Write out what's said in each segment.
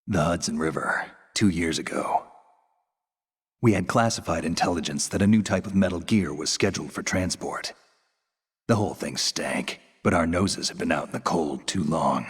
The Hudson River, 2 years ago. We had classified intelligence that a new type of metal gear was scheduled for transport. The whole thing stank, but our noses had been out in the cold too long.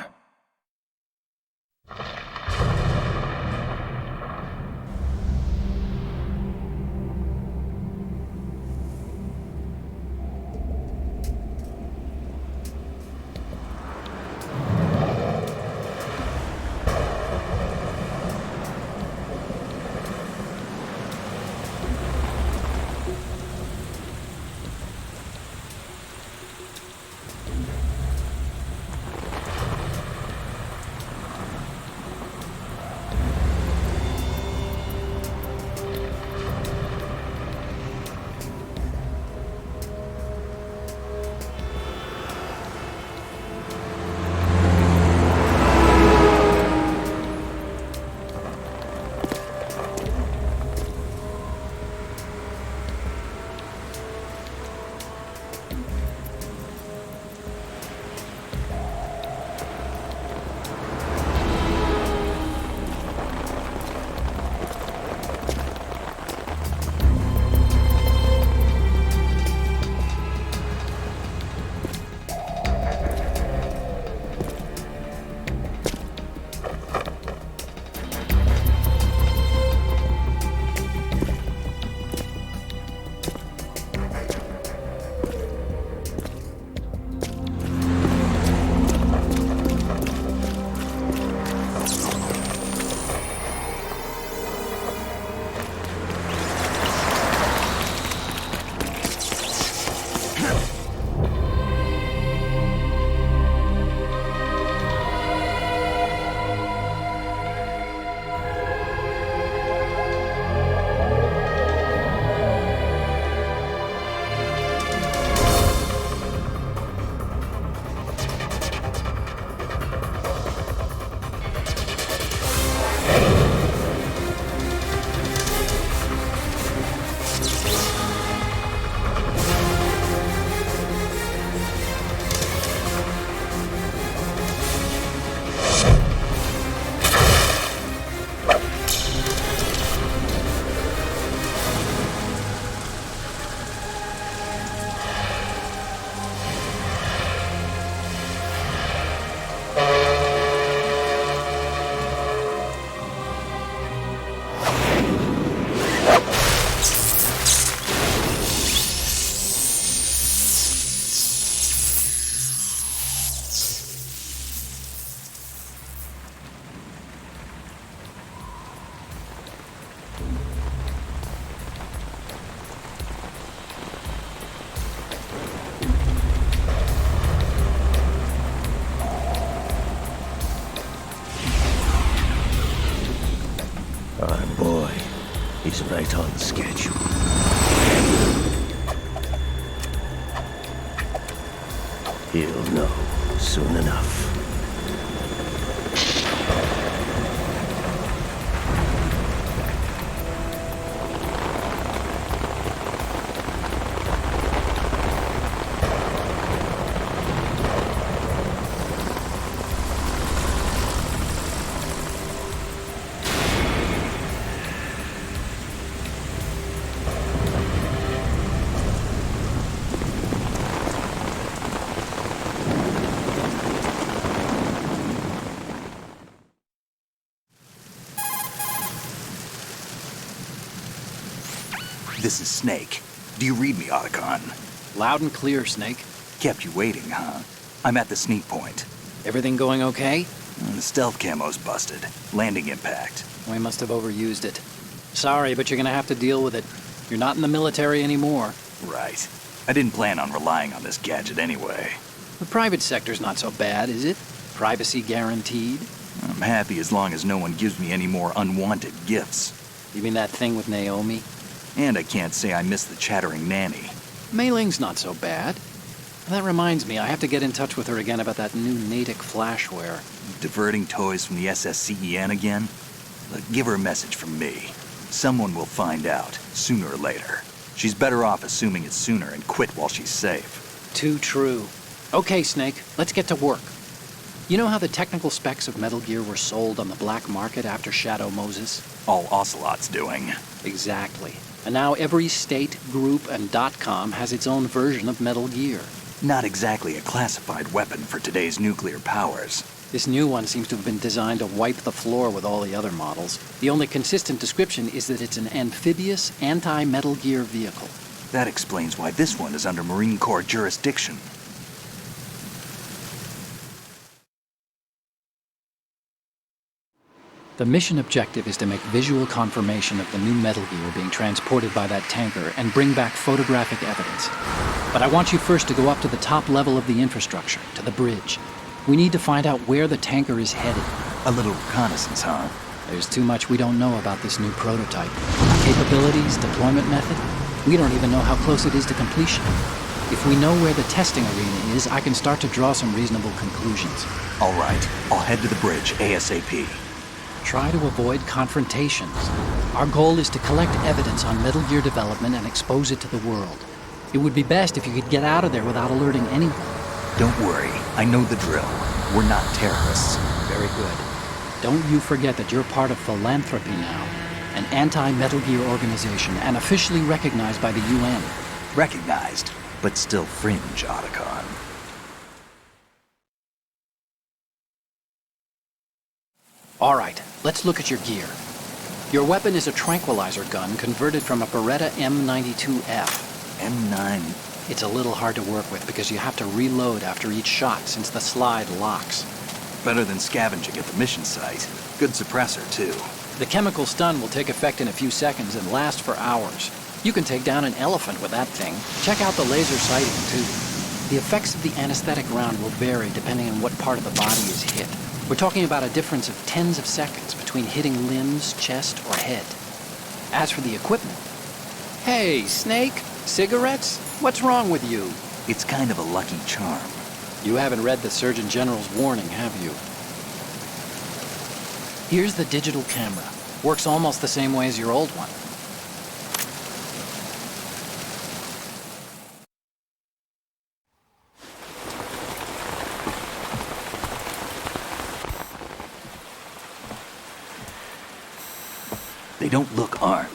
Our boy, he's right on schedule. He'll know soon enough. This is Snake. Do you read me, Otacon? Loud and clear, Snake. Kept you waiting, huh? I'm at the sneak point. Everything going okay? The stealth camo's busted. Landing impact. We must have overused it. Sorry, but you're gonna have to deal with it. You're not in the military anymore. Right. I didn't plan on relying on this gadget anyway. The private sector's not so bad, is it? Privacy guaranteed? I'm happy as long as no one gives me any more unwanted gifts. You mean that thing with Naomi? And I can't say I miss the chattering nanny. Mei Ling's not so bad. That reminds me, I have to get in touch with her again about that new Natick flashware. Diverting toys from the SSCEN again? Look, give her a message from me. Someone will find out, sooner or later. She's better off assuming it's sooner and quit while she's safe. Too true. Okay, Snake, let's get to work. You know how the technical specs of Metal Gear were sold on the black market after Shadow Moses? All Ocelot's doing. Exactly. And now every state, group, and .com has its own version of Metal Gear. Not exactly a classified weapon for today's nuclear powers. This new one seems to have been designed to wipe the floor with all the other models. The only consistent description is that it's an amphibious, anti-Metal Gear vehicle. That explains why this one is under Marine Corps jurisdiction. The mission objective is to make visual confirmation of the new Metal Gear being transported by that tanker and bring back photographic evidence. But I want you first to go up to the top level of the infrastructure, to the bridge. We need to find out where the tanker is headed. A little reconnaissance, huh? There's too much we don't know about this new prototype. Capabilities, deployment method. We don't even know how close it is to completion. If we know where the testing arena is, I can start to draw some reasonable conclusions. All right, I'll head to the bridge ASAP. Try to avoid confrontations. Our goal is to collect evidence on Metal Gear development and expose it to the world. It would be best if you could get out of there without alerting anyone. Don't worry, I know the drill. We're not terrorists. Very good. Don't you forget that you're part of Philanthropy now, an anti-Metal Gear organization and officially recognized by the UN. Recognized, but still fringe, Otacon. All right, let's look at your gear. Your weapon is a tranquilizer gun converted from a Beretta M92F. M9. It's a little hard to work with because you have to reload after each shot since the slide locks. Better than scavenging at the mission site. Good suppressor, too. The chemical stun will take effect in a few seconds and last for hours. You can take down an elephant with that thing. Check out the laser sighting, too. The effects of the anesthetic round will vary depending on what part of the body is hit. We're talking about a difference of tens of seconds between hitting limbs, chest, or head. As for the equipment... Hey, Snake, cigarettes? What's wrong with you? It's kind of a lucky charm. You haven't read the Surgeon General's warning, have you? Here's the digital camera. Works almost the same way as your old one. They don't look armed.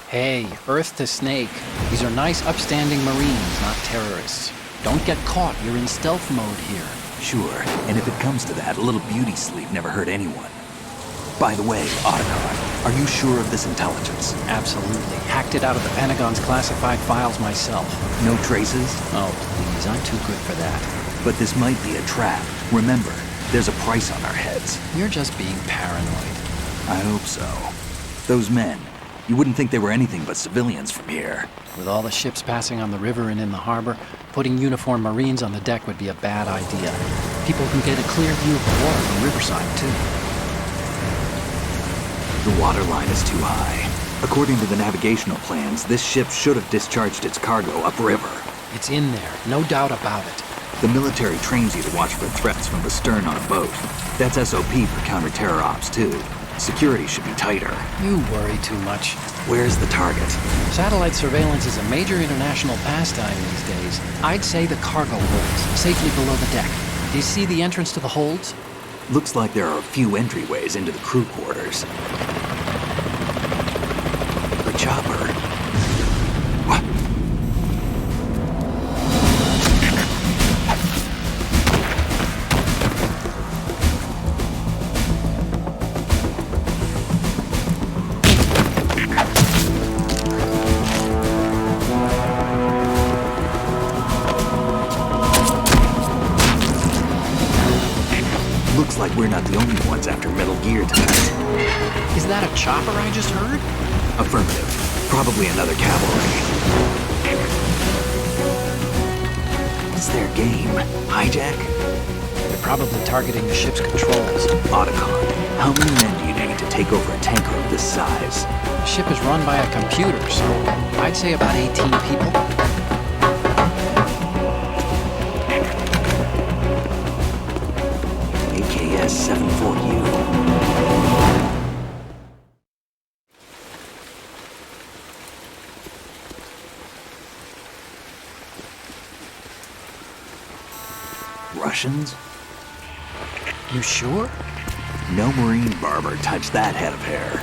Hey, Earth to Snake. These are nice, upstanding Marines, not terrorists. Don't get caught. You're in stealth mode here. Sure, and if it comes to that, a little beauty sleep never hurt anyone. By the way, Otacon, are you sure of this intelligence? Absolutely. Hacked it out of the Pentagon's classified files myself. No traces? Oh, please, I'm too good for that. But this might be a trap. Remember, there's a price on our heads. You're just being paranoid. I hope so. Those men, you wouldn't think they were anything but civilians from here. With all the ships passing on the river and in the harbor, putting uniformed Marines on the deck would be a bad idea. People can get a clear view of the water from riverside, too. The water line is too high. According to the navigational plans, this ship should have discharged its cargo upriver. It's in there, no doubt about it. The military trains you to watch for threats from the stern on a boat. That's SOP for counter-terror ops, too. Security should be tighter. You worry too much. Where's the target? Satellite surveillance is a major international pastime these days. I'd say the cargo holds, safely below the deck. Do you see the entrance to the holds? Looks like there are a few entryways into the crew quarters. The chopper. What? Looks like we're not the only ones after Metal Gear tonight. Is that a chopper I just heard? Affirmative. Probably another cavalry. What's their game? Hijack? They're probably targeting the ship's controls. Otacon, how many men do you need to take over a tanker of this size? The ship is run by a computer, so I'd say about 18 people. AKS 74U. Russians? You sure? No marine barber touched that head of hair.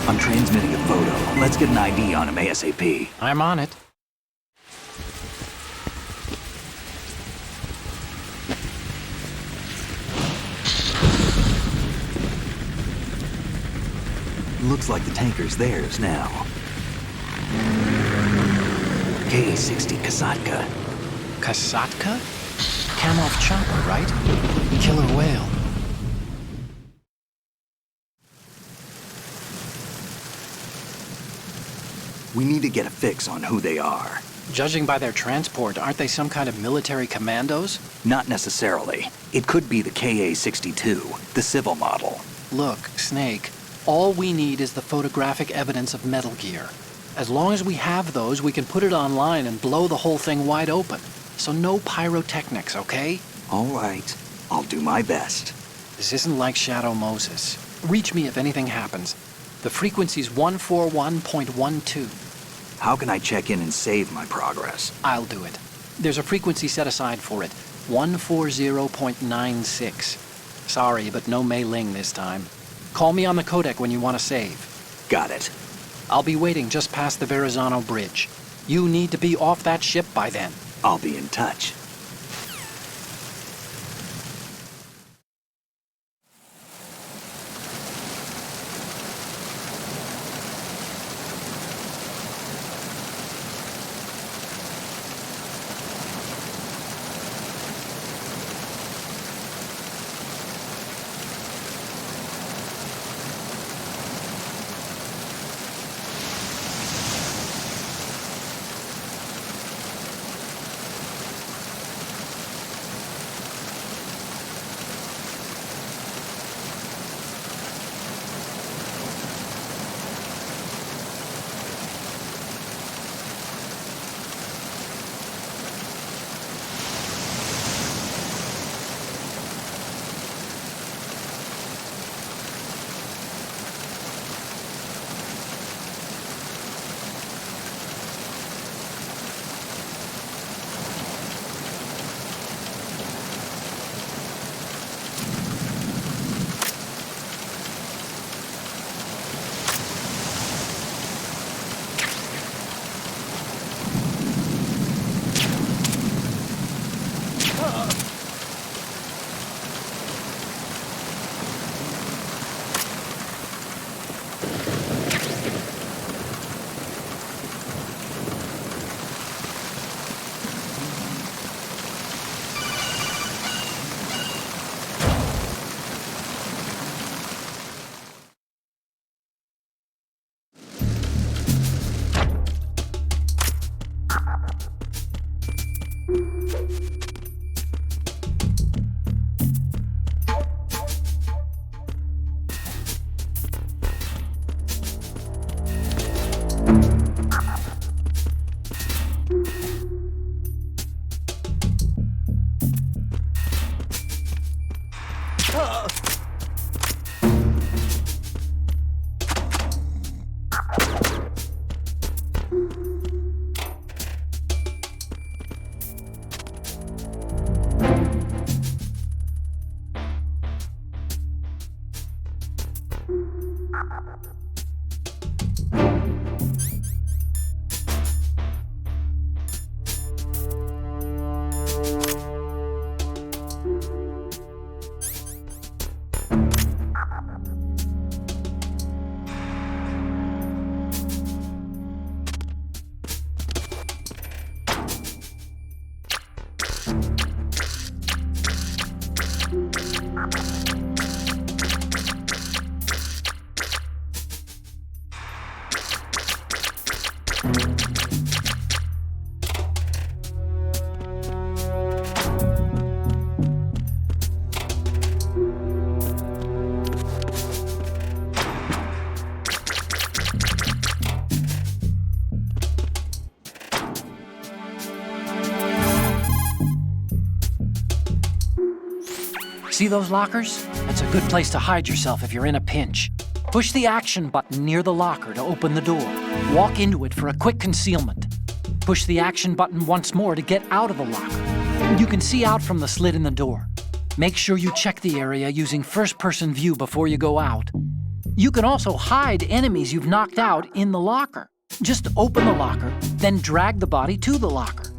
I'm transmitting a photo. Let's get an ID on him ASAP. I'm on it. Looks like the tanker's theirs now. KA-60 Kasatka. Kasatka? Kamov chopper, right? Killer whale. We need to get a fix on who they are. Judging by their transport, aren't they some kind of military commandos? Not necessarily. It could be the KA-62, the civil model. Look, Snake, all we need is the photographic evidence of Metal Gear. As long as we have those, we can put it online and blow the whole thing wide open. So no pyrotechnics, okay? All right. I'll do my best. This isn't like Shadow Moses. Reach me if anything happens. The frequency's 141.12. How can I check in and save my progress? I'll do it. There's a frequency set aside for it. 140.96. Sorry, but no Mei Ling this time. Call me on the codec when you want to save. Got it. I'll be waiting just past the Verrazano Bridge. You need to be off that ship by then. I'll be in touch. See those lockers? That's a good place to hide yourself if you're in a pinch. Push the action button near the locker to open the door. Walk into it for a quick concealment. Push the action button once more to get out of the locker. You can see out from the slit in the door. Make sure you check the area using first-person view before you go out. You can also hide enemies you've knocked out in the locker. Just open the locker, then drag the body to the locker.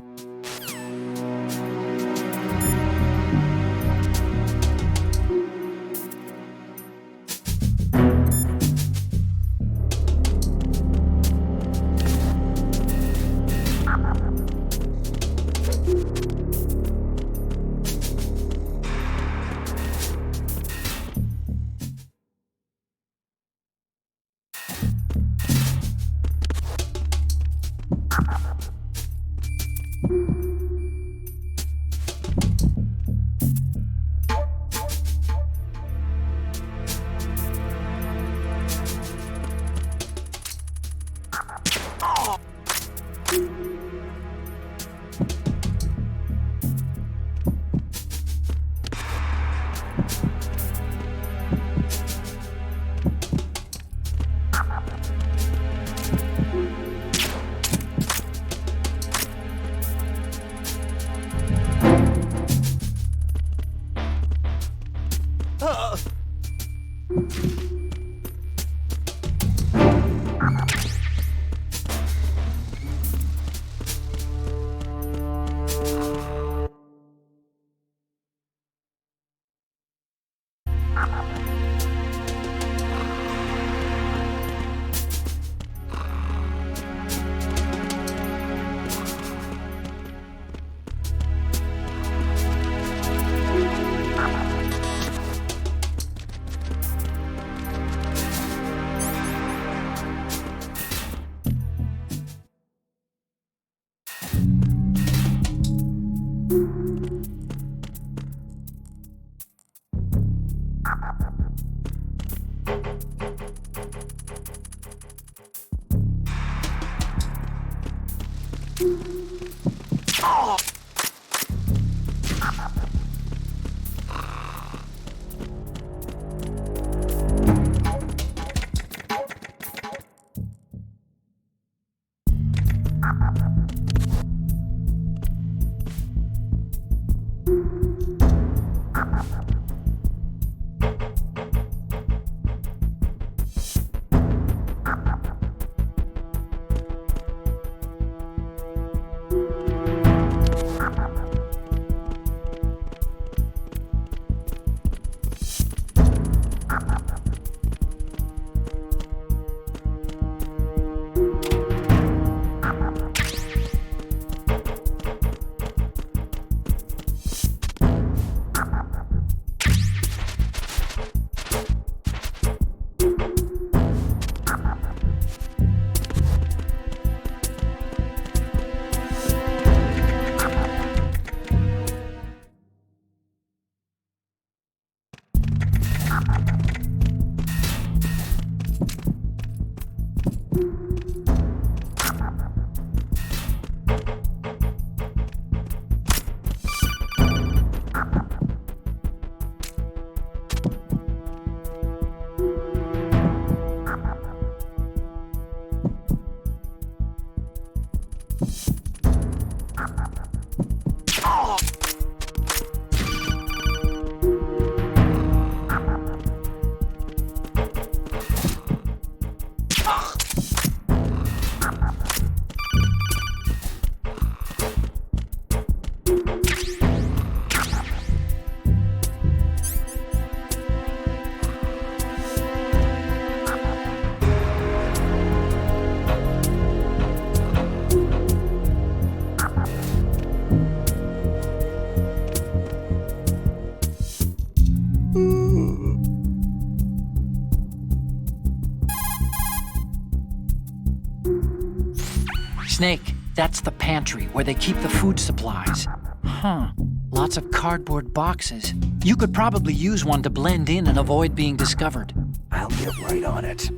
Snake, that's the pantry where they keep the food supplies. Huh, lots of cardboard boxes. You could probably use one to blend in and avoid being discovered. I'll get right on it.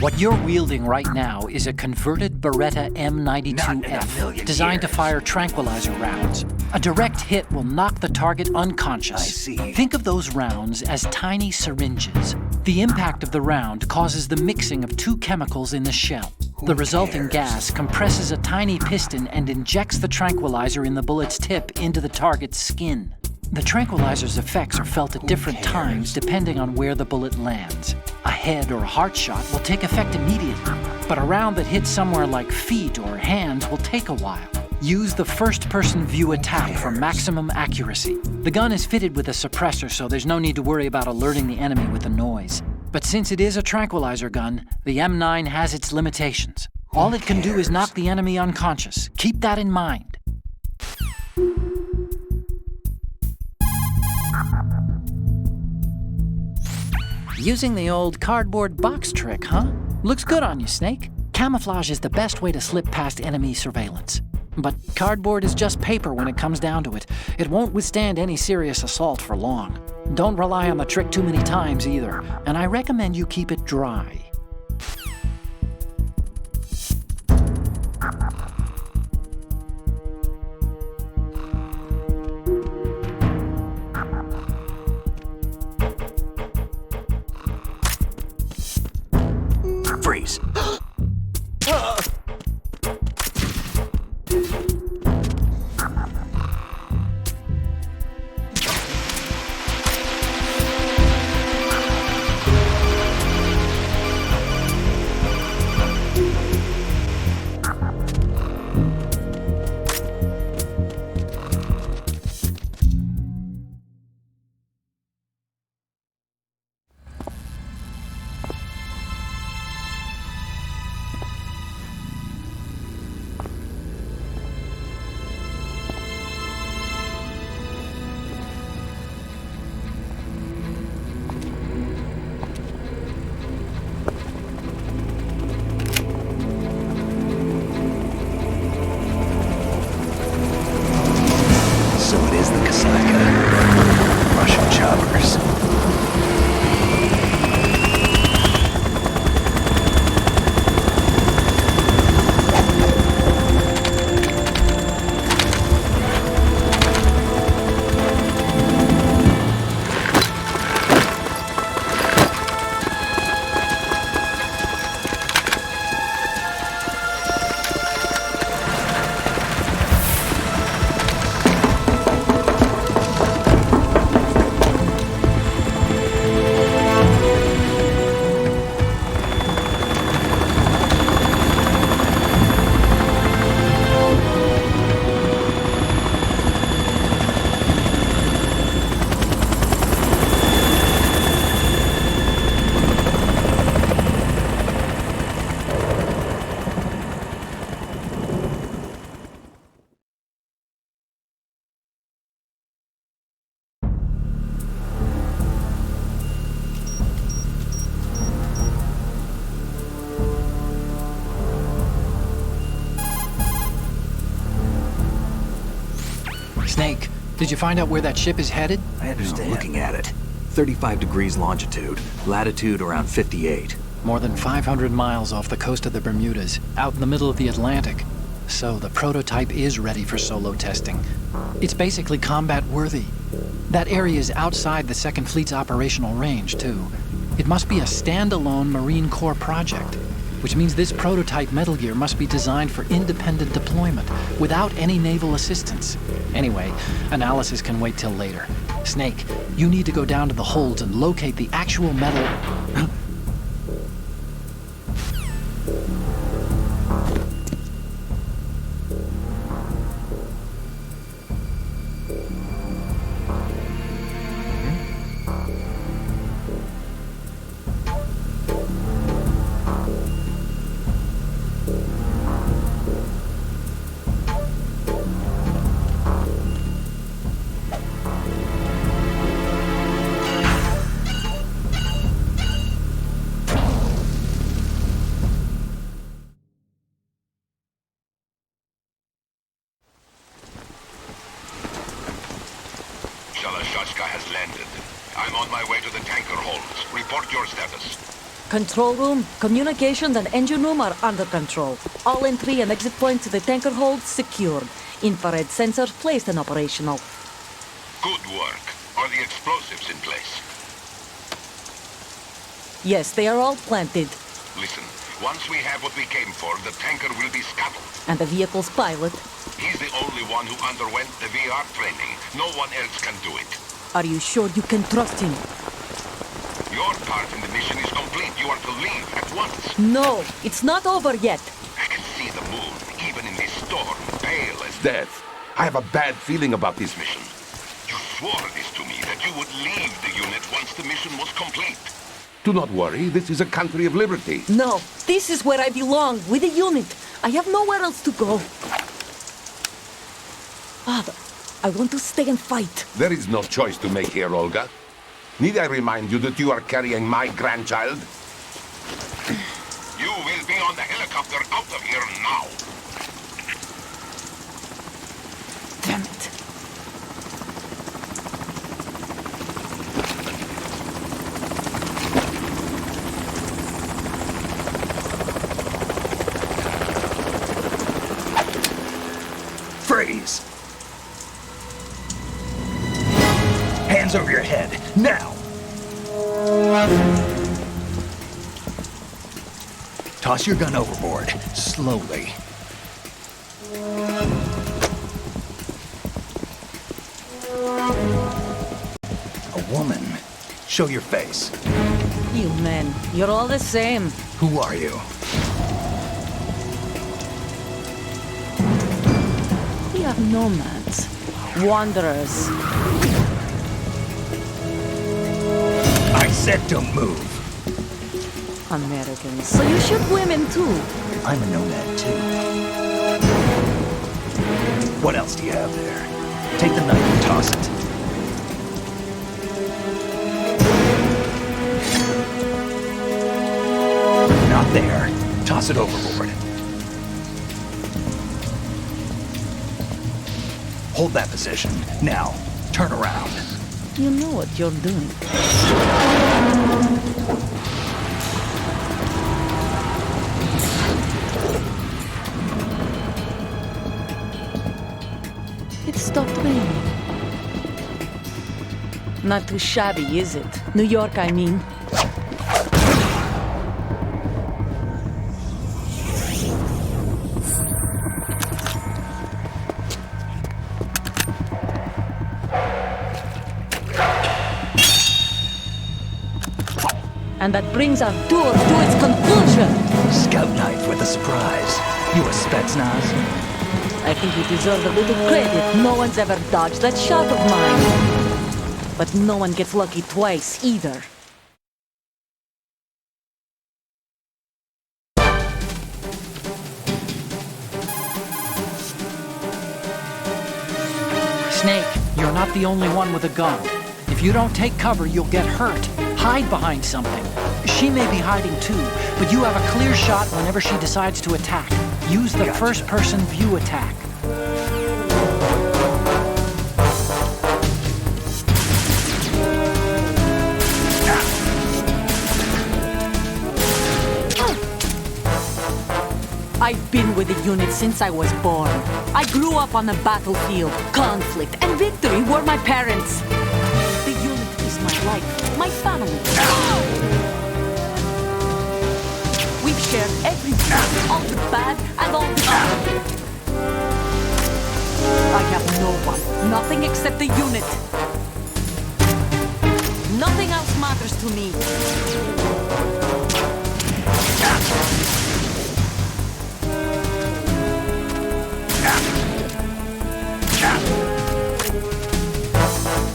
What you're wielding right now is a converted Beretta M92F, designed to fire tranquilizer rounds. A direct hit will knock the target unconscious. I see. Think of those rounds as tiny syringes. The impact of the round causes the mixing of two chemicals in the shell. The resulting gas compresses a tiny piston and injects the tranquilizer in the bullet's tip into the target's skin. The tranquilizer's effects are felt at different times depending on where the bullet lands. A head or heart shot will take effect immediately, but a round that hits somewhere like feet or hands will take a while. Use the first-person view attack for maximum accuracy. The gun is fitted with a suppressor, so there's no need to worry about alerting the enemy with the noise. But since it is a tranquilizer gun, the M9 has its limitations. All it can do is knock the enemy unconscious. Keep that in mind. Using the old cardboard box trick, huh? Looks good on you, Snake. Camouflage is the best way to slip past enemy surveillance. But cardboard is just paper when it comes down to it. It won't withstand any serious assault for long. Don't rely on the trick too many times either, and I recommend you keep it dry. Freeze. Russian choppers. Snake, did you find out where that ship is headed? I understand. Looking at it. 35 degrees longitude, latitude around 58. More than 500 miles off the coast of the Bermudas, out in the middle of the Atlantic. So the prototype is ready for solo testing. It's basically combat-worthy. That area is outside the Second Fleet's operational range, too. It must be a standalone Marine Corps project, which means this prototype Metal Gear must be designed for independent deployment, without any naval assistance. Anyway, analysis can wait till later. Snake, you need to go down to the holds and locate the actual metal... Shalashaska has landed. I'm on my way to the tanker holds. Report your status. Control room, communications, and engine room are under control. All entry and exit points to the tanker hold secured. Infrared sensors placed and operational. Good work. Are the explosives in place? Yes, they are all planted. Listen, once we have what we came for, the tanker will be scuttled. And the vehicle's pilot. He's the only one who underwent the VR training. No one else can do it. Are you sure you can trust him? Your part in the mission is complete. You are to leave at once. No, it's not over yet. I can see the moon, even in this storm, pale as death. I have a bad feeling about this mission. You swore this to me, that you would leave the unit once the mission was complete. Do not worry, this is a country of liberty. No, this is where I belong, with the unit. I have nowhere else to go. Father, I want to stay and fight. There is no choice to make here, Olga. Need I remind you that you are carrying my grandchild? You will be on the helicopter out of here now. Damn it. Freeze! Hands over your head, now! Toss your gun overboard, slowly. A woman. Show your face. You men, you're all the same. Who are you? We are nomads. Wanderers. I said don't move. Americans. So you shoot women too. I'm a nomad too. What else do you have there? Take the knife and toss it. Not there. Toss it overboard. Hold that position. Now, turn around. You know what you're doing. It stopped raining. Not too shabby, is it? New York, I mean. And that brings our tour to its conclusion. Scout knife with a surprise. You a Spetsnaz? I think you deserve a little credit. No one's ever dodged that shot of mine. But no one gets lucky twice, either. Snake, you're not the only one with a gun. If you don't take cover, you'll get hurt. Hide behind something. She may be hiding too, but you have a clear shot whenever she decides to attack. Use the first-person view attack. I've been with the unit since I was born. I grew up on the battlefield. Conflict and victory were my parents. The unit is my life, my family. We've shared everything, all the bad and all the good. I have no one, nothing except the unit. Nothing else matters to me.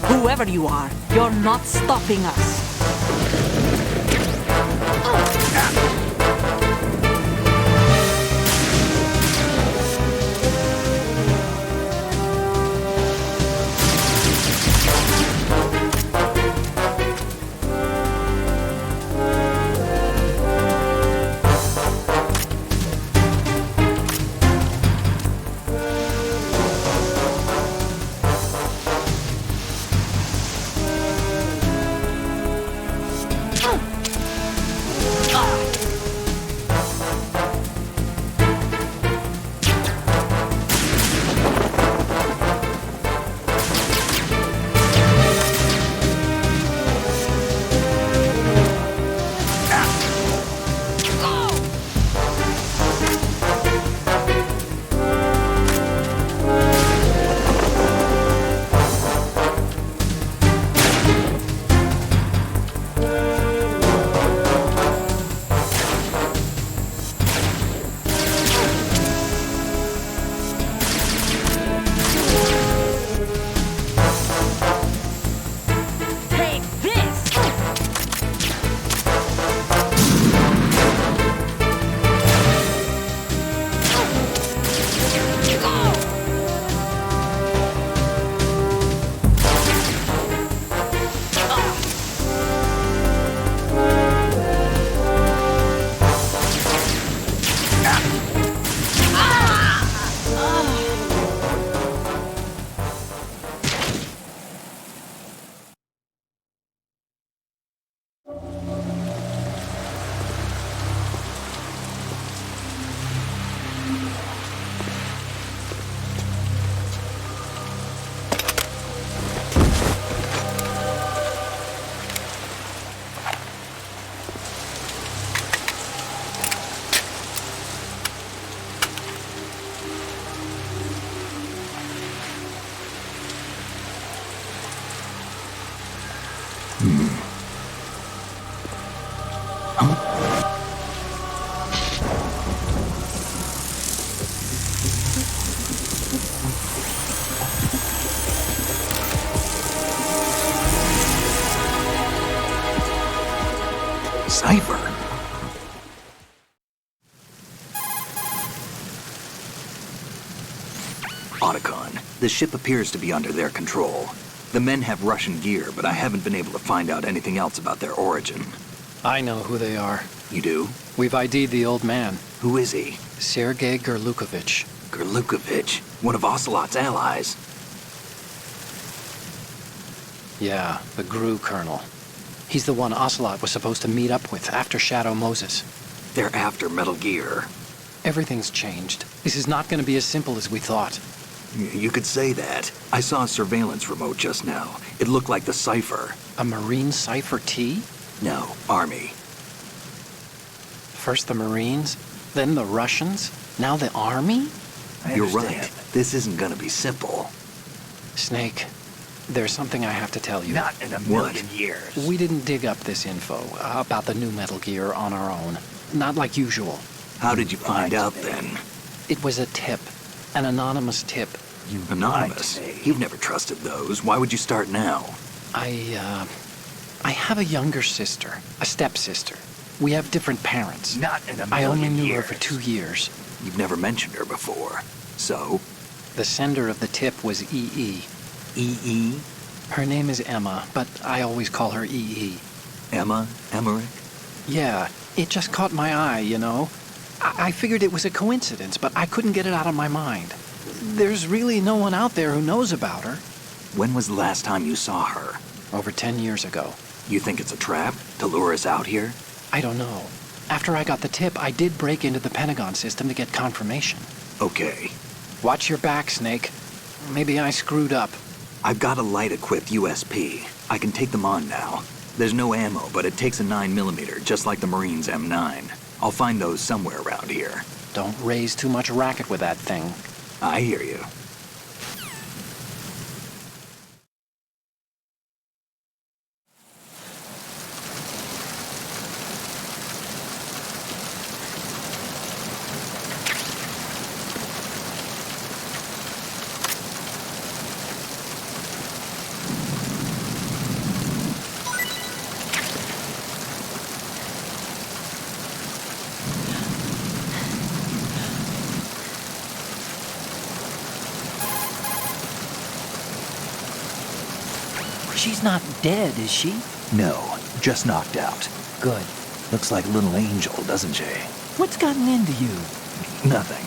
Whoever you are, you're not stopping us. Otacon, the ship appears to be under their control. The men have Russian gear, but I haven't been able to find out anything else about their origin. I know who they are. You do? We've ID'd the old man, Who is he? Sergei Gerlukovich. Gerlukovich, one of Ocelot's allies. Yeah, the GRU colonel. He's the one Ocelot was supposed to meet up with after Shadow Moses. They're after Metal Gear. Everything's changed. This is not going to be as simple as we thought. You could say that. I saw a surveillance remote just now. It looked like the Cypher. A Marine Cypher T? No, Army. First the Marines, then the Russians, now the Army? You're right. This isn't gonna be simple. Snake, there's something I have to tell you. Not in a million years. We didn't dig up this info about the new Metal Gear on our own. Not like usual. How did you find out then? It was a tip. An anonymous tip. Anonymous? You've never trusted those. Why would you start now? I have a younger sister, a stepsister. We have different parents. Not in a million I only knew years. her for 2 years. You've never mentioned her before. So? The sender of the tip was EE. E.E.? Her name is Emma, but I always call her EE. Emma? Emmerich? Yeah, it just caught my eye, you know. I figured it was a coincidence, but I couldn't get it out of my mind. There's really no one out there who knows about her. When was the last time you saw her? Over 10 years ago. You think it's a trap? To lure us out here? I don't know. After I got the tip, I did break into the Pentagon system to get confirmation. Okay. Watch your back, Snake. Maybe I screwed up. I've got a light-equipped USP. I can take them on now. There's no ammo, but it takes a 9mm, just like the Marines' M9. I'll find those somewhere around here. Don't raise too much racket with that thing. I hear you. She's not dead, is she? No, just knocked out. Good. Looks like a little angel, doesn't she? What's gotten into you? Nothing.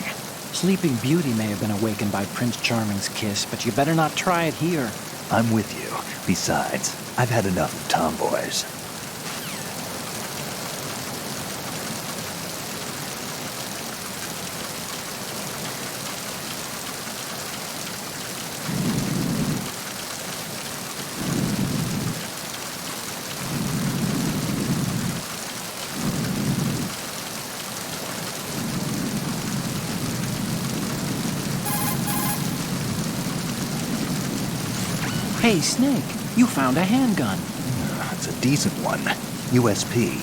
Sleeping Beauty may have been awakened by Prince Charming's kiss, but you better not try it here. I'm with you. Besides, I've had enough of tomboys. Hey, Snake, you found a handgun. It's a decent one. USP.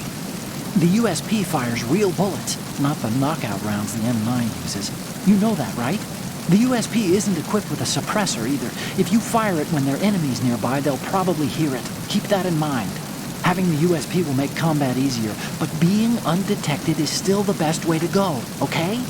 The USP fires real bullets, not the knockout rounds the M9 uses. You know that, right? The USP isn't equipped with a suppressor either. If you fire it when there are enemies nearby, they'll probably hear it. Keep that in mind. Having the USP will make combat easier, but being undetected is still the best way to go, okay?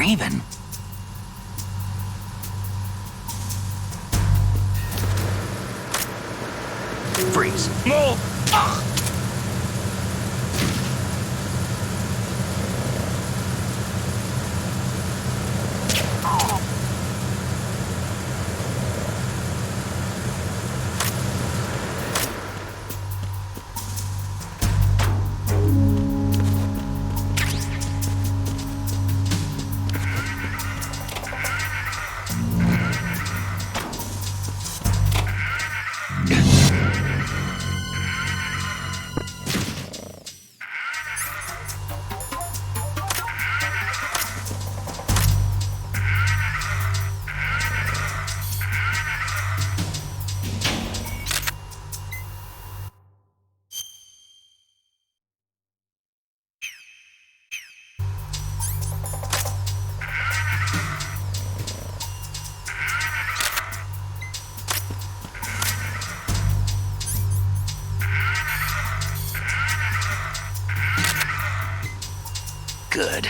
Raven? Freeze. No! Good.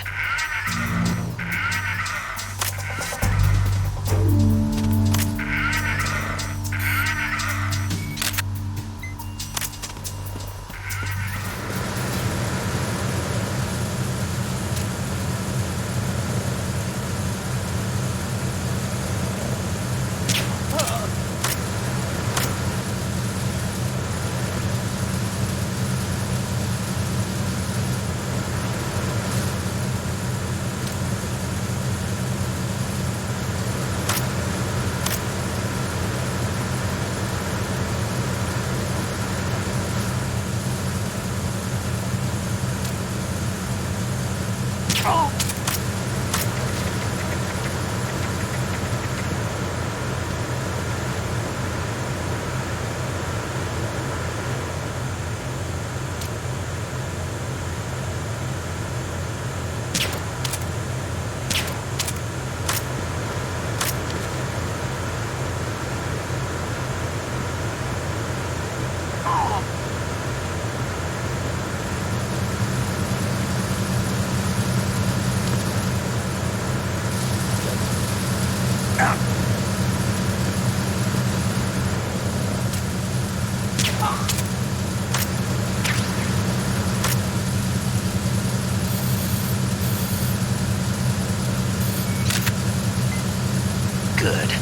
Good.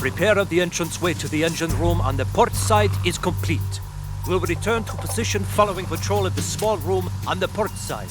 Repair of the entranceway to the engine room on the port side is complete. We'll return to position following patrol of the small room on the port side.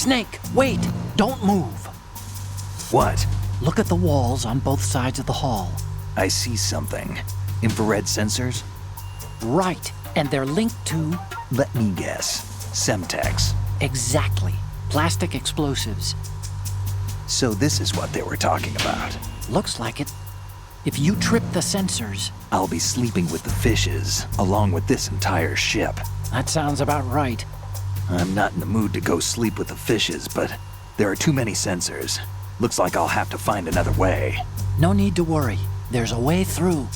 Snake, wait! Don't move! What? Look at the walls on both sides of the hall. I see something. Infrared sensors? Right, and they're linked to... Let me guess. Semtex. Exactly. Plastic explosives. So this is what they were talking about. Looks like it. If you trip the sensors... I'll be sleeping with the fishes, along with this entire ship. That sounds about right. I'm not in the mood to go sleep with the fishes, but there are too many sensors. Looks like I'll have to find another way. No need to worry. There's a way through.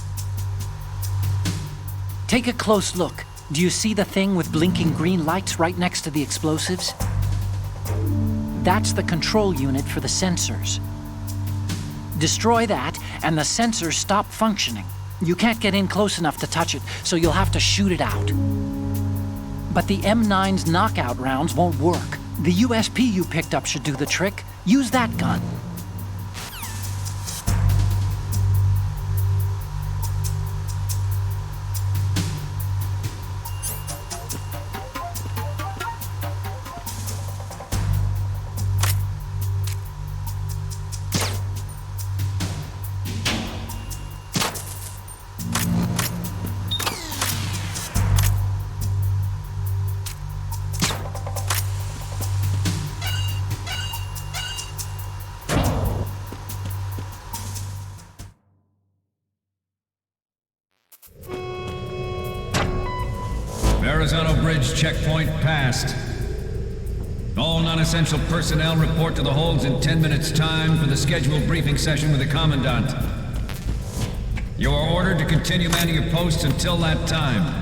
Take a close look. Do you see the thing with blinking green lights right next to the explosives? That's the control unit for the sensors. Destroy that, and the sensors stop functioning. You can't get in close enough to touch it, so you'll have to shoot it out. But the M9's knockout rounds won't work. The USP you picked up should do the trick. Use that gun. Verrazano Bridge checkpoint passed. All non-essential personnel report to the holds in 10 minutes' time for the scheduled briefing session with the Commandant. You are ordered to continue manning your posts until that time.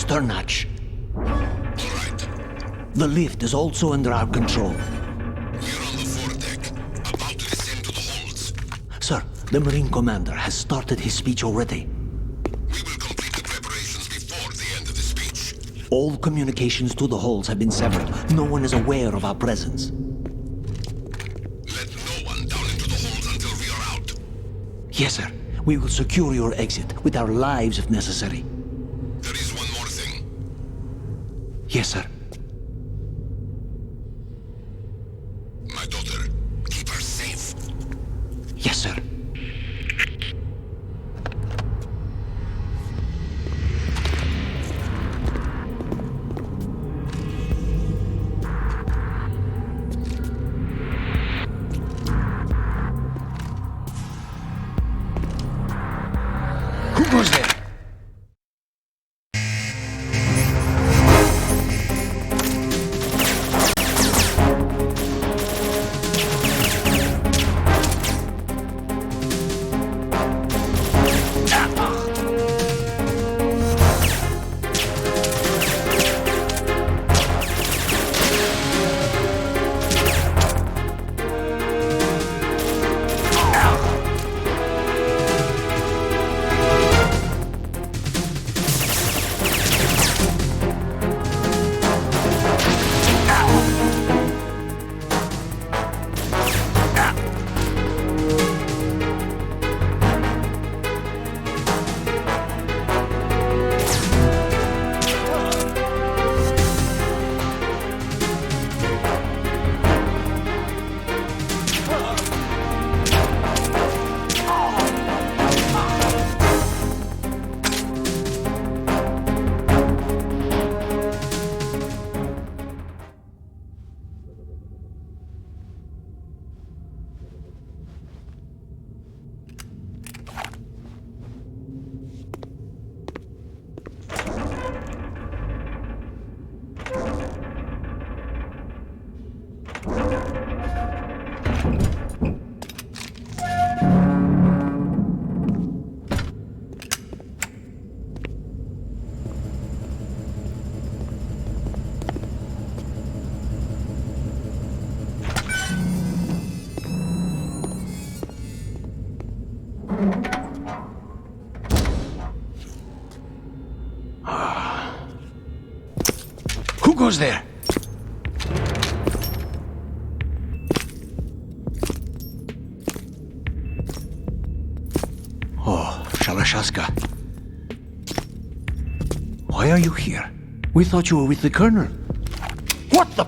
stern hatch. All right. The lift is also under our control. We're on the foredeck, about to descend to the holds. Sir, the Marine Commander has started his speech already. We will complete the preparations before the end of the speech. All communications to the holds have been severed. No one is aware of our presence. Let no one down into the holds until we are out. Yes, sir. We will secure your exit with our lives if necessary. There is one more thing. Yes, sir. My daughter, keep her safe. Yes, sir. Who goes there? Who goes there? Oh, Shalashaska. Why are you here? We thought you were with the Colonel. What the...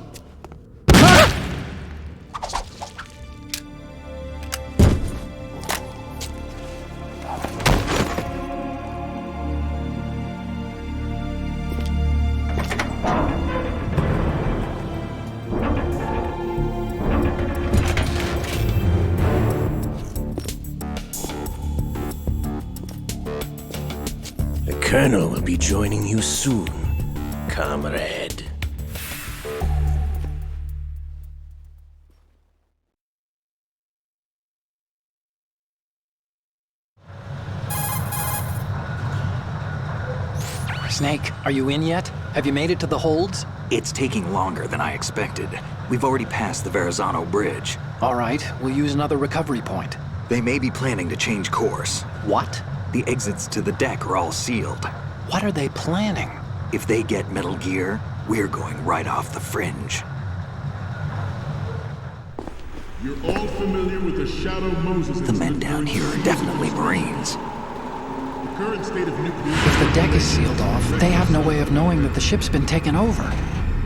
The Colonel will be joining you soon, comrade. Snake, are you in yet? Have you made it to the holds? It's taking longer than I expected. We've already passed the Verrazano Bridge. All right, we'll use another recovery point. They may be planning to change course. What? The exits to the deck are all sealed. What are they planning? If they get Metal Gear, we're going right off the fringe. You're all familiar with the Shadow Moses The men down here are definitely Marines. The current state of nuclear... If the deck is sealed off, they have no way of knowing that the ship's been taken over.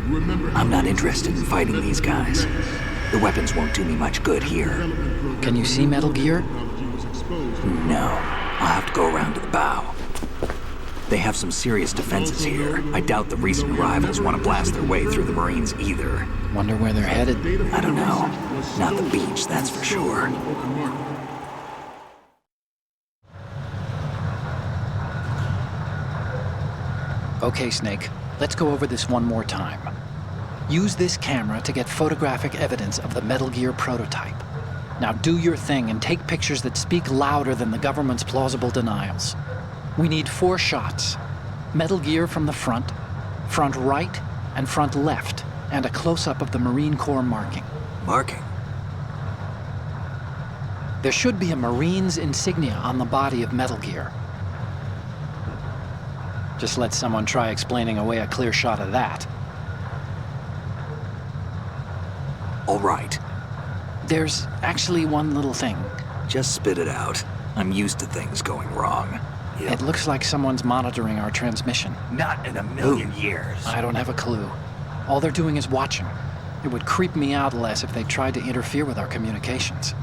Remember I'm not interested in fighting these guys. The weapons won't do me much good here. Can you see Metal Gear? No. I'll have to go around to the bow. They have some serious defenses here. I doubt the recent arrivals want to blast their way through the Marines either. Wonder where they're headed. I don't know. Not the beach, that's for sure. Okay, Snake. Let's go over this one more time. Use this camera to get photographic evidence of the Metal Gear prototype. Now do your thing and take pictures that speak louder than the government's plausible denials. We need 4 shots. Metal Gear from the front, front right, and front left, and a close-up of the Marine Corps marking. Marking? There should be a Marine's insignia on the body of Metal Gear. Just let someone try explaining away a clear shot of that. All right. There's actually one little thing. Just spit it out. I'm used to things going wrong. It looks like someone's monitoring our transmission. Not in a million years. I don't have a clue. All they're doing is watching. It would creep me out less if they tried to interfere with our communications.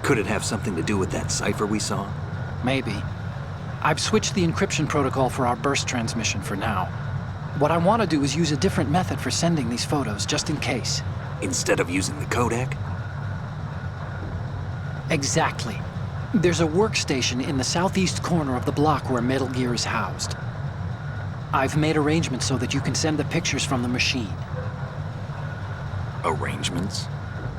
Could it have something to do with that cipher we saw? Maybe. I've switched the encryption protocol for our burst transmission for now. What I want to do is use a different method for sending these photos, just in case. Instead of using the codec? Exactly. There's a workstation in the southeast corner of the block where Metal Gear is housed. I've made arrangements so that you can send the pictures from the machine. Arrangements?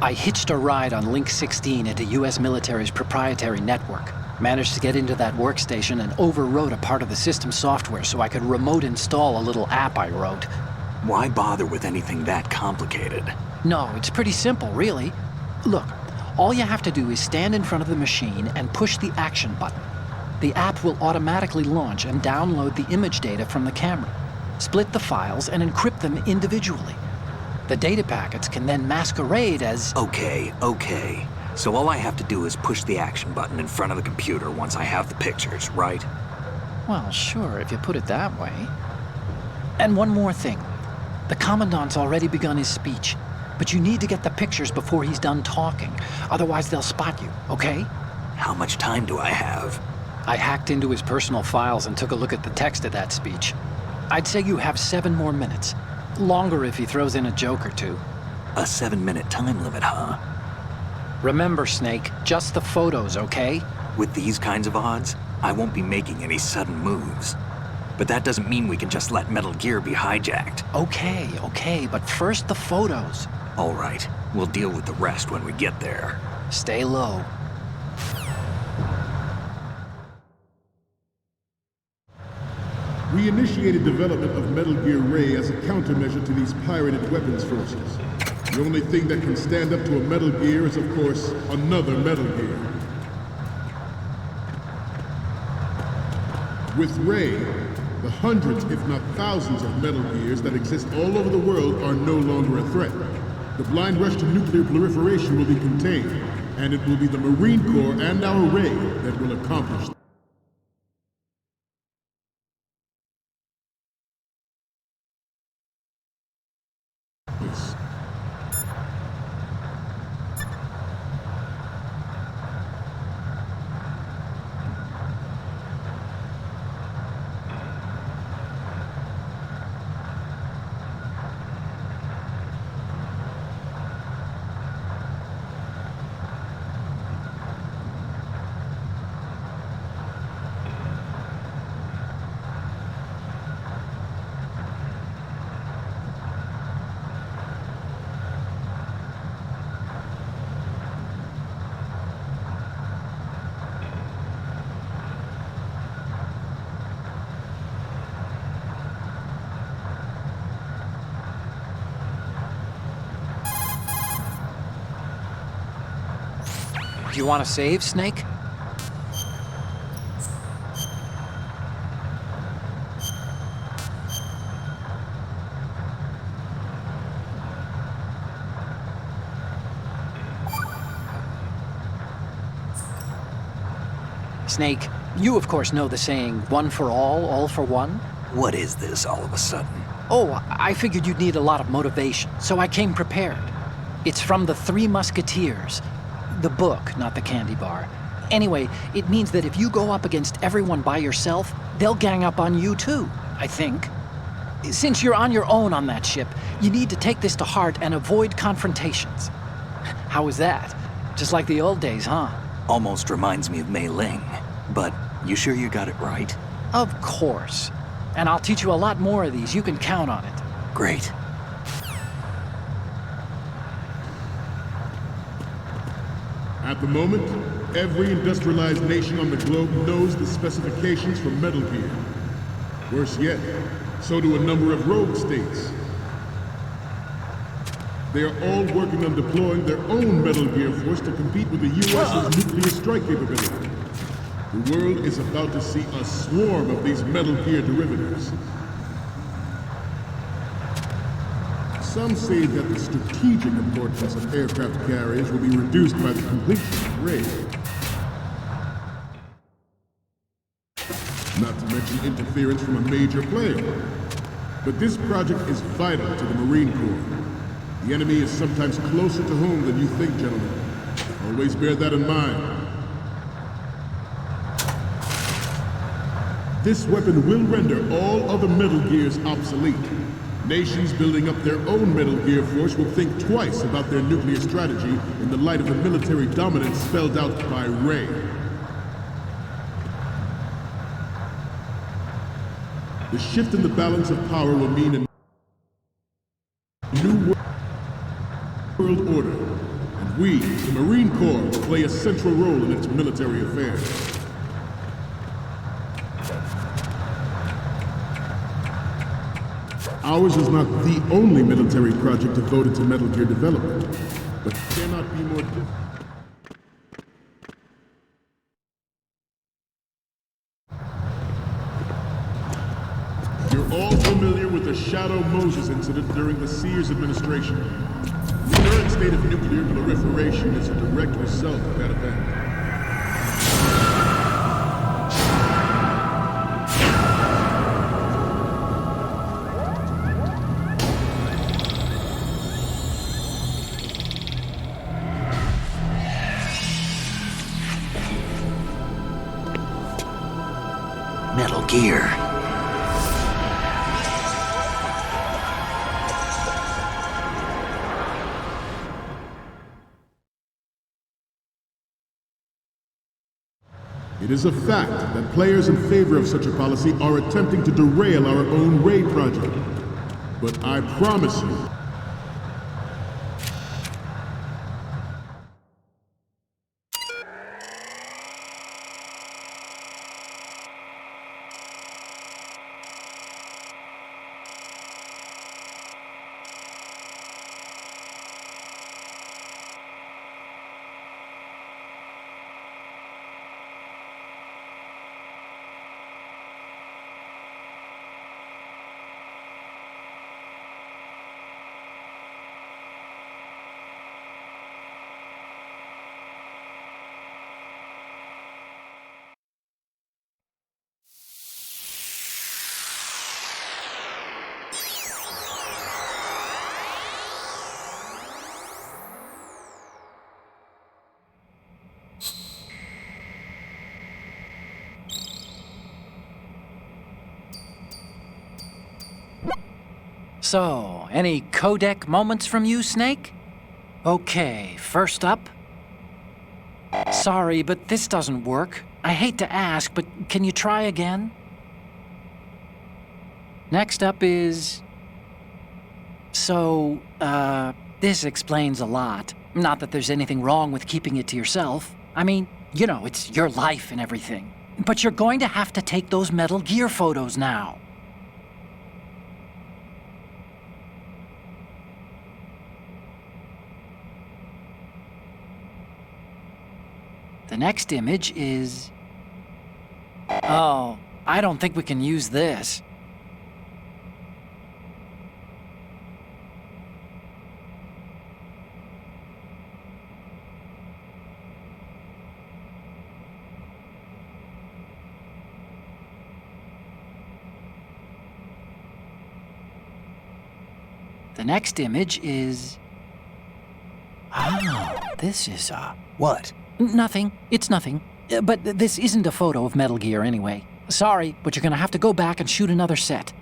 I hitched a ride on Link 16 into US military's proprietary network. Managed to get into that workstation and overwrote a part of the system software so I could remote install a little app I wrote. Why bother with anything that complicated? No, it's pretty simple, really. Look, all you have to do is stand in front of the machine and push the action button. The app will automatically launch and download the image data from the camera, split the files, and encrypt them individually. The data packets can then masquerade as... Okay. So all I have to do is push the action button in front of the computer once I have the pictures, right? Well, sure, if you put it that way. And one more thing. The Commandant's already begun his speech, but you need to get the pictures before he's done talking. Otherwise, they'll spot you, okay? How much time do I have? I hacked into his personal files and took a look at the text of that speech. I'd say you have 7 more minutes. Longer if he throws in a joke or two. A 7-minute time limit, huh? Remember, Snake, just the photos, okay? With these kinds of odds, I won't be making any sudden moves. But that doesn't mean we can just let Metal Gear be hijacked. Okay, but first the photos. All right, we'll deal with the rest when we get there. Stay low. We initiated development of Metal Gear Ray as a countermeasure to these pirated weapons forces. The only thing that can stand up to a Metal Gear is, of course, another Metal Gear. With Ray, the hundreds, if not thousands, of Metal Gears that exist all over the world are no longer a threat. The blind rush to nuclear proliferation will be contained, and it will be the Marine Corps and our Ray that will accomplish this. Do you want to save, Snake? Snake, you of course know the saying, one for all for one? What is this all of a sudden? Oh, I figured you'd need a lot of motivation, so I came prepared. It's from the Three Musketeers. The book, not the candy bar. Anyway, it means that if you go up against everyone by yourself, they'll gang up on you too, I think. Since you're on your own on that ship, you need to take this to heart and avoid confrontations. How was that? Just like the old days, huh? Almost reminds me of Mei Ling. But you sure you got it right? Of course. And I'll teach you a lot more of these. You can count on it. Great. At the moment, every industrialized nation on the globe knows the specifications for Metal Gear. Worse yet, so do a number of rogue states. They are all working on deploying their own Metal Gear force to compete with the U.S.'s nuclear strike capability. The world is about to see a swarm of these Metal Gear derivatives. Some say that the strategic importance of aircraft carriers will be reduced by the completion of RAID. Not to mention interference from a major player. But this project is vital to the Marine Corps. The enemy is sometimes closer to home than you think, gentlemen. Always bear that in mind. This weapon will render all other Metal Gears obsolete. Nations building up their own Metal Gear force will think twice about their nuclear strategy in the light of the military dominance spelled out by Ray. The shift in the balance of power will mean a new world order, and we, the Marine Corps, will play a central role in its military affairs. Ours is not the only military project devoted to Metal Gear development, but it cannot be more difficult. You're all familiar with the Shadow Moses incident during the Sears administration. The current state of nuclear proliferation is a direct result of that event. Metal Gear. It is a fact that players in favor of such a policy are attempting to derail our own RAID project. But I promise you, So, any codec moments from you, Snake? Okay, first up. Sorry, but this doesn't work. I hate to ask, but can you try again? Next up is... So, this explains a lot. Not that there's anything wrong with keeping it to yourself. I mean, you know, it's your life and everything. But you're going to have to take those Metal Gear photos now. The next image is... Oh, I don't think we can use this. The next image is... Oh, this is, What? Nothing. It's nothing. But this isn't a photo of Metal Gear anyway. Sorry, but you're gonna have to go back and shoot another set.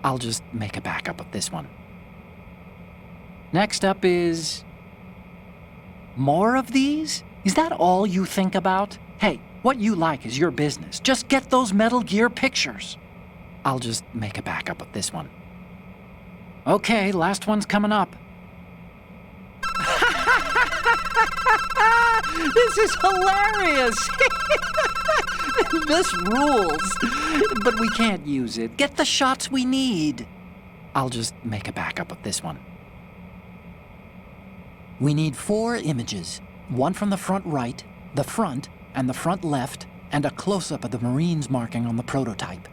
I'll just make a backup of this one. Next up is... More of these? Is that all you think about? Hey, what you like is your business. Just get those Metal Gear pictures. I'll just make a backup of this one. Okay, last one's coming up. This is hilarious! This rules. But we can't use it. Get the shots we need. I'll just make a backup of this one. We need 4 images. One from the front right, the front, and the front left, and a close-up of the Marines marking on the prototype.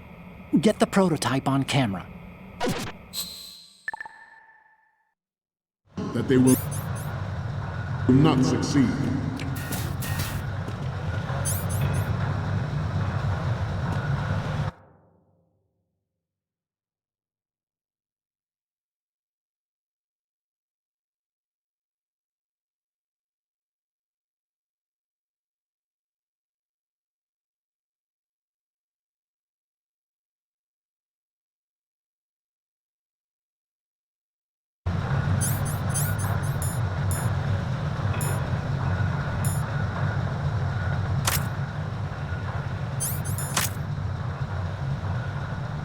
Get the prototype on camera. That they will not succeed.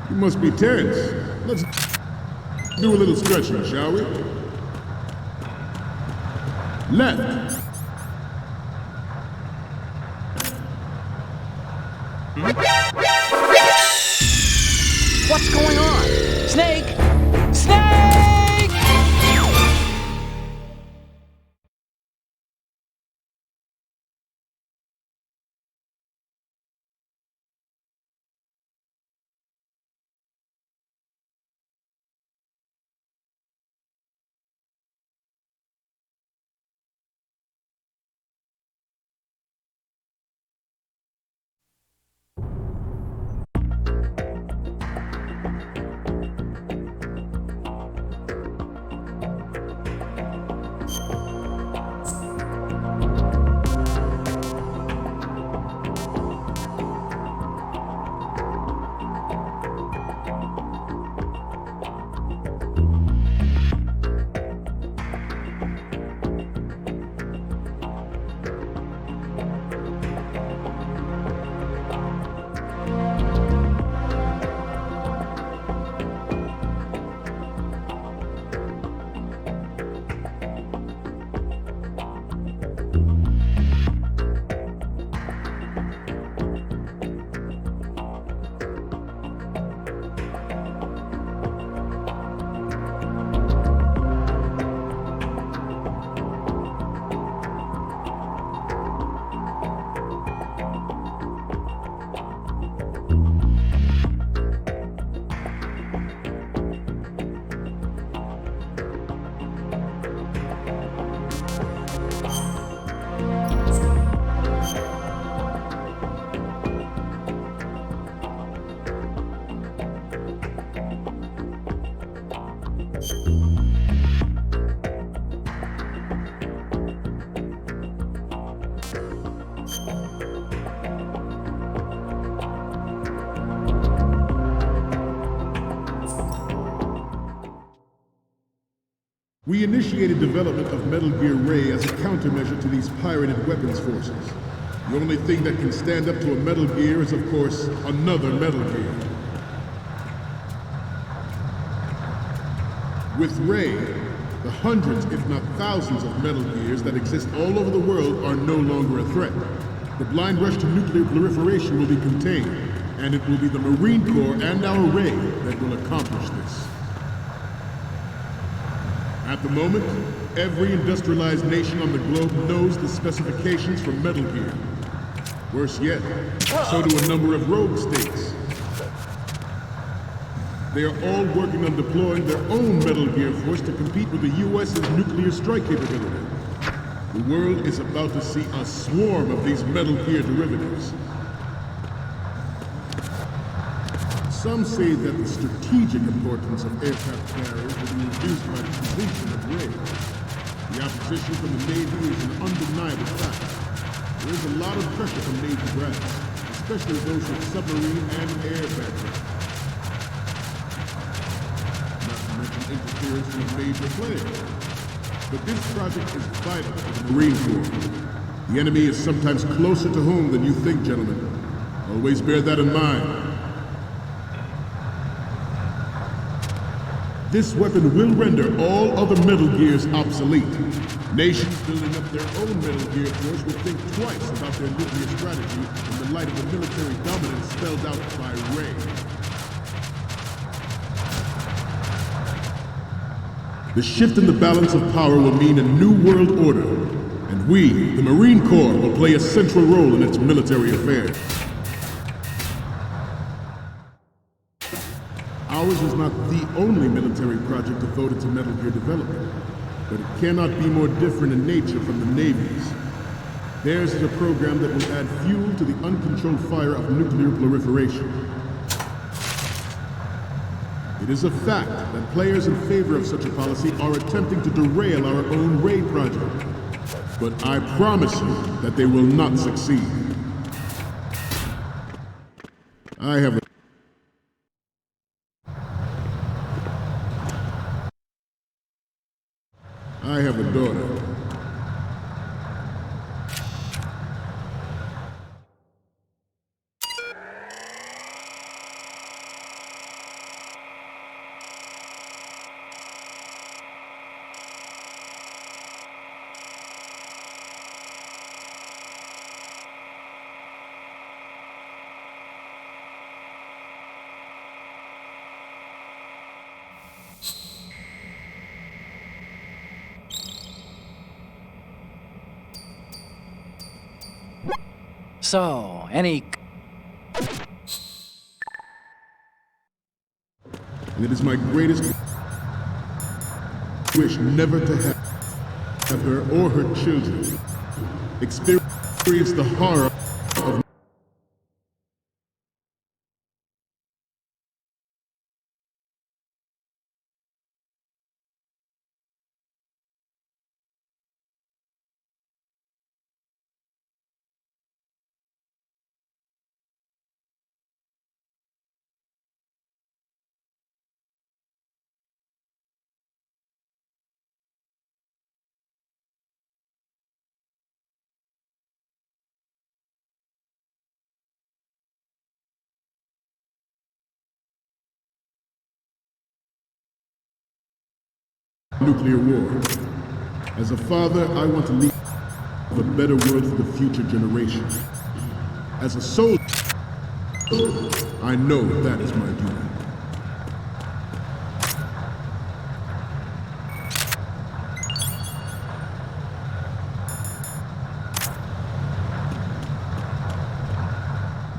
You must be Terrence. Let's do a little stretching, shall we? Left. What's going on? Snake! Snake! We initiated development of Metal Gear Ray as a countermeasure to these pirated weapons forces. The only thing that can stand up to a Metal Gear is, of course, another Metal Gear. With Ray, the hundreds, if not thousands, of Metal Gears that exist all over the world are no longer a threat. The blind rush to nuclear proliferation will be contained, and it will be the Marine Corps and our Ray that will accomplish this. At the moment, every industrialized nation on the globe knows the specifications for Metal Gear. Worse yet, so do a number of rogue states. They are all working on deploying their own Metal Gear force to compete with the U.S.'s nuclear strike capability. The world is about to see a swarm of these Metal Gear derivatives. Some say that the strategic importance of aircraft carriers will be reduced by the completion of Ray. The opposition from the Navy is an undeniable fact. There is a lot of pressure from Navy brass, especially those with submarine and air background. Not to mention interference from a major player. But this project is vital for the Marine Corps. The enemy is sometimes closer to home than you think, gentlemen. Always bear that in mind. This weapon will render all other Metal Gears obsolete. Nations building up their own Metal Gear force will think twice about their nuclear strategy in the light of the military dominance spelled out by Ray. The shift in the balance of power will mean a new world order, and we, the Marine Corps, will play a central role in its military affairs. Ours is not the only military project devoted to Metal Gear development, but it cannot be more different in nature from the Navy's. Theirs is a program that will add fuel to the uncontrolled fire of nuclear proliferation. It is a fact that players in favor of such a policy are attempting to derail our own Ray project. But I promise you that they will not succeed. I have a daughter. So, any... And it is my greatest wish never to have her or her children experience the horror of nuclear war. As a father, I want to leave a better world for the future generations. As a soldier, I know that is my duty.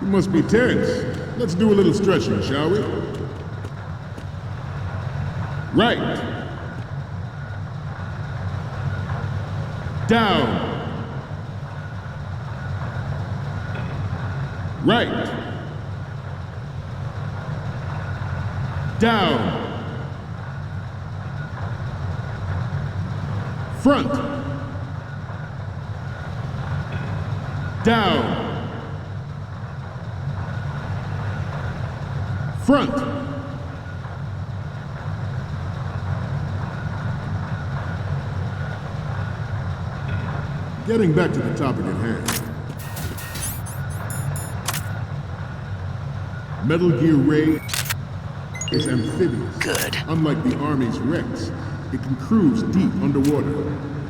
You must be tense. Let's do a little stretching, shall we? Right. Down. Right. Down. Front. Down. Front. Getting back to the topic at hand. Metal Gear Ray is amphibious. Good. Unlike the Army's Rex, it can cruise deep underwater,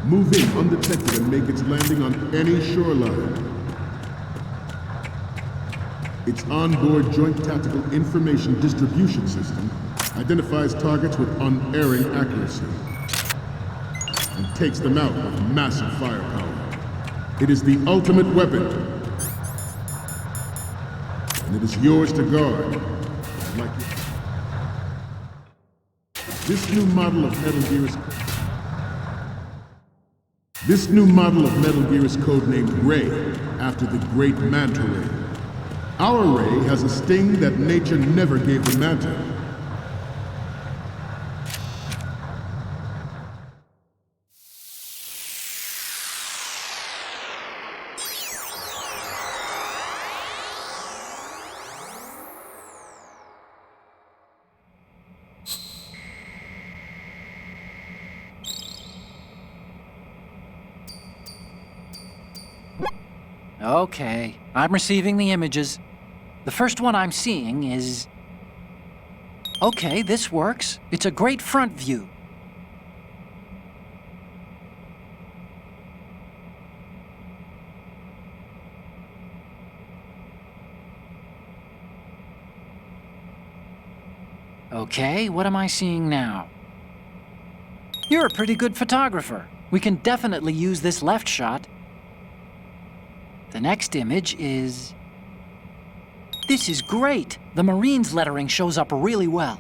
move in undetected and make its landing on any shoreline. Its onboard Joint Tactical Information Distribution System identifies targets with unerring accuracy and takes them out with massive firepower. It is the ultimate weapon, and it is yours to guard. Like this new model of Metal Gear is codenamed Ray, after the great Manta Ray. Our Ray has a sting that nature never gave the Manta. Okay, I'm receiving the images. The first one I'm seeing is... Okay, this works. It's a great front view. Okay, what am I seeing now? You're a pretty good photographer. We can definitely use this left shot. The next image is... This is great! The Marines lettering shows up really well.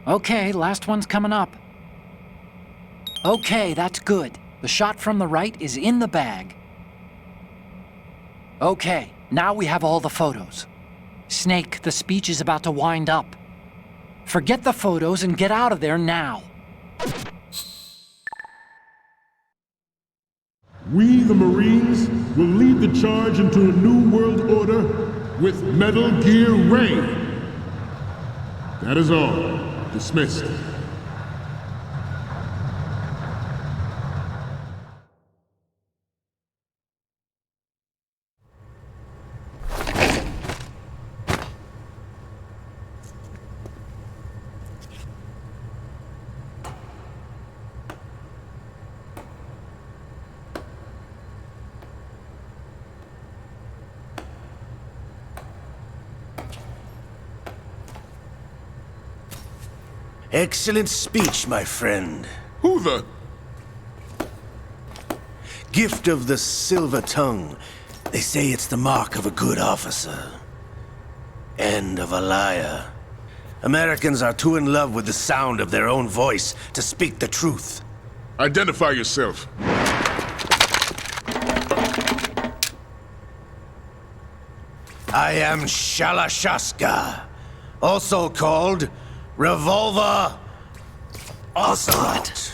Okay, last one's coming up. Okay, that's good. The shot from the right is in the bag. Okay, now we have all the photos. Snake, the speech is about to wind up. Forget the photos and get out of there now. We, the Marines, will lead the charge into a new world order with Metal Gear Ray. That is all. Dismissed. Excellent speech, my friend. Who the... Gift of the silver tongue. They say it's the mark of a good officer. And of a liar. Americans are too in love with the sound of their own voice to speak the truth. Identify yourself. I am Shalashaska, also called Revolver Ocelot.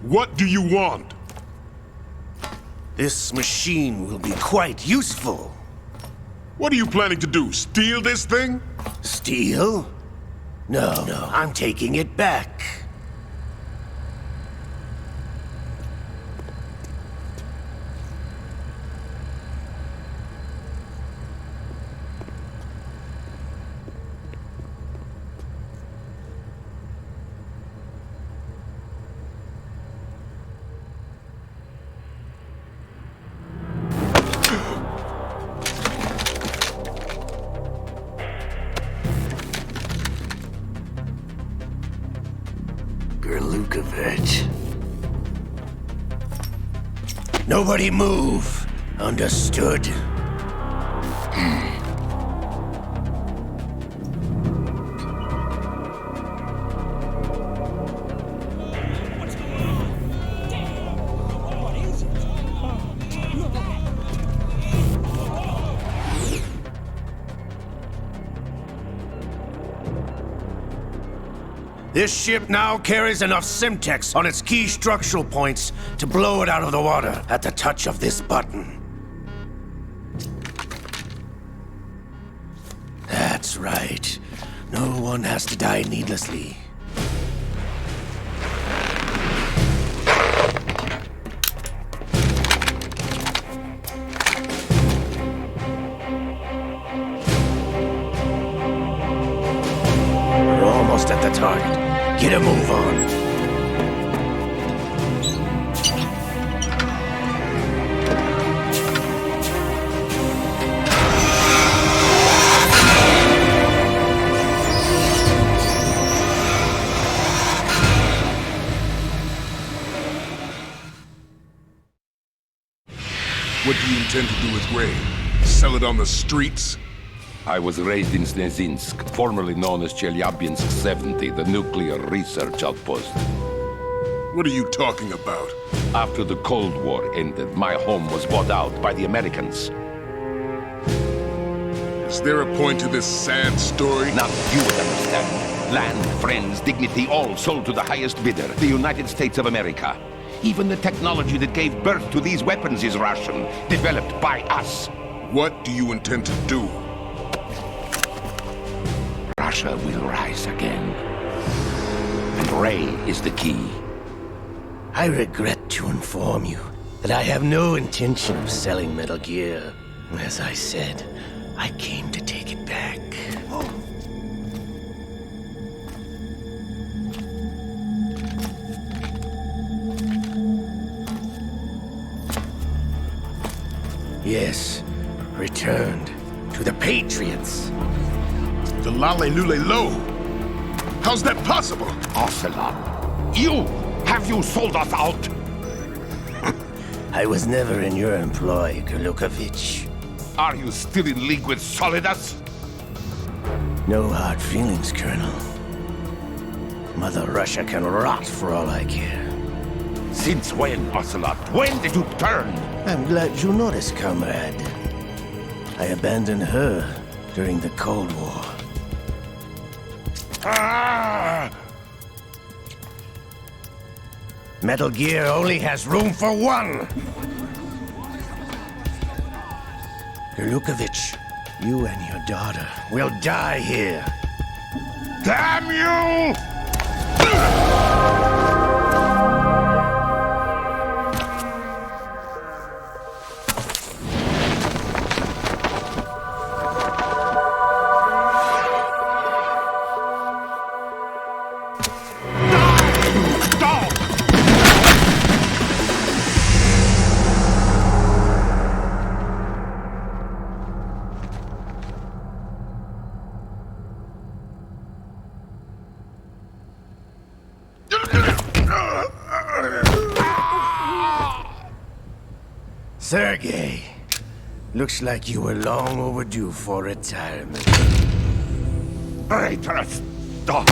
What do you want? This machine will be quite useful. What are you planning to do? Steal this thing? Steal? No, I'm taking it back. Nobody move. Understood? This ship now carries enough Simtex on its key structural points to blow it out of the water at the touch of this button. That's right. No one has to die needlessly. almost at the target. Get a move on. What do you intend to do with Ray? Sell it on the streets? I was raised in Snezinsk, formerly known as Chelyabinsk 70, the nuclear research outpost. What are you talking about? After the Cold War ended, my home was bought out by the Americans. Is there a point to this sad story? Now you would understand. Land, friends, dignity, all sold to the highest bidder, the United States of America. Even the technology that gave birth to these weapons is Russian, developed by us. What do you intend to do? Russia will rise again. And Ray is the key. I regret to inform you that I have no intention of selling Metal Gear. As I said, I came to take it back. Yes, returned to the Patriots. The Lale Lule Lo? How's that possible? Ocelot, have you sold us out? I was never in your employ, Gurlukovich. Are you still in league with Solidus? No hard feelings, Colonel. Mother Russia can rot for all I care. Since when, Ocelot? When did you turn? I'm glad you noticed, comrade. I abandoned her during the Cold War. Metal Gear only has room for one! Gurlukovich, you and your daughter will die here. Damn you! Sergei, looks like you were long overdue for retirement. Traitorous dog!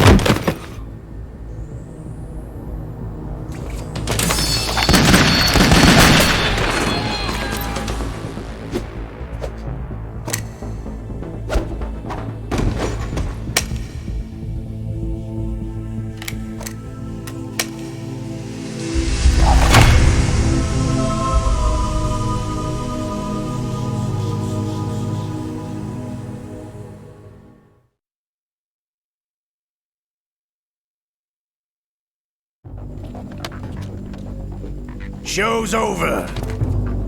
Show's over.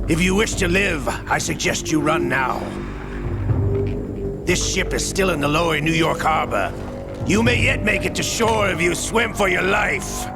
If you wish to live, I suggest you run now. This ship is still in the lower New York harbor. You may yet make it to shore if you swim for your life.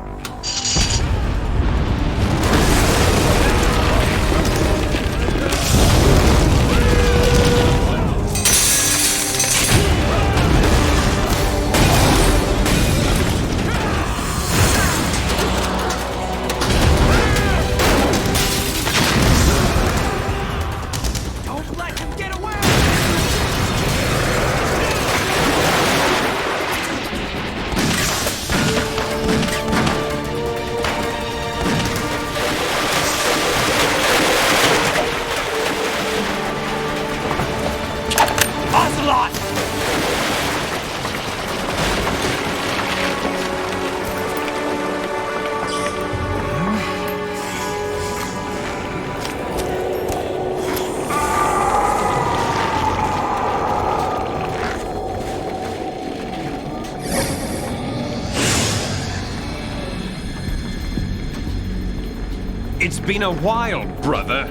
It's been a while, brother.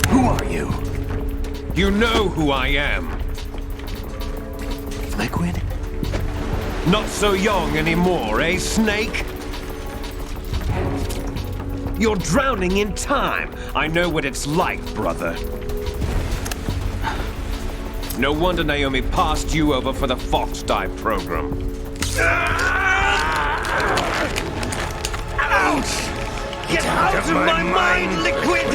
Who are you? You know who I am. Liquid? Not so young anymore, eh, Snake? You're drowning in time. I know what it's like, brother. No wonder Naomi passed you over for the Fox Dive program. Ouch! Get out of my mind, Liquid!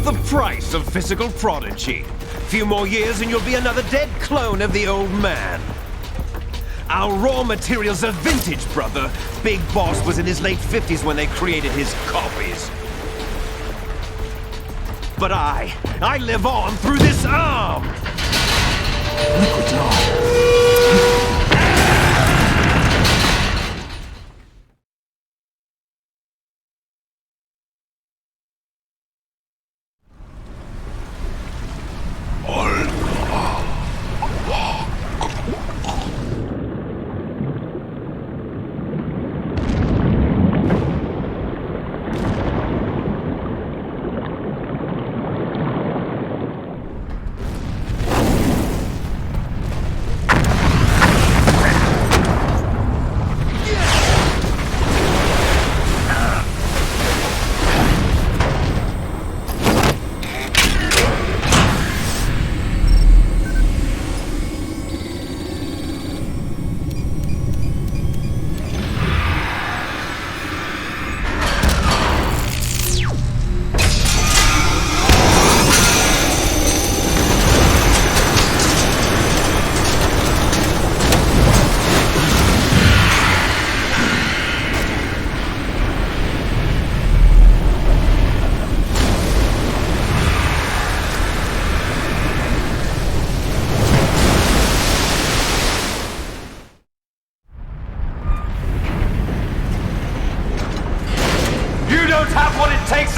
The price of physical prodigy. Few more years and you'll be another dead clone of the old man. Our raw materials are vintage, brother. Big Boss was in his late 50s when they created his copies. But I live on through this arm! Liquid's on.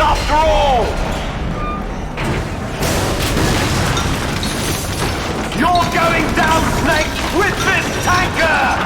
After all! You're going down, Snake, with this tanker!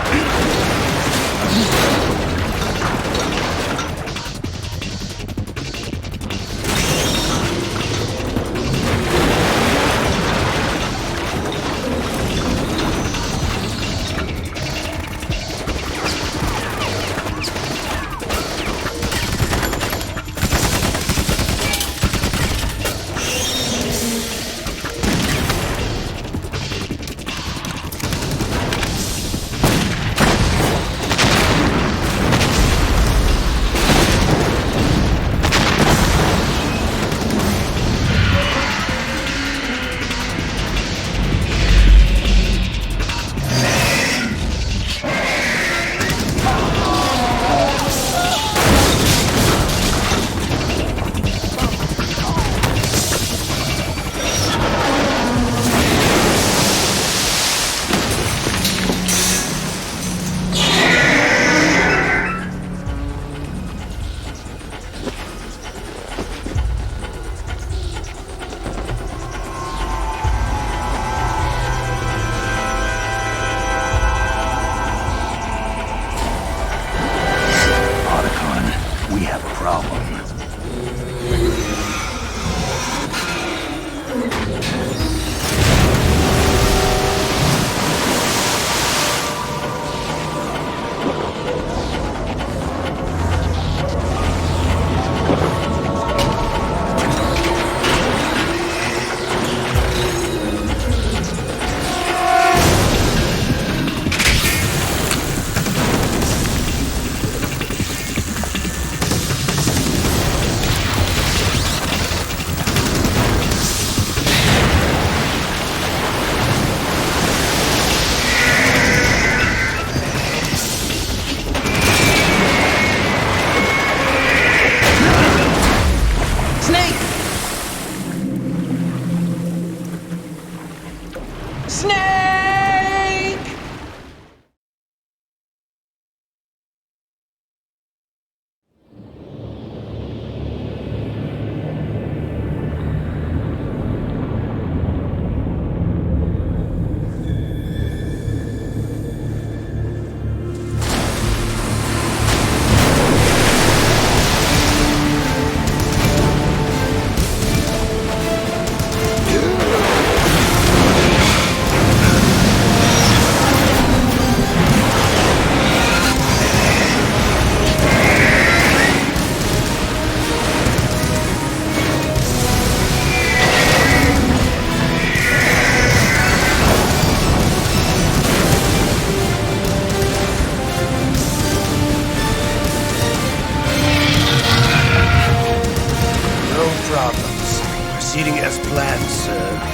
plan, sir.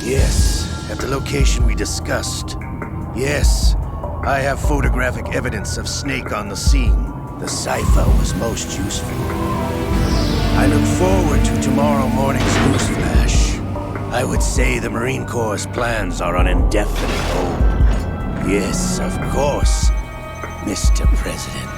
Yes, at the location we discussed. Yes, I have photographic evidence of Snake on the scene. The cipher was most useful. I look forward to tomorrow morning's news flash. I would say the Marine Corps' plans are on indefinite hold. Yes, of course, Mr. President.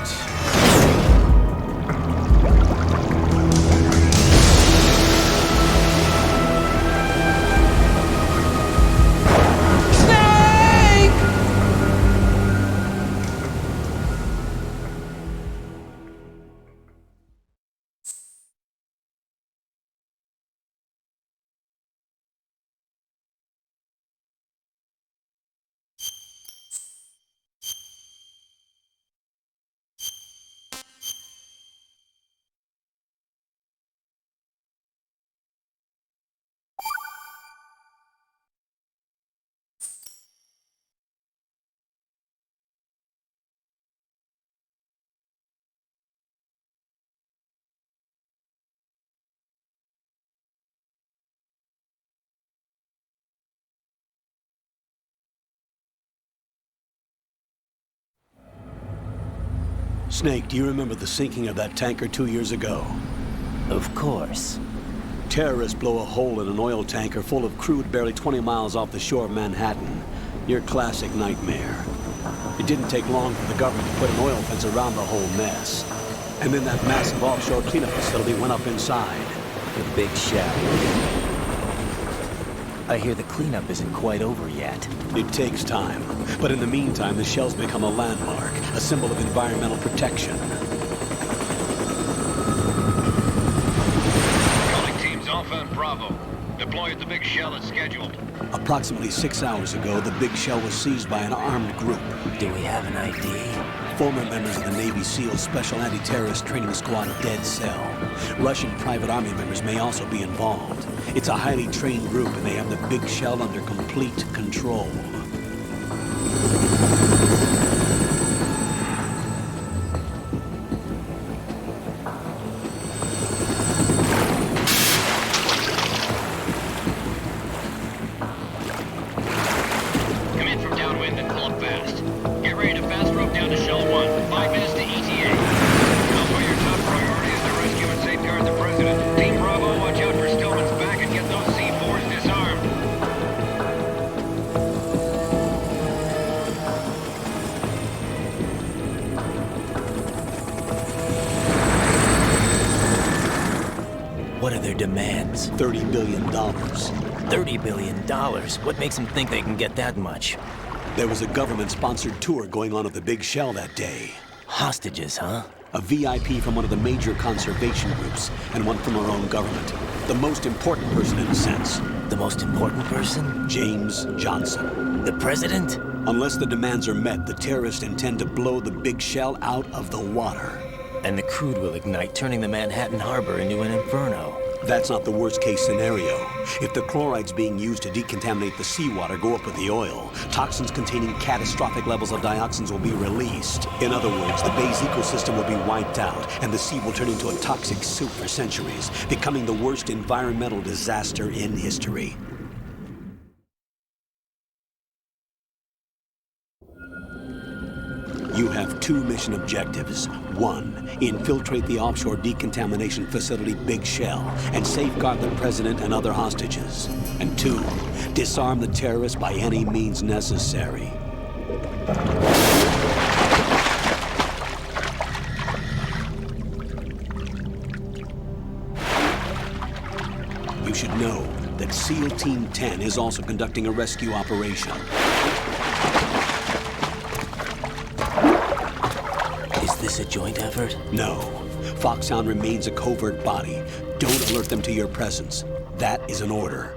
Snake, do you remember the sinking of that tanker 2 years ago? Of course. Terrorists blow a hole in an oil tanker full of crude barely 20 miles off the shore of Manhattan. Your classic nightmare. It didn't take long for the government to put an oil fence around the whole mess. And then that massive offshore cleanup facility went up inside. The big shell. I hear the cleanup isn't quite over yet. It takes time. But in the meantime, the shell's become a landmark, a symbol of environmental protection. Calling teams Alpha and Bravo. Deploy at the big shell as scheduled. Approximately 6 hours ago, the big shell was seized by an armed group. Do we have an ID? Former members of the Navy SEAL Special Anti-Terrorist Training Squad Dead Cell. Russian private army members may also be involved. It's a highly trained group, and they have the big shell under complete control. Come in from downwind and pull up fast. Get ready to fast rope down to Shell 1. 5 minutes to ETA. Also, your top priority is to rescue and safeguard the President. Team Bravo, watch out for Stillman's back and get those C4s disarmed. What are their demands? $30 billion. $30 billion? What makes them think they can get that much? There was a government-sponsored tour going on at the big shell that day. Hostages, huh? A VIP from one of the major conservation groups, and one from our own government. The most important person in a sense. The most important person? James Johnson. The president? Unless the demands are met, the terrorists intend to blow the big shell out of the water. And the crude will ignite, turning the Manhattan Harbor into an inferno. That's not the worst-case scenario. If the chlorides being used to decontaminate the seawater go up with the oil, toxins containing catastrophic levels of dioxins will be released. In other words, the bay's ecosystem will be wiped out, and the sea will turn into a toxic soup for centuries, becoming the worst environmental disaster in history. You have 2 mission objectives. 1, infiltrate the offshore decontamination facility Big Shell and safeguard the president and other hostages. And 2, disarm the terrorists by any means necessary. You should know that SEAL Team 10 is also conducting a rescue operation. Is this a joint effort? No. Foxhound remains a covert body. Don't alert them to your presence. That is an order.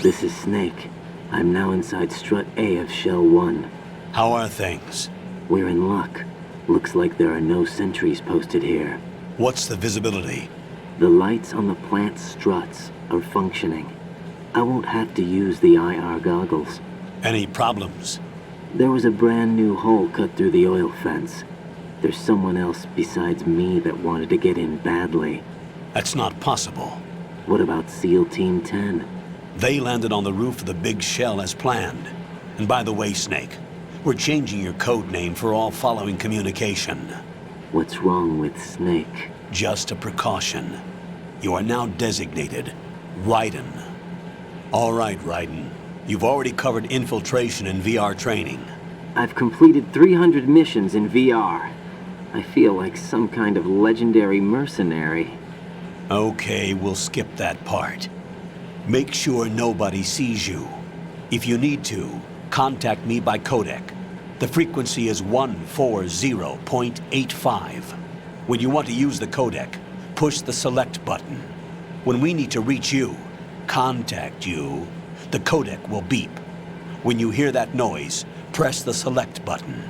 This is Snake. I'm now inside Strut A of Shell 1. How are things? We're in luck. Looks like there are no sentries posted here. What's the visibility? The lights on the plant struts are functioning. I won't have to use the IR goggles. Any problems? There was a brand new hole cut through the oil fence. There's someone else besides me that wanted to get in badly. That's not possible. What about SEAL Team 10? They landed on the roof of the big shell as planned. And by the way, Snake, we're changing your code name for all following communication. What's wrong with Snake? Just a precaution. You are now designated Raiden. All right, Raiden. You've already covered infiltration and VR training. I've completed 300 missions in VR. I feel like some kind of legendary mercenary. Okay, we'll skip that part. Make sure nobody sees you. If you need to, contact me by codec. The frequency is 140.85. When you want to use the codec, push the select button. When we need to reach you, contact you, the codec will beep. When you hear that noise, press the select button.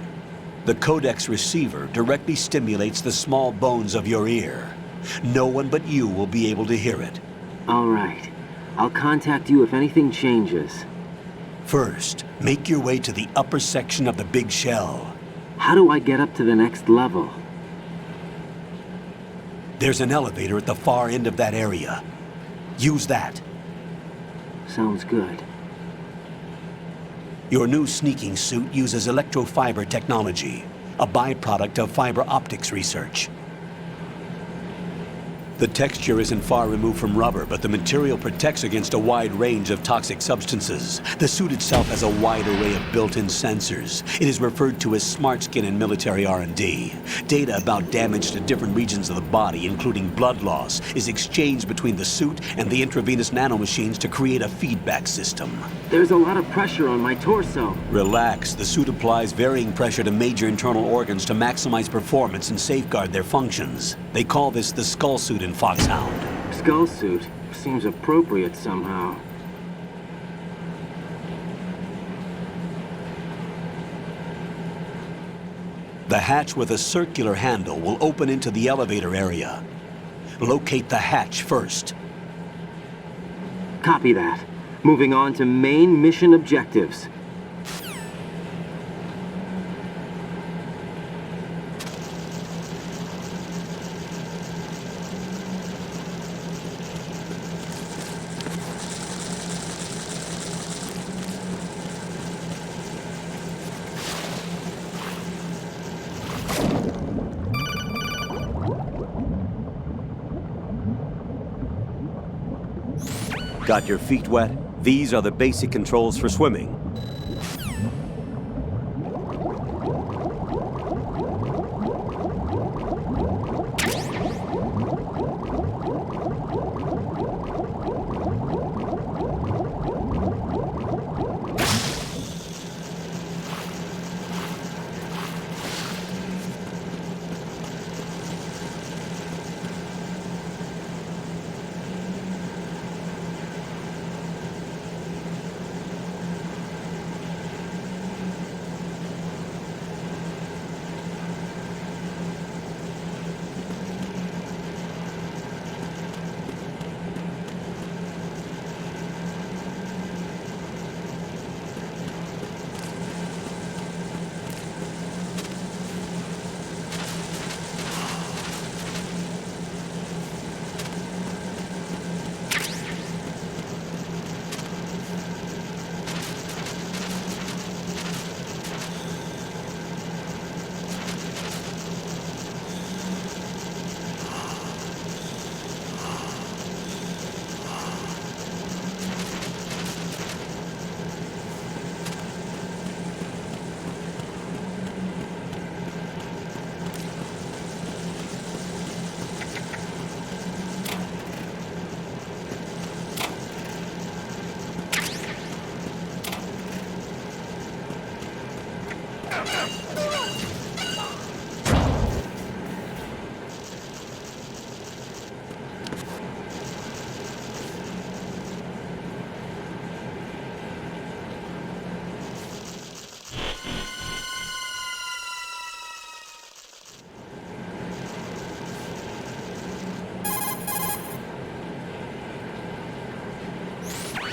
The codec's receiver directly stimulates the small bones of your ear. No one but you will be able to hear it. All right. I'll contact you if anything changes. First, make your way to the upper section of the big shell. How do I get up to the next level? There's an elevator at the far end of that area. Use that. Sounds good. Your new sneaking suit uses electrofiber technology, a byproduct of fiber optics research. The texture isn't far removed from rubber, but the material protects against a wide range of toxic substances. The suit itself has a wide array of built-in sensors. It is referred to as smart skin in military R&D. Data about damage to different regions of the body, including blood loss, is exchanged between the suit and the intravenous nanomachines to create a feedback system. There's a lot of pressure on my torso. Relax. The suit applies varying pressure to major internal organs to maximize performance and safeguard their functions. They call this the skull suit in Foxhound. Skull suit seems appropriate somehow. The hatch with a circular handle will open into the elevator area. Locate the hatch first. Copy that. Moving on to main mission objectives. Got your feet wet? These are the basic controls for swimming.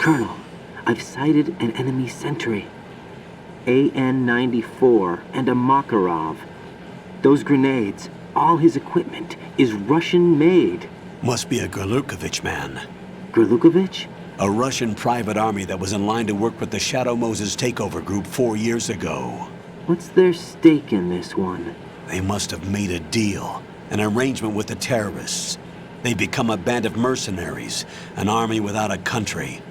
Colonel, I've sighted an enemy sentry. AN-94 and a Makarov. Those grenades, all his equipment, is Russian-made. Must be a Gerlukovich man. Gerlukovich? A Russian private army that was in line to work with the Shadow Moses takeover group 4 years ago. What's their stake in this one? They must have made a deal, an arrangement with the terrorists. They've become a band of mercenaries, an army without a country.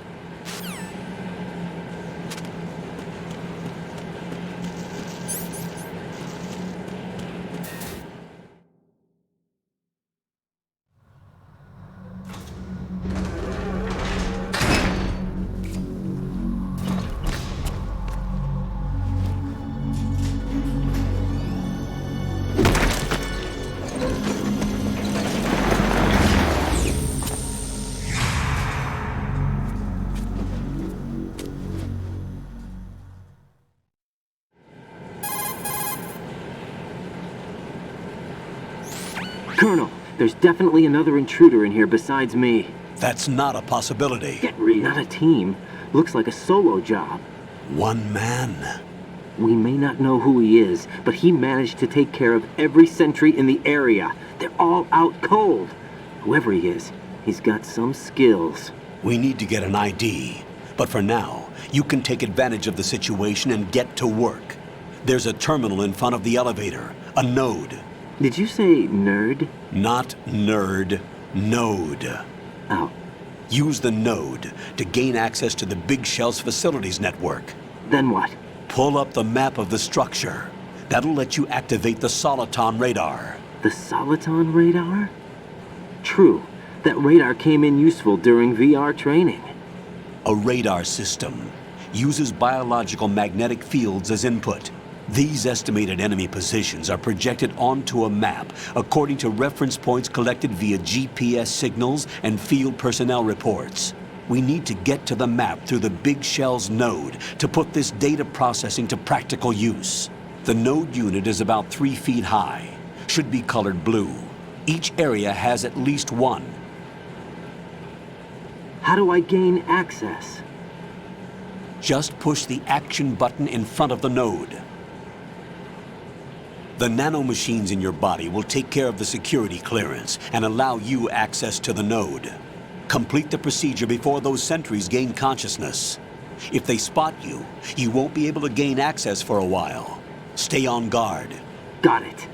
Colonel, there's definitely another intruder in here besides me. That's not a possibility. Get real. Not a team. Looks like a solo job. One man. We may not know who he is, but he managed to take care of every sentry in the area. They're all out cold. Whoever he is, he's got some skills. We need to get an ID. But for now, you can take advantage of the situation and get to work. There's a terminal in front of the elevator. A node. Did you say nerd? Not nerd. Node. Oh. Use the node to gain access to the Big Shell's facilities network. Then what? Pull up the map of the structure. That'll let you activate the Soliton radar. The Soliton radar? True. That radar came in useful during VR training. A radar system uses biological magnetic fields as input. These estimated enemy positions are projected onto a map according to reference points collected via GPS signals and field personnel reports. We need to get to the map through the Big Shell's node to put this data processing to practical use. The node unit is about 3 feet high, should be colored blue. Each area has at least one. How do I gain access? Just push the action button in front of the node. The nanomachines in your body will take care of the security clearance and allow you access to the node. Complete the procedure before those sentries gain consciousness. If they spot you, you won't be able to gain access for a while. Stay on guard. Got it.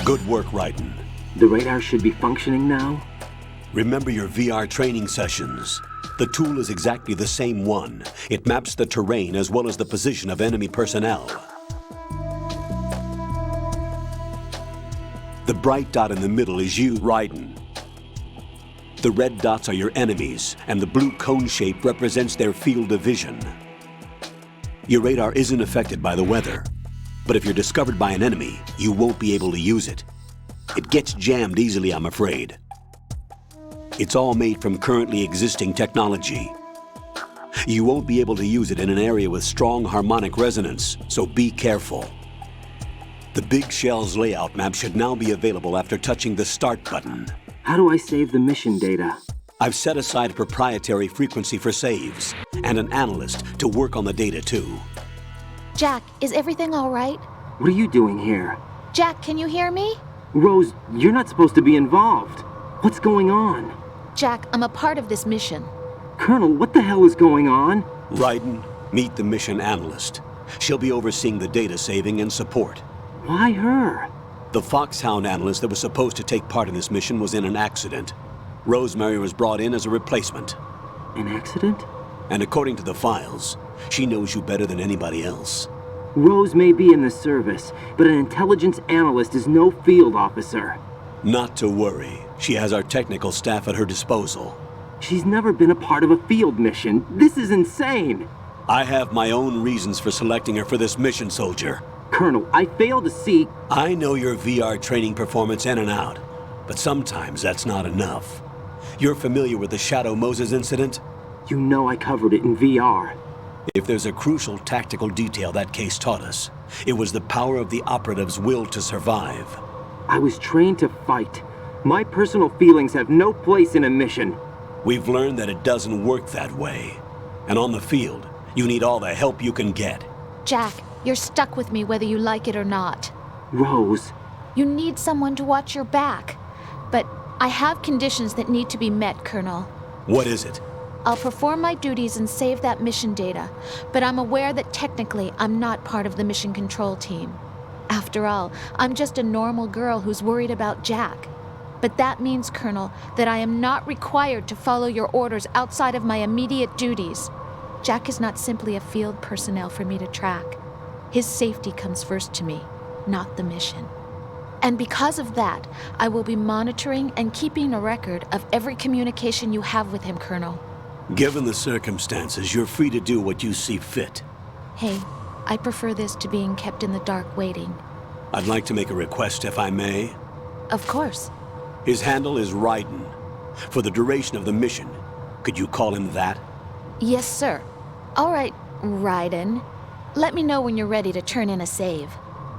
Good work, Raiden. The radar should be functioning now? Remember your VR training sessions. The tool is exactly the same one. It maps the terrain as well as the position of enemy personnel. The bright dot in the middle is you, Raiden. The red dots are your enemies, and the blue cone shape represents their field of vision. Your radar isn't affected by the weather, but if you're discovered by an enemy, you won't be able to use it. It gets jammed easily, I'm afraid. It's all made from currently existing technology. You won't be able to use it in an area with strong harmonic resonance, so be careful. The Big Shell's layout map should now be available after touching the Start button. How do I save the mission data? I've set aside a proprietary frequency for saves, and an analyst to work on the data too. Jack, is everything all right? What are you doing here? Jack, can you hear me? Rose, you're not supposed to be involved. What's going on? Jack, I'm a part of this mission. Colonel, what the hell is going on? Raiden, meet the mission analyst. She'll be overseeing the data saving and support. Why her? The Foxhound analyst that was supposed to take part in this mission was in an accident. Rosemary was brought in as a replacement. An accident? And according to the files, she knows you better than anybody else. Rose may be in the service, but an intelligence analyst is no field officer. Not to worry. She has our technical staff at her disposal. She's never been a part of a field mission. This is insane. I have my own reasons for selecting her for this mission, soldier. Colonel, I fail to see... I know your VR training performance in and out, but sometimes that's not enough. You're familiar with the Shadow Moses incident? You know I covered it in VR. If there's a crucial tactical detail that case taught us, it was the power of the operative's will to survive. I was trained to fight. My personal feelings have no place in a mission. We've learned that it doesn't work that way. And on the field, you need all the help you can get. Jack, you're stuck with me whether you like it or not. Rose. You need someone to watch your back. But I have conditions that need to be met, Colonel. What is it? I'll perform my duties and save that mission data, but I'm aware that technically I'm not part of the mission control team. After all, I'm just a normal girl who's worried about Jack. But that means, Colonel, that I am not required to follow your orders outside of my immediate duties. Jack is not simply a field personnel for me to track. His safety comes first to me, not the mission. And because of that, I will be monitoring and keeping a record of every communication you have with him, Colonel. Given the circumstances, you're free to do what you see fit. Hey, I prefer this to being kept in the dark waiting. I'd like to make a request, if I may. Of course. His handle is Raiden. For the duration of the mission, could you call him that? Yes, sir. All right, Raiden. Let me know when you're ready to turn in a save.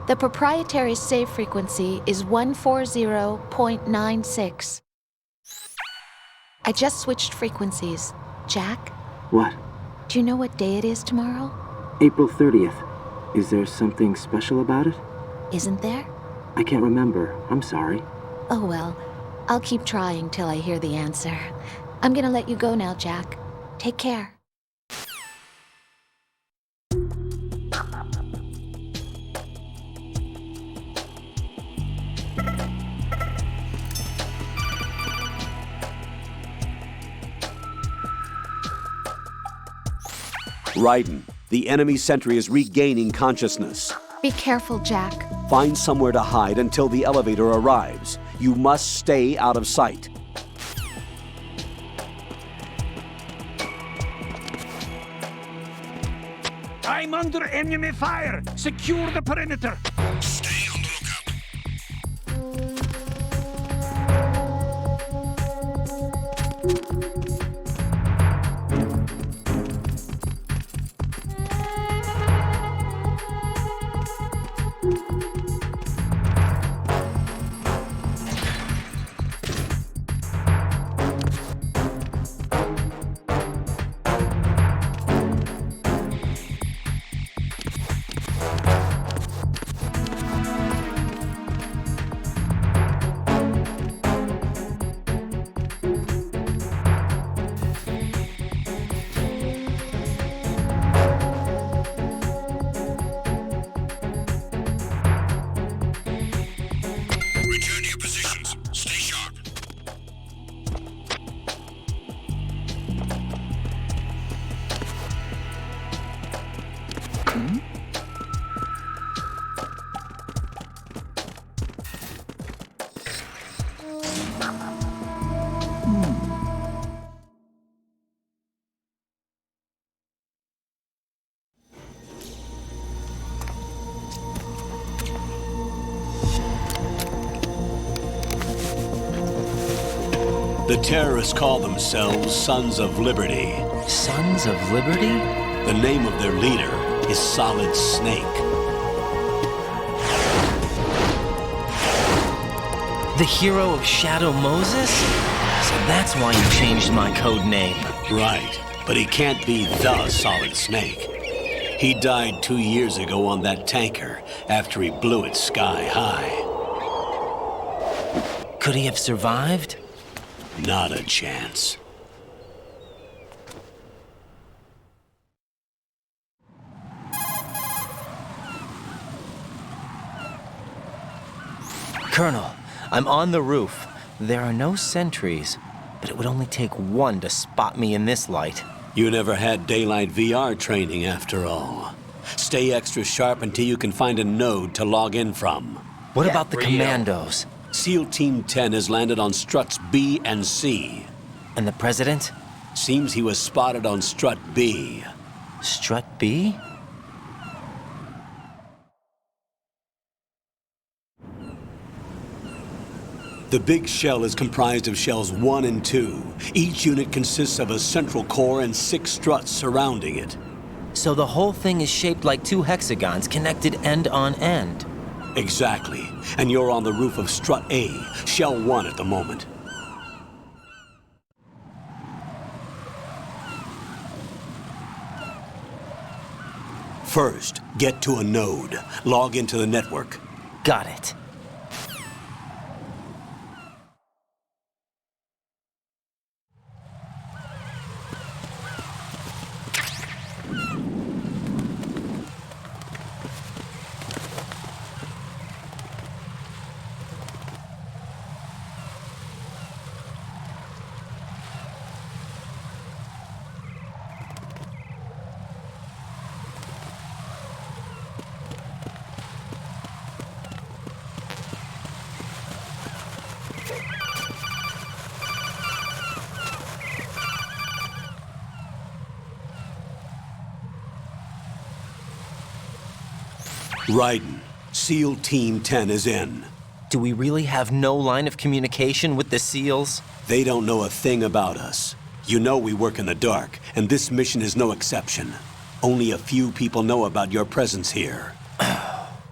The proprietary save frequency is 140.96. I just switched frequencies. Jack? What? Do you know what day it is tomorrow? April 30th. Is there something special about it? Isn't there? I can't remember. I'm sorry. Oh well, I'll keep trying till I hear the answer. I'm gonna let you go now, Jack. Take care. Raiden, the enemy sentry is regaining consciousness. Be careful, Jack. Find somewhere to hide until the elevator arrives. You must stay out of sight. I'm under enemy fire! Secure the perimeter! Stay on the lookout. The terrorists call themselves Sons of Liberty. Sons of Liberty? The name of their leader is Solid Snake. The hero of Shadow Moses? So that's why you changed my code name. Right, but he can't be the Solid Snake. He died 2 years ago on that tanker after he blew it sky high. Could he have survived? Not a chance. Colonel, I'm on the roof. There are no sentries, but it would only take one to spot me in this light. You never had daylight VR training after all. Stay extra sharp until you can find a node to log in from. What about the commandos? SEAL Team 10 has landed on struts B and C. And the President? Seems he was spotted on strut B. Strut B? The big shell is comprised of shells 1 and 2. Each unit consists of a central core and 6 struts surrounding it. So the whole thing is shaped like 2 hexagons connected end on end. Exactly. And you're on the roof of strut A, shell 1 at the moment. First, get to a node. Log into the network. Got it. Raiden, SEAL Team 10 is in. Do we really have no line of communication with the SEALs? They don't know a thing about us. You know we work in the dark, and this mission is no exception. Only a few people know about your presence here.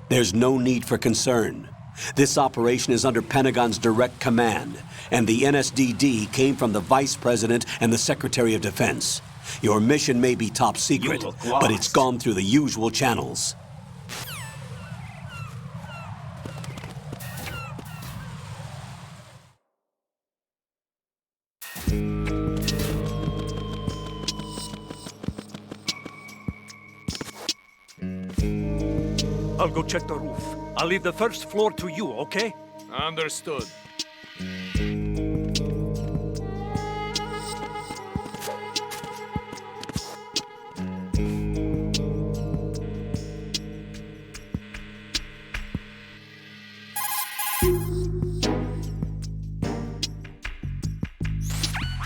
There's no need for concern. This operation is under Pentagon's direct command, and the NSDD came from the Vice President and the Secretary of Defense. Your mission may be top secret, but it's gone through the usual channels. I'll go check the roof. I'll leave the first floor to you, okay? Understood.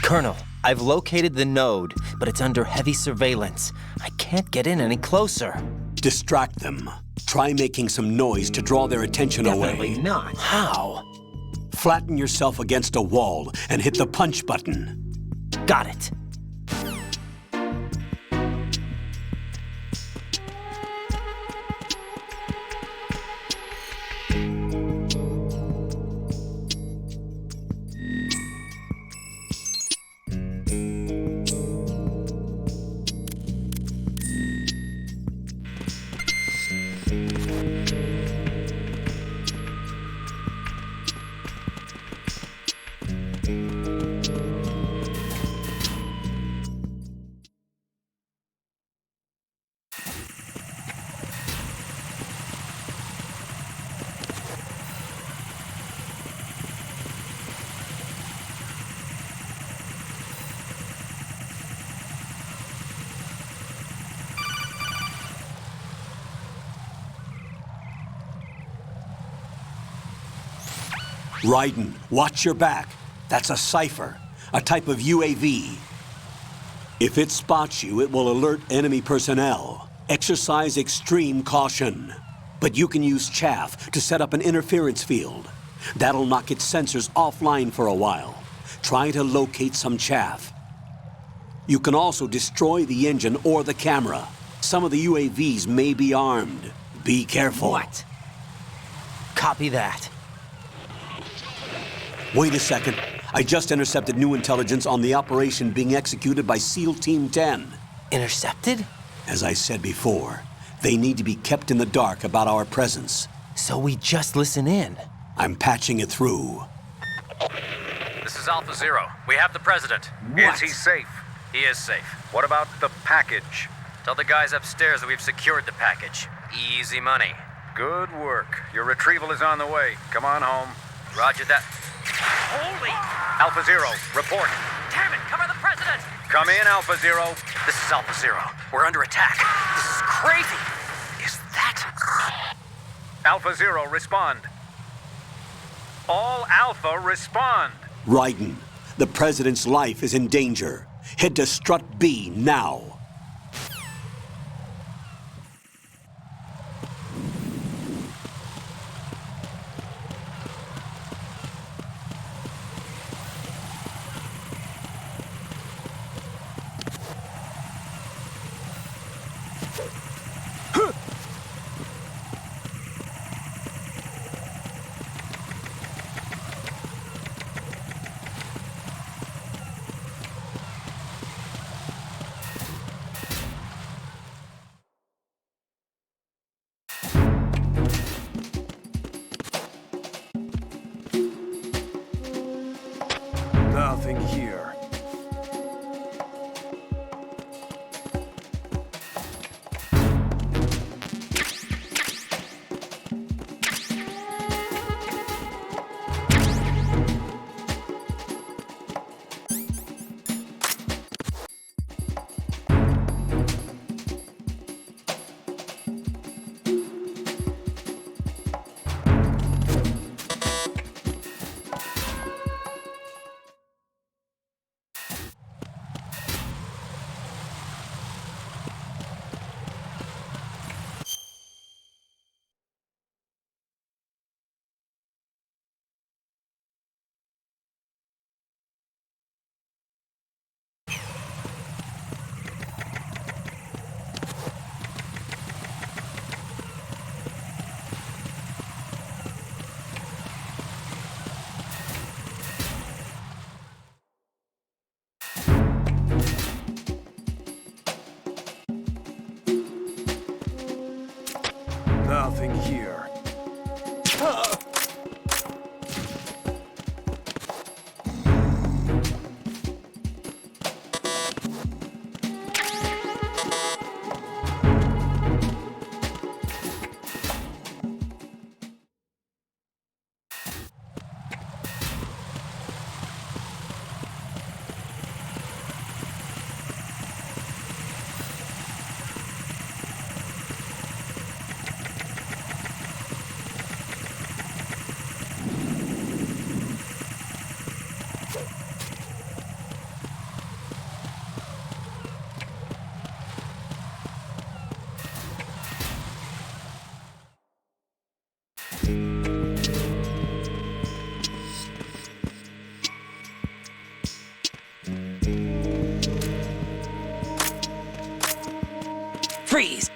Colonel, I've located the node, but it's under heavy surveillance. I can't get in any closer. Distract them. Try making some noise to draw their attention away. Definitely not. How? Flatten yourself against a wall and hit the punch button. Got it. Raiden, watch your back. That's a cipher, a type of UAV. If it spots you, it will alert enemy personnel. Exercise extreme caution. But you can use chaff to set up an interference field. That'll knock its sensors offline for a while. Try to locate some chaff. You can also destroy the engine or the camera. Some of the UAVs may be armed. Be careful. What? Copy that. Wait a second. I just intercepted new intelligence on the operation being executed by SEAL Team 10. Intercepted? As I said before, they need to be kept in the dark about our presence. So we just listen in. I'm patching it through. This is Alpha Zero. We have the president. What? Is he safe? He is safe. What about the package? Tell the guys upstairs that we've secured the package. Easy money. Good work. Your retrieval is on the way. Come on home. Roger that. Holy! Alpha Zero, report. Damn it, cover the president! Come in, Alpha Zero. This is Alpha Zero. We're under attack. This is crazy. Is that... Alpha Zero, respond. All Alpha, respond. Raiden, the president's life is in danger. Head to Strut B now. Nothing here. Nothing here. Freeze!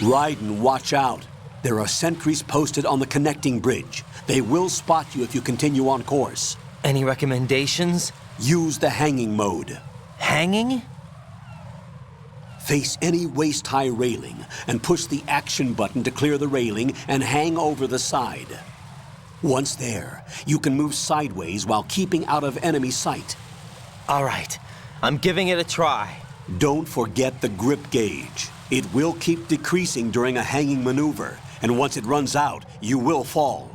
Raiden, watch out. There are sentries posted on the connecting bridge. They will spot you if you continue on course. Any recommendations? Use the hanging mode. Hanging? Face any waist-high railing and push the action button to clear the railing and hang over the side. Once there, you can move sideways while keeping out of enemy sight. All right, I'm giving it a try. Don't forget the grip gauge. It will keep decreasing during a hanging maneuver, and once it runs out, you will fall.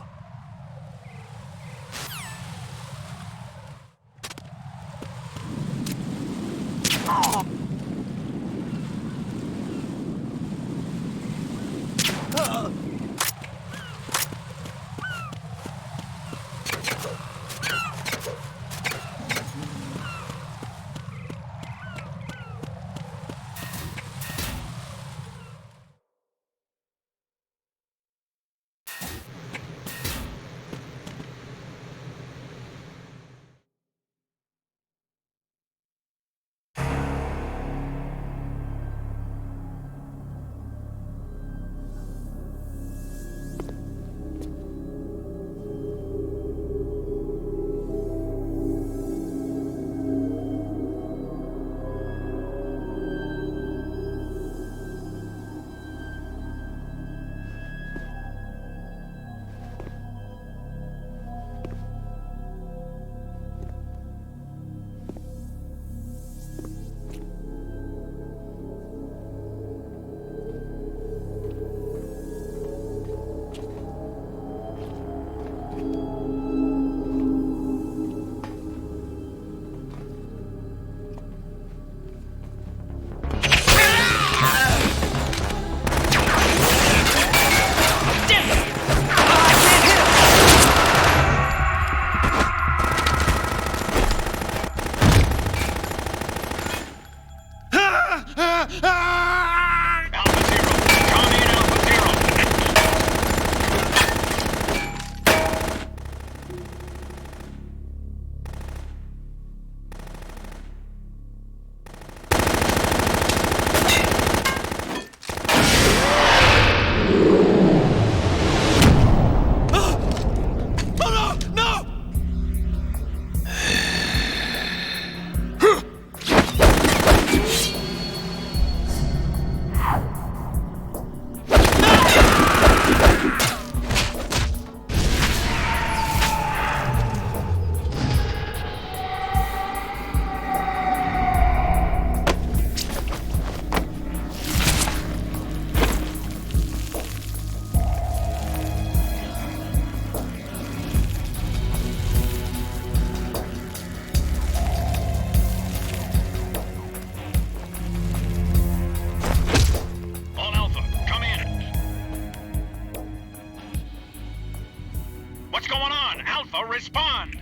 Respond!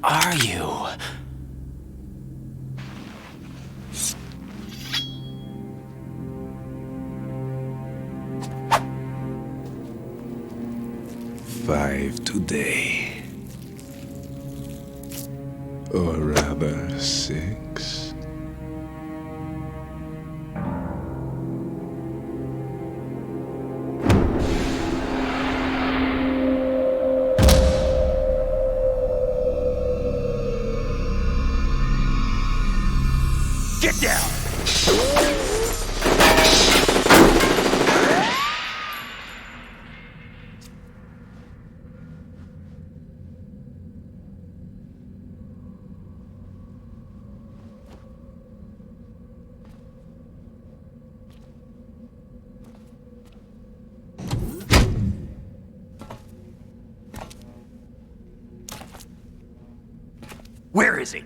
Are you? Five today. Or rather, 6. Get down! Where is he?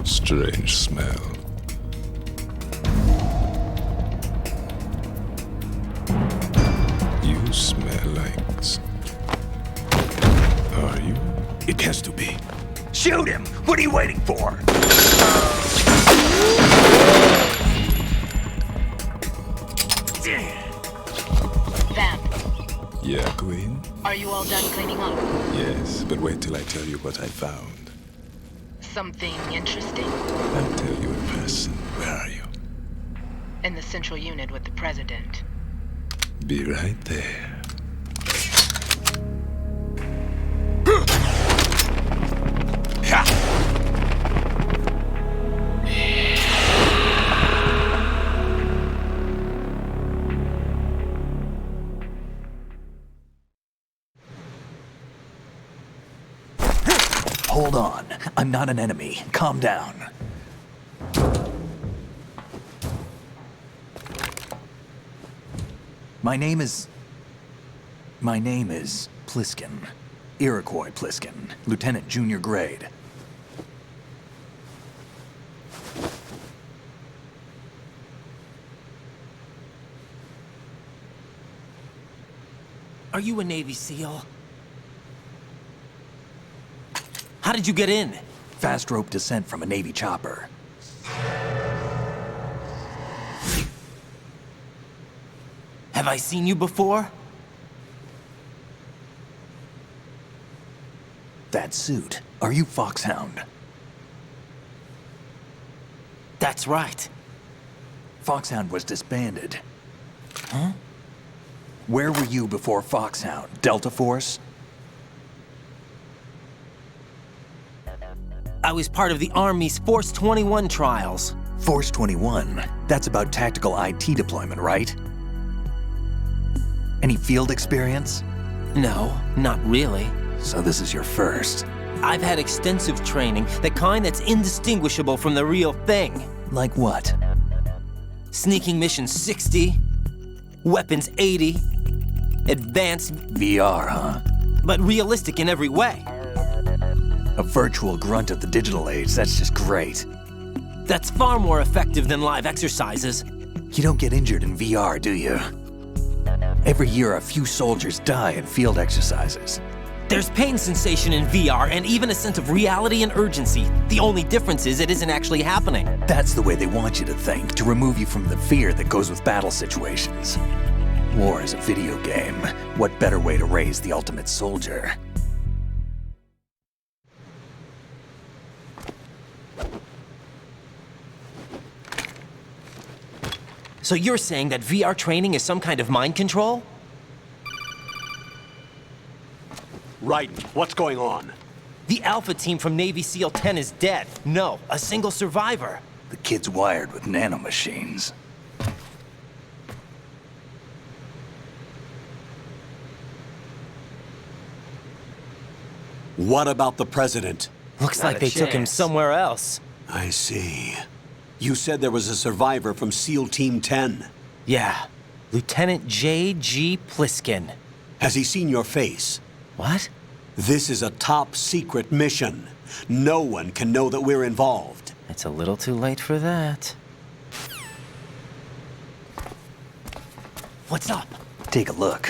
Strange smell. You smell like... Are you? It has to be. Shoot him! What are you waiting for? Vamp, Yeah, Queen? are you all done cleaning up? Yes, but wait till I tell you what I found. Something interesting? I'll tell you in person. Where are you? In the central unit with the president. Be right there. Hold on. I'm not an enemy. Calm down. My name is Pliskin. Iroquois Pliskin. Lieutenant junior grade. Are you a Navy SEAL? How did you get in? Fast rope descent from a Navy chopper. Have I seen you before? That suit. Are you Foxhound? That's right. Foxhound was disbanded. Huh? Where were you before Foxhound? Delta Force? I was part of the Army's Force 21 trials. Force 21? That's about tactical IT deployment, right? Any field experience? No, not really. So this is your first. I've had extensive training, the kind that's indistinguishable from the real thing. Like what? Sneaking mission 60, weapons 80, advanced... VR, huh? But realistic in every way. A virtual grunt of the digital age, that's just great. That's far more effective than live exercises. You don't get injured in VR, do you? Every year, a few soldiers die in field exercises. There's pain sensation in VR and even a sense of reality and urgency. The only difference is it isn't actually happening. That's the way they want you to think, to remove you from the fear that goes with battle situations. War is a video game. What better way to raise the ultimate soldier? So you're saying that VR training is some kind of mind control? Right. What's going on? The Alpha team from Navy SEAL 10 is dead. No, a single survivor. The kid's wired with nanomachines. What about the president? Looks like they took him somewhere else. I see. You said there was a survivor from SEAL Team 10. Yeah. Lieutenant J.G. Pliskin. Has he seen your face? What? This is a top secret mission. No one can know that we're involved. It's a little too late for that. What's up? Take a look.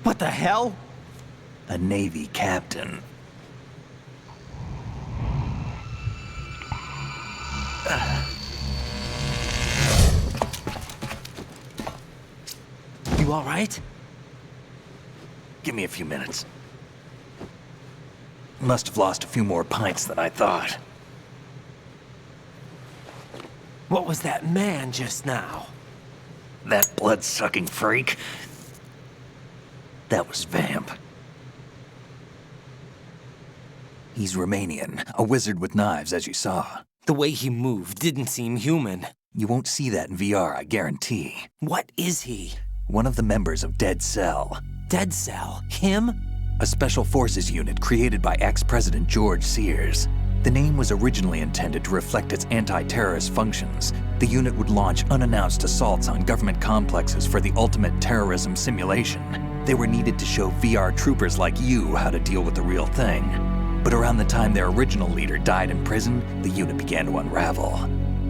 What the hell? A Navy captain. You all right? Give me a few minutes. Must have lost a few more pints than I thought. What was that man just now? That blood-sucking freak. That was Vamp. He's Romanian, a wizard with knives, as you saw. The way he moved didn't seem human. You won't see that in VR, I guarantee. What is he? One of the members of Dead Cell. Dead Cell? Him? A special forces unit created by ex-President George Sears. The name was originally intended to reflect its anti-terrorist functions. The unit would launch unannounced assaults on government complexes for the ultimate terrorism simulation. They were needed to show VR troopers like you how to deal with the real thing. But around the time their original leader died in prison, the unit began to unravel.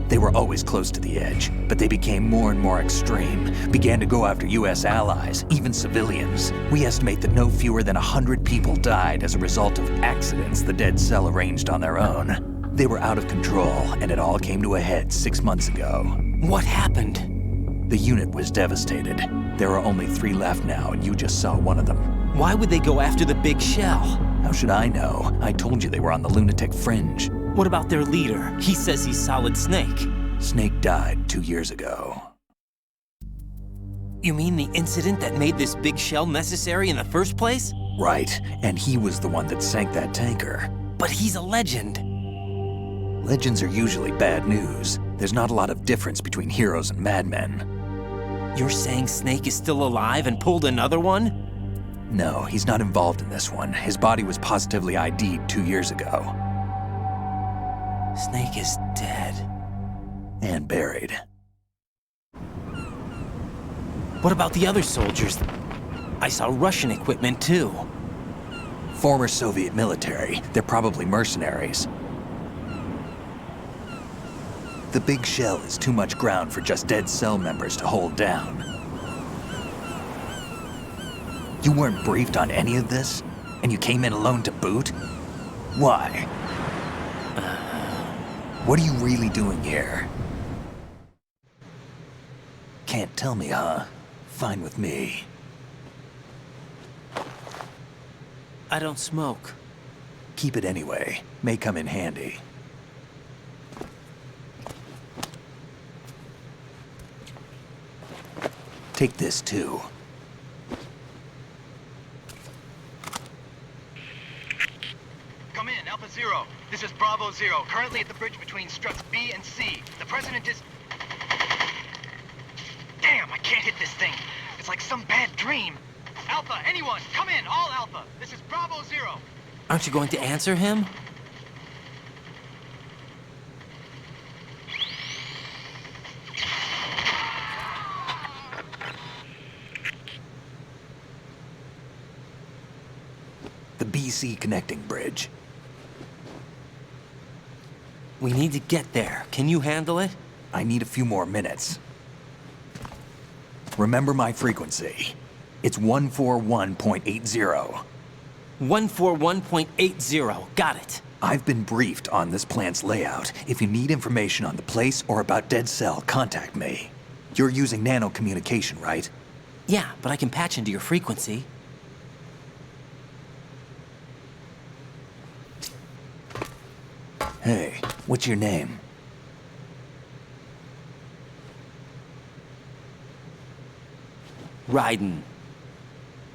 They were always close to the edge, but they became more and more extreme, began to go after US allies, even civilians. We estimate that no fewer than 100 people died as a result of accidents the Dead Cell arranged on their own. They were out of control, and it all came to a head 6 months ago. What happened? The unit was devastated. There are only 3 left now, and you just saw one of them. Why would they go after the big shell? How should I know? I told you they were on the lunatic fringe. What about their leader? He says he's Solid Snake. Snake died 2 years ago. You mean the incident that made this big shell necessary in the first place? Right, and he was the one that sank that tanker. But he's a legend. Legends are usually bad news. There's not a lot of difference between heroes and madmen. You're saying Snake is still alive and pulled another one? No, he's not involved in this one. His body was positively ID'd 2 years ago. Snake is dead. And buried. What about the other soldiers? I saw Russian equipment too. Former Soviet military. They're probably mercenaries. The big shell is too much ground for just Dead Cell members to hold down. You weren't briefed on any of this? And you came in alone to boot? Why? What are you really doing here? Can't tell me, huh? Fine with me. I don't smoke. Keep it anyway. May come in handy. Take this too. Come in, Alpha Zero. This is Bravo Zero, currently at the bridge between struts B and C. The President is... Damn, I can't hit this thing. It's like some bad dream. Alpha, anyone, come in, all Alpha. This is Bravo Zero. Aren't you going to answer him? The BC connecting bridge. We need to get there. Can you handle it? I need a few more minutes. Remember my frequency. It's 141.80. 141.80. Got it. I've been briefed on this plant's layout. If you need information on the place or about Dead Cell, contact me. You're using nano communication, right? Yeah, but I can patch into your frequency. Hey, what's your name? Raiden.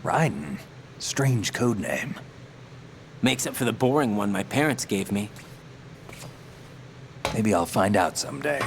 Raiden? Strange code name. Makes up for the boring one my parents gave me. Maybe I'll find out someday.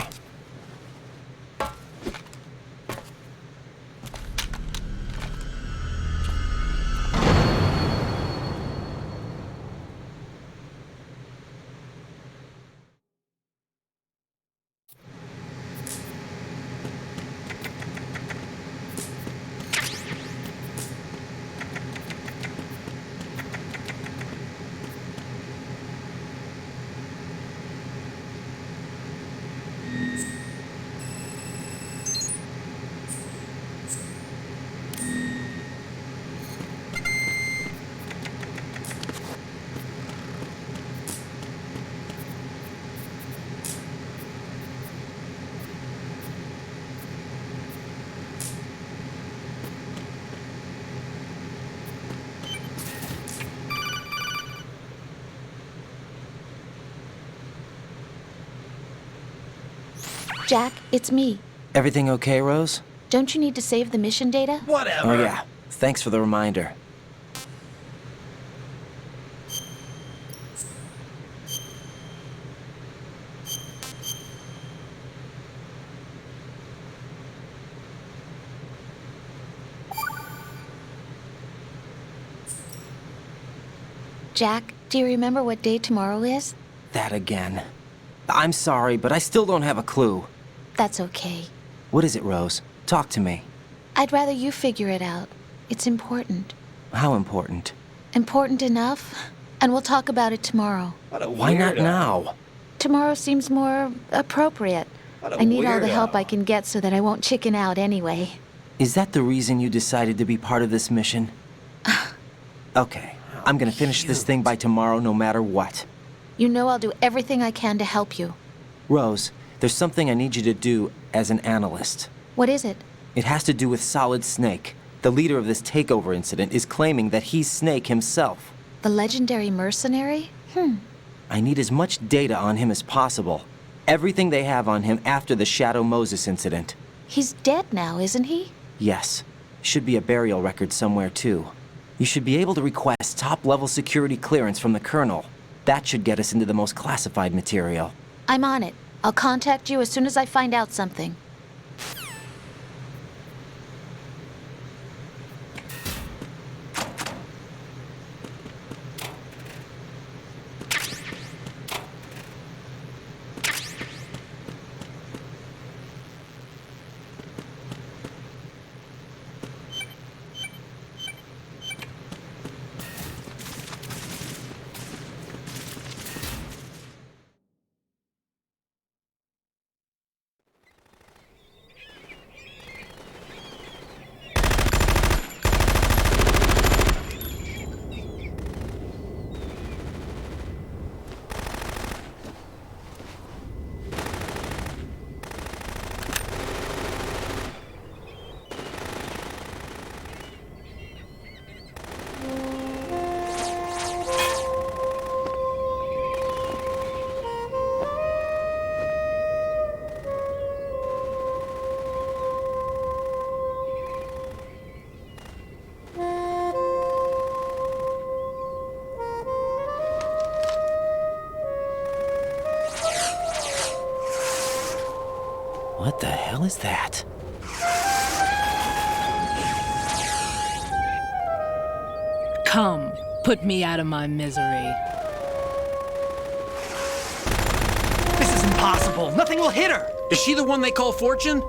Jack, it's me. Everything okay, Rose? Don't you need to save the mission data? Oh yeah, thanks for the reminder. Jack, do you remember what day tomorrow is? That again. I'm sorry, but I still don't have a clue. That's okay. What is it, Rose? Talk to me. I'd rather you figure it out. It's important. How important? Important enough? And we'll talk about it tomorrow. Why not now? Tomorrow seems more appropriate. I need all the help I can get so that I won't chicken out anyway. Is that the reason you decided to be part of this mission? Okay, I'm gonna finish this thing by tomorrow no matter what. You know I'll do everything I can to help you. Rose, there's something I need you to do as an analyst. What is it? It has to do with Solid Snake. The leader of this takeover incident is claiming that he's Snake himself. The legendary mercenary? I need as much data on him as possible. Everything they have on him after the Shadow Moses incident. He's dead now, isn't he? Yes. Should be a burial record somewhere, too. You should be able to request top-level security clearance from the Colonel. That should get us into the most classified material. I'm on it. I'll contact you as soon as I find out something. What the hell is that? Come, put me out of my misery. This is impossible. Nothing will hit her. Is she the one they call Fortune?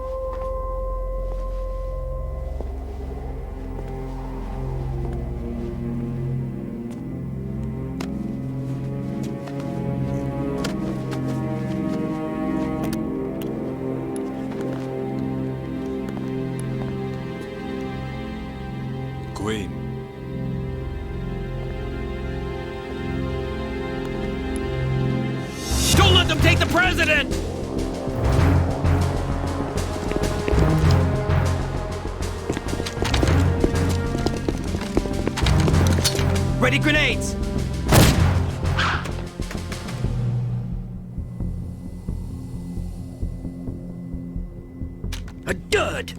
Queen. Don't let them take the president! Ready grenades! A dud!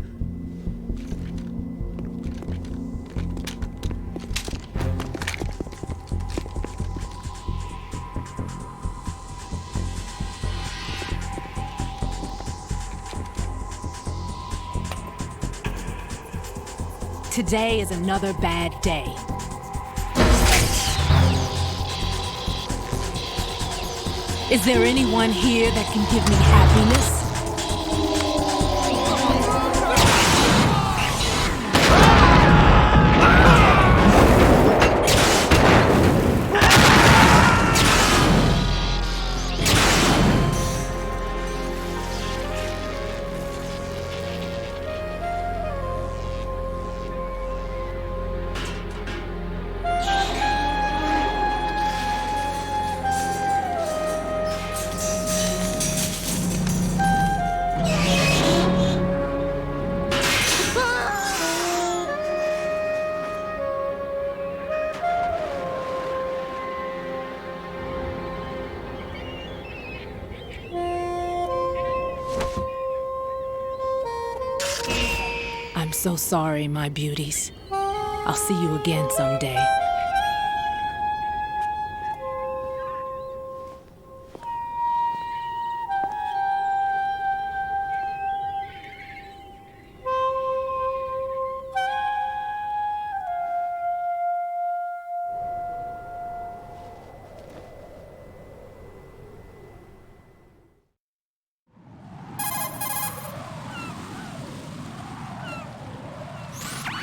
Today is another bad day. Is there anyone here that can give me happiness? so sorry, my beauties. I'll see you again someday.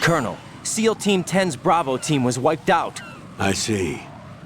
Colonel, SEAL Team 10's Bravo team was wiped out. I see.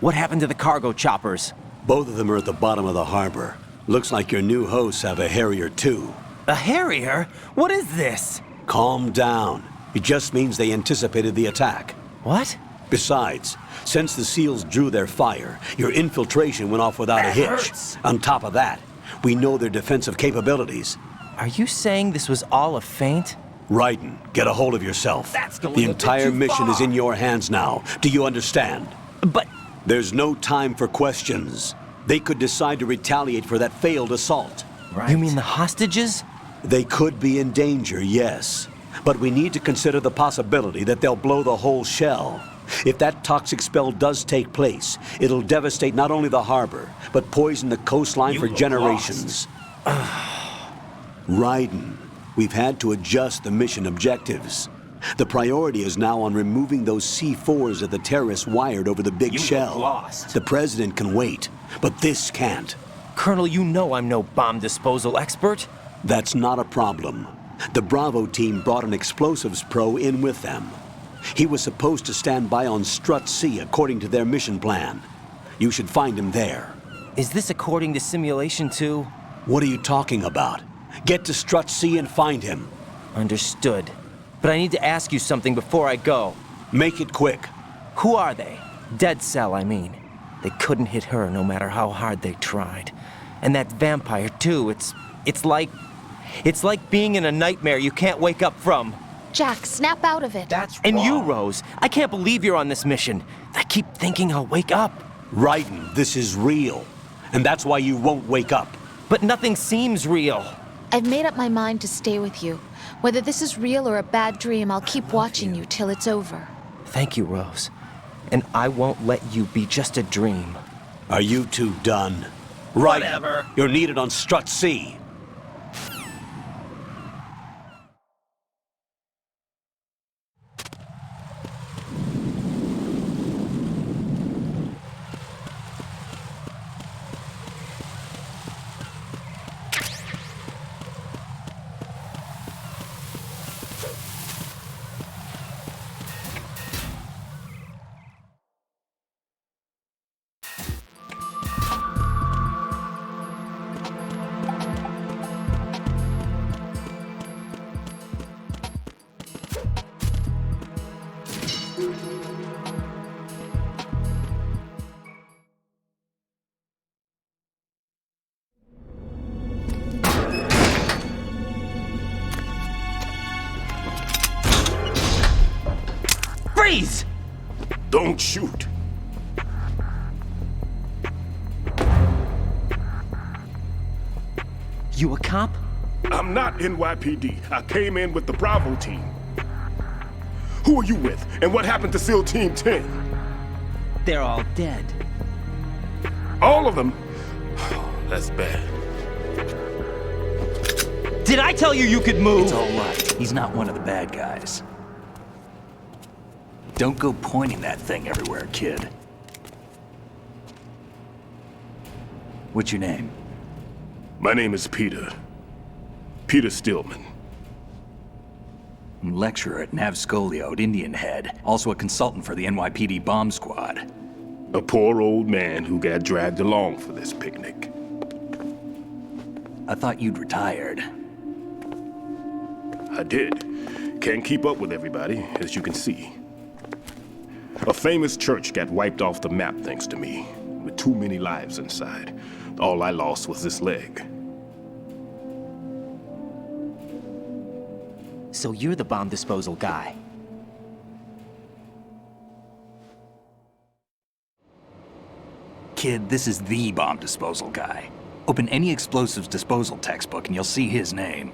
What happened to the cargo choppers? Both of them are at the bottom of the harbor. Looks like your new hosts have a Harrier too. A Harrier? What is this? Calm down. It just means they anticipated the attack. What? Besides, since the SEALs drew their fire, your infiltration went off without a hitch. Hurts. On top of that, we know their defensive capabilities. Are you saying this was all a feint? Raiden, get a hold of yourself. That's going the a bit entire too mission far. is in your hands now. Do you understand? But... There's no time for questions. They could decide to retaliate for that failed assault. Right. You mean the hostages? They could be in danger, yes. But we need to consider the possibility that they'll blow the whole shell. If that toxic spell does take place, it'll devastate not only the harbor, but poison the coastline for generations. Raiden, we've had to adjust the mission objectives. The priority is now on removing those C4s that the terrorists wired over the big shell. Lost. The president can wait, but this can't. Colonel, you know I'm no bomb disposal expert. That's not a problem. The Bravo team brought an explosives pro in with them. He was supposed to stand by on Strut C according to their mission plan. You should find him there. Is this according to Simulation 2? What are you talking about? Get to Strut C and find him. Understood. But I need to ask you something before I go. Make it quick. Who are they? Dead Cell, I mean. They couldn't hit her no matter how hard they tried. And that vampire, too, it's like being in a nightmare you can't wake up from. Jack, snap out of it. And you, Rose, I can't believe you're on this mission. I keep thinking I'll wake up. Raiden, this is real. And that's why you won't wake up. But nothing seems real. I've made up my mind to stay with you. Whether this is real or a bad dream, I'll keep watching you till it's over. Thank you, Rose. And I won't let you be just a dream. Are you two done? Whatever. You're needed on Strut C. Freeze! Don't shoot. You a cop? I'm not NYPD. I came in with the Bravo team. Who are you with? And what happened to SEAL Team 10? They're all dead. All of them? That's bad. Did I tell you you could move? It's all right. He's not one of the bad guys. Don't go pointing that thing everywhere, kid. What's your name? My name is Peter. Peter Stillman. Lecturer at Nav Scolio at Indian Head. Also a consultant for the NYPD bomb squad. A poor old man who got dragged along for this picnic. I thought you'd retired. I did. Can't keep up with everybody, as you can see. A famous church got wiped off the map thanks to me, with too many lives inside. All I lost was this leg. So you're the bomb disposal guy. Kid, this is the bomb disposal guy. Open any explosives disposal textbook and you'll see his name.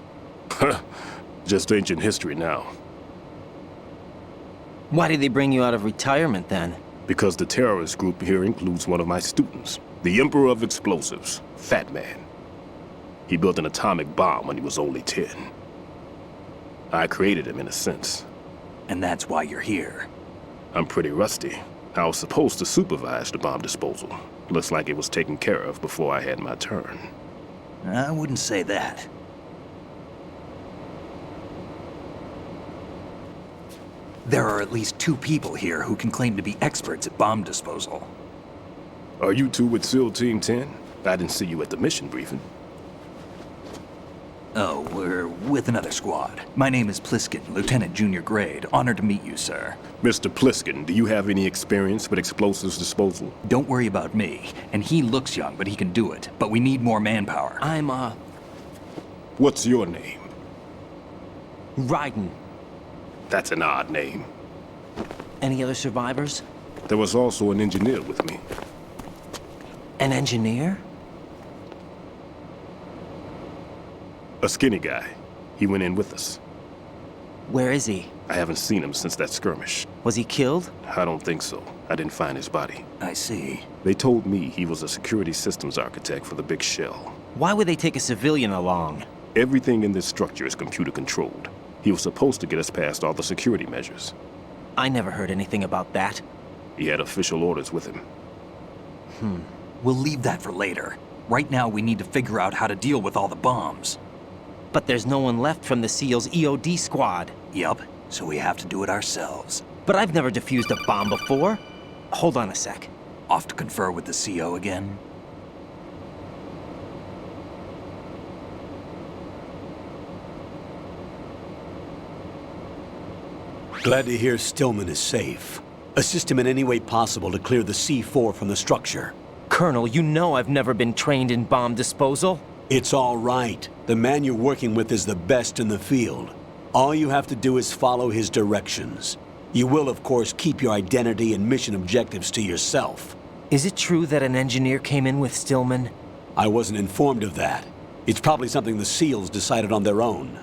Just ancient history now. Why did they bring you out of retirement then? Because the terrorist group here includes one of my students, the Emperor of Explosives, Fat Man. He built an atomic bomb when he was only 10. I created him in a sense. And that's why you're here. I'm pretty rusty. I was supposed to supervise the bomb disposal. Looks like it was taken care of before I had my turn. I wouldn't say that. There are at least 2 people here who can claim to be experts at bomb disposal. Are you two with SEAL Team 10? I didn't see you at the mission briefing. Oh, we're with another squad. My name is Pliskin, Lieutenant Junior Grade. Honored to meet you, sir. Mr. Pliskin, do you have any experience with explosives disposal? Don't worry about me. And he looks young, but he can do it. But we need more manpower. What's your name? Raiden. That's an odd name. Any other survivors? There was also an engineer with me. An engineer? A skinny guy. He went in with us. Where is he? I haven't seen him since that skirmish. Was he killed? I don't think so. I didn't find his body. I see. They told me he was a security systems architect for the big shell. Why would they take a civilian along? Everything in this structure is computer controlled. He was supposed to get us past all the security measures. I never heard anything about that. He had official orders with him. We'll leave that for later. Right now, we need to figure out how to deal with all the bombs. But there's no one left from the SEAL's EOD squad. Yup, so we have to do it ourselves. But I've never defused a bomb before. Hold on a sec. Off to confer with the CO again? Glad to hear Stillman is safe. Assist him in any way possible to clear the C4 from the structure. Colonel, you know I've never been trained in bomb disposal. It's all right. The man you're working with is the best in the field. All you have to do is follow his directions. You will, of course, keep your identity and mission objectives to yourself. Is it true that an engineer came in with Stillman? I wasn't informed of that. It's probably something the SEALs decided on their own.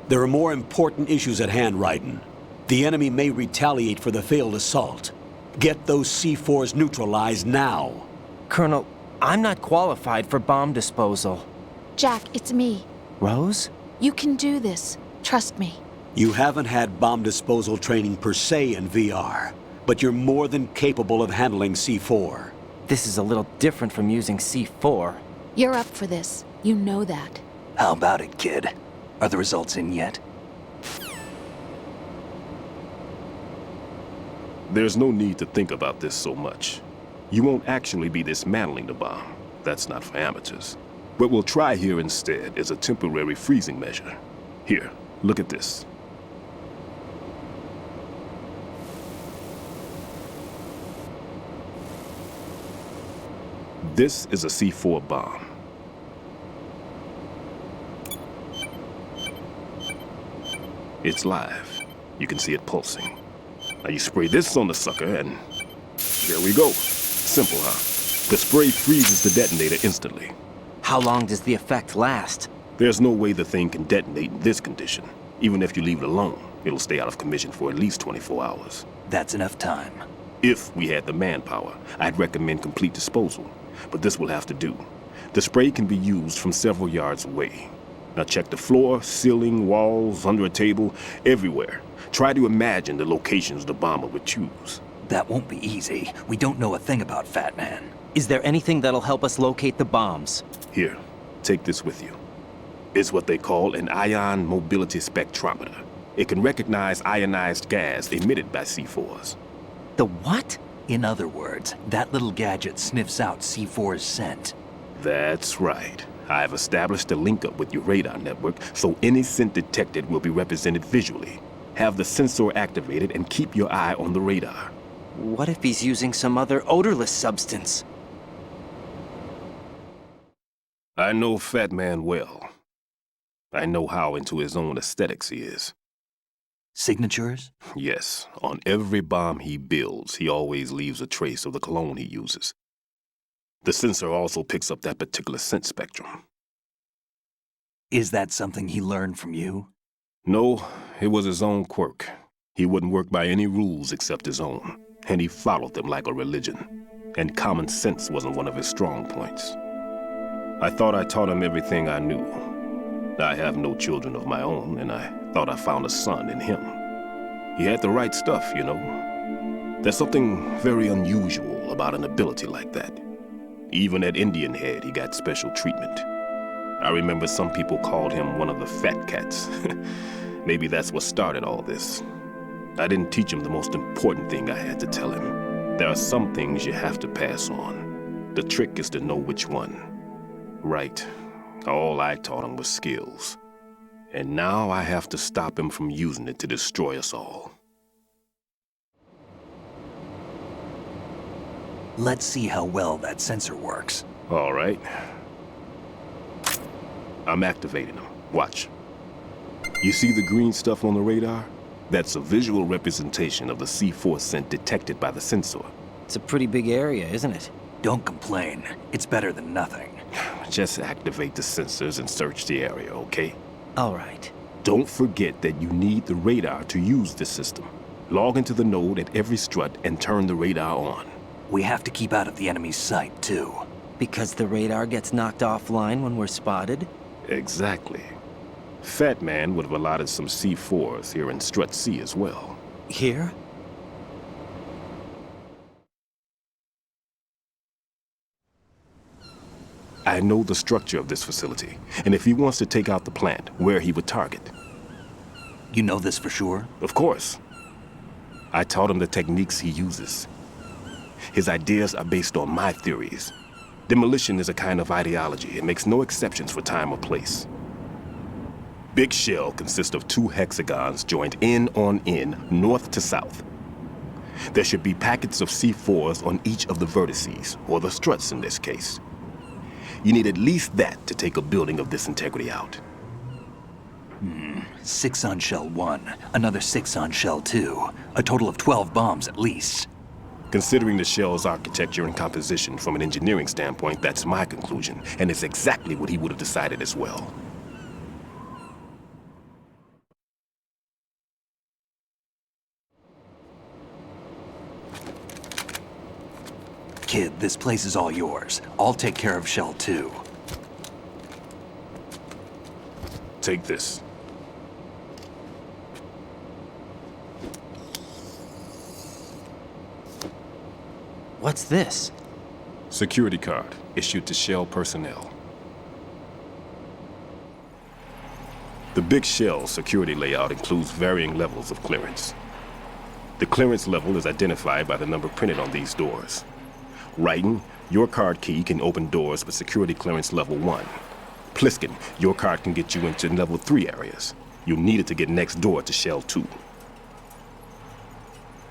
There are more important issues at hand, Raiden. The enemy may retaliate for the failed assault. Get those C4s neutralized now. Colonel, I'm not qualified for bomb disposal. Jack, it's me. Rose? You can do this. Trust me. You haven't had bomb disposal training per se in VR, but you're more than capable of handling C4. This is a little different from using C4. You're up for this. You know that. How about it, kid? Are the results in yet? There's no need to think about this so much. You won't actually be dismantling the bomb. That's not for amateurs. What we'll try here instead is a temporary freezing measure. Here, look at this. This is a C4 bomb. It's live. You can see it pulsing. Now you spray this on the sucker and there we go. Simple, huh? The spray freezes the detonator instantly. How long does the effect last? There's no way the thing can detonate in this condition. Even if you leave it alone, it'll stay out of commission for at least 24 hours. That's enough time. If we had the manpower, I'd recommend complete disposal. But this will have to do. The spray can be used from several yards away. Now check the floor, ceiling, walls, under a table, everywhere. Try to imagine the locations the bomber would choose. That won't be easy. We don't know a thing about Fat Man. Is there anything that'll help us locate the bombs? Here, take this with you. It's what they call an ion mobility spectrometer. It can recognize ionized gas emitted by C4s. The what? In other words, that little gadget sniffs out C4's scent. That's right. I've established a link-up with your radar network, so any scent detected will be represented visually. Have the sensor activated and keep your eye on the radar. What if he's using some other odorless substance? I know Fat Man well. I know how into his own aesthetics he is. Signatures? Yes. On every bomb he builds, he always leaves a trace of the cologne he uses. The sensor also picks up that particular scent spectrum. Is that something he learned from you? No, it was his own quirk. He wouldn't work by any rules except his own, and he followed them like a religion. And common sense wasn't one of his strong points. I thought I taught him everything I knew. I have no children of my own, and I thought I found a son in him. He had the right stuff, you know. There's something very unusual about an ability like that. Even at Indian Head, he got special treatment. I remember some people called him one of the fat cats. Maybe that's what started all this. I didn't teach him the most important thing I had to tell him. There are some things you have to pass on. The trick is to know which one. Right. All I taught him was skills. And now I have to stop him from using it to destroy us all. Let's see how well that sensor works. All right. I'm activating them. Watch. You see the green stuff on the radar? That's a visual representation of the C4 scent detected by the sensor. It's a pretty big area, isn't it? Don't complain. It's better than nothing. Just activate the sensors and search the area, okay? All right. Don't forget that you need the radar to use this system. Log into the node at every strut and turn the radar on. We have to keep out of the enemy's sight, too. Because the radar gets knocked offline when we're spotted? Exactly. Fat Man would have allotted some C4s here in Strut C as well. Here? I know the structure of this facility, and if he wants to take out the plant, where he would target. You know this for sure? Of course. I taught him the techniques he uses. His ideas are based on my theories. Demolition is a kind of ideology. It makes no exceptions for time or place. Big shell consists of 2 hexagons joined end on end, north to south. There should be packets of C4s on each of the vertices, or the struts in this case. You need at least that to take a building of this integrity out. 6 on shell 1, another 6 on shell 2. A total of 12 bombs at least. Considering the shell's architecture and composition from an engineering standpoint, that's my conclusion, and it's exactly what he would have decided as well. Kid, this place is all yours. I'll take care of shell 2. Take this. What's this? Security card, issued to Shell personnel. The Big Shell security layout includes varying levels of clearance. The clearance level is identified by the number printed on these doors. Writing, your card key can open doors with security clearance level 1. Pliskin, your card can get you into level 3 areas. You'll need it to get next door to Shell 2.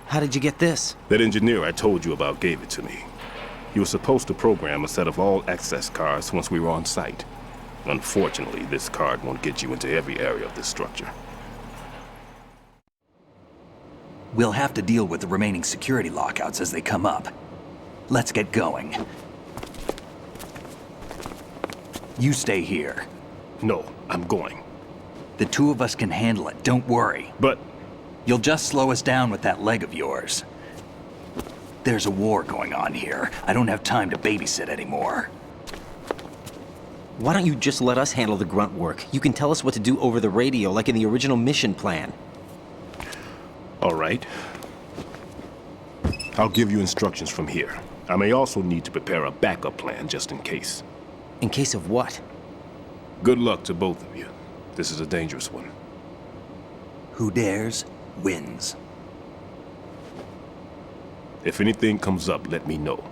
How did you get this? That engineer I told you about gave it to me. He was supposed to program a set of all access cards once we were on site. Unfortunately, this card won't get you into every area of this structure. We'll have to deal with the remaining security lockouts as they come up. Let's get going. You stay here. No, I'm going. The 2 of us can handle it, don't worry. But... You'll just slow us down with that leg of yours. There's a war going on here. I don't have time to babysit anymore. Why don't you just let us handle the grunt work? You can tell us what to do over the radio, like in the original mission plan. All right. I'll give you instructions from here. I may also need to prepare a backup plan just in case. In case of what? Good luck to both of you. This is a dangerous one. Who dares, wins. If anything comes up, let me know.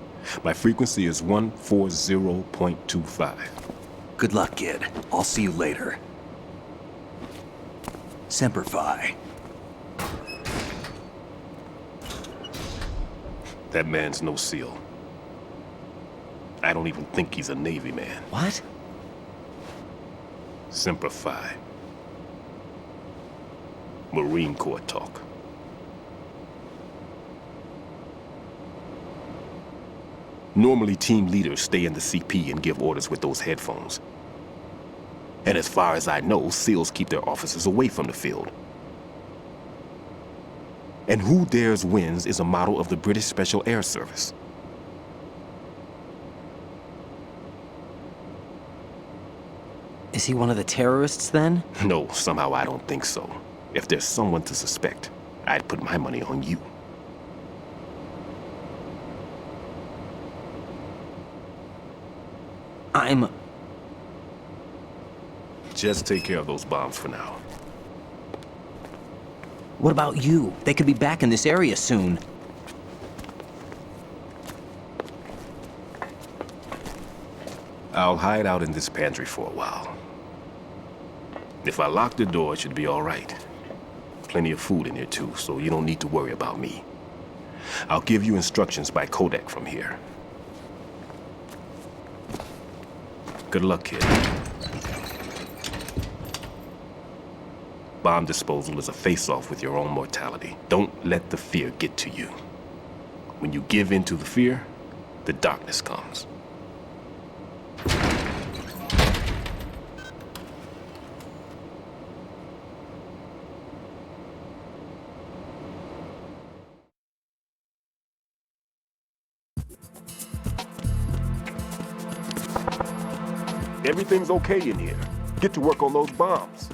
My frequency is 140.25. Good luck, kid. I'll see you later. Semper Fi. That man's no SEAL. I don't even think he's a Navy man. What? Semper Fi. Marine Corps talk. Normally, team leaders stay in the CP and give orders with those headphones. And as far as I know, SEALs keep their officers away from the field. And who dares wins is a model of the British Special Air Service. Is he one of the terrorists then? No, somehow I don't think so. If there's someone to suspect, I'd put my money on you. Just take care of those bombs for now. What about you? They could be back in this area soon. I'll hide out in this pantry for a while. If I lock the door, it should be all right. Plenty of food in here too, so you don't need to worry about me. I'll give you instructions by codec from here. Good luck, kid. Bomb disposal is a face-off with your own mortality. Don't let the fear get to you. When you give in to the fear, the darkness comes. Everything's okay in here. Get to work on those bombs.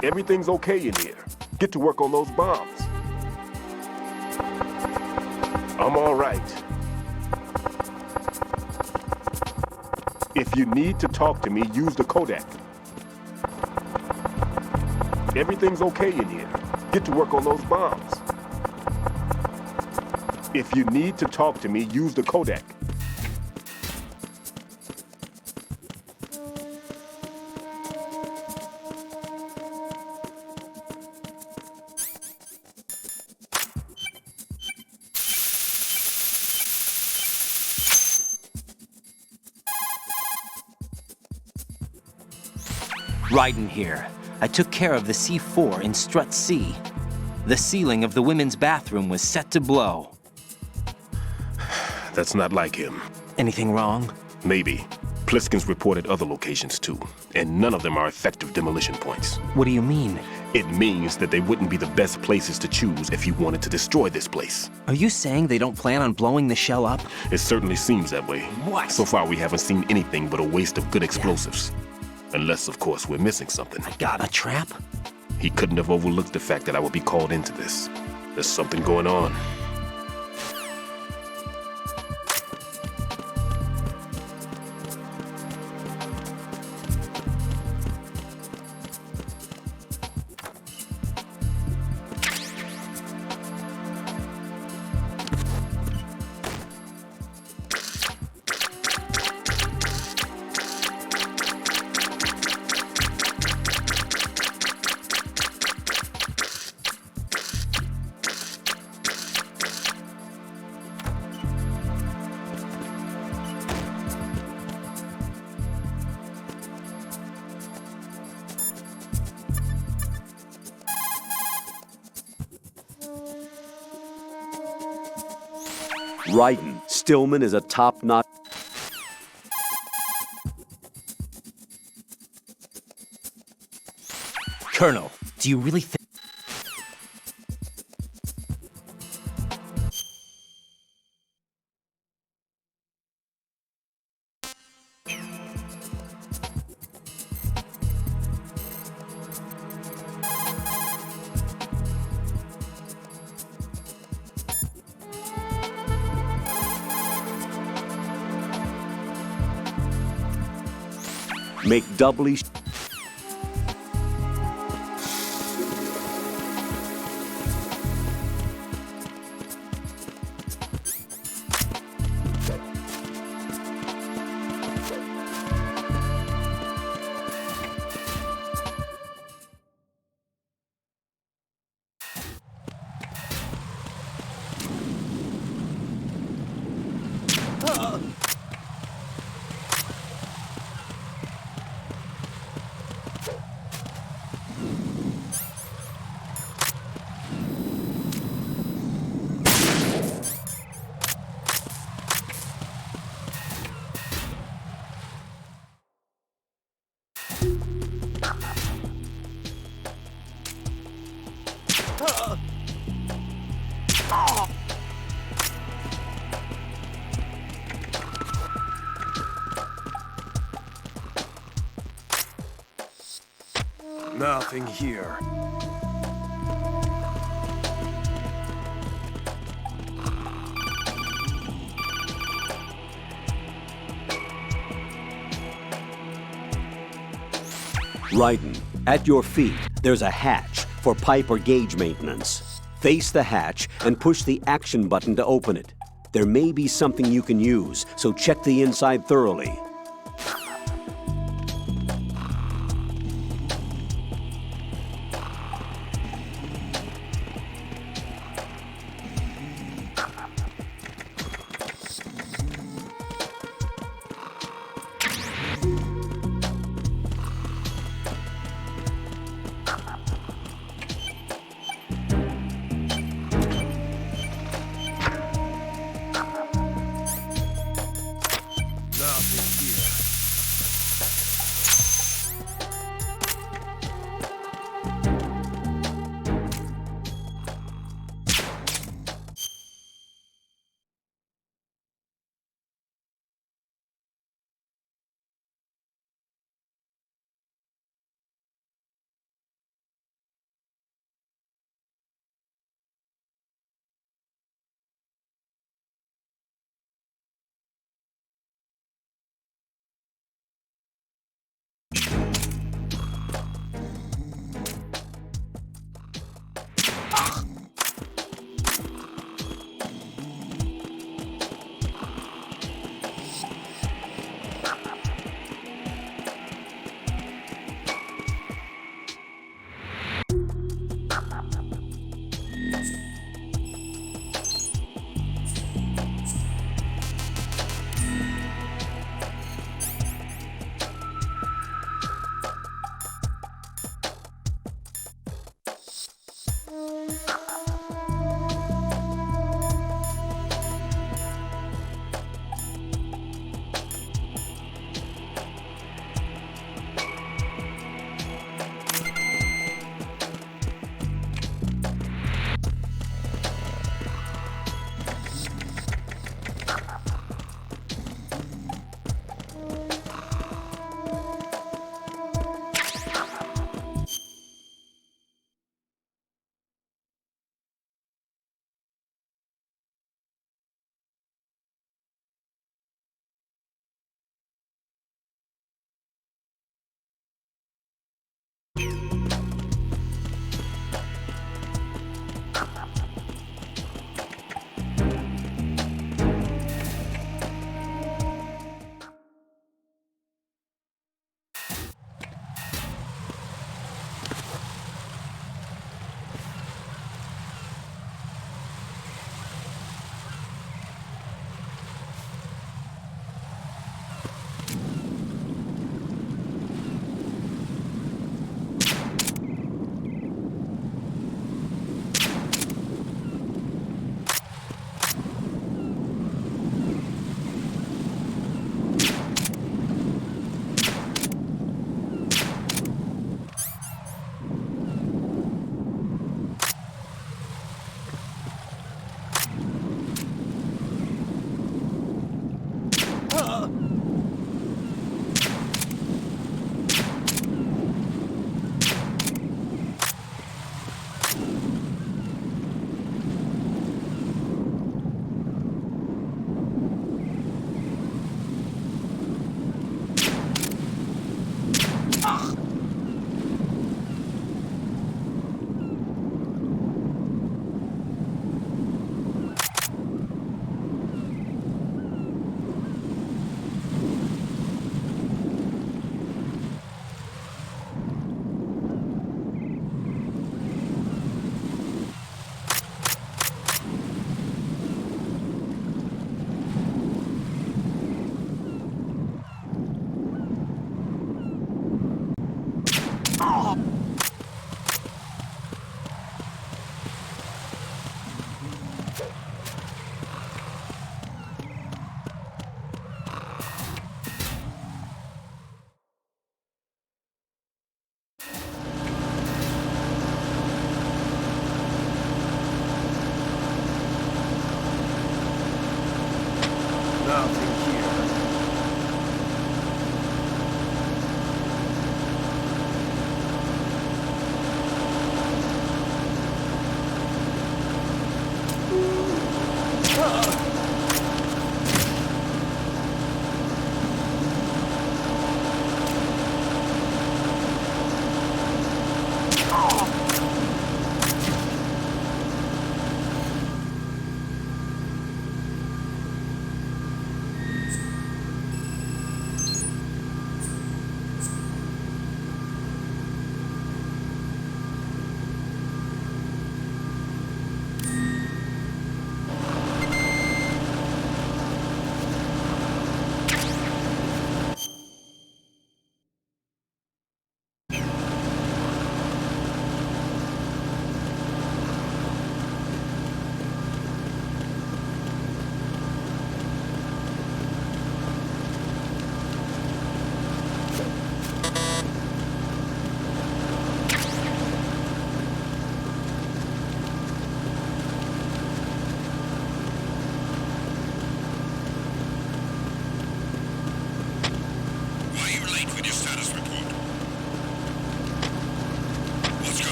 Everything's okay in here. Get to work on those bombs. I'm all right. If you need to talk to me, use the codec. Everything's okay in here. Get to work on those bombs. If you need to talk to me, use the codec. Ryden here. I took care of the C4 in Strut C. The ceiling of the women's bathroom was set to blow. That's not like him. Anything wrong? Maybe. Pliskin's reported other locations too, and none of them are effective demolition points. What do you mean? It means that they wouldn't be the best places to choose if you wanted to destroy this place. Are you saying they don't plan on blowing the shell up? It certainly seems that way. What? So far we haven't seen anything but a waste of good explosives. Unless, of course, we're missing something. I got a trap? He couldn't have overlooked the fact that I would be called into this. There's something going on. Ryden, Stillman is a top-notch... Colonel, do you really think... Make doubly... Nothing here. Raiden, at your feet, there's a hatch for pipe or gauge maintenance. Face the hatch and push the action button to open it. There may be something you can use, so check the inside thoroughly. Nothing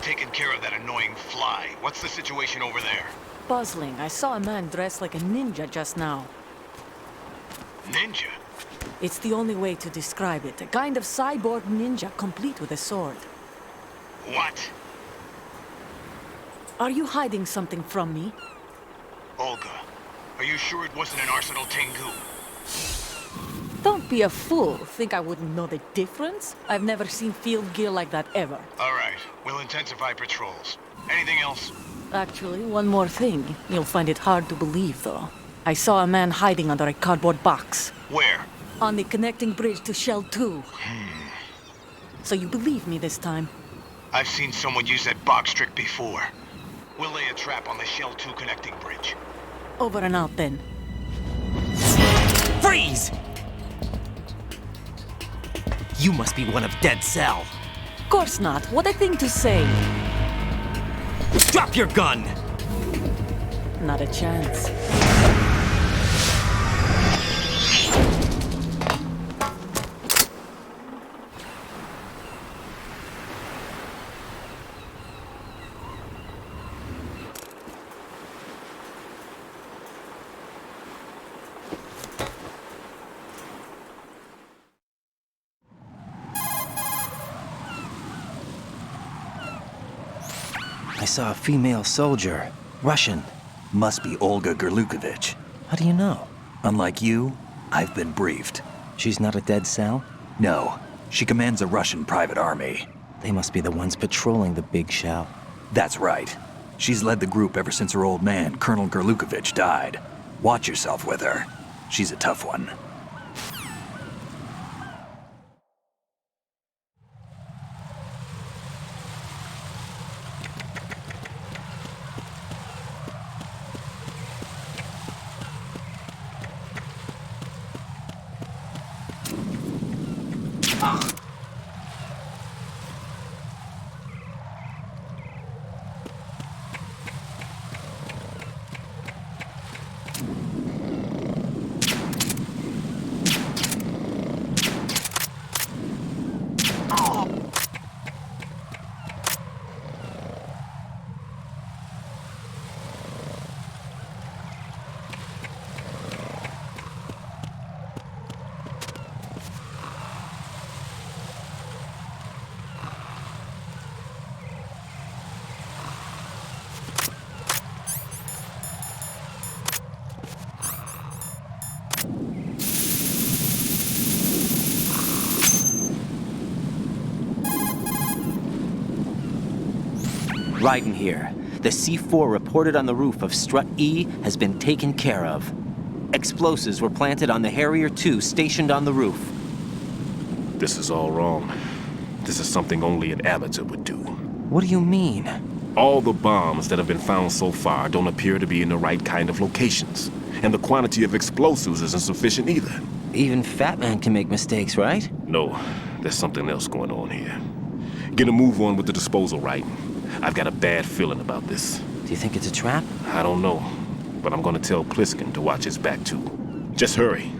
taken care of that annoying fly. What's the situation over there? Puzzling. I saw a man dressed like a ninja just now. Ninja? It's the only way to describe it. A kind of cyborg ninja, complete with a sword. What? Are you hiding something from me? Olga, are you sure it wasn't an Arsenal Tengu? Don't be a fool. Think I wouldn't know the difference? I've never seen field gear like that ever. All right, we'll intensify patrols. Anything else? Actually, one more thing. You'll find it hard to believe, though. I saw a man hiding under a cardboard box. Where? On the connecting bridge to Shell 2. So you believe me this time? I've seen someone use that box trick before. We'll lay a trap on the Shell 2 connecting bridge. Over and out, then. Freeze! You must be one of Dead Cell. Course not. What a thing to say. Drop your gun! Not a chance. I saw a female soldier. Russian. Must be Olga Gerlukovich. How do you know? Unlike you, I've been briefed. She's not a Dead Cell? No. She commands a Russian private army. They must be the ones patrolling the big shell. That's right. She's led the group ever since her old man, Colonel Gerlukovich, died. Watch yourself with her. She's a tough one. Raiden here. The C4 reported on the roof of Strut E has been taken care of. Explosives were planted on the Harrier 2 stationed on the roof. This is all wrong. This is something only an amateur would do. What do you mean? All the bombs that have been found so far don't appear to be in the right kind of locations. And the quantity of explosives isn't sufficient either. Even Fat Man can make mistakes, right? No, there's something else going on here. Get a move on with the disposal, right? I've got a bad feeling about this. Do you think it's a trap? I don't know, but I'm gonna tell Pliskin to watch his back too. Just hurry.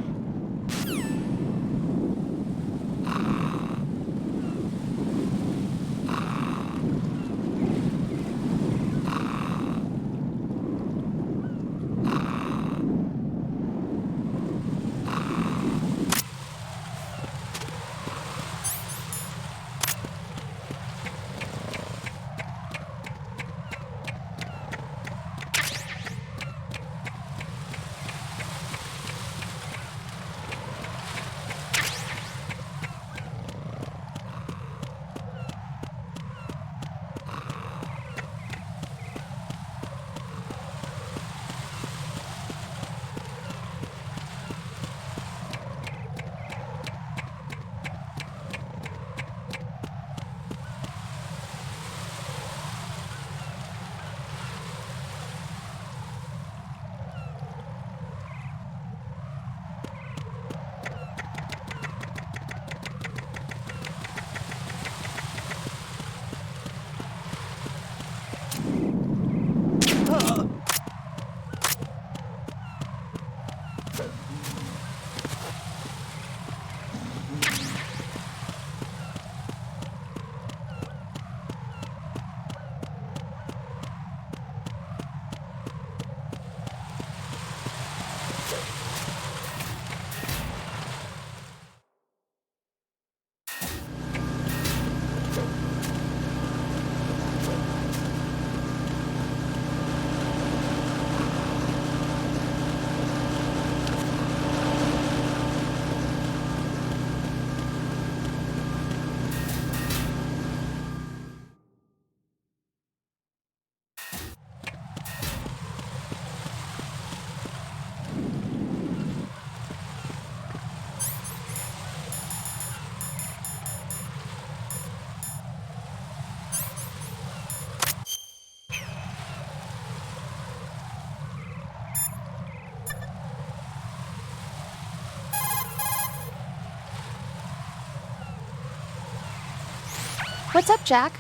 What's up, Jack?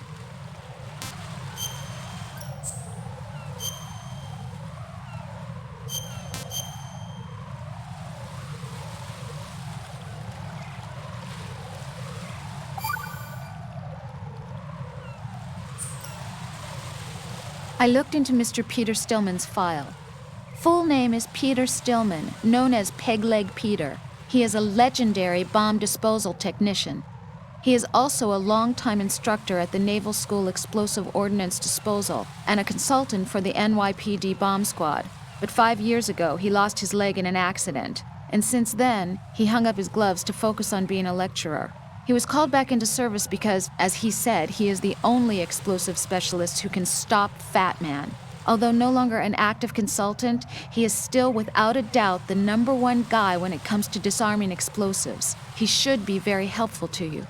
I looked into Mr. Peter Stillman's file. Full name is Peter Stillman, known as Pegleg Peter. He is a legendary bomb disposal technician. He is also a longtime instructor at the Naval School Explosive Ordnance Disposal and a consultant for the NYPD bomb squad. But 5 years ago, he lost his leg in an accident. And since then, he hung up his gloves to focus on being a lecturer. He was called back into service because, as he said, he is the only explosive specialist who can stop Fat Man. Although no longer an active consultant, he is still without a doubt the #1 guy when it comes to disarming explosives. He should be very helpful to you.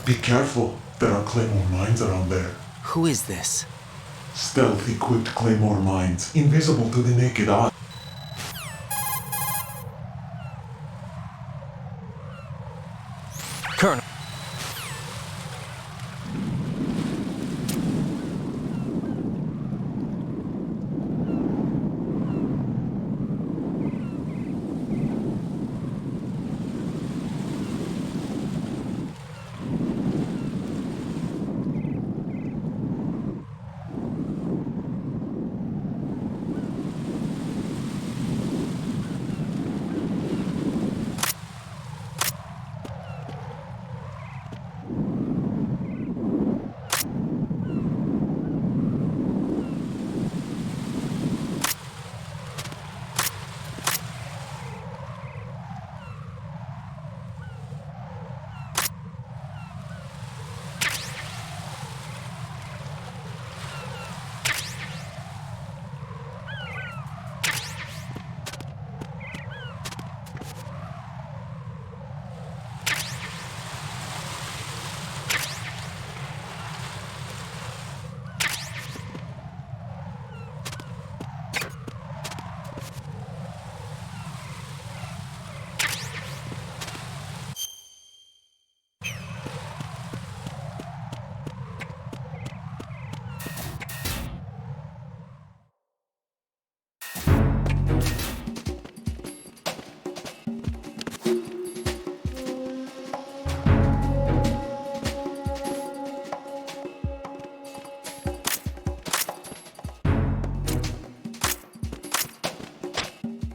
Be careful, there are Claymore mines around there. Who is this? Stealth-equipped Claymore mines, invisible to the naked eye. Colonel.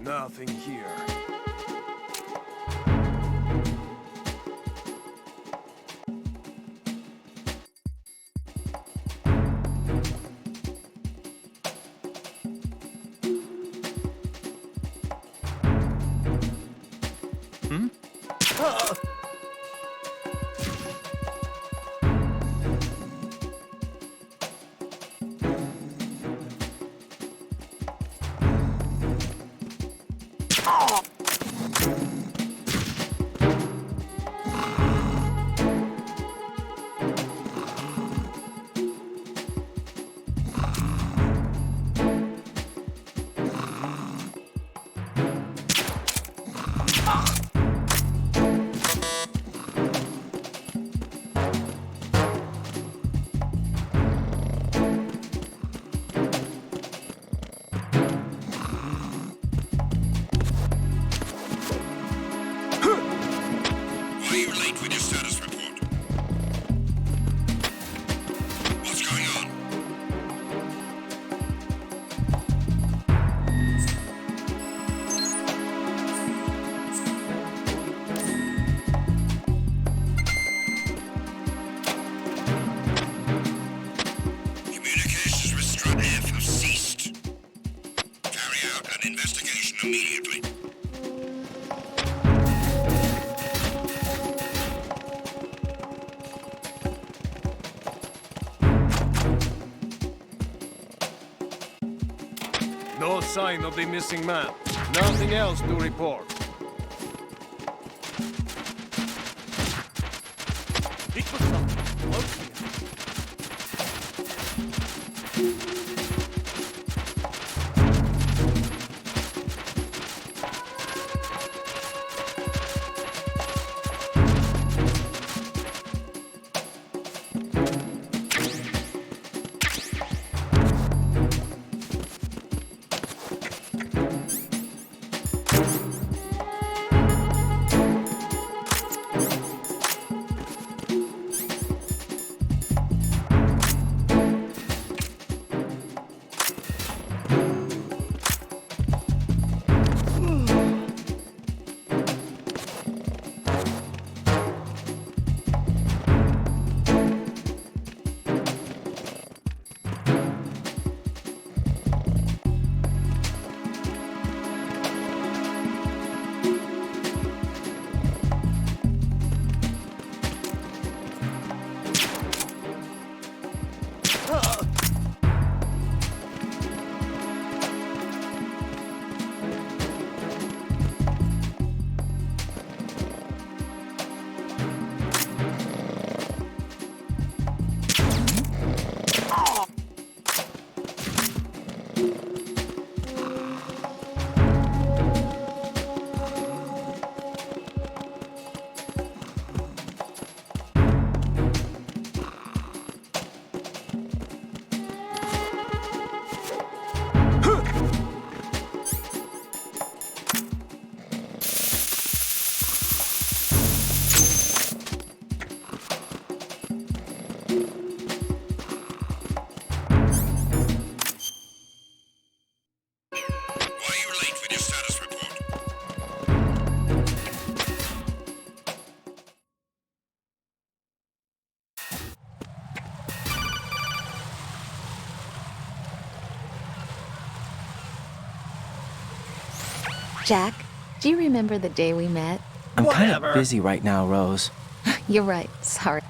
Nothing here. sign of the missing man. Nothing else to report. It was not close here. Jack, do you remember the day we met? I'm kind of busy right now, Rose. You're right. Sorry.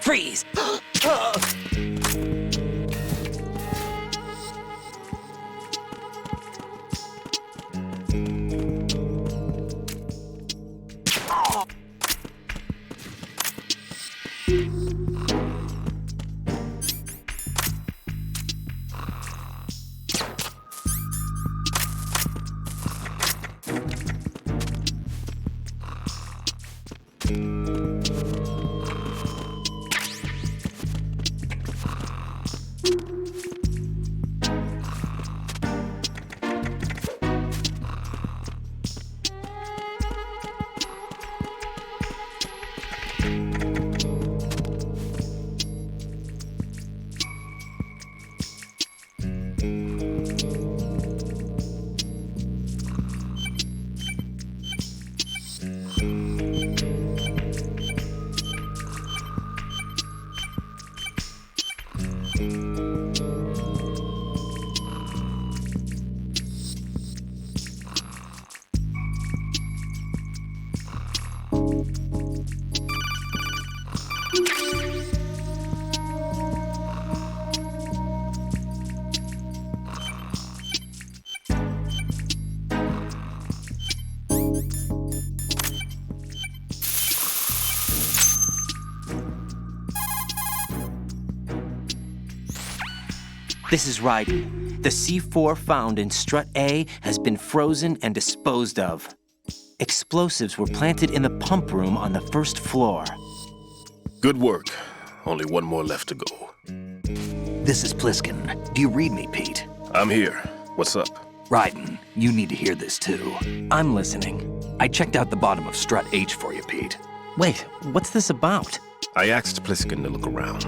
Freeze! This is Raiden. The C4 found in Strut A has been frozen and disposed of. Explosives were planted in the pump room on the first floor. Good work. Only one more left to go. This is Pliskin. Do you read me, Pete? I'm here. What's up? Raiden, you need to hear this too. I'm listening. I checked out the bottom of Strut H for you, Pete. Wait, what's this about? I asked Pliskin to look around.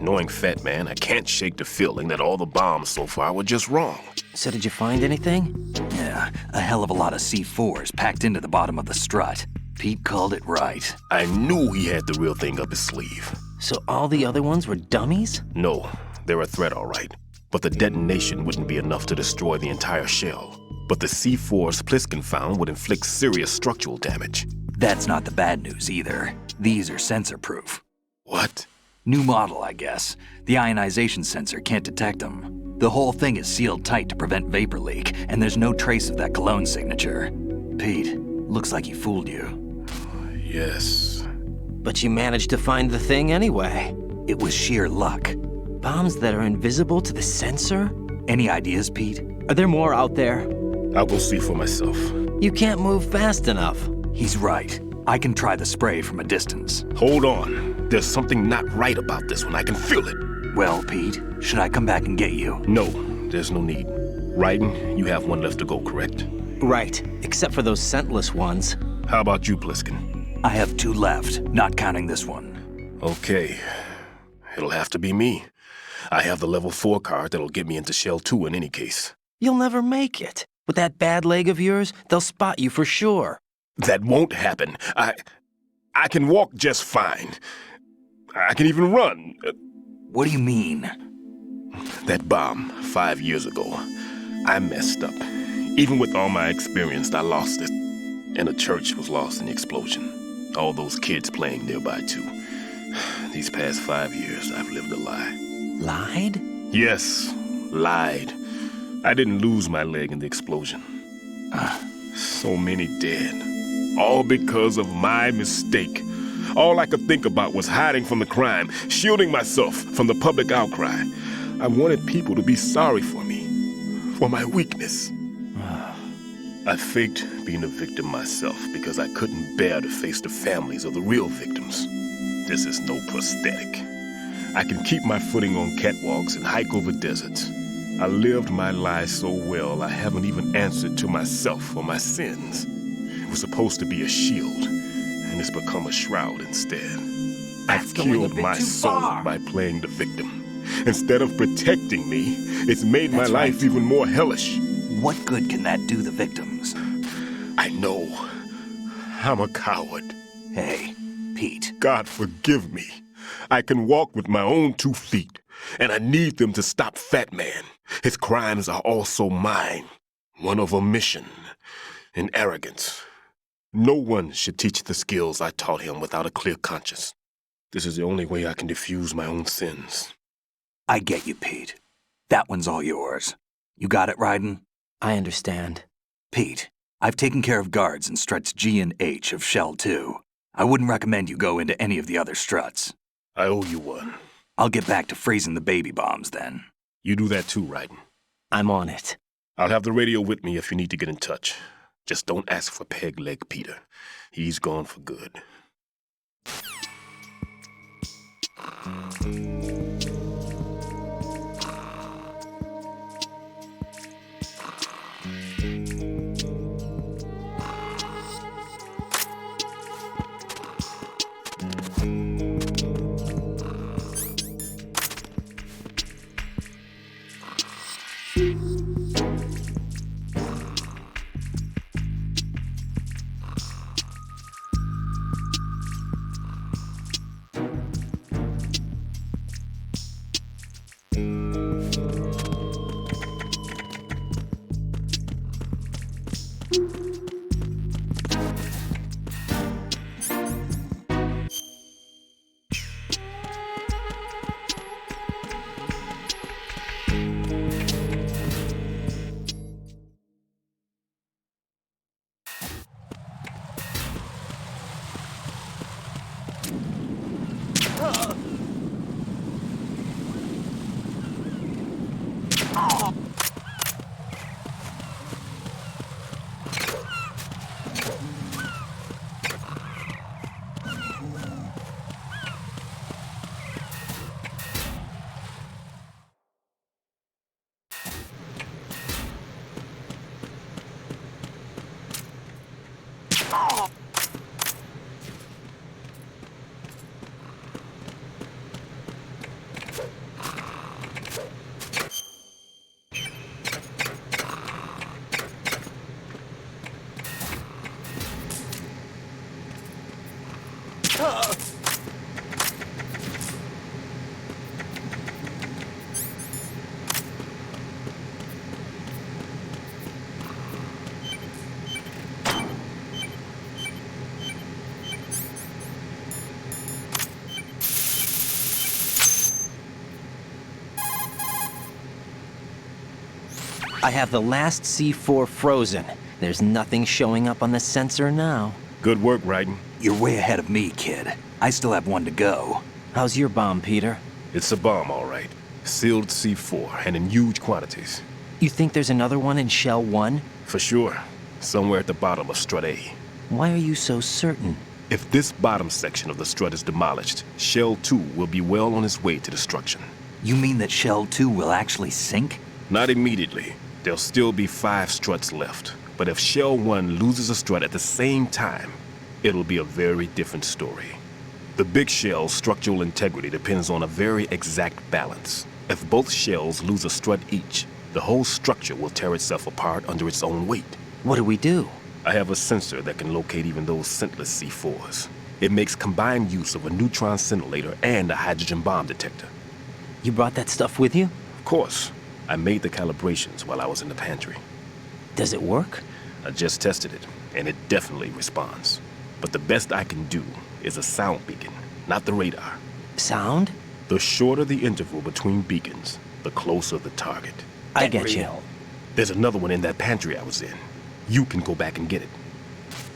Knowing Fat Man, I can't shake the feeling that all the bombs so far were just wrong. So did you find anything? Yeah, a hell of a lot of C4s packed into the bottom of the strut. Pete called it right. I knew he had the real thing up his sleeve. So all the other ones were dummies? No, they're a threat, all right. But the detonation wouldn't be enough to destroy the entire shell. But the C4s Pliskin found would inflict serious structural damage. That's not the bad news either. These are sensor-proof. What? New model, I guess. The ionization sensor can't detect them. The whole thing is sealed tight to prevent vapor leak, and there's no trace of that cologne signature. Pete, looks like he fooled you. Yes. But you managed to find the thing anyway. It was sheer luck. Bombs that are invisible to the sensor? Any ideas, Pete? Are there more out there? I'll go see for myself. You can't move fast enough. He's right. I can try the spray from a distance. Hold on. There's something not right about this one. I can feel it. Well, Pete, should I come back and get you? No, there's no need. Raiden, you have one left to go, correct? Right, except for those scentless ones. How about you, Pliskin? I have 2 left, not counting this one. Okay. It'll have to be me. I have the level 4 card that'll get me into Shell 2 in any case. You'll never make it. With that bad leg of yours, they'll spot you for sure. That won't happen. I can walk just fine. I can even run. What do you mean? That bomb 5 years ago, I messed up. Even with all my experience, I lost it. And the church was lost in the explosion. All those kids playing nearby, too. These past 5 years, I've lived a lie. Lied? Yes, lied. I didn't lose my leg in the explosion. So many dead. All because of my mistake. All I could think about was hiding from the crime, shielding myself from the public outcry. I wanted people to be sorry for me, for my weakness. I faked being a victim myself because I couldn't bear to face the families of the real victims. This is no prosthetic. I can keep my footing on catwalks and hike over deserts. I lived my life so well I haven't even answered to myself for my sins. It was supposed to be a shield, and it's become a shroud instead. I've killed my soul by playing the victim. Instead of protecting me, it's made my life even more hellish. What good can that do the victims? I know. I'm a coward. Hey, Pete. God forgive me. I can walk with my own 2 feet, and I need them to stop Fat Man. His crimes are also mine. One of omission and arrogance. No one should teach the skills I taught him without a clear conscience. This is the only way I can diffuse my own sins. I get you, Pete. That one's all yours. You got it, Raiden? I understand. Pete, I've taken care of guards in struts G and H of Shell 2. I wouldn't recommend you go into any of the other struts. I owe you one. I'll get back to freezing the baby bombs then. You do that too, Raiden. I'm on it. I'll have the radio with me if you need to get in touch. Just don't ask for Peg Leg Peter. He's gone for good. I have the last C4 frozen. There's nothing showing up on the sensor now. Good work, Raiden. You're way ahead of me, kid. I still have one to go. How's your bomb, Peter? It's a bomb, all right. Sealed C4, and in huge quantities. You think there's another one in Shell 1? For sure. Somewhere at the bottom of Strut A. Why are you so certain? If this bottom section of the strut is demolished, Shell 2 will be well on its way to destruction. You mean that Shell 2 will actually sink? Not immediately. There'll still be 5 struts left. But if Shell 1 loses a strut at the same time, it'll be a very different story. The big shell's structural integrity depends on a very exact balance. If both shells lose a strut each, the whole structure will tear itself apart under its own weight. What do we do? I have a sensor that can locate even those scentless C4s. It makes combined use of a neutron scintillator and a hydrogen bomb detector. You brought that stuff with you? Of course. I made the calibrations while I was in the pantry. Does it work? I just tested it, and it definitely responds. But the best I can do is a sound beacon, not the radar. Sound? The shorter the interval between beacons, the closer the target. I get you. There's another one in that pantry I was in. You can go back and get it.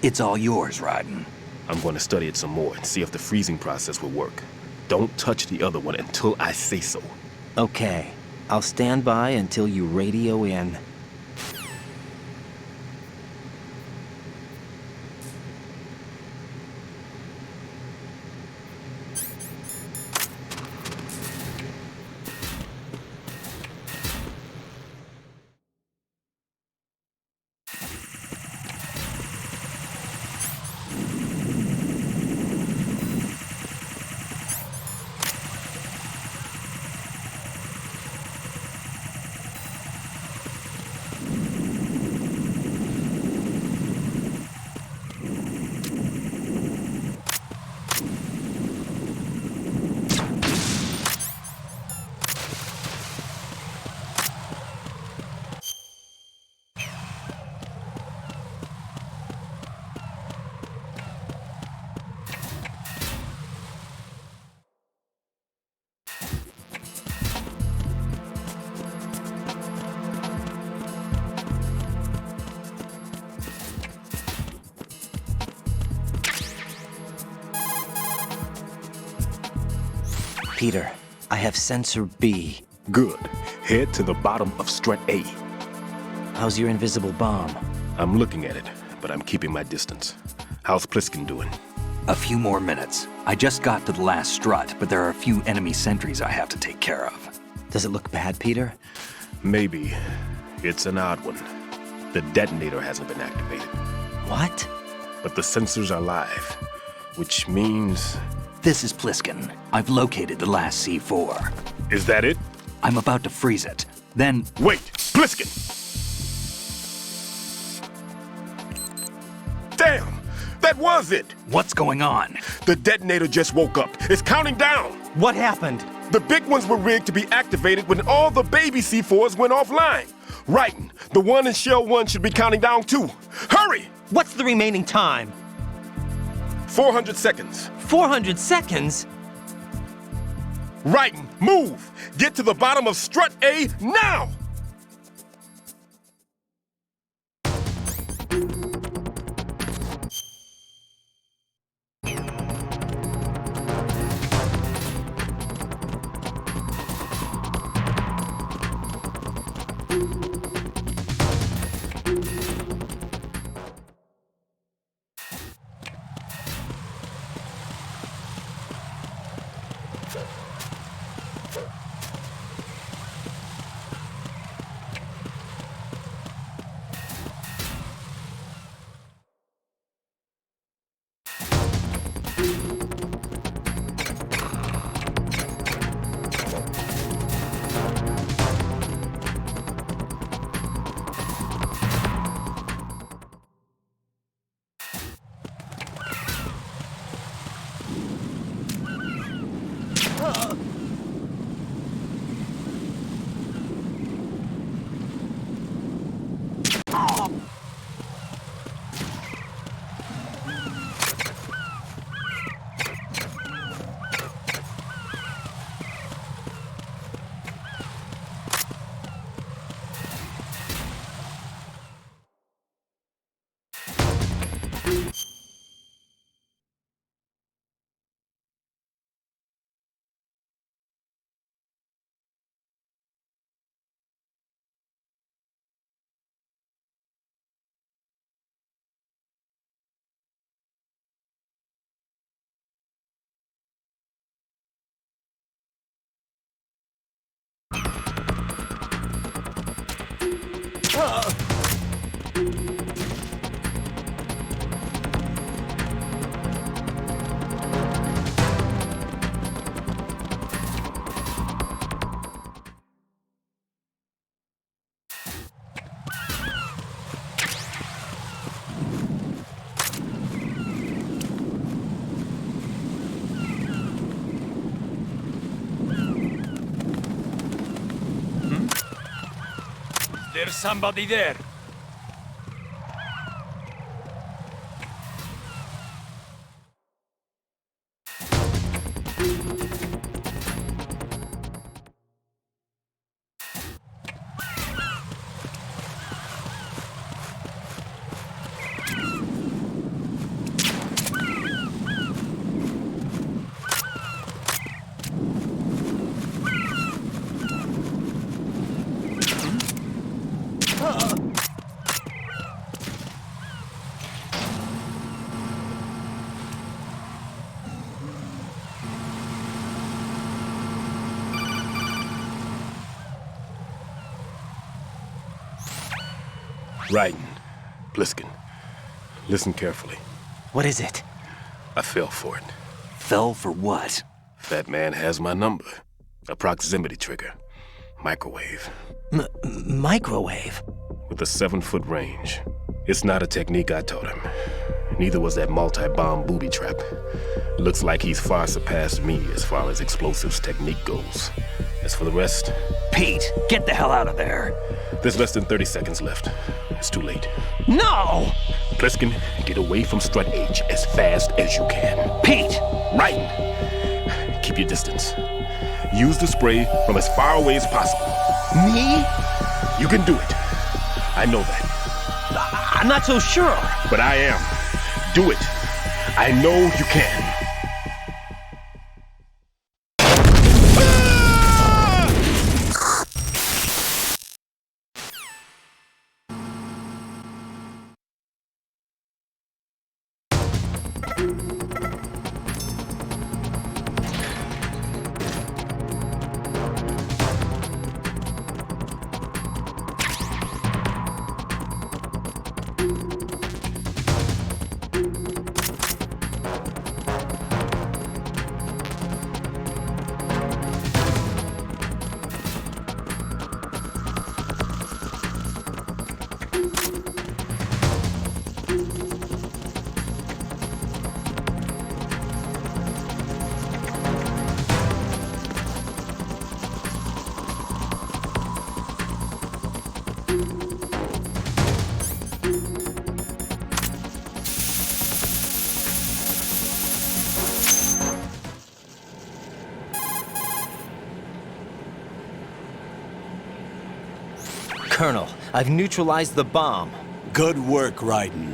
It's all yours, Raiden. I'm going to study it some more and see if the freezing process will work. Don't touch the other one until I say so. Okay. I'll stand by until you radio in. Peter, I have sensor B. Good. Head to the bottom of Strut A. How's your invisible bomb? I'm looking at it, but I'm keeping my distance. How's Pliskin doing? A few more minutes. I just got to the last strut, but there are a few enemy sentries I have to take care of. Does it look bad, Peter? Maybe. It's an odd one. The detonator hasn't been activated. What? But the sensors are live, which means... This is Pliskin. I've located the last C4. Is that it? I'm about to freeze it. Then... Wait! Pliskin! Damn! That was it! What's going on? The detonator just woke up. It's counting down! What happened? The big ones were rigged to be activated when all the baby C4s went offline. Raiden, the one in Shell 1 should be counting down too. Hurry! What's the remaining time? 400 seconds. 400 seconds? Raiden, move! Get to the bottom of Strut A now! There's somebody there. Raiden, Pliskin, listen carefully. What is it? I fell for it. Fell for what? That man has my number. A proximity trigger. Microwave. Microwave? With a 7-foot range. It's not a technique I taught him. Neither was that multi-bomb booby trap. Looks like he's far surpassed me as far as explosives technique goes. As for the rest... Pete, get the hell out of there. There's less than 30 seconds left. It's too late. No! Pliskin, get away from Strut H as fast as you can. Pete! Raiden, keep your distance. Use the spray from as far away as possible. Me? You can do it. I know that. I'm not so sure. But I am. Do it. I know you can. Colonel, I've neutralized the bomb. Good work, Raiden.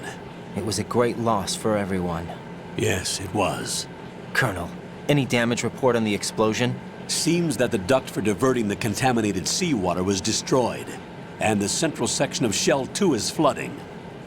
It was a great loss for everyone. Yes, it was. Colonel, any damage report on the explosion? Seems that the duct for diverting the contaminated seawater was destroyed, and the central section of Shell 2 is flooding.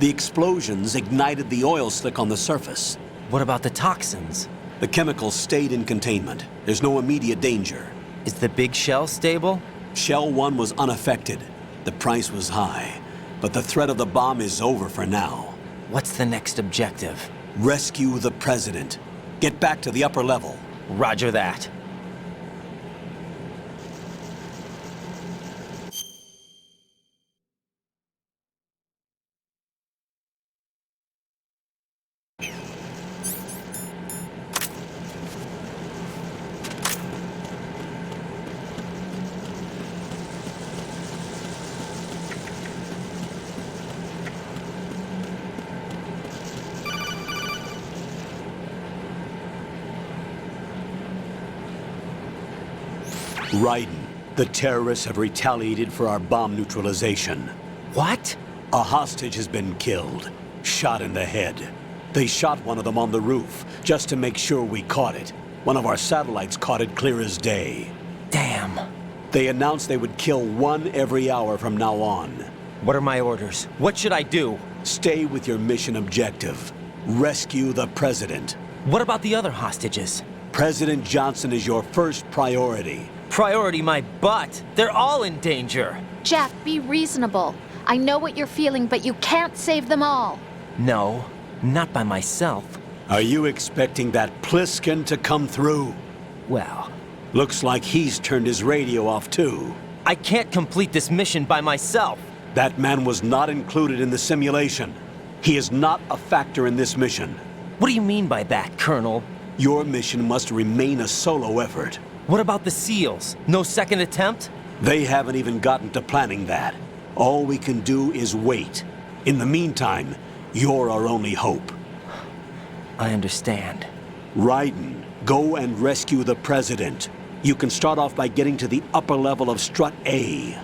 The explosions ignited the oil slick on the surface. What about the toxins? The chemicals stayed in containment. There's no immediate danger. Is the big shell stable? Shell 1 was unaffected. The price was high, but the threat of the bomb is over for now. What's the next objective? Rescue the President. Get back to the upper level. Roger that. Raiden, the terrorists have retaliated for our bomb neutralization. What? A hostage has been killed, shot in the head. They shot one of them on the roof, just to make sure we caught it. One of our satellites caught it clear as day. Damn. They announced they would kill one every hour from now on. What are my orders? What should I do? Stay with your mission objective. Rescue the President. What about the other hostages? President Johnson is your first priority. Priority my butt. They're all in danger. Jack, be reasonable. I know what you're feeling, but you can't save them all. No, not by myself. Are you expecting that Pliskin to come through? Well... Looks like he's turned his radio off too. I can't complete this mission by myself. That man was not included in the simulation. He is not a factor in this mission. What do you mean by that, Colonel? Your mission must remain a solo effort. What about the SEALs? No second attempt? They haven't even gotten to planning that. All we can do is wait. In the meantime, you're our only hope. I understand. Raiden, go and rescue the President. You can start off by getting to the upper level of Strut A.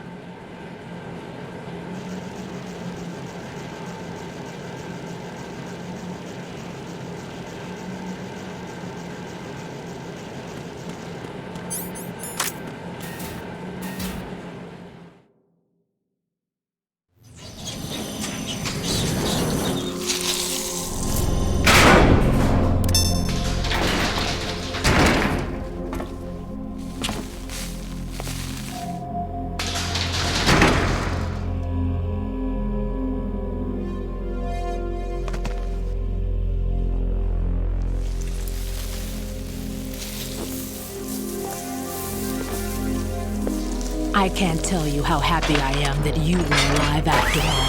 I can't tell you how happy I am that you were alive after all.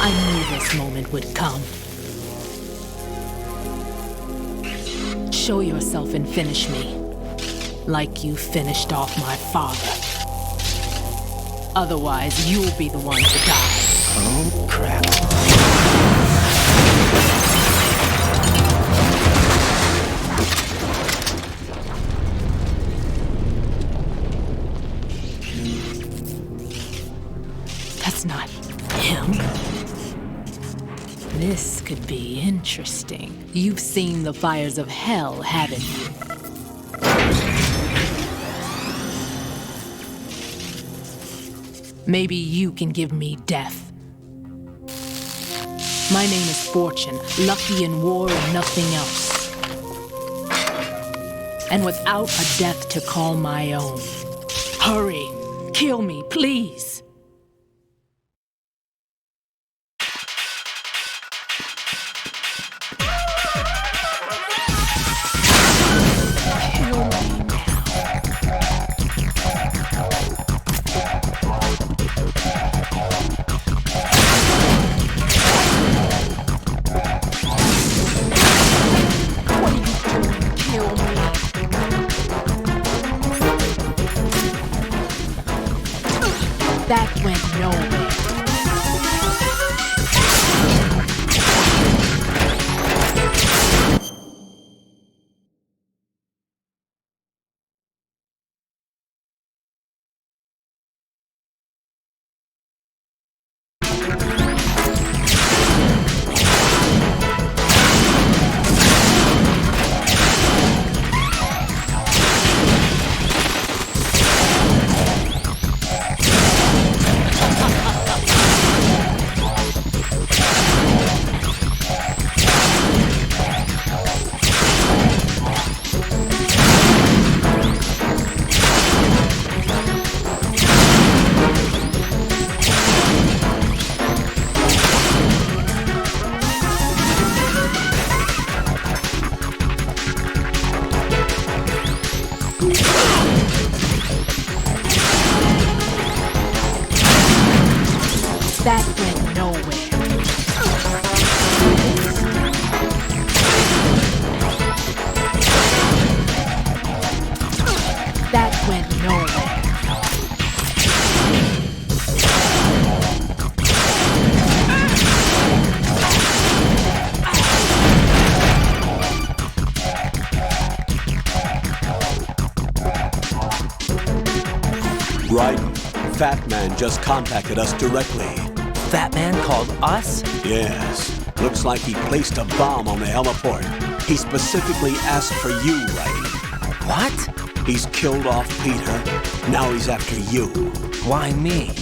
I knew this moment would come. Show yourself and finish me. Like you finished off my father. Otherwise, you'll be the one to die. Oh, crap. That's not him. This could be interesting. You've seen the fires of hell, haven't you? Maybe you can give me death. My name is Fortune, lucky in war and nothing else. And without a death to call my own. Hurry, kill me, please. That went nowhere. That went nowhere. That went nowhere. Raiden, Fat Man just contacted us directly. Fat Man called us? Yes. Looks like he placed a bomb on the heliport. He specifically asked for you, Raiden. What? He's killed off Peter. Now he's after you. Why me?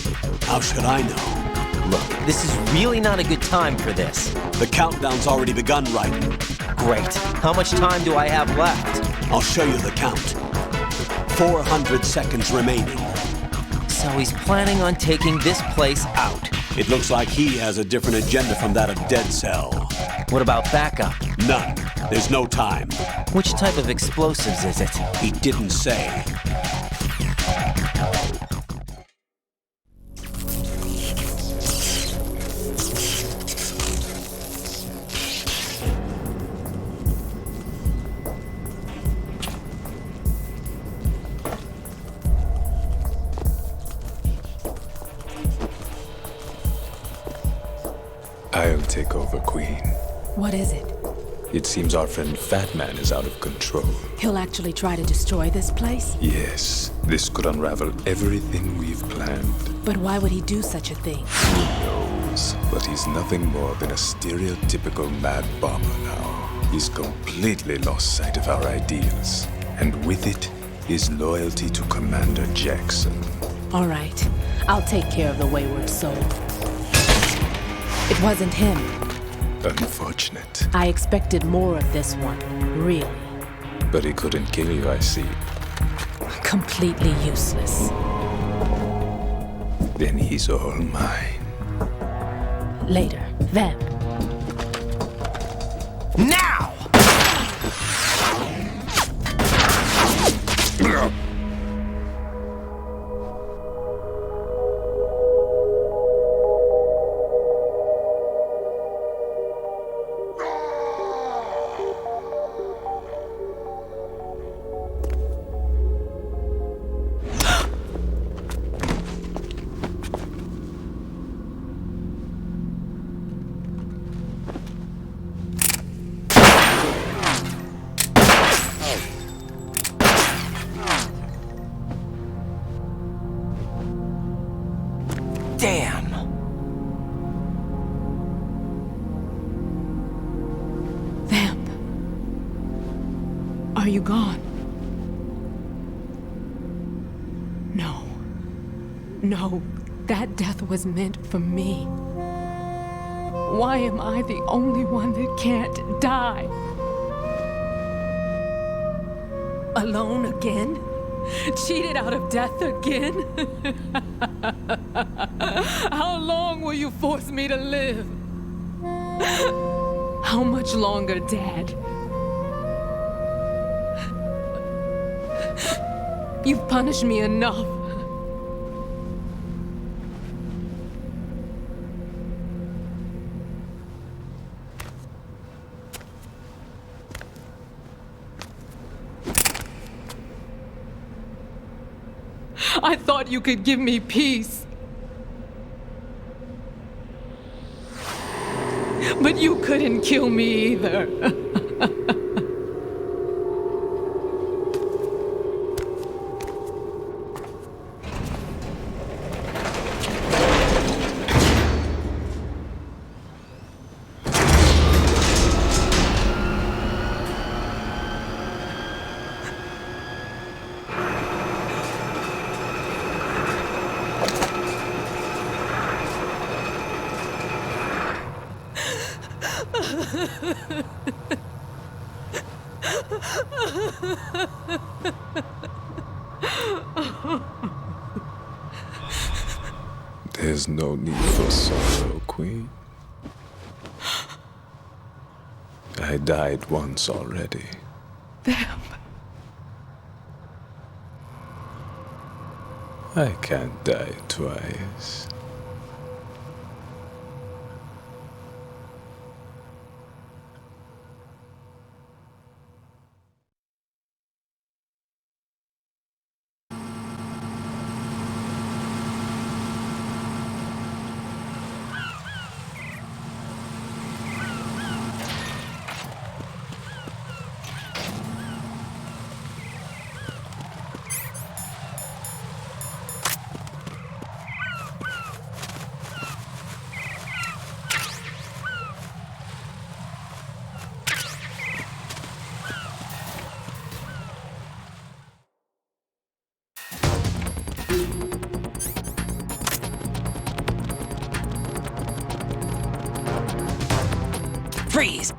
How should I know? Look, this is really not a good time for this. The countdown's already begun, Raiden. Great. How much time do I have left? I'll show you the count. 400 seconds remaining. So he's planning on taking this place out. It looks like he has a different agenda from that of Dead Cell. What about backup? None. There's no time. Which type of explosives is it? He didn't say. take over, Queen. What is it? It seems our friend Fat Man is out of control. He'll actually try to destroy this place? Yes, this could unravel everything we've planned. But why would he do such a thing? Who knows? But he's nothing more than a stereotypical mad bomber now. He's completely lost sight of our ideals. And with it, his loyalty to Commander Jackson. All right. I'll take care of the wayward soul. It wasn't him. Unfortunate. I expected more of this one, really. But he couldn't kill you, I see. Completely useless. Then he's all mine. Later, then. Now! Damn! Vamp. Are you gone? No. No, that death was meant for me. Why am I the only one that can't die? Alone again? Cheated out of death again? How long will you force me to live? How much longer, Dad? You've punished me enough. I thought you could give me peace. But you couldn't kill me either. There's no need for sorrow, Queen. I died once already. Vamp. I can't die twice. Freeze!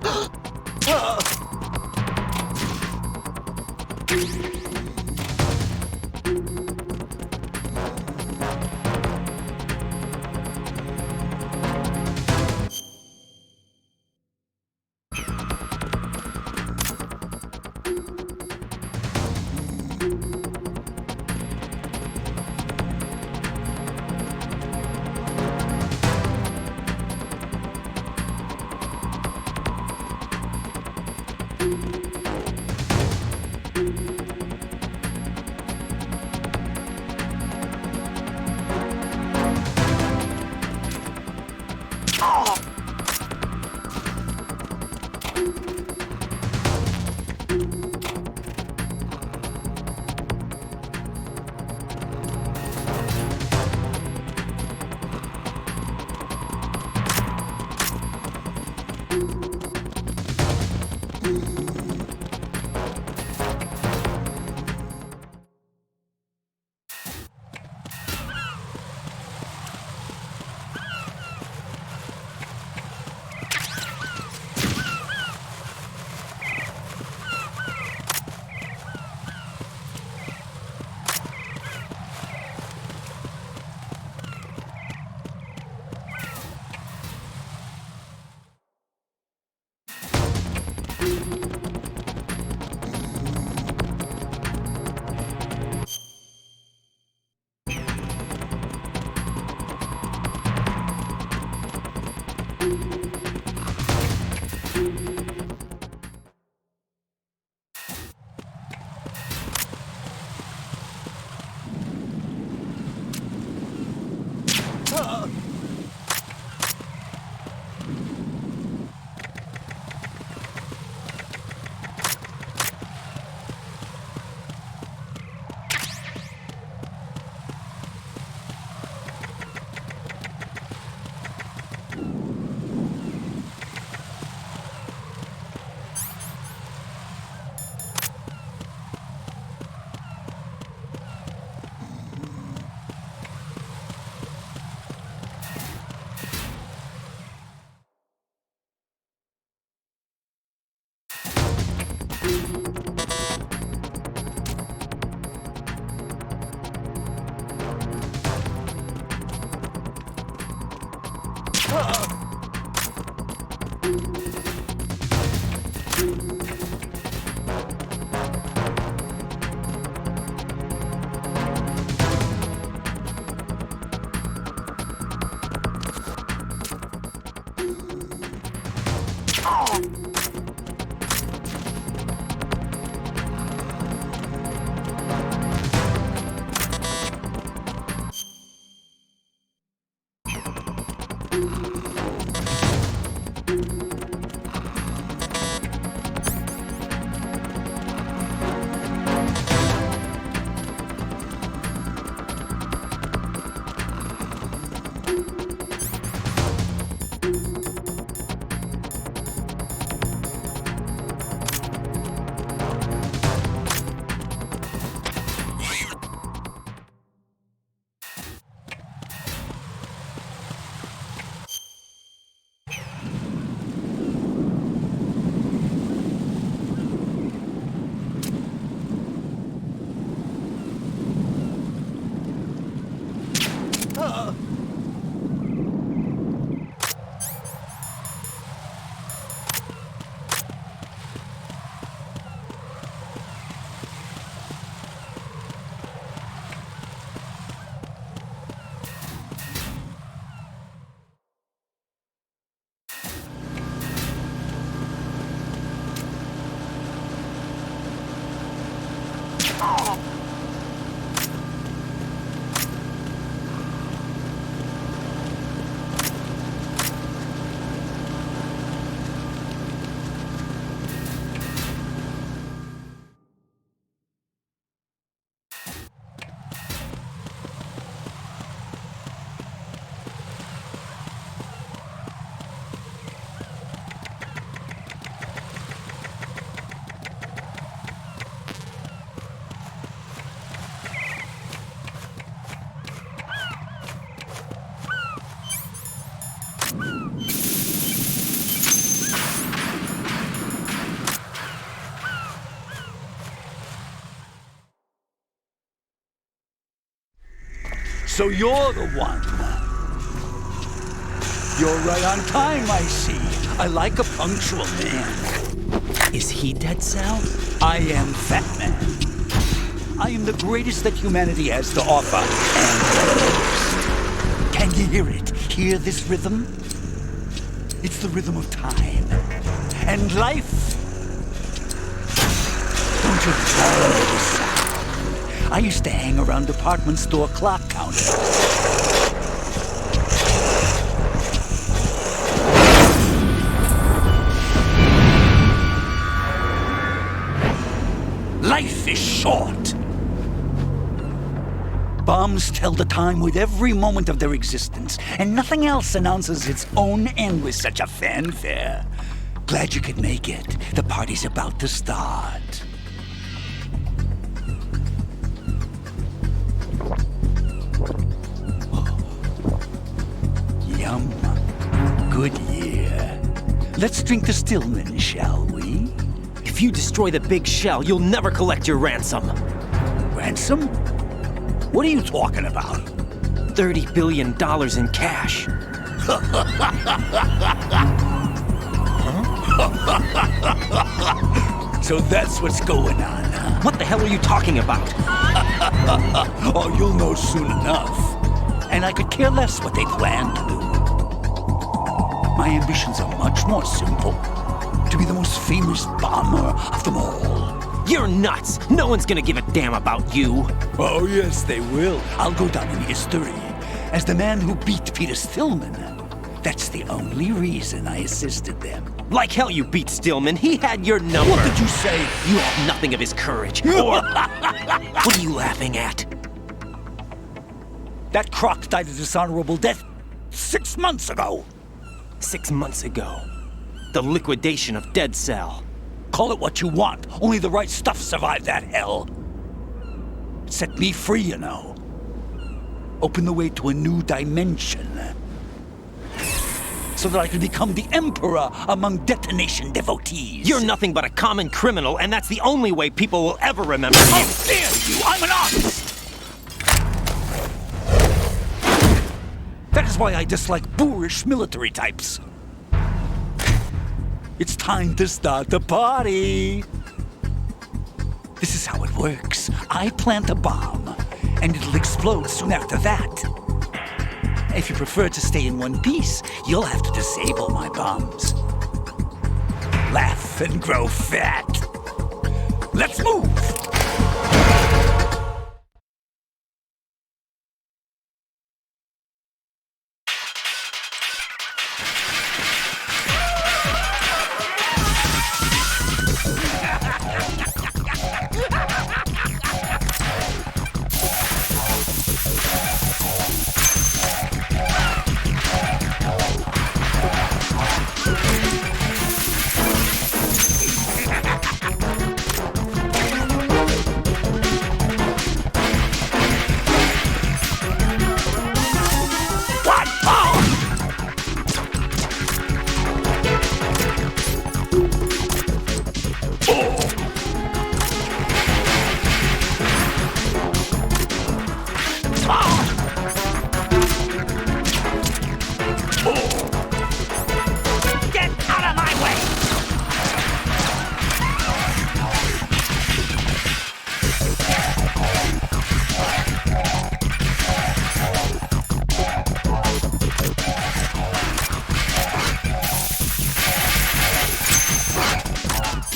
So you're the one. You're right on time, I see. I like a punctual man. Is he Dead Sal? I am Fat Man. I am the greatest that humanity has to offer, and the most. Can you hear it? Hear this rhythm? It's the rhythm of time. And life. Don't you follow the sound? I used to hang around department store clock counters. Life is short. Bombs tell the time with every moment of their existence, and nothing else announces its own end with such a fanfare. Glad you could make it. The party's about to start. Yum. Good year. Let's drink to Stillman, shall we? If you destroy the big shell, you'll never collect your ransom. Ransom? What are you talking about? $30 billion in cash. So that's what's going on, huh? What the hell are you talking about? Oh, you'll know soon enough. And I could care less what they plan to do. My ambitions are much more simple. To be the most famous bomber of them all. You're nuts! No one's gonna give a damn about you. Oh, yes, they will. I'll go down in history. as the man who beat Peter Stillman. That's the only reason I assisted them. Like hell you beat Stillman. He had your number. What did you say? You have nothing of his courage. Or... What are you laughing at? That croc died a dishonorable death 6 months ago. 6 months ago. The liquidation of Dead Cell. Call it what you want. Only the right stuff survived that hell. It set me free, you know. Opened the way to a new dimension. So that I could become the emperor among detonation devotees. You're nothing but a common criminal, and that's the only way people will ever remember you. How dare you! I'm an artist! That is why I dislike boorish military types. It's time to start the party. This is how it works. I plant a bomb, and it'll explode soon after that. If you prefer to stay in one piece, you'll have to disable my bombs. Laugh and grow fat. Let's move!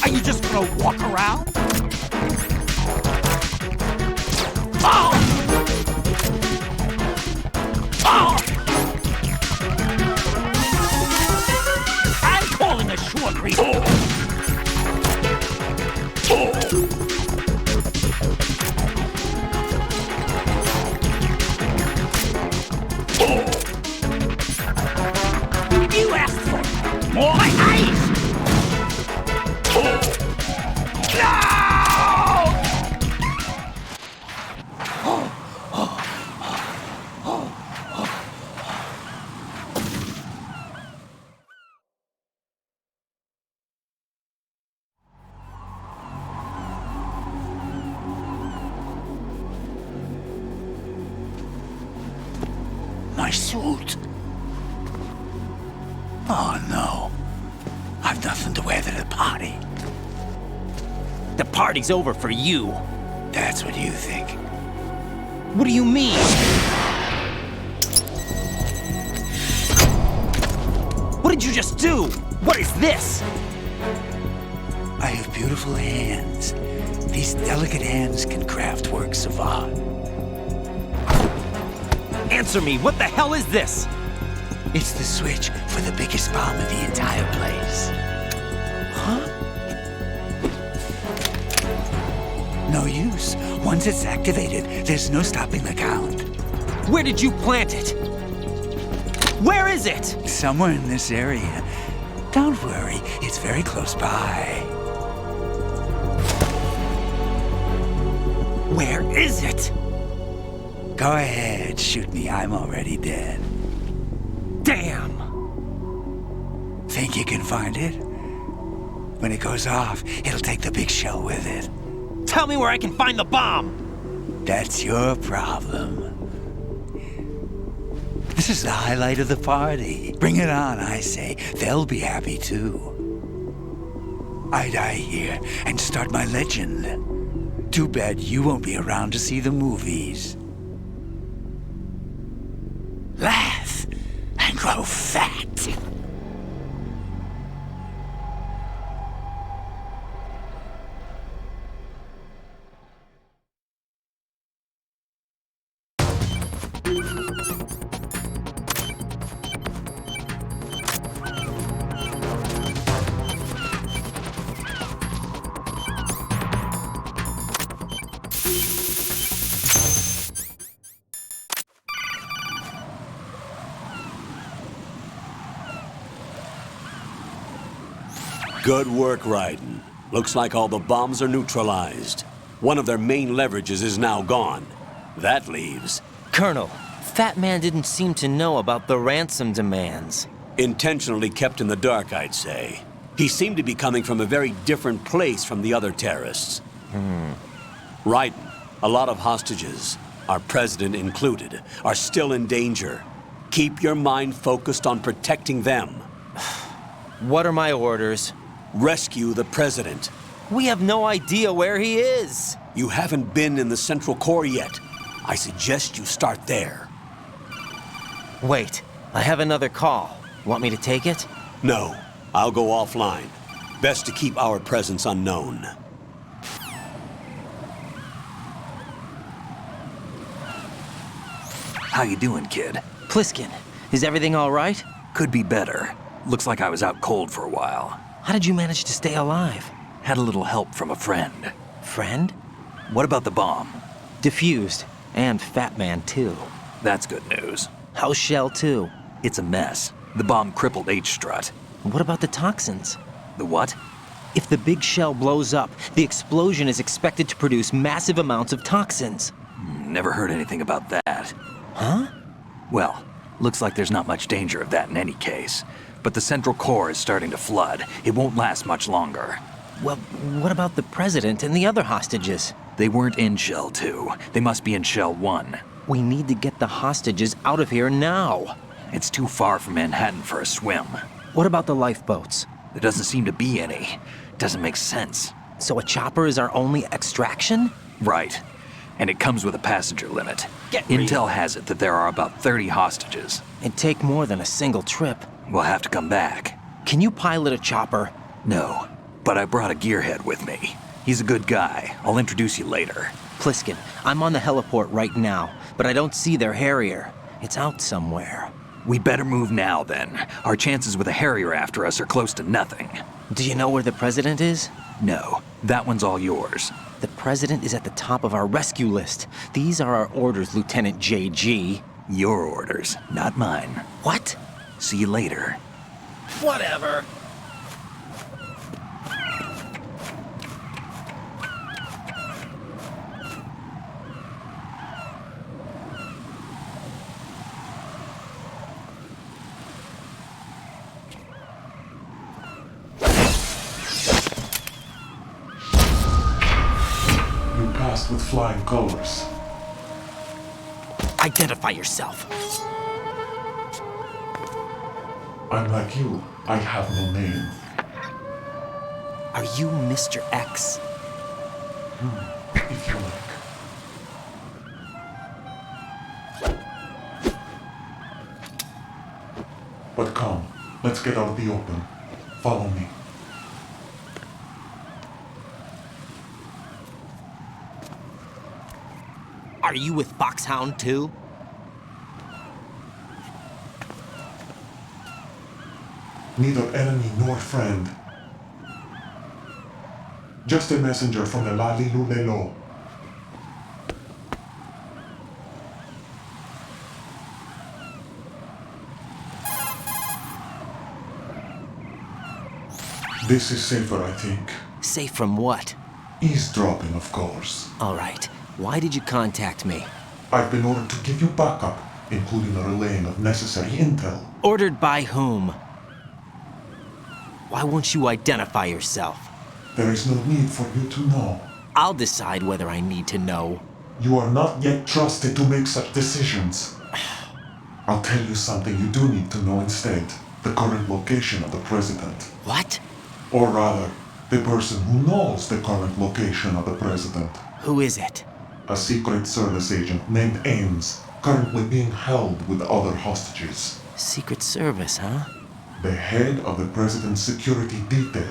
Are you just gonna walk around? Oh! Oh! I'm calling a short race. Oh! Oh! You asked for it. More ice! My suit. Oh no. I've nothing to wear to the party. The party's over for you. That's what you think. What do you mean? What did you just do? What is this? I have beautiful hands. These delicate hands can craft works of art. Answer me, what the hell is this? It's the switch for the biggest bomb in the entire place. Huh? No use. Once it's activated, there's no stopping the count. Where did you plant it? Where is it? Somewhere in this area. Don't worry, it's very close by. Where is it? Go ahead, shoot me. I'm already dead. Damn! Think you can find it? When it goes off, it'll take the big shell with it. Tell me where I can find the bomb! That's your problem. This is the highlight of the party. Bring it on, I say. They'll be happy too. I die here and start my legend. Too bad you won't be around to see the movies. Laugh and grow fat. Good work, Raiden. Looks like all the bombs are neutralized. One of their main leverages is now gone. That leaves... Colonel, Fat Man didn't seem to know about the ransom demands. Intentionally kept in the dark, I'd say. He seemed to be coming from a very different place from the other terrorists. Raiden, a lot of hostages, our president included, are still in danger. Keep your mind focused on protecting them. What are my orders? Rescue the president. We have no idea where he is. You haven't been in the Central Core yet. I suggest you start there. Wait, I have another call. Want me to take it? No, I'll go offline. Best to keep our presence unknown. How you doing, kid? Pliskin, is everything all right? Could be better. Looks like I was out cold for a while. How did you manage to stay alive? Had a little help from a friend. Friend? What about the bomb? Defused. And Fat Man, too. That's good news. How's Shell 2? It's a mess. The bomb crippled H-Strut. What about the toxins? The what? If the big shell blows up, the explosion is expected to produce massive amounts of toxins. Never heard anything about that. Huh? Well, looks like there's not much danger of that in any case. But the Central Core is starting to flood. It won't last much longer. Well, what about the president and the other hostages? They weren't in Shell 2. They must be in Shell 1. We need to get the hostages out of here now. It's too far from Manhattan for a swim. What about the lifeboats? There doesn't seem to be any. Doesn't make sense. So a chopper is our only extraction? Right. And it comes with a passenger limit. Get real. Intel has it that there are about 30 hostages. It'd take more than a single trip. We'll have to come back. Can you pilot a chopper? No, but I brought a gearhead with me. He's a good guy. I'll introduce you later. Pliskin, I'm on the heliport right now, but I don't see their Harrier. It's out somewhere. We better move now, then. Our chances with a Harrier after us are close to nothing. Do you know where the president is? No, that one's all yours. The president is at the top of our rescue list. These are our orders, Lieutenant JG. Your orders, not mine. What? See you later. Whatever. You passed with flying colors. Identify yourself. I'm like you. I have no name. Are you Mr. X? If you like. But come, let's get out of the open. Follow me. Are you with Foxhound too? Neither enemy nor friend. Just a messenger from the Lali Lulelo. This is safer, I think. Safe from what? Eavesdropping, of course. All right. Why did you contact me? I've been ordered to give you backup, including the relaying of necessary intel. Ordered by whom? Why won't you identify yourself? There is no need for you to know. I'll decide whether I need to know. You are not yet trusted to make such decisions. I'll tell you something you do need to know instead. The current location of the president. What? Or rather, the person who knows the current location of the president. Who is it? A Secret Service agent named Ames, currently being held with other hostages. Secret Service, huh? The head of the president's security detail,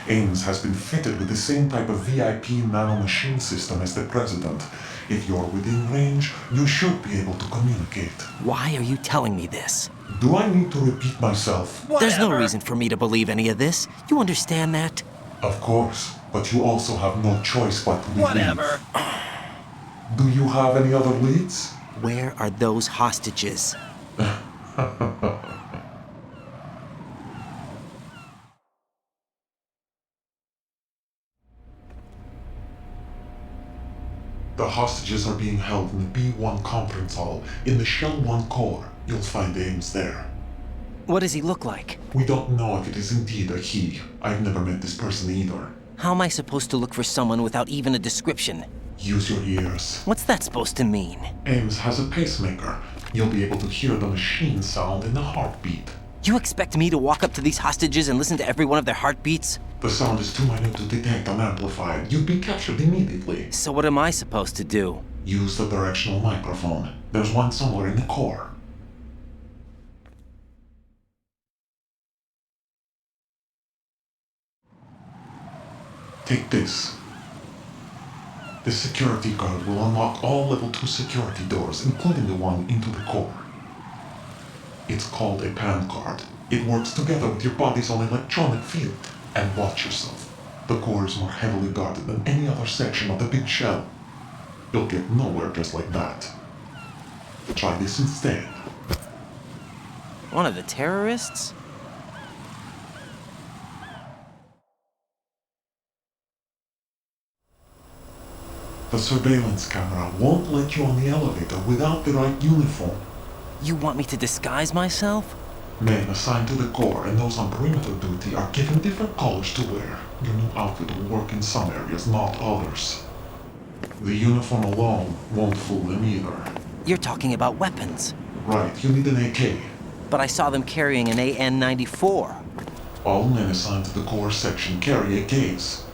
Ames has been fitted with the same type of VIP nanomachine system as the president. If you're within range, you should be able to communicate. Why are you telling me this? Do I need to repeat myself? There's no reason for me to believe any of this. You understand that? Of course, but you also have no choice but to believe. Whatever. Do you have any other leads? Where are those hostages? The hostages are being held in the B1 conference hall in the Shell 1 core. You'll find Ames there. What does he look like? We don't know if it is indeed a he. I've never met this person either. How am I supposed to look for someone without even a description? Use your ears. What's that supposed to mean? Ames has a pacemaker. You'll be able to hear the machine sound in the heartbeat. You expect me to walk up to these hostages and listen to every one of their heartbeats? The sound is too minute to detect and amplify it. You'd be captured immediately. So what am I supposed to do? Use the directional microphone. There's one somewhere in the core. Take this. This security card will unlock all level 2 security doors, including the one into the core. It's called a PAN card. It works together with your body's own electronic field. And watch yourself. The core is more heavily guarded than any other section of the big shell. You'll get nowhere just like that. Try this instead. One of the terrorists? The surveillance camera won't let you on the elevator without the right uniform. You want me to disguise myself? Men assigned to the core and those on perimeter duty are given different colors to wear. Your new outfit will work in some areas, not others. The uniform alone won't fool them either. You're talking about weapons. Right, you need an AK. But I saw them carrying an AN-94. All men assigned to the core section carry AKs.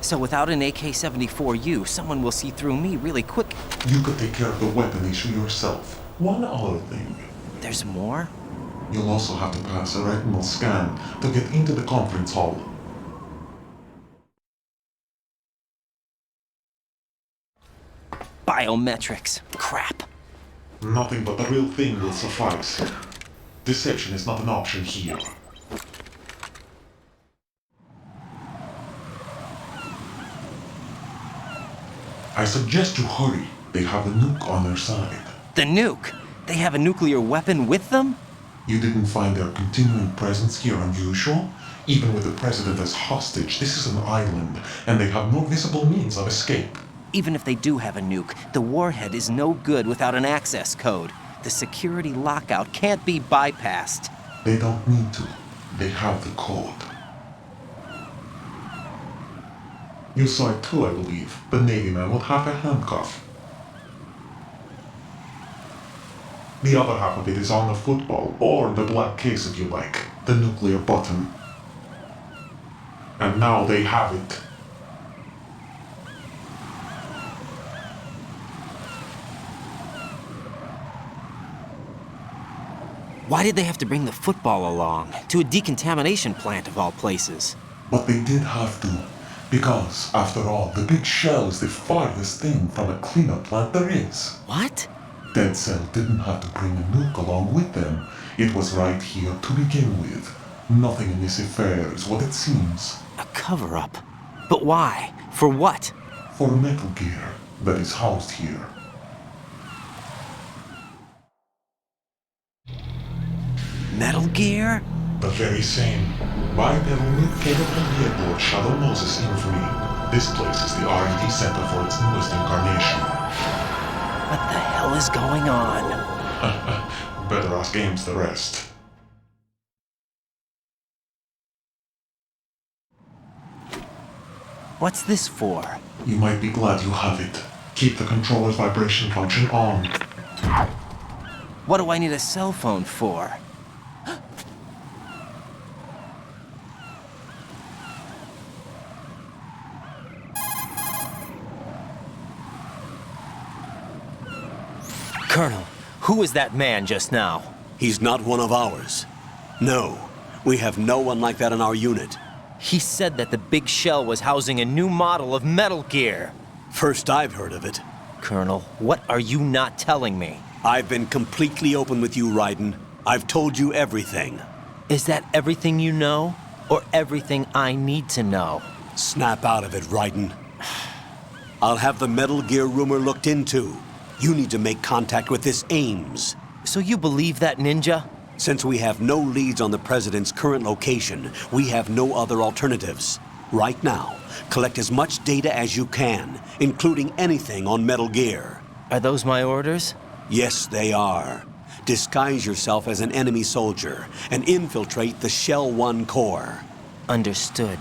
So without an AK-74U, someone will see through me really quick. You could take care of the weapon issue yourself. One other thing. There's more? You'll also have to pass a retinal scan to get into the conference hall. Biometrics. Crap. Nothing but the real thing will suffice. Deception is not an option here. I suggest you hurry. They have a nuke on their side. The nuke? They have a nuclear weapon with them? You didn't find their continuing presence here unusual? Even with the president as hostage, this is an island, and they have no visible means of escape. Even if they do have a nuke, the warhead is no good without an access code. The security lockout can't be bypassed. They don't need to. They have the code. You saw it too, I believe. The Navy man with half a handcuff. The other half of it is on the football, or the black case if you like. The nuclear button. And now they have it. Why did they have to bring the football along? To a decontamination plant of all places. But they did have to. Because, after all, the big shell is the farthest thing from a cleanup plant there is. What? Dead Cell didn't have to bring a nuke along with them. It was right here to begin with. Nothing in this affair is what it seems. A cover-up? But why? For what? For Metal Gear that is housed here. Metal Gear? The very same. Bipedal nuke-capable vehicle of Shadow Moses infamy. This place is the R&D center for its newest incarnation. What the hell is going on? Better ask Ames the rest. What's this for? You might be glad you have it. Keep the controller's vibration function on. What do I need a cell phone for? Colonel, who was that man just now? He's not one of ours. No, we have no one like that in our unit. He said that the big shell was housing a new model of Metal Gear. First I've heard of it. Colonel, what are you not telling me? I've been completely open with you, Raiden. I've told you everything. Is that everything you know? Or everything I need to know? Snap out of it, Raiden. I'll have the Metal Gear rumor looked into. You need to make contact with this Ames. So you believe that, Ninja? Since we have no leads on the President's current location, we have no other alternatives. Right now, collect as much data as you can, including anything on Metal Gear. Are those my orders? Yes, they are. Disguise yourself as an enemy soldier and infiltrate the Shell 1 core. Understood.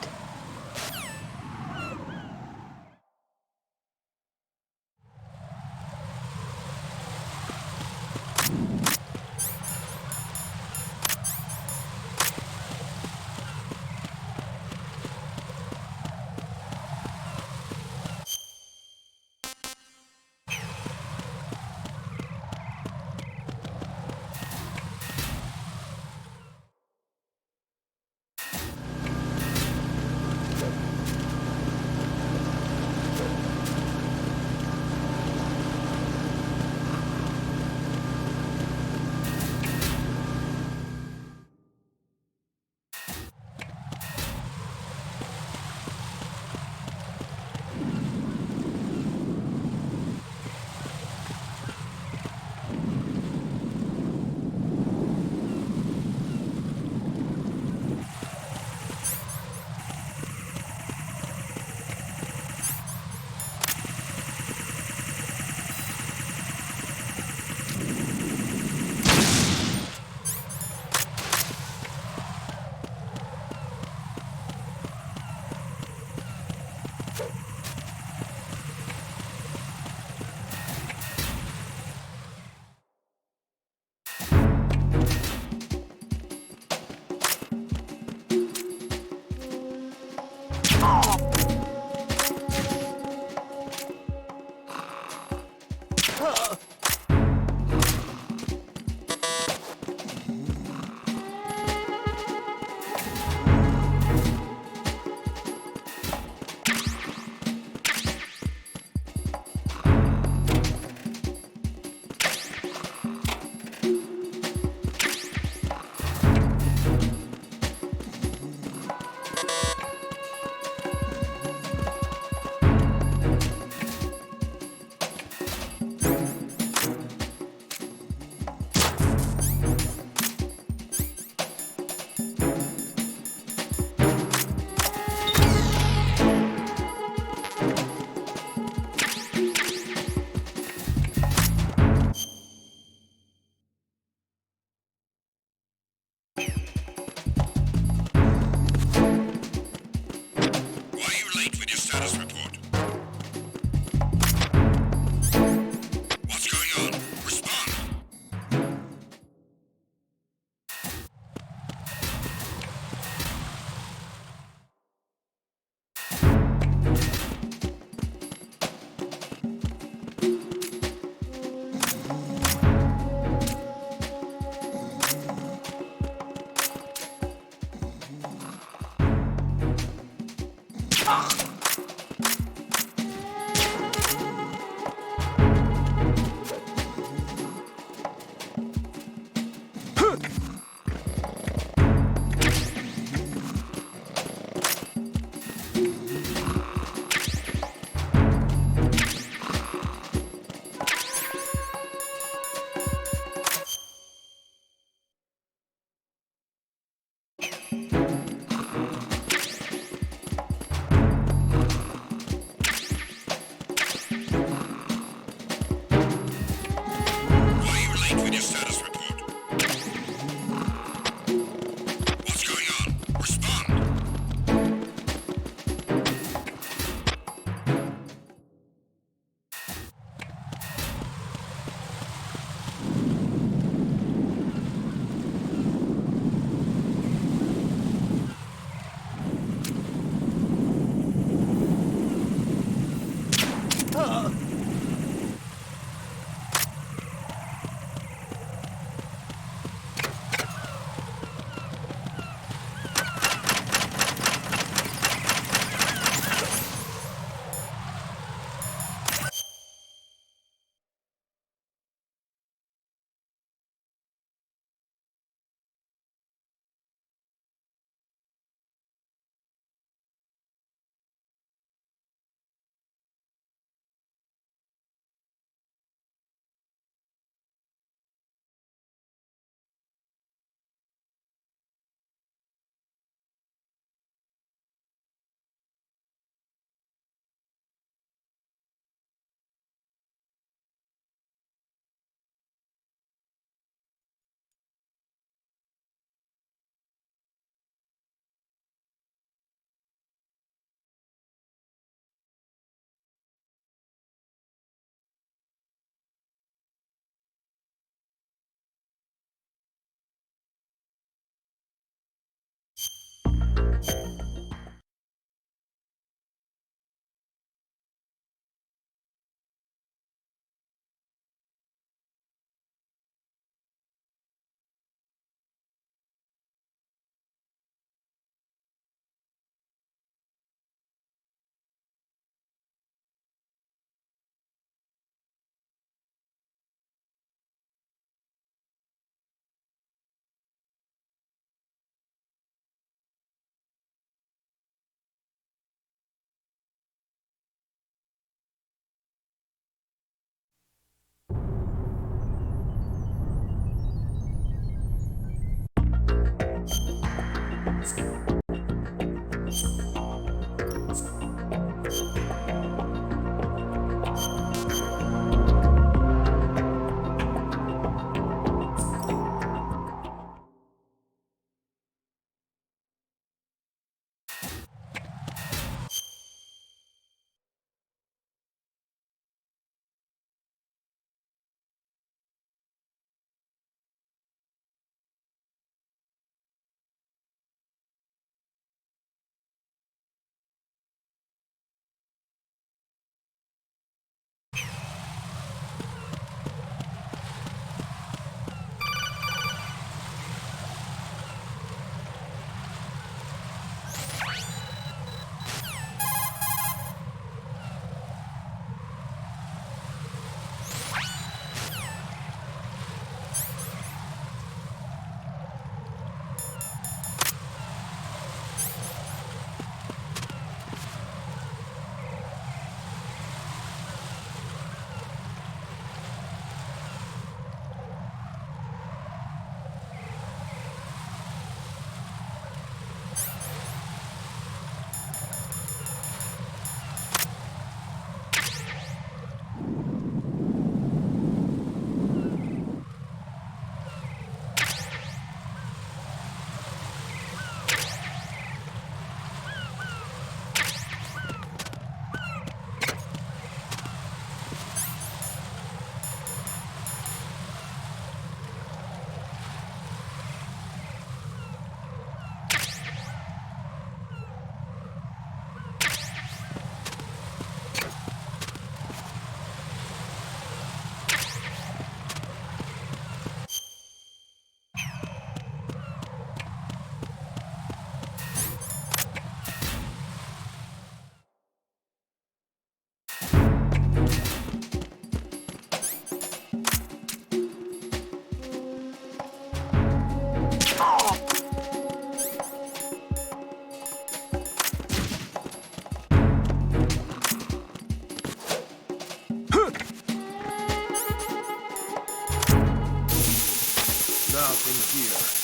Nothing here.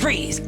Freeze!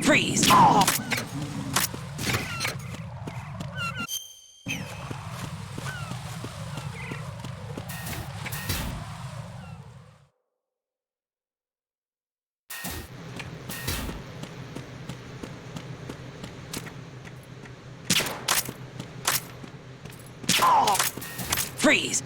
Freeze! Freeze!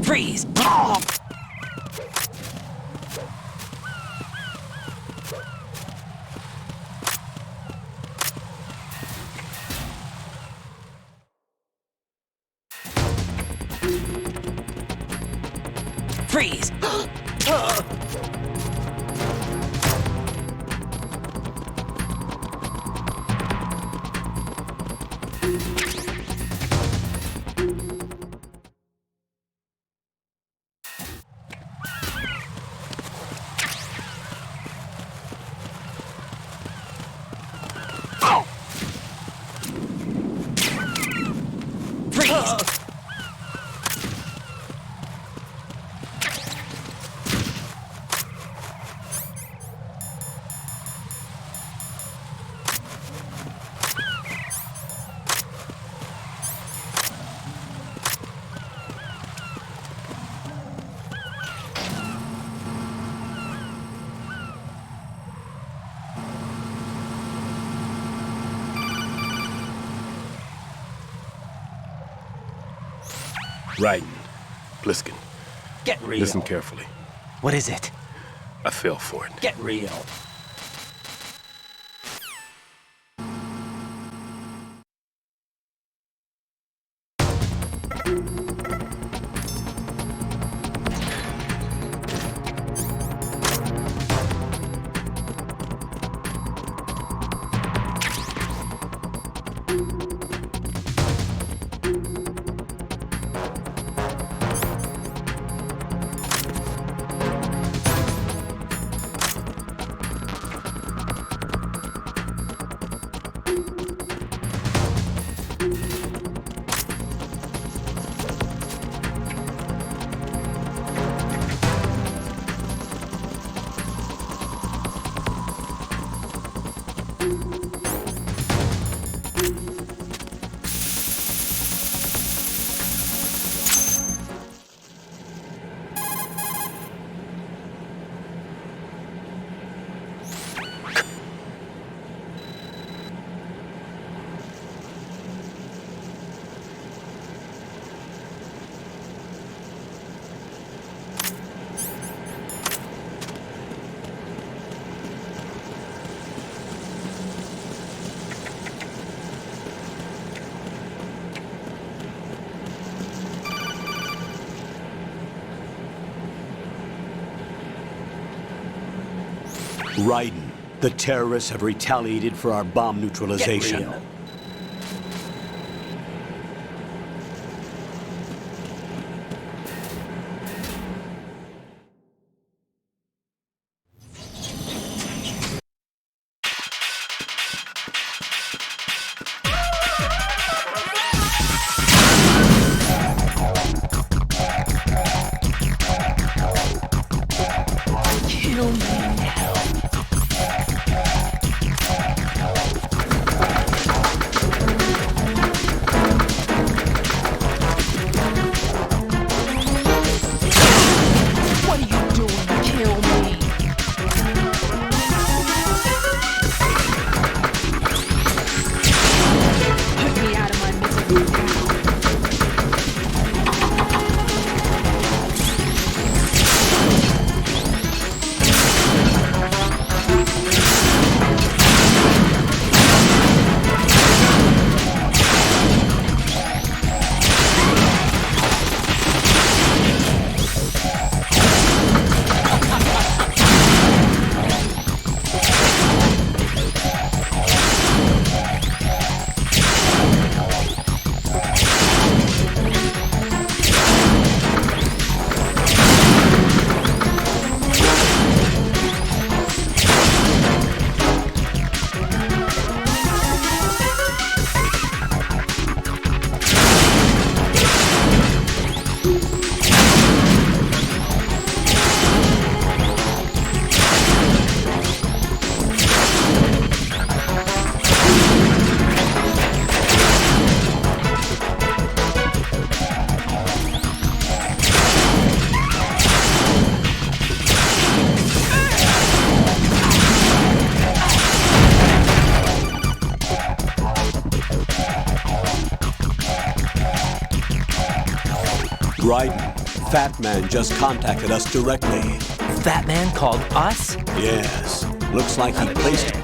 Freeze! Freeze! Freeze! Raiden, Bliskin. Get real. Listen carefully. What is it? I fell for it. Get real. Raiden, the terrorists have retaliated for our bomb neutralization. Get real. Kill me now. What are you doing? Kill me. Put me out of my misery now. Raiden, Fat Man just contacted us directly. Fat Man called us? Yes. Looks like he placed it.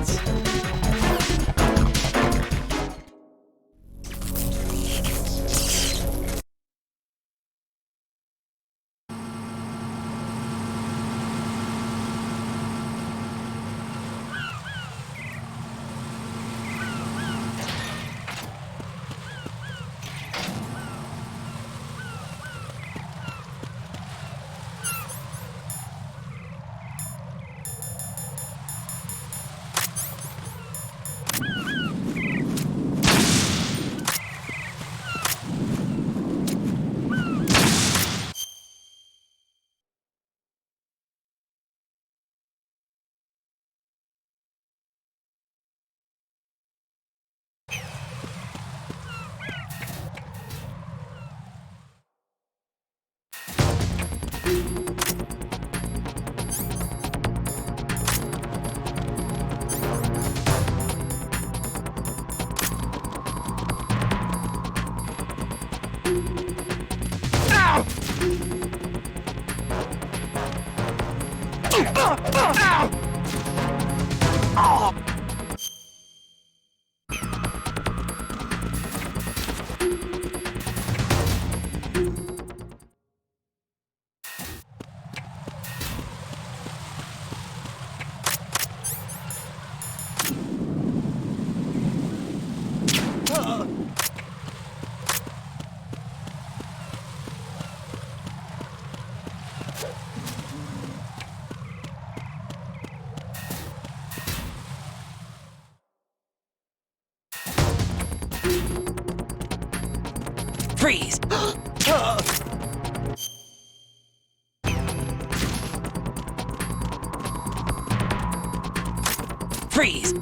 Freeze! Freeze!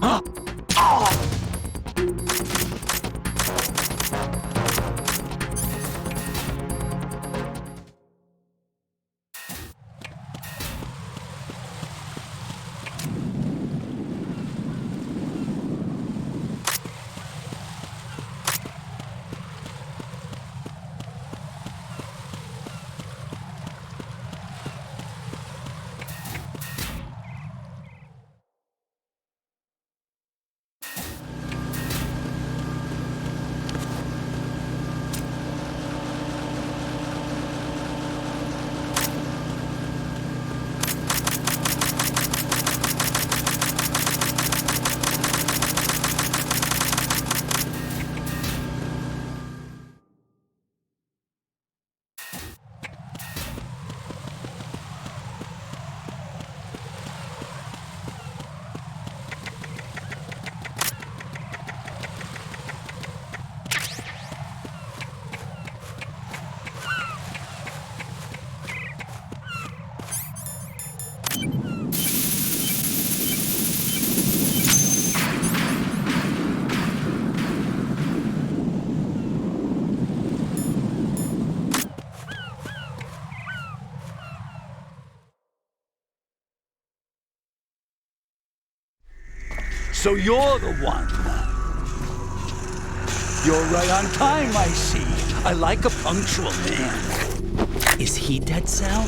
So you're the one. You're right on time, I see. I like a punctual man. Is he Dead Cell?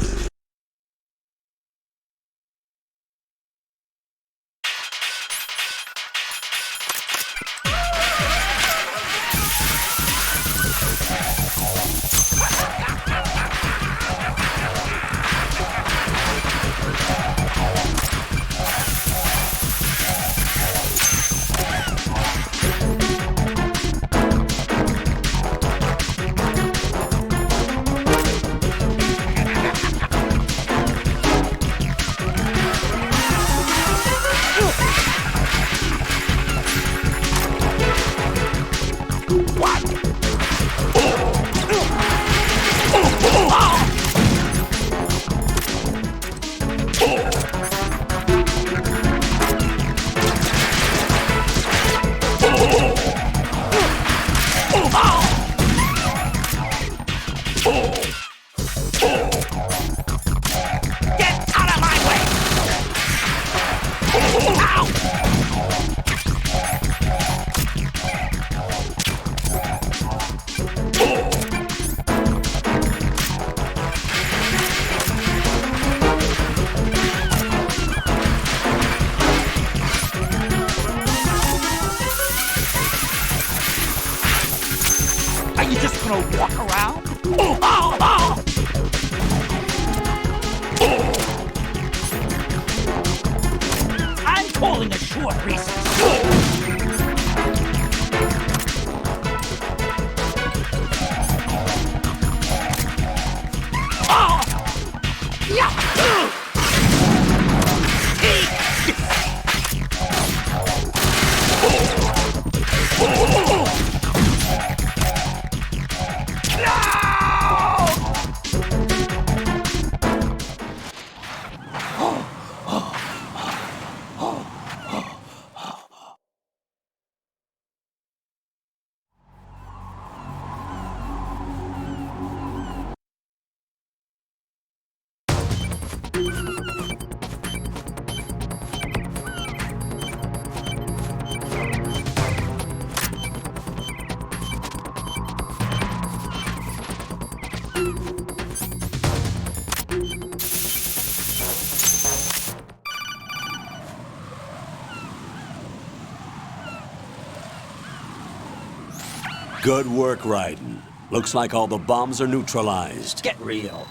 Good work, Raiden. Looks like all the bombs are neutralized. Get real.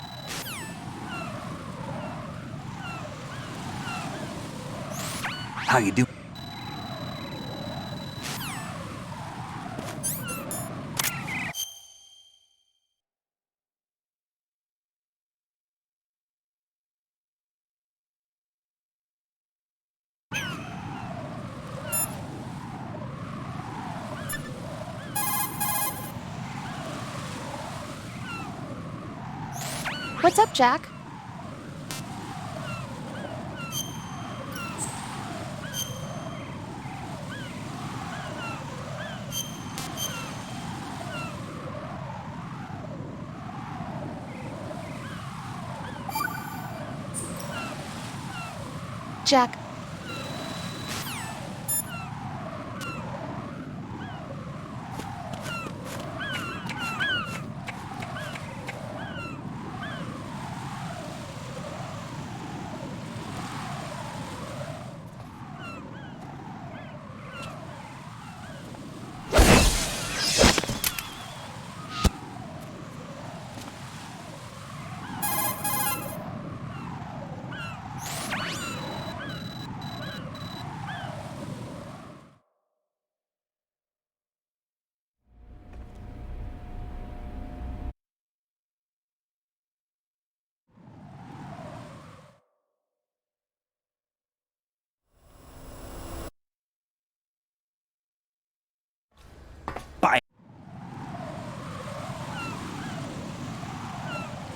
How you do? What's up, Jack? Jack.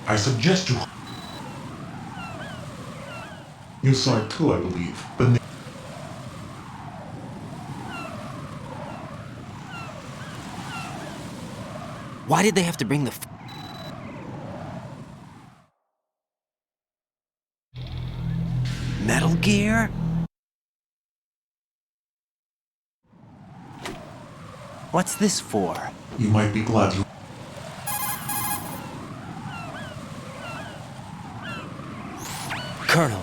I suggest you... You saw it too, I believe. But Why did they have to bring the... Metal Gear? What's this for? you might be glad you... Colonel.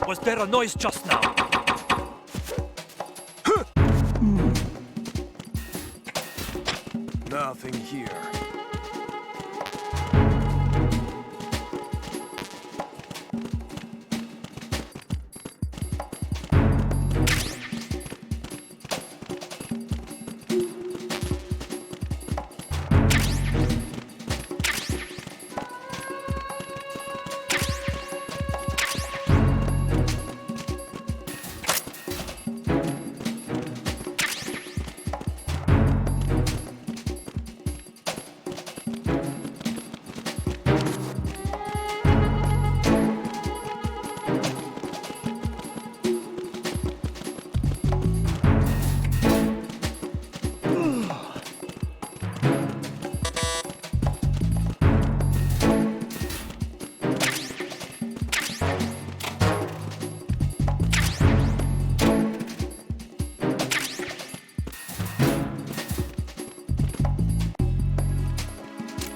Was there a noise just now? Nothing here.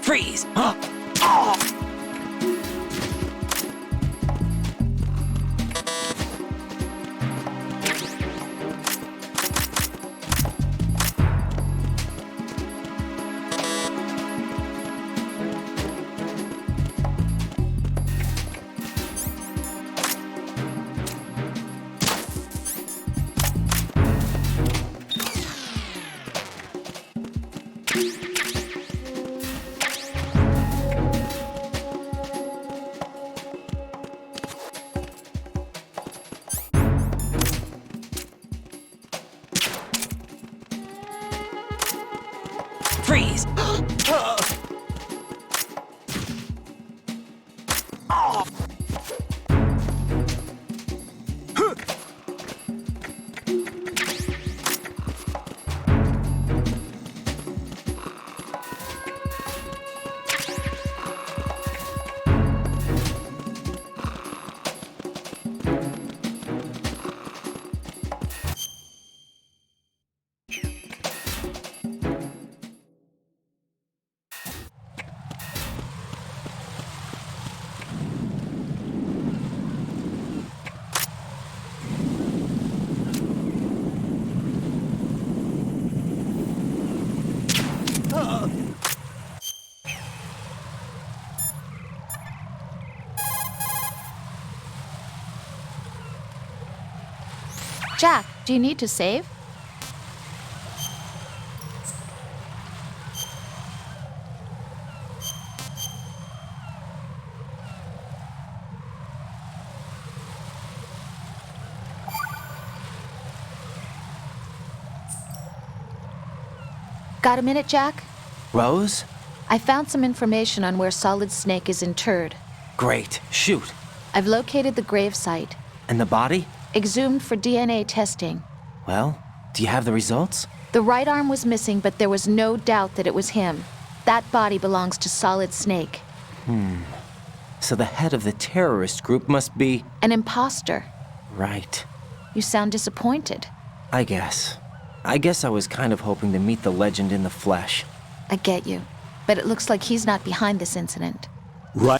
Freeze! Freeze! Jack, do you need to save? Got a minute, Jack? Rose? I found some information on where Solid Snake is interred. Great. Shoot. I've located the gravesite. And the body? Exhumed for DNA testing. Well, do you have the results? The right arm was missing, but there was no doubt that it was him. That body belongs to Solid Snake. So the head of the terrorist group must be... An imposter. Right. You sound disappointed. I guess I was kind of hoping to meet the legend in the flesh. I get you. But it looks like he's not behind this incident. Right.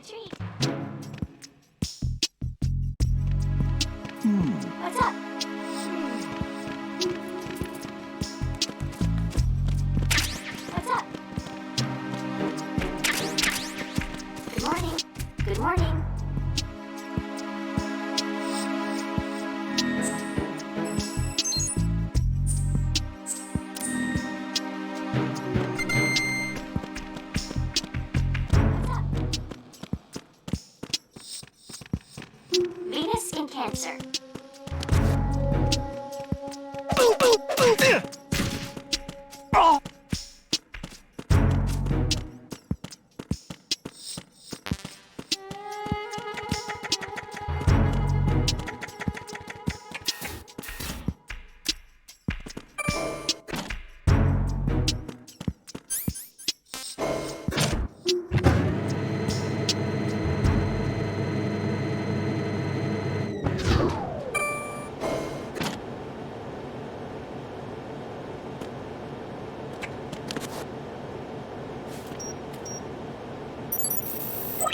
retreat. What's up? What's up? Good morning. Good morning. Venus in Cancer.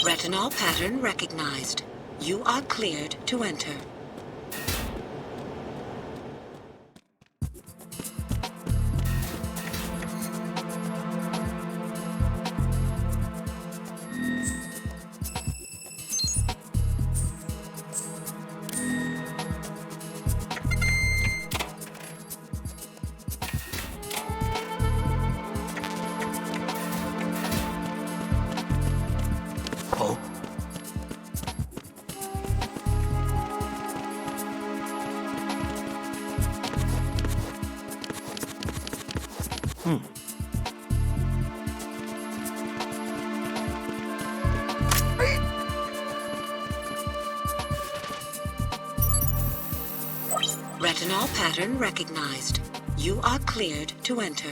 Retinol pattern recognized. You are cleared to enter. Retinol pattern recognized. You are cleared to enter.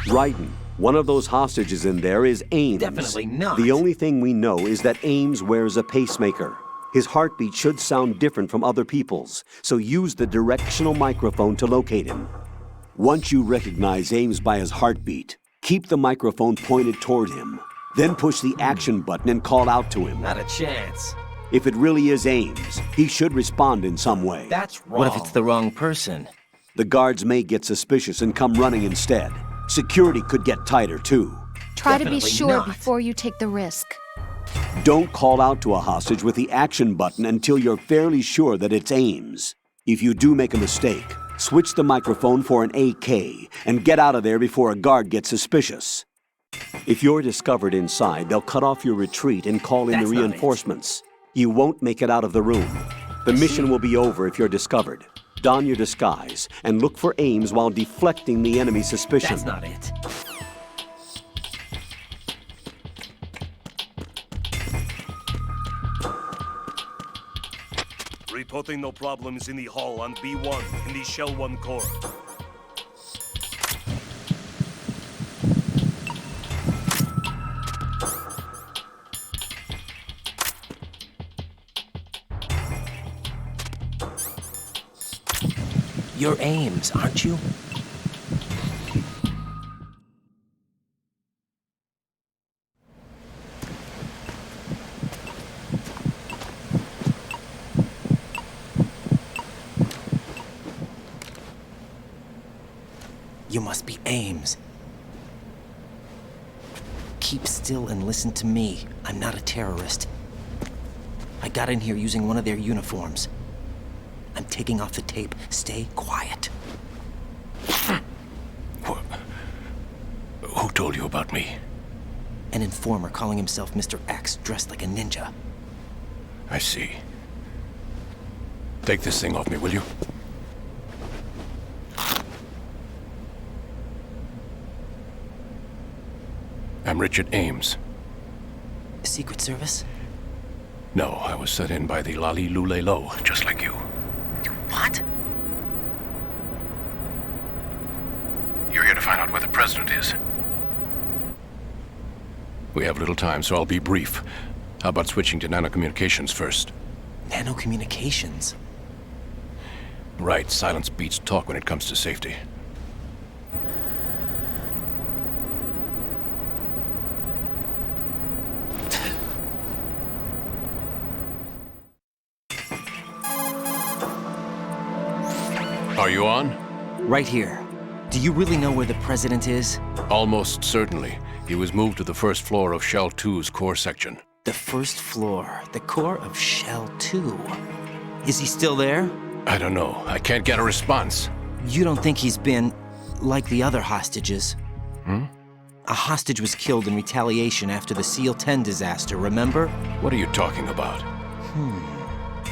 Raiden, one of those hostages in there is Ames. Definitely not. The only thing we know is that Ames wears a pacemaker. His heartbeat should sound different from other people's, so use the directional microphone to locate him. Once you recognize Ames by his heartbeat, keep the microphone pointed toward him. Then push the action button and call out to him. Not a chance. If it really is Ames, he should respond in some way. That's wrong. What if it's the wrong person? The guards may get suspicious and come running instead. Security could get tighter, too. Try to be sure before you take the risk. Don't call out to a hostage with the action button until you're fairly sure that it's Ames. If you do make a mistake, switch the microphone for an AK and get out of there before a guard gets suspicious. If you're discovered inside, they'll cut off your retreat and call in the reinforcements. You won't make it out of the room. The mission will be over if you're discovered. Don your disguise and look for Ames while deflecting the enemy's suspicion. That's not it. Reporting no problems in the hall on B1 in the Shell 1 core. You're Ames, aren't you? You must be Ames. Keep still and listen to me. I'm not a terrorist. I got in here using one of their uniforms. I'm taking off the tape. Stay quiet. Who told you about me? An informer calling himself Mr. X, dressed like a ninja. I see. Take this thing off me, will you? I'm Richard Ames. Secret Service? No, I was sent in by the Lali Lule Lo, just like you. What? You're here to find out where the president is. We have little time, so I'll be brief. How about switching to nanocommunications first? Nanocommunications? Right, silence beats talk when it comes to safety. Are you on? Right here. Do you really know where the president is? Almost certainly. He was moved to the first floor of Shell 2's core section. The first floor, the core of Shell 2. Is he still there? I don't know. I can't get a response. You don't think he's been like the other hostages? Hmm? A hostage was killed in retaliation after the SEAL 10 disaster, remember? What are you talking about?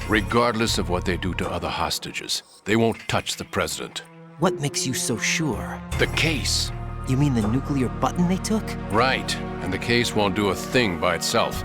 Regardless of what they do to other hostages, they won't touch the president. What makes you so sure? The case. You mean the nuclear button they took? Right, and the case won't do a thing by itself.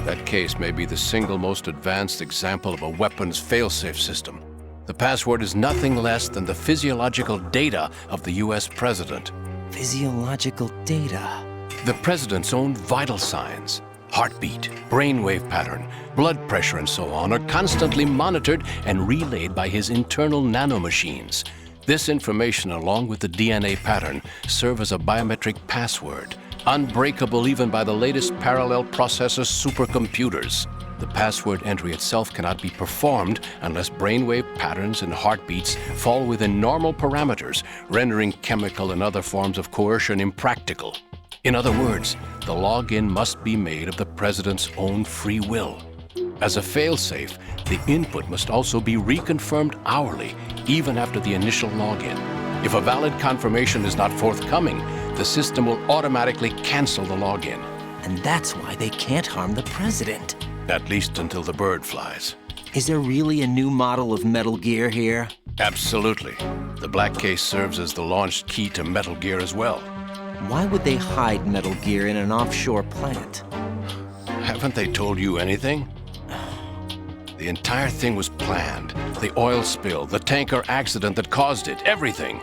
That case may be the single most advanced example of a weapons failsafe system. The password is nothing less than the physiological data of the US president. Physiological data? The president's own vital signs. Heartbeat, brainwave pattern, blood pressure, and so on are constantly monitored and relayed by his internal nanomachines. This information, along with the DNA pattern, serve as a biometric password, unbreakable even by the latest parallel processor supercomputers. The password entry itself cannot be performed unless brainwave patterns and heartbeats fall within normal parameters, rendering chemical and other forms of coercion impractical. In other words, the login must be made of the president's own free will. As a failsafe, the input must also be reconfirmed hourly, even after the initial login. If a valid confirmation is not forthcoming, the system will automatically cancel the login. And that's why they can't harm the president. At least until the bird flies. Is there really a new model of Metal Gear here? Absolutely. The black case serves as the launch key to Metal Gear as well. Why would they hide Metal Gear in an offshore plant? Haven't they told you anything? The entire thing was planned. The oil spill, the tanker accident that caused it, everything.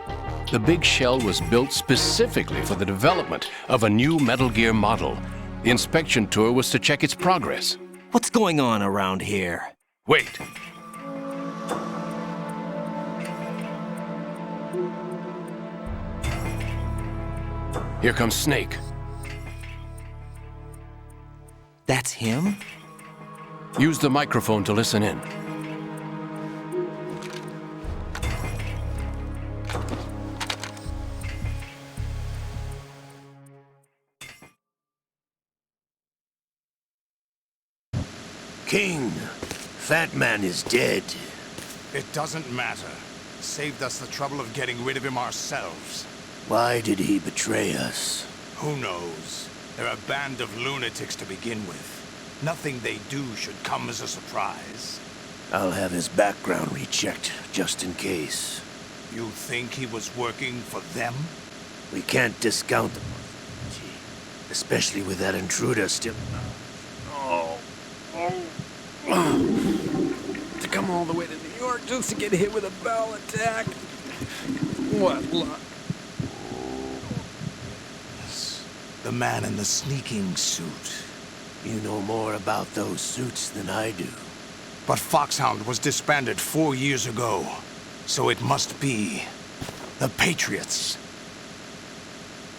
The big shell was built specifically for the development of a new Metal Gear model. The inspection tour was to check its progress. What's going on around here? Wait. Here comes Snake. That's him? Use the microphone to listen in. King, Fat Man is dead. It doesn't matter. Saved us the trouble of getting rid of him ourselves. Why did he betray us? Who knows? They're a band of lunatics to begin with. Nothing they do should come as a surprise. I'll have his background rechecked, just in case. You think he was working for them? We can't discount the possibility, especially with that intruder still... To come all the way to New York just to get hit with a bowel attack? What luck? The man in the sneaking suit. You know more about those suits than I do. But Foxhound was disbanded 4 years ago. So it must be the Patriots.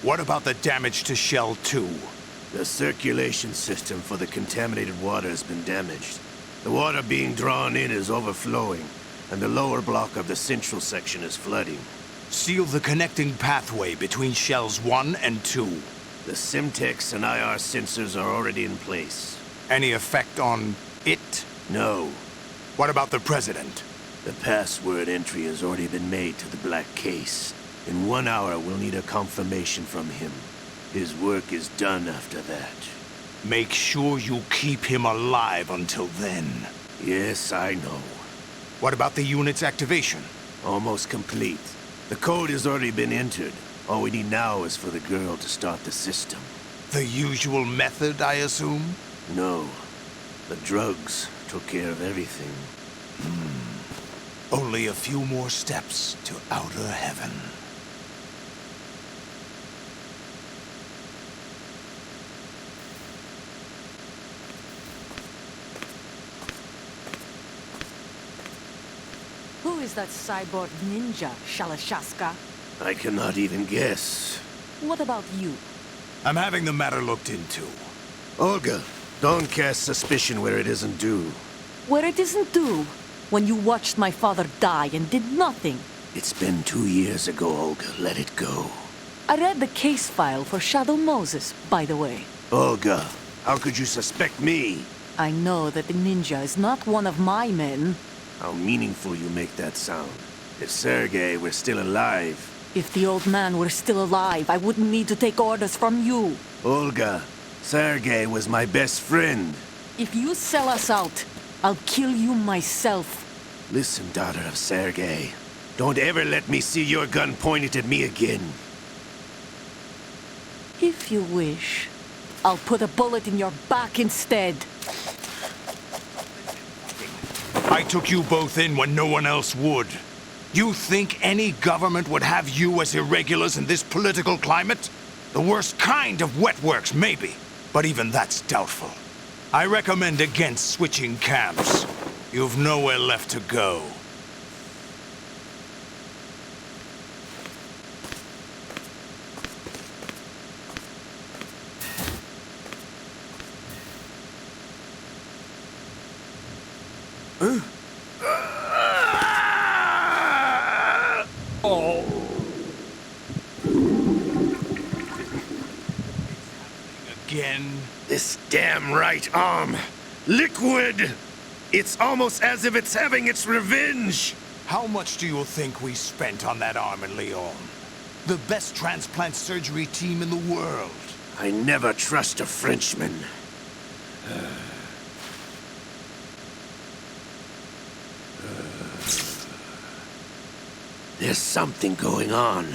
What about the damage to Shell 2? The circulation system for the contaminated water has been damaged. The water being drawn in is overflowing, and the lower block of the central section is flooding. Seal the connecting pathway between Shells 1 and 2. The Simtex and IR sensors are already in place. Any effect on it? No. What about the President? The password entry has already been made to the black case. In 1 hour, we'll need a confirmation from him. His work is done after that. Make sure you keep him alive until then. Yes, I know. What about the unit's activation? Almost complete. The code has already been entered. All we need now is for the girl to start the system. The usual method, I assume? No. The drugs took care of everything. Only a few more steps to outer heaven. Who is that cyborg ninja, Shalashaska? I cannot even guess. What about you? I'm having the matter looked into. Olga, don't cast suspicion where it isn't due. Where it isn't due? When you watched my father die and did nothing. It's been 2 years ago, Olga. Let it go. I read the case file for Shadow Moses, by the way. Olga, how could you suspect me? I know that the ninja is not one of my men. How meaningful you make that sound. If Sergei were still alive... If the old man were still alive, I wouldn't need to take orders from you. Olga, Sergei was my best friend. If you sell us out, I'll kill you myself. Listen, daughter of Sergei. Don't ever let me see your gun pointed at me again. If you wish, I'll put a bullet in your back instead. I took you both in when no one else would. You think any government would have you as irregulars in this political climate? The worst kind of wet works, maybe. But even that's doubtful. I recommend against switching camps. You've nowhere left to go. Again? This damn right arm. Liquid! It's almost as if it's having its revenge! How much do you think we spent on that arm in Lyon? The best transplant surgery team in the world. I never trust a Frenchman. There's something going on.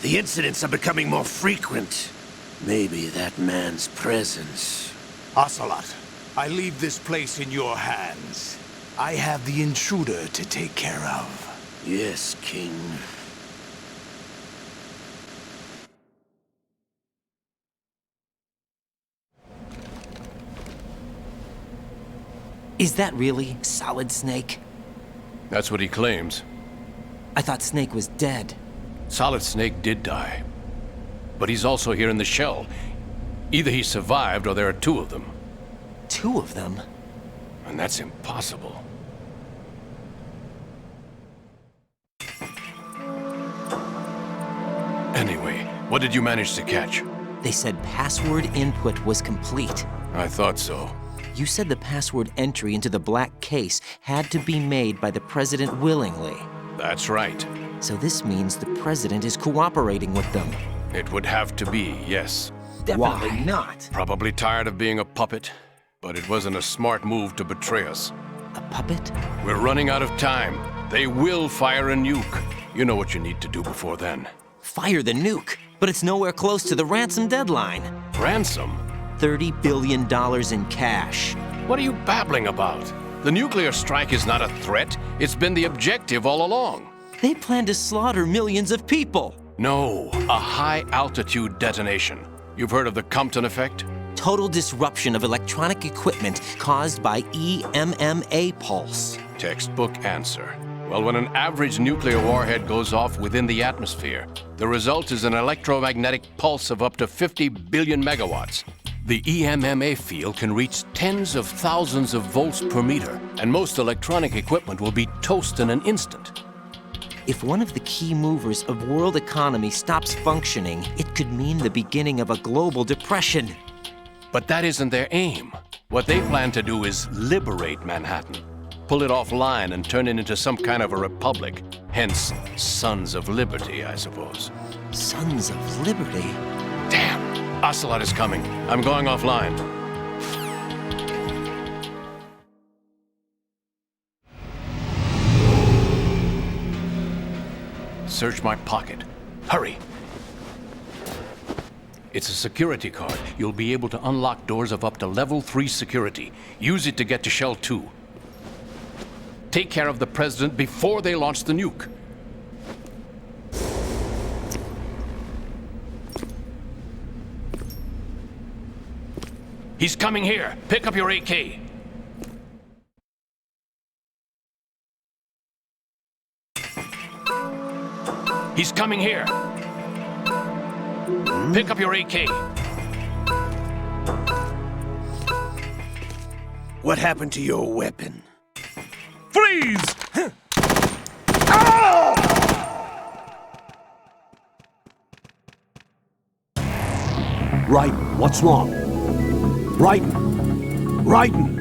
The incidents are becoming more frequent. Maybe that man's presence. Ocelot, I leave this place in your hands. I have the intruder to take care of. Yes, King. Is that really Solid Snake? That's what he claims. I thought Snake was dead. Solid Snake did die. But he's also here in the shell. Either he survived or there are two of them. Two of them? And that's impossible. Anyway, what did you manage to catch? They said password input was complete. I thought so. You said the password entry into the black case had to be made by the president willingly. That's right. So this means the president is cooperating with them. It would have to be, yes. Definitely Why not? Probably tired of being a puppet, but it wasn't a smart move to betray us. A puppet? We're running out of time. They will fire a nuke. You know what you need to do before then. Fire the nuke? But it's nowhere close to the ransom deadline. Ransom? $30 billion in cash. What are you babbling about? The nuclear strike is not a threat. It's been the objective all along. They plan to slaughter millions of people. No, a high-altitude detonation. You've heard of the Compton effect? Total disruption of electronic equipment caused by EMMA pulse. Textbook answer. Well, when an average nuclear warhead goes off within the atmosphere, the result is an electromagnetic pulse of up to 50 billion megawatts. The EMMA field can reach tens of thousands of volts per meter, and most electronic equipment will be toast in an instant. If one of the key movers of world economy stops functioning, it could mean the beginning of a global depression. But that isn't their aim. What they plan to do is liberate Manhattan. Pull it offline and turn it into some kind of a republic. Hence, Sons of Liberty, I suppose. Sons of Liberty? Damn! Ocelot is coming. I'm going offline. Search my pocket. Hurry! It's a security card. You'll be able to unlock doors of up to level 3 security. Use it to get to Shell 2. Take care of the President before they launch the nuke. He's coming here. Pick up your AK. He's coming here. Pick up your AK. What happened to your weapon? Freeze! Right, what's wrong? Raiden! Raiden!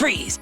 Freeze!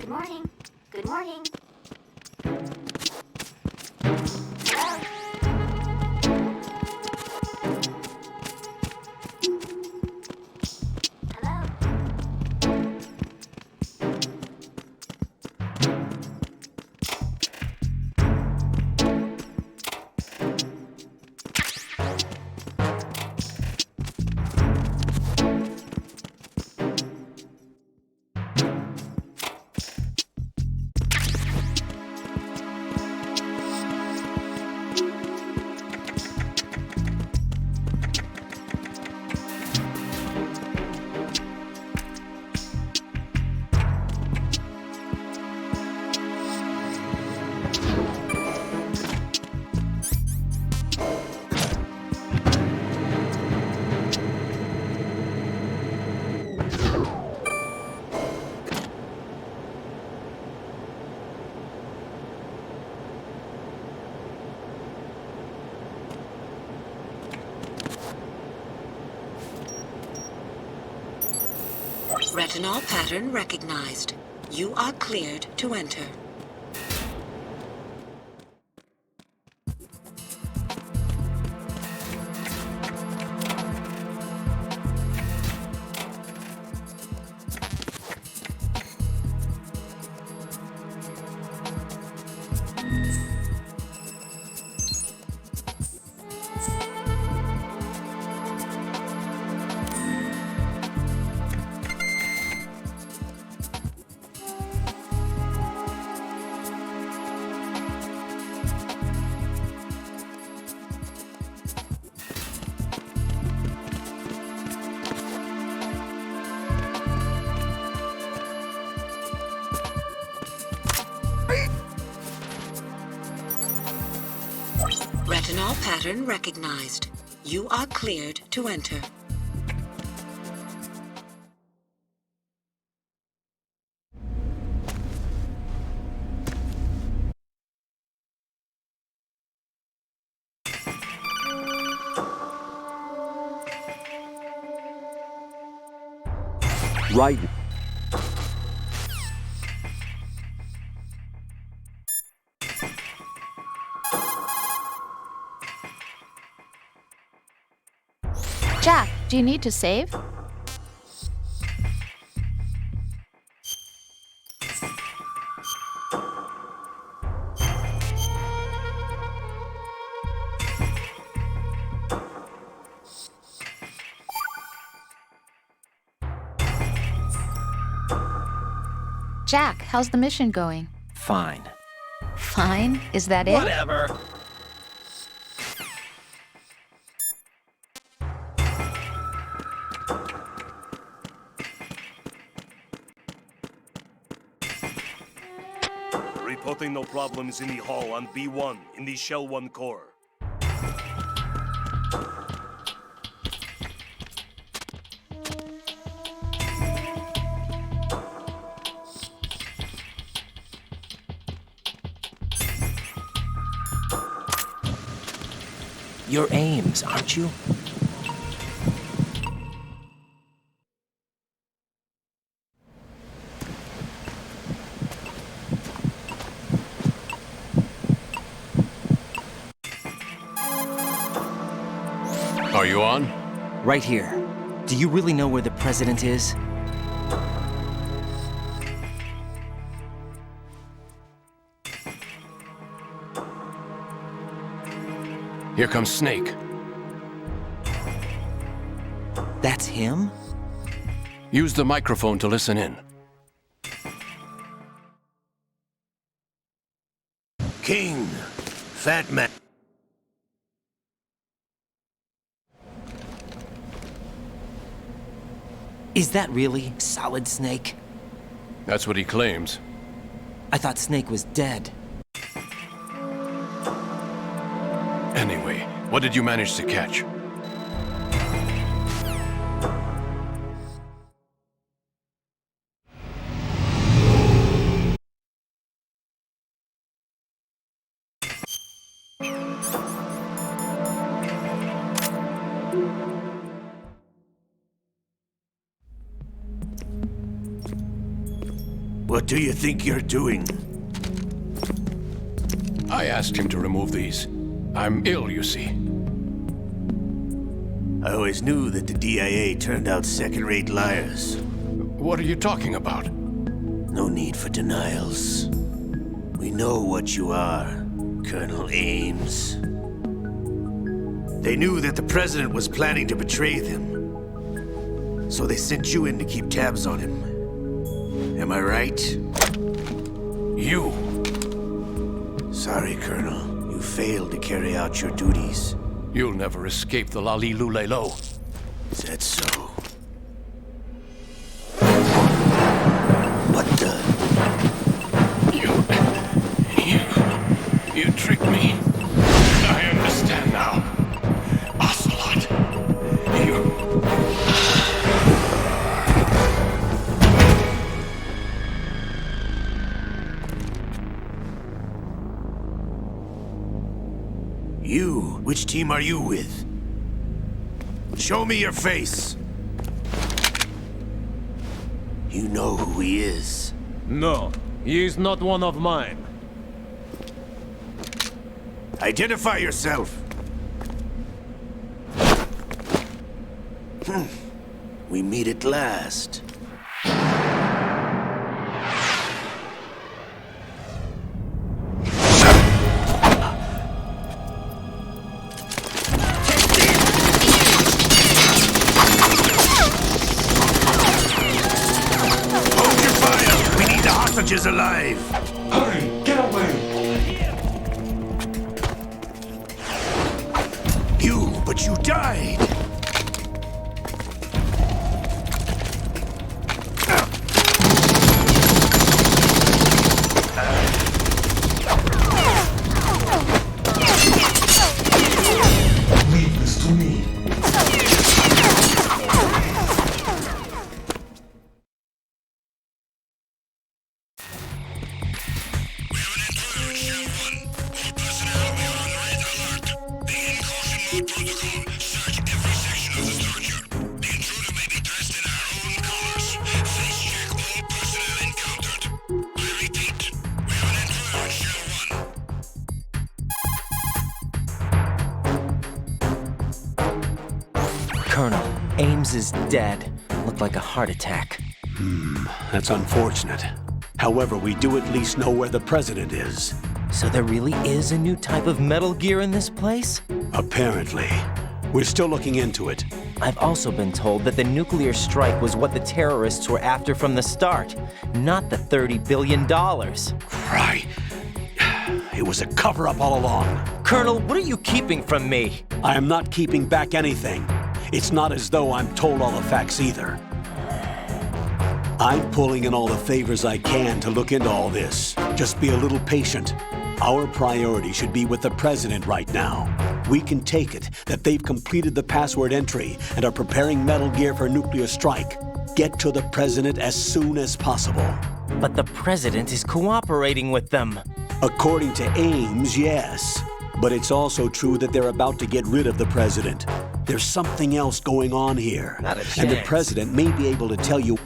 Good morning. Good morning. Retinol pattern recognized. You are cleared to enter. Retinol pattern recognized. You are cleared to enter. Right. Jack, do you need to save? Jack, how's the mission going? Fine. Fine? Is that it? Whatever. Reporting no problems in the hall on B1 in the Shell 1 core. You're Ames, aren't you? Are you on? Right here. Do you really know where the president is? Here comes Snake. That's him? Use the microphone to listen in. King, Fat Man. Is that really Solid Snake? That's what he claims. I thought Snake was dead. Anyway, what did you manage to catch? What do you think you're doing? I asked him to remove these. I'm ill, you see. I always knew that the DIA turned out second-rate liars. What are you talking about? No need for denials. We know what you are, Colonel Ames. They knew that the President was planning to betray them. So they sent you in to keep tabs on him. Am I right? You! Sorry, Colonel. You failed to carry out your duties. You'll never escape the Lali Lulelo. Is that so? What the? You tricked me. I understand now. Ocelot. You? Which team are you with? Show me your face! You know who he is. No, he is not one of mine. Identify yourself! We meet at last. Is alive! Hurry! Get away! But you died! Leave this to me. Colonel, Ames is dead. Looked like a heart attack. That's unfortunate. However, we do at least know where the President is. So there really is a new type of Metal Gear in this place? Apparently. We're still looking into it. I've also been told that the nuclear strike was what the terrorists were after from the start, not the $30 billion. Right. It was a cover-up all along. Colonel, what are you keeping from me? I am not keeping back anything. It's not as though I'm told all the facts either. I'm pulling in all the favors I can to look into all this. Just be a little patient. Our priority should be with the President right now. We can take it that they've completed the password entry and are preparing Metal Gear for nuclear strike. Get to the President as soon as possible. But the President is cooperating with them. According to Ames, yes. But it's also true that they're about to get rid of the President. There's something else going on here. Not a chance. And the President may be able to tell you.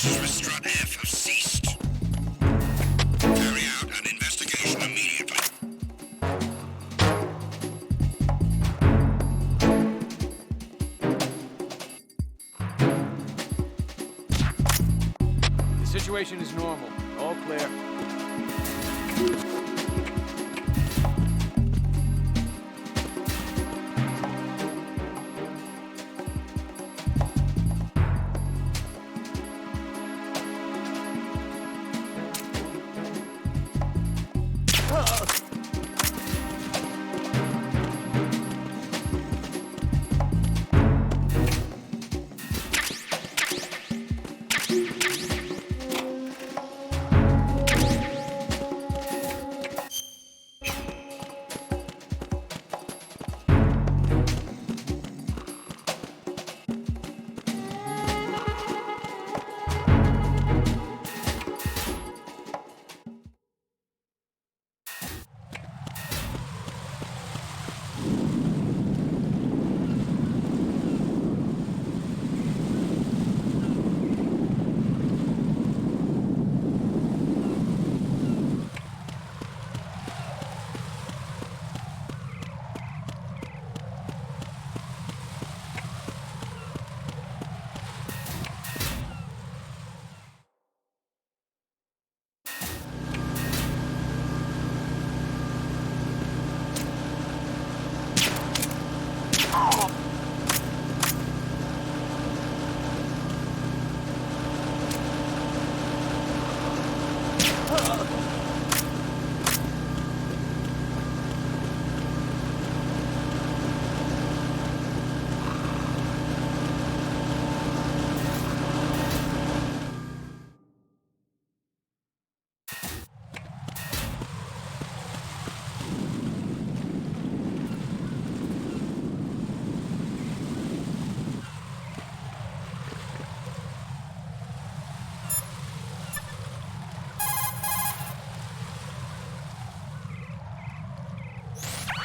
Forces Restrut F have ceased. Carry out an investigation immediately. The situation is normal. All clear.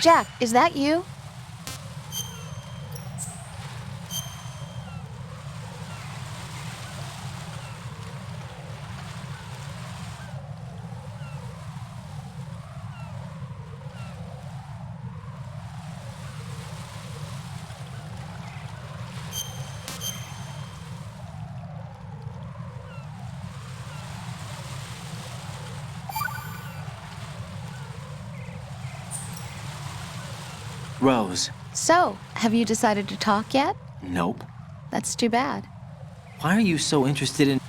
Jack, is that you? Rose. So, have you decided to talk yet? Nope. That's too bad. Why are you so interested in...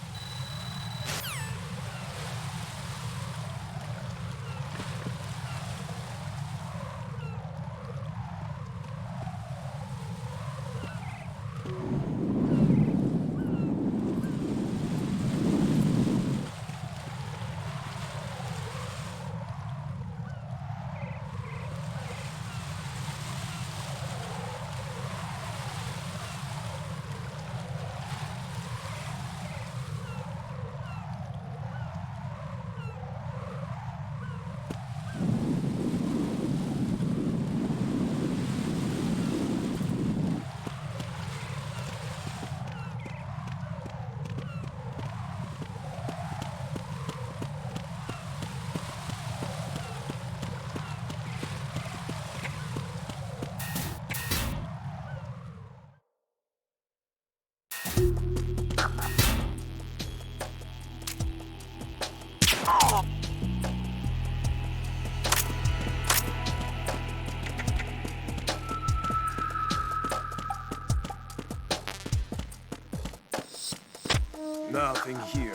Nothing here.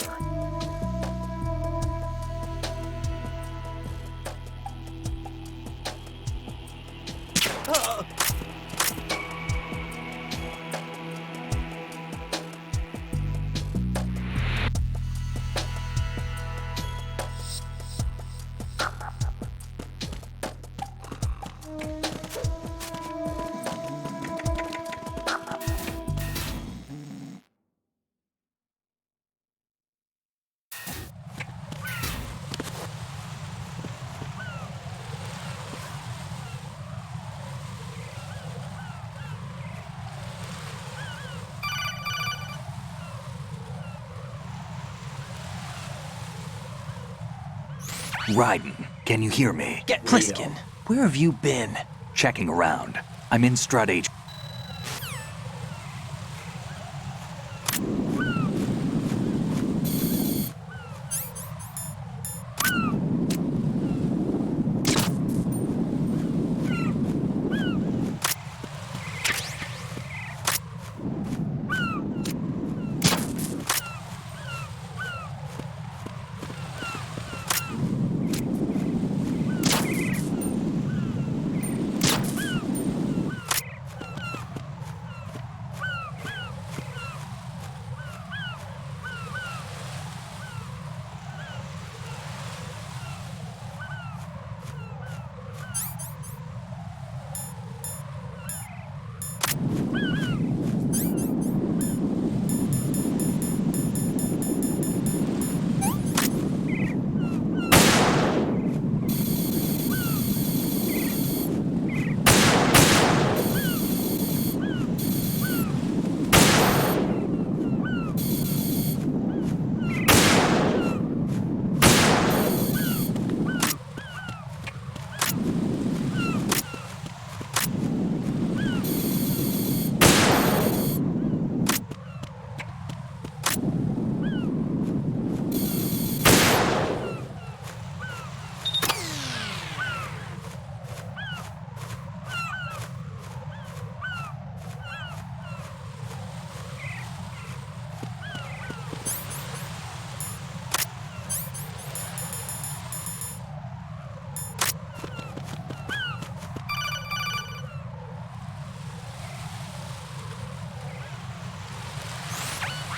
Raiden, can you hear me? Get Pliskin, where have you been? Checking around. I'm in Strut H.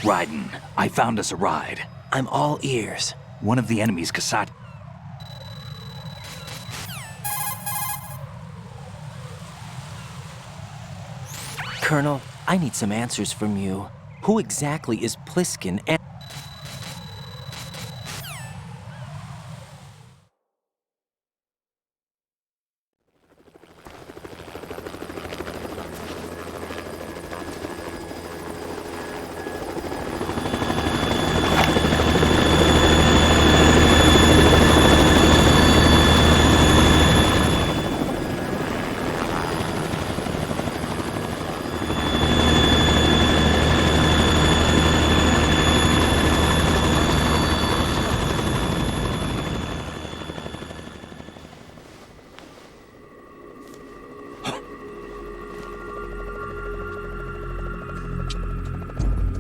Raiden, I found us a ride. I'm all ears. One of the enemy's cassette. Colonel, I need some answers from you. Who exactly is Pliskin and...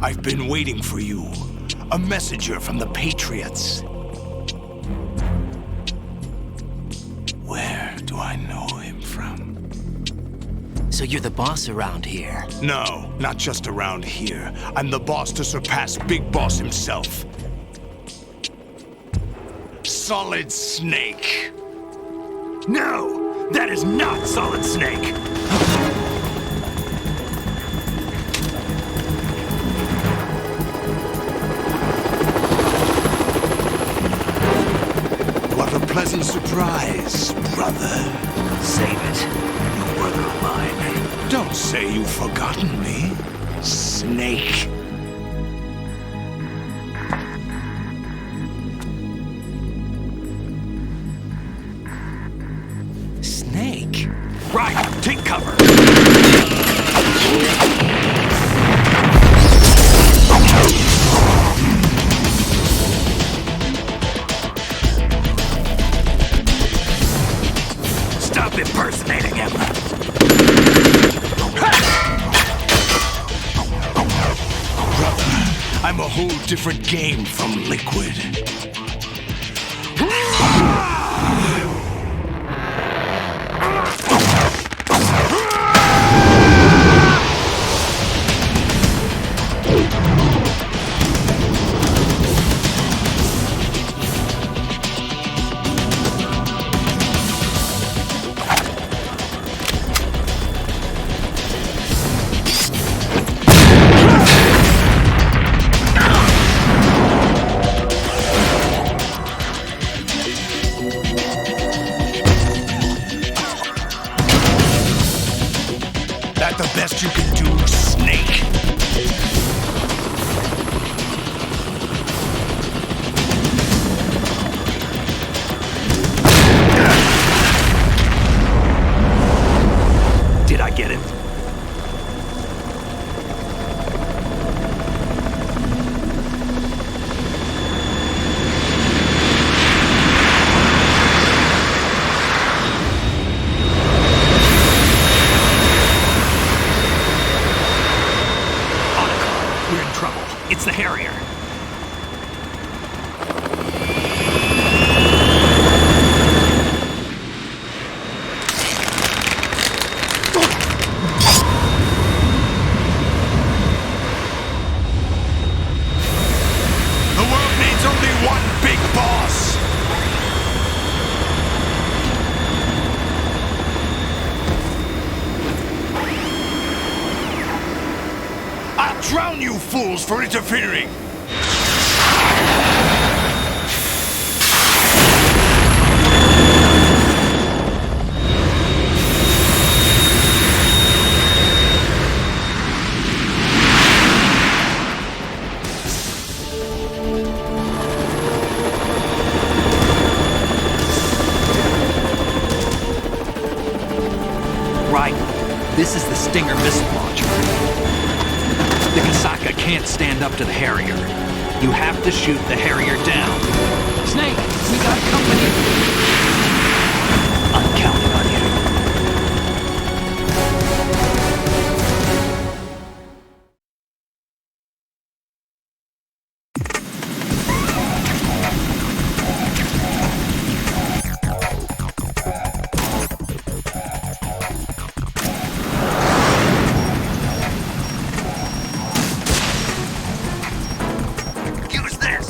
I've been waiting for you. A messenger from the Patriots. Where do I know him from? So you're the boss around here? No, not just around here. I'm the boss to surpass Big Boss himself. Solid Snake. No, that is not Solid Snake. Pleasant surprise, brother. Save it. You brother of mine. Don't say you've forgotten me, Snake. Snake? Right, take cover. Impersonating him. Brother, I'm a whole different game from Liquid. We're in trouble. It's the Harrier. The world needs only one big boss! I'll drown you fools for interfering! Right. This is the Stinger missile launcher. The Kasaka can't stand up to the Harrier. You have to shoot the Harrier down. Snake, we got company. I'm counting on you. Use this!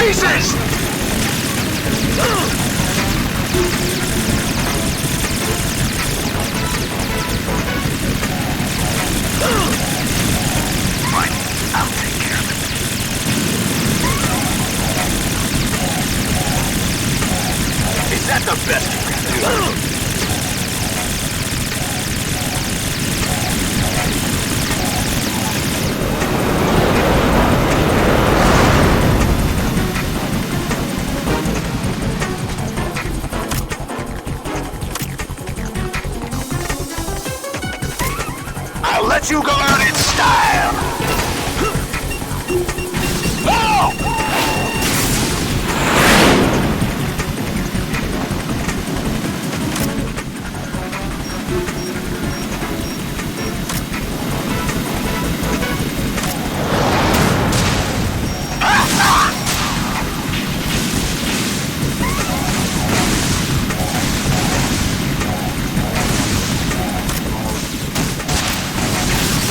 pieces! Right, I'll take care of it. Is that the best you can do? I'll let you go out in style!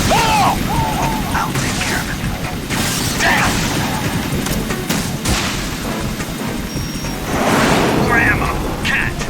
Oh! I'll take care of it. Damn! More ammo. Catch!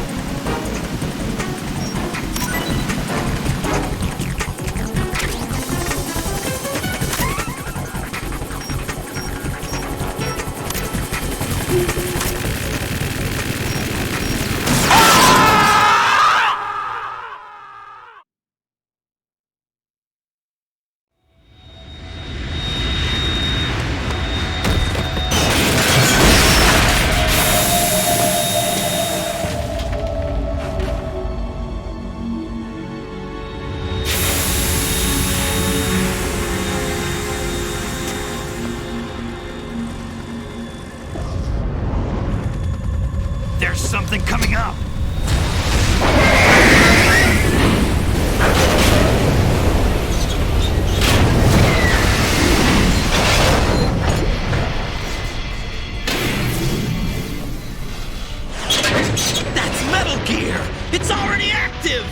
There's something coming up! That's Metal Gear! It's already active!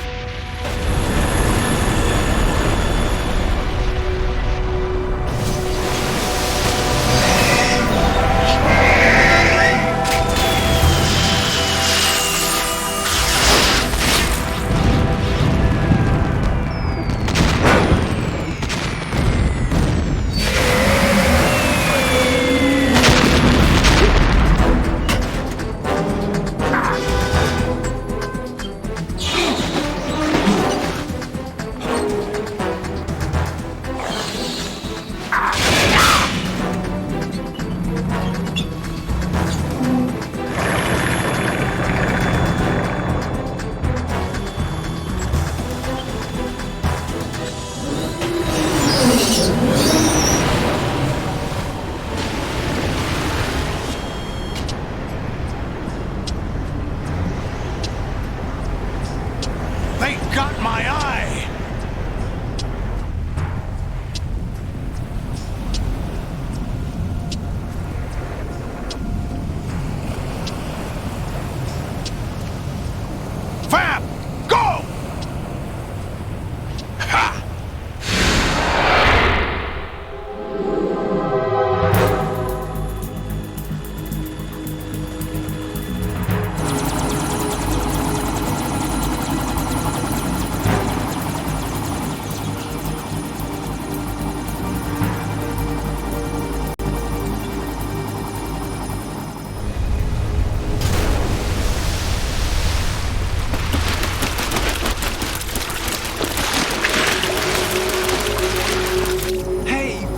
They got my eye! Fab! Go! Ha!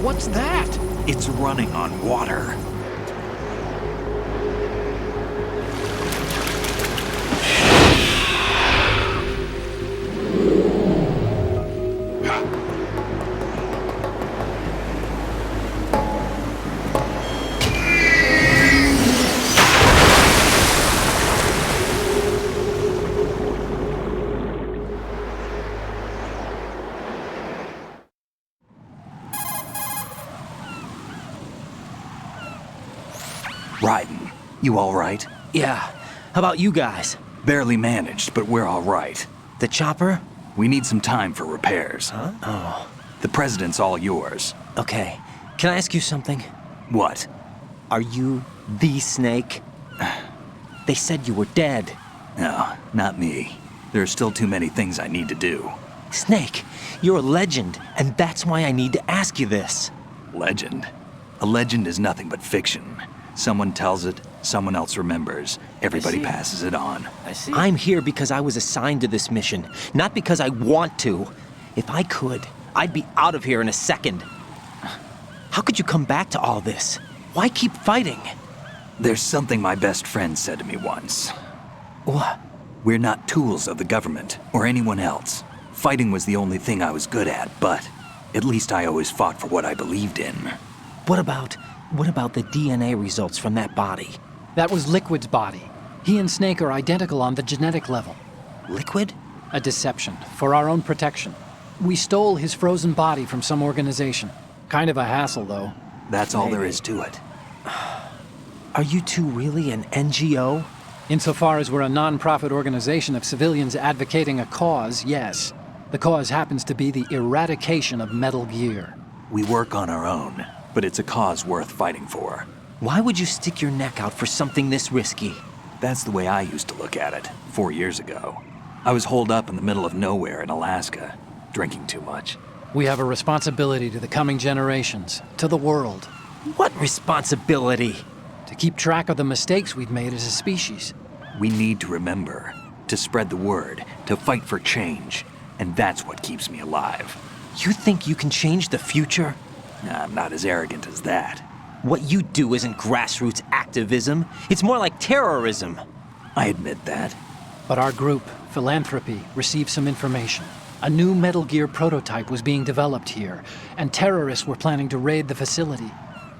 What's that? It's running on water. Raiden, you all right? Yeah. How about you guys? Barely managed, but we're all right. The chopper? We need some time for repairs. Huh? Oh. The president's all yours. Okay. Can I ask you something? What? Are you The Snake? They said you were dead. No, not me. There are still too many things I need to do. Snake, you're a legend, and that's why I need to ask you this. Legend? A legend is nothing but fiction. Someone tells it, someone else remembers. Everybody passes it on. I'm here because I was assigned to this mission, not because I want to. If I could, I'd be out of here in a second. How could you come back to all this? Why keep fighting? There's something my best friend said to me once. What? We're not tools of the government or anyone else. Fighting was the only thing I was good at, but at least I always fought for what I believed in. What about the DNA results from that body? That was Liquid's body. He and Snake are identical on the genetic level. Liquid? A deception, for our own protection. We stole his frozen body from some organization. Kind of a hassle, though. That's all there is to it. Are you two really an NGO? Insofar as we're a non-profit organization of civilians advocating a cause, yes. The cause happens to be the eradication of Metal Gear. We work on our own, but it's a cause worth fighting for. Why would you stick your neck out for something this risky? That's the way I used to look at it, 4 years ago. I was holed up in the middle of nowhere in Alaska, drinking too much. We have a responsibility to the coming generations, to the world. What responsibility? To keep track of the mistakes we've made as a species. We need to remember, to spread the word, to fight for change. And that's what keeps me alive. You think you can change the future? I'm not as arrogant as that. What you do isn't grassroots activism. It's more like terrorism. I admit that. But our group, Philanthropy, received some information. A new Metal Gear prototype was being developed here, and terrorists were planning to raid the facility.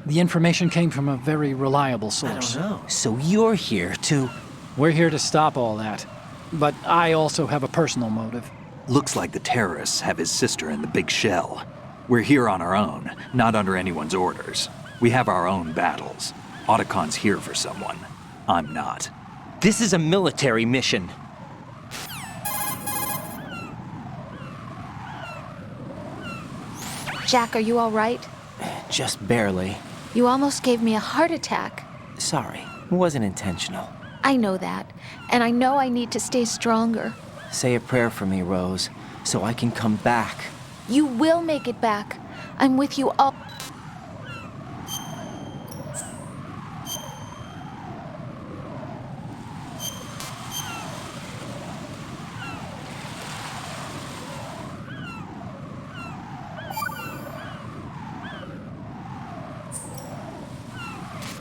The information came from a very reliable source. I don't know. So you're here to... We're here to stop all that. But I also have a personal motive. Looks like the terrorists have his sister in the big shell. We're here on our own, not under anyone's orders. We have our own battles. Otacon's here for someone. I'm not. This is a military mission. Jack, are you all right? Just barely. You almost gave me a heart attack. Sorry, it wasn't intentional. I know that, and I know I need to stay stronger. Say a prayer for me, Rose, so I can come back. You will make it back. I'm with you all.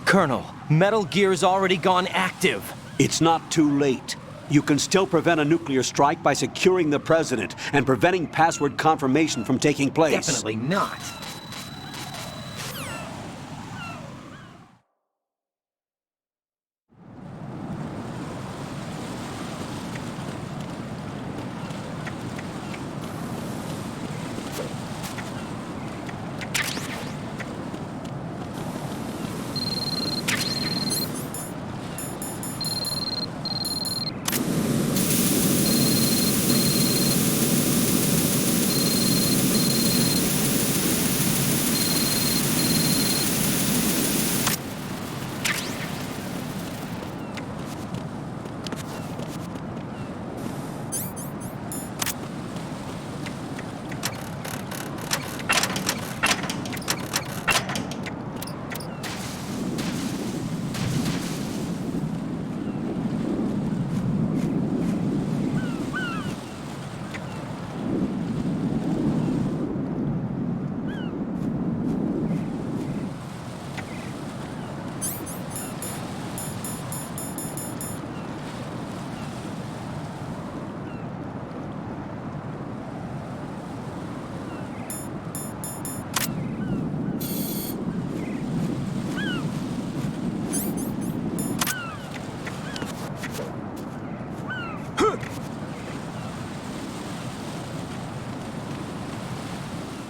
Colonel, Metal Gear's already gone active. It's not too late. You can still prevent a nuclear strike by securing the president and preventing password confirmation from taking place. Definitely not.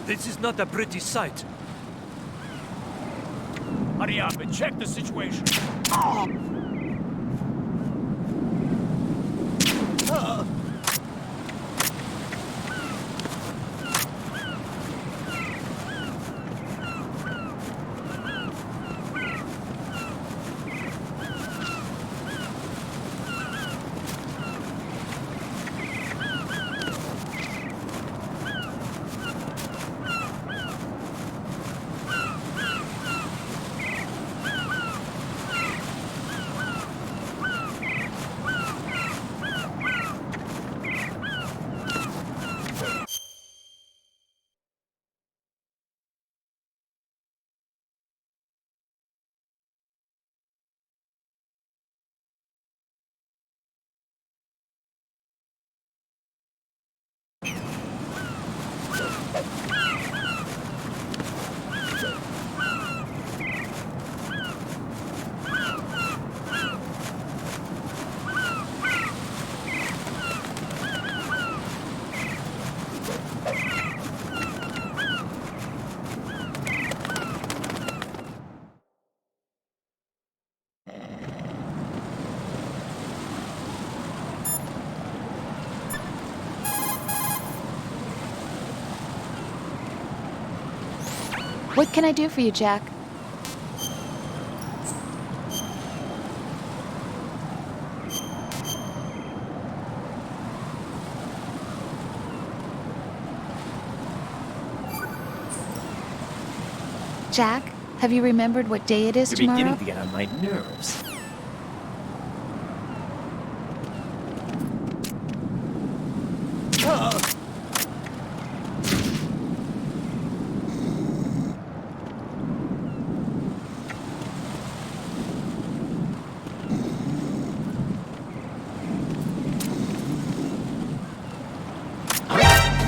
This is not a pretty sight. Hurry up and check the situation. What can I do for you, Jack? Jack, have you remembered what day it is You're tomorrow? beginning to get on my nerves.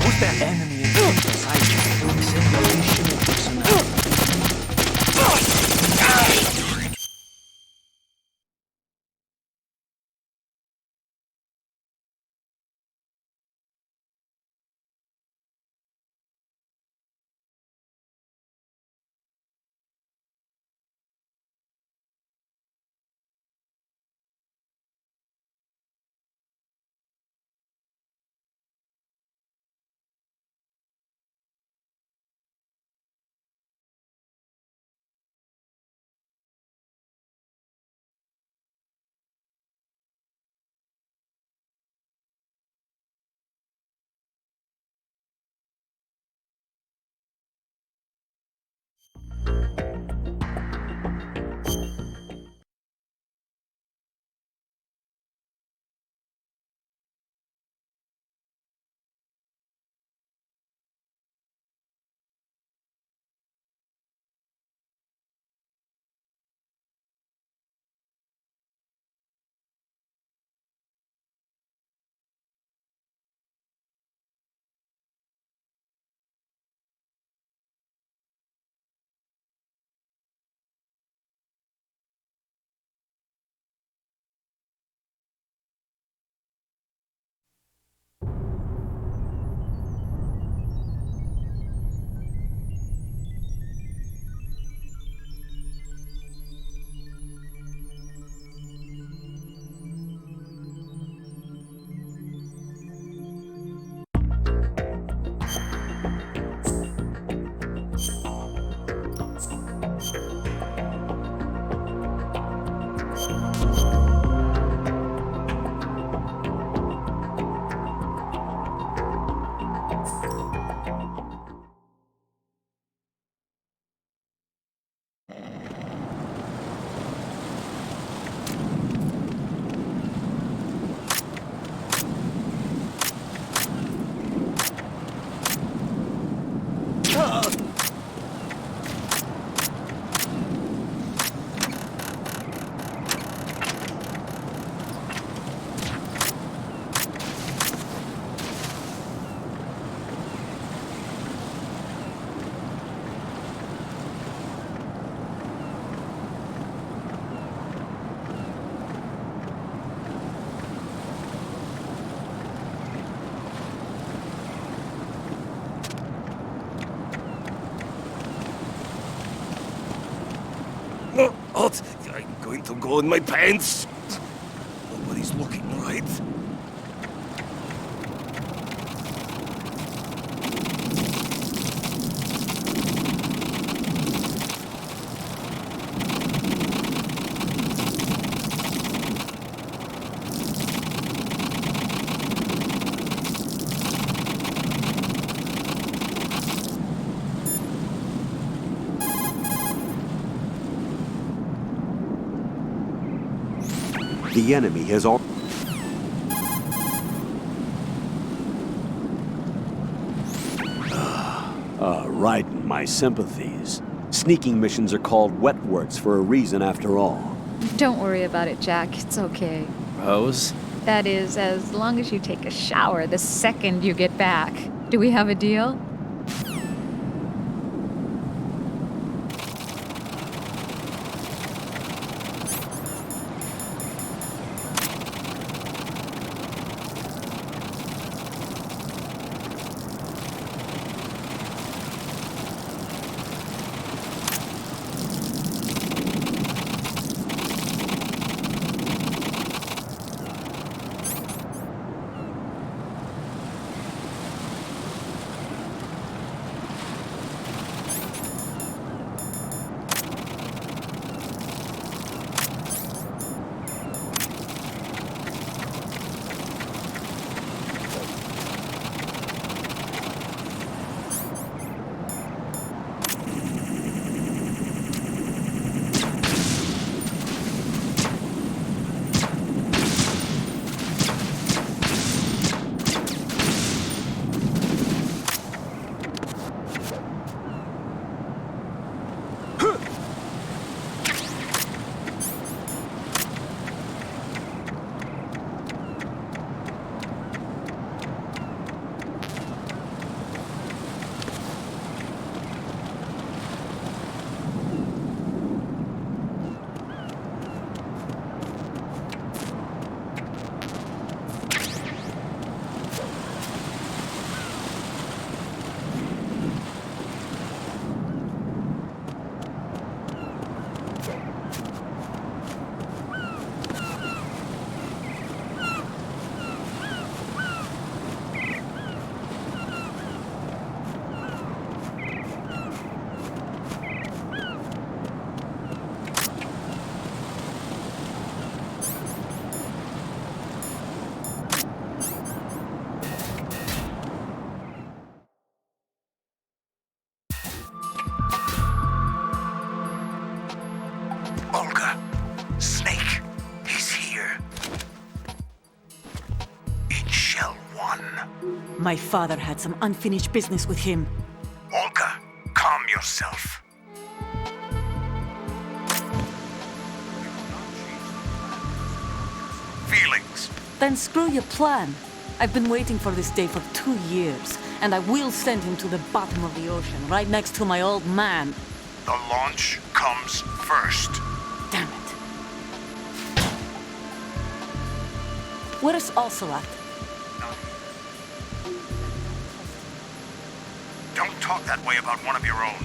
Who's that enemy inside you? Simulation of personality. What? I'm going to go in my pants. Nobody's looking, right? The enemy has all... right, my sympathies. Sneaking missions are called wet works for a reason after all. Don't worry about it, Jack. It's okay. Rose? That is, as long as you take a shower the second you get back. Do we have a deal? My father had some unfinished business with him. Olga, calm yourself. Feelings. Then screw your plan. I've been waiting for this day for 2 years, and I will send him to the bottom of the ocean, right next to my old man. The launch comes first. Damn it. Where's Ocelot? Don't talk that way about one of your own.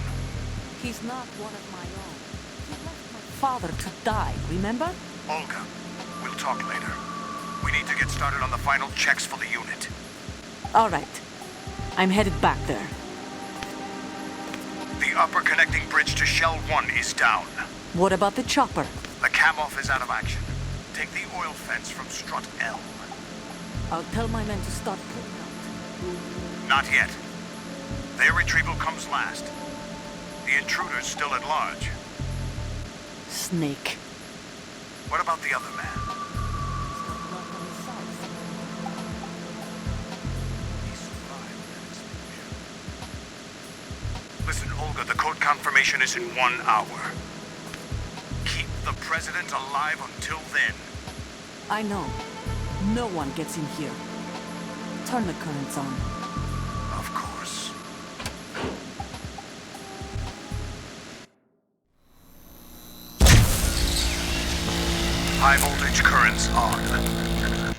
He's not one of my own. He left my father to die, remember? Olga, we'll talk later. We need to get started on the final checks for the unit. All right. I'm headed back there. The upper connecting bridge to Shell 1 is down. What about the chopper? The cam-off is out of action. Take the oil fence from strut L. I'll tell my men to start pulling out. Not yet. Their retrieval comes last. The intruder's still at large. Snake. What about the other man? Listen, Olga, the code confirmation is in 1 hour. Keep the president alive until then. I know. No one gets in here. Turn the currents on. Of course. High voltage currents on.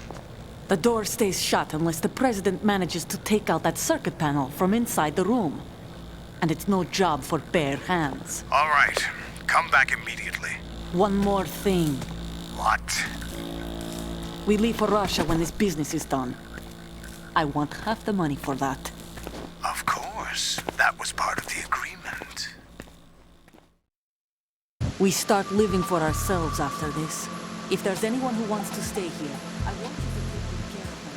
The door stays shut unless the president manages to take out that circuit panel from inside the room. And it's no job for bare hands. All right. Come back immediately. One more thing. What? We leave for Russia when this business is done. I want half the money for that. Of course. That was part of the agreement. We start living for ourselves after this. If there's anyone who wants to stay here, I want you to take good care of them.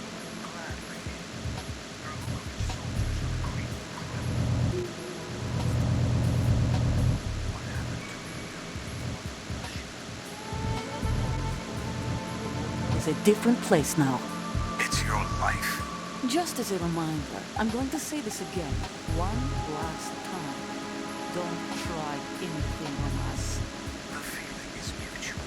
It's a different place now. It's your life. Just as a reminder, I'm going to say this again, one last time. Don't try anything on us. The feeling is mutual.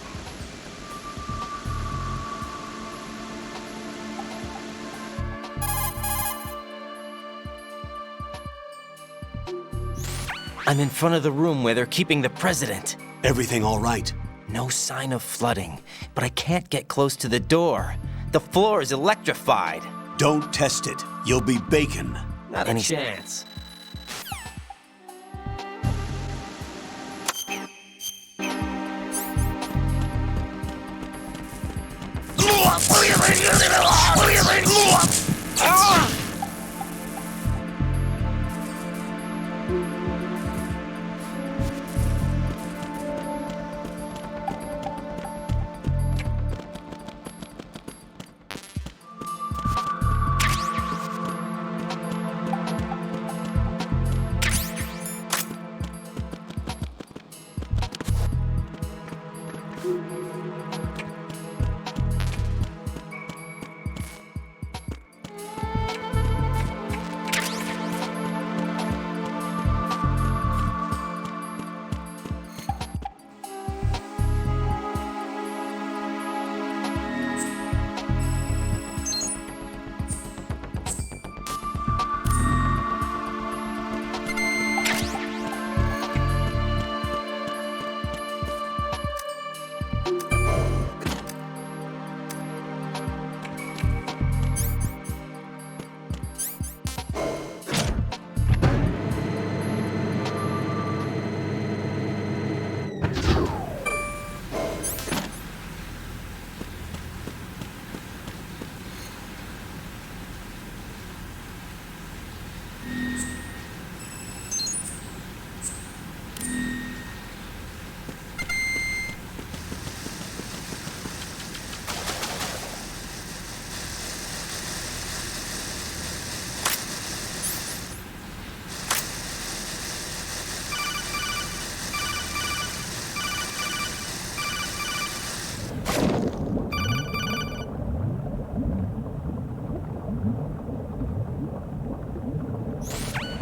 I'm in front of the room where they're keeping the president. Everything all right? No sign of flooding, but I can't get close to the door. The floor is electrified. Don't test it. You'll be bacon. Not any chance.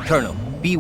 Colonel, be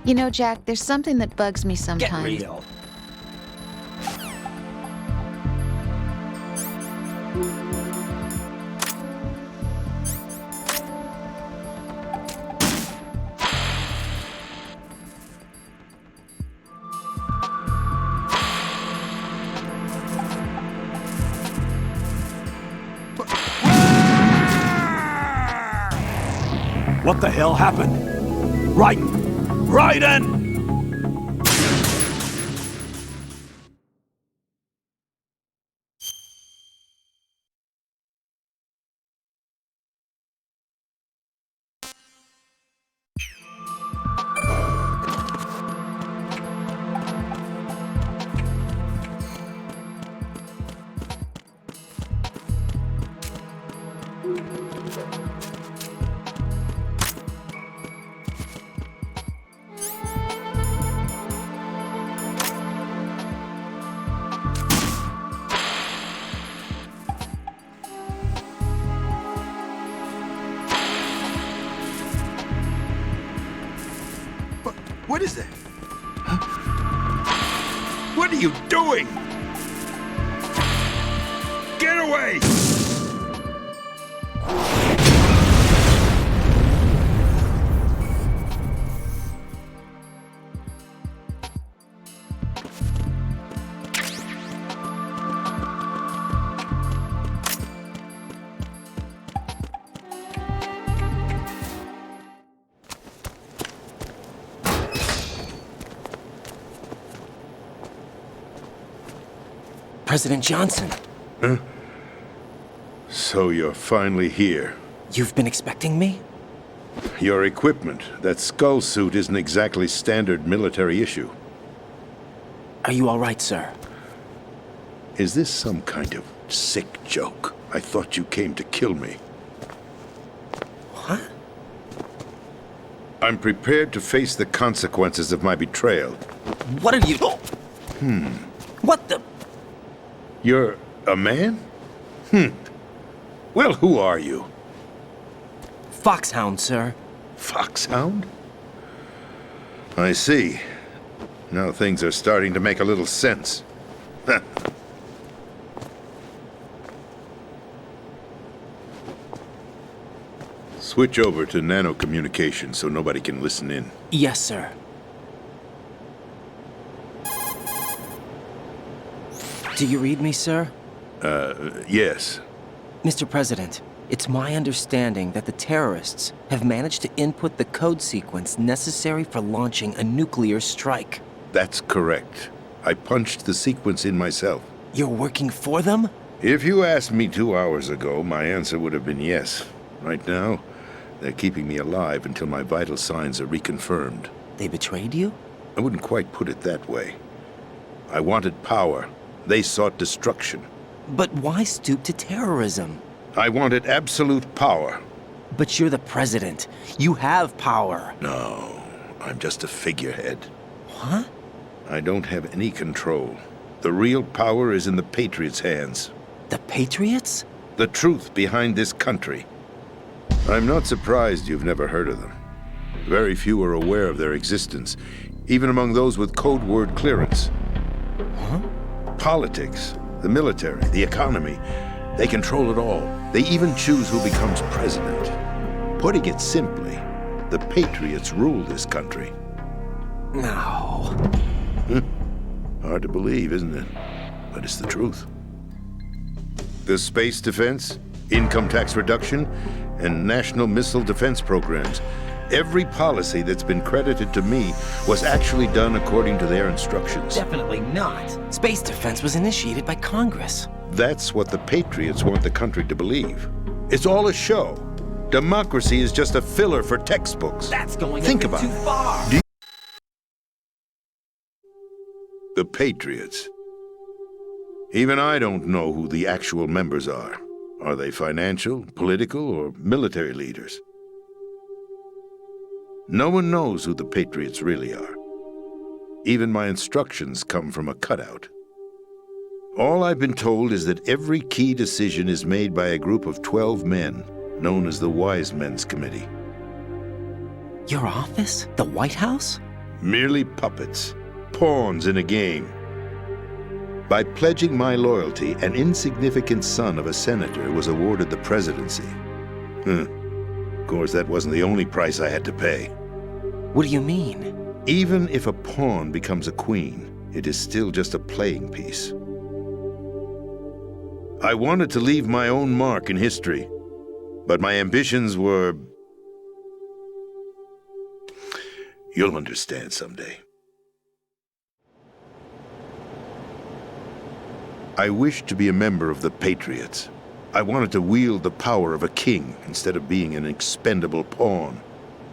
You know, Jack, there's something that bugs me sometimes. Get real. What the hell happened? Raiden! What is that? Huh? What are you doing? Get away! President Johnson. Huh? So you're finally here. You've been expecting me? Your equipment, that skull suit isn't exactly standard military issue. Are you all right, sir? Is this some kind of sick joke? I thought you came to kill me. What? I'm prepared to face the consequences of my betrayal. What are you... What the... You're a man? Well, who are you? Foxhound, sir. Foxhound? I see. Now things are starting to make a little sense. Switch over to nano-communication so nobody can listen in. Yes, sir. Do you read me, sir? Yes. Mr. President, it's my understanding that the terrorists have managed to input the code sequence necessary for launching a nuclear strike. That's correct. I punched the sequence in myself. You're working for them? If you asked me 2 hours ago, my answer would have been yes. Right now, they're keeping me alive until my vital signs are reconfirmed. They betrayed you? I wouldn't quite put it that way. I wanted power. They sought destruction. But why stoop to terrorism? I wanted absolute power. But you're the president. You have power. No, I'm just a figurehead. What? I don't have any control. The real power is in the Patriots' hands. The Patriots? The truth behind this country. I'm not surprised you've never heard of them. Very few are aware of their existence, even among those with code word clearance. Huh? Politics, the military, the economy, they control it all. They even choose who becomes president. Putting it simply, the Patriots rule this country. No. Hard to believe, isn't it? But it's the truth. The space defense, income tax reduction, and national missile defense programs. Every policy that's been credited to me was actually done according to their instructions. Definitely not. Space defense was initiated by Congress. That's what the Patriots want the country to believe. It's all a show. Democracy is just a filler for textbooks. That's going Think a bit about too it. far. The Patriots. Even I don't know who the actual members are. Are they financial, political, or military leaders? No one knows who the Patriots really are. Even my instructions come from a cutout. All I've been told is that every key decision is made by a group of 12 men, known as the Wise Men's Committee. Your office? The White House? Merely puppets, pawns in a game. By pledging my loyalty, an insignificant son of a senator was awarded the presidency. Of course, that wasn't the only price I had to pay. What do you mean? Even if a pawn becomes a queen, it is still just a playing piece. I wanted to leave my own mark in history, but my ambitions were... You'll understand someday. I wished to be a member of the Patriots. I wanted to wield the power of a king instead of being an expendable pawn.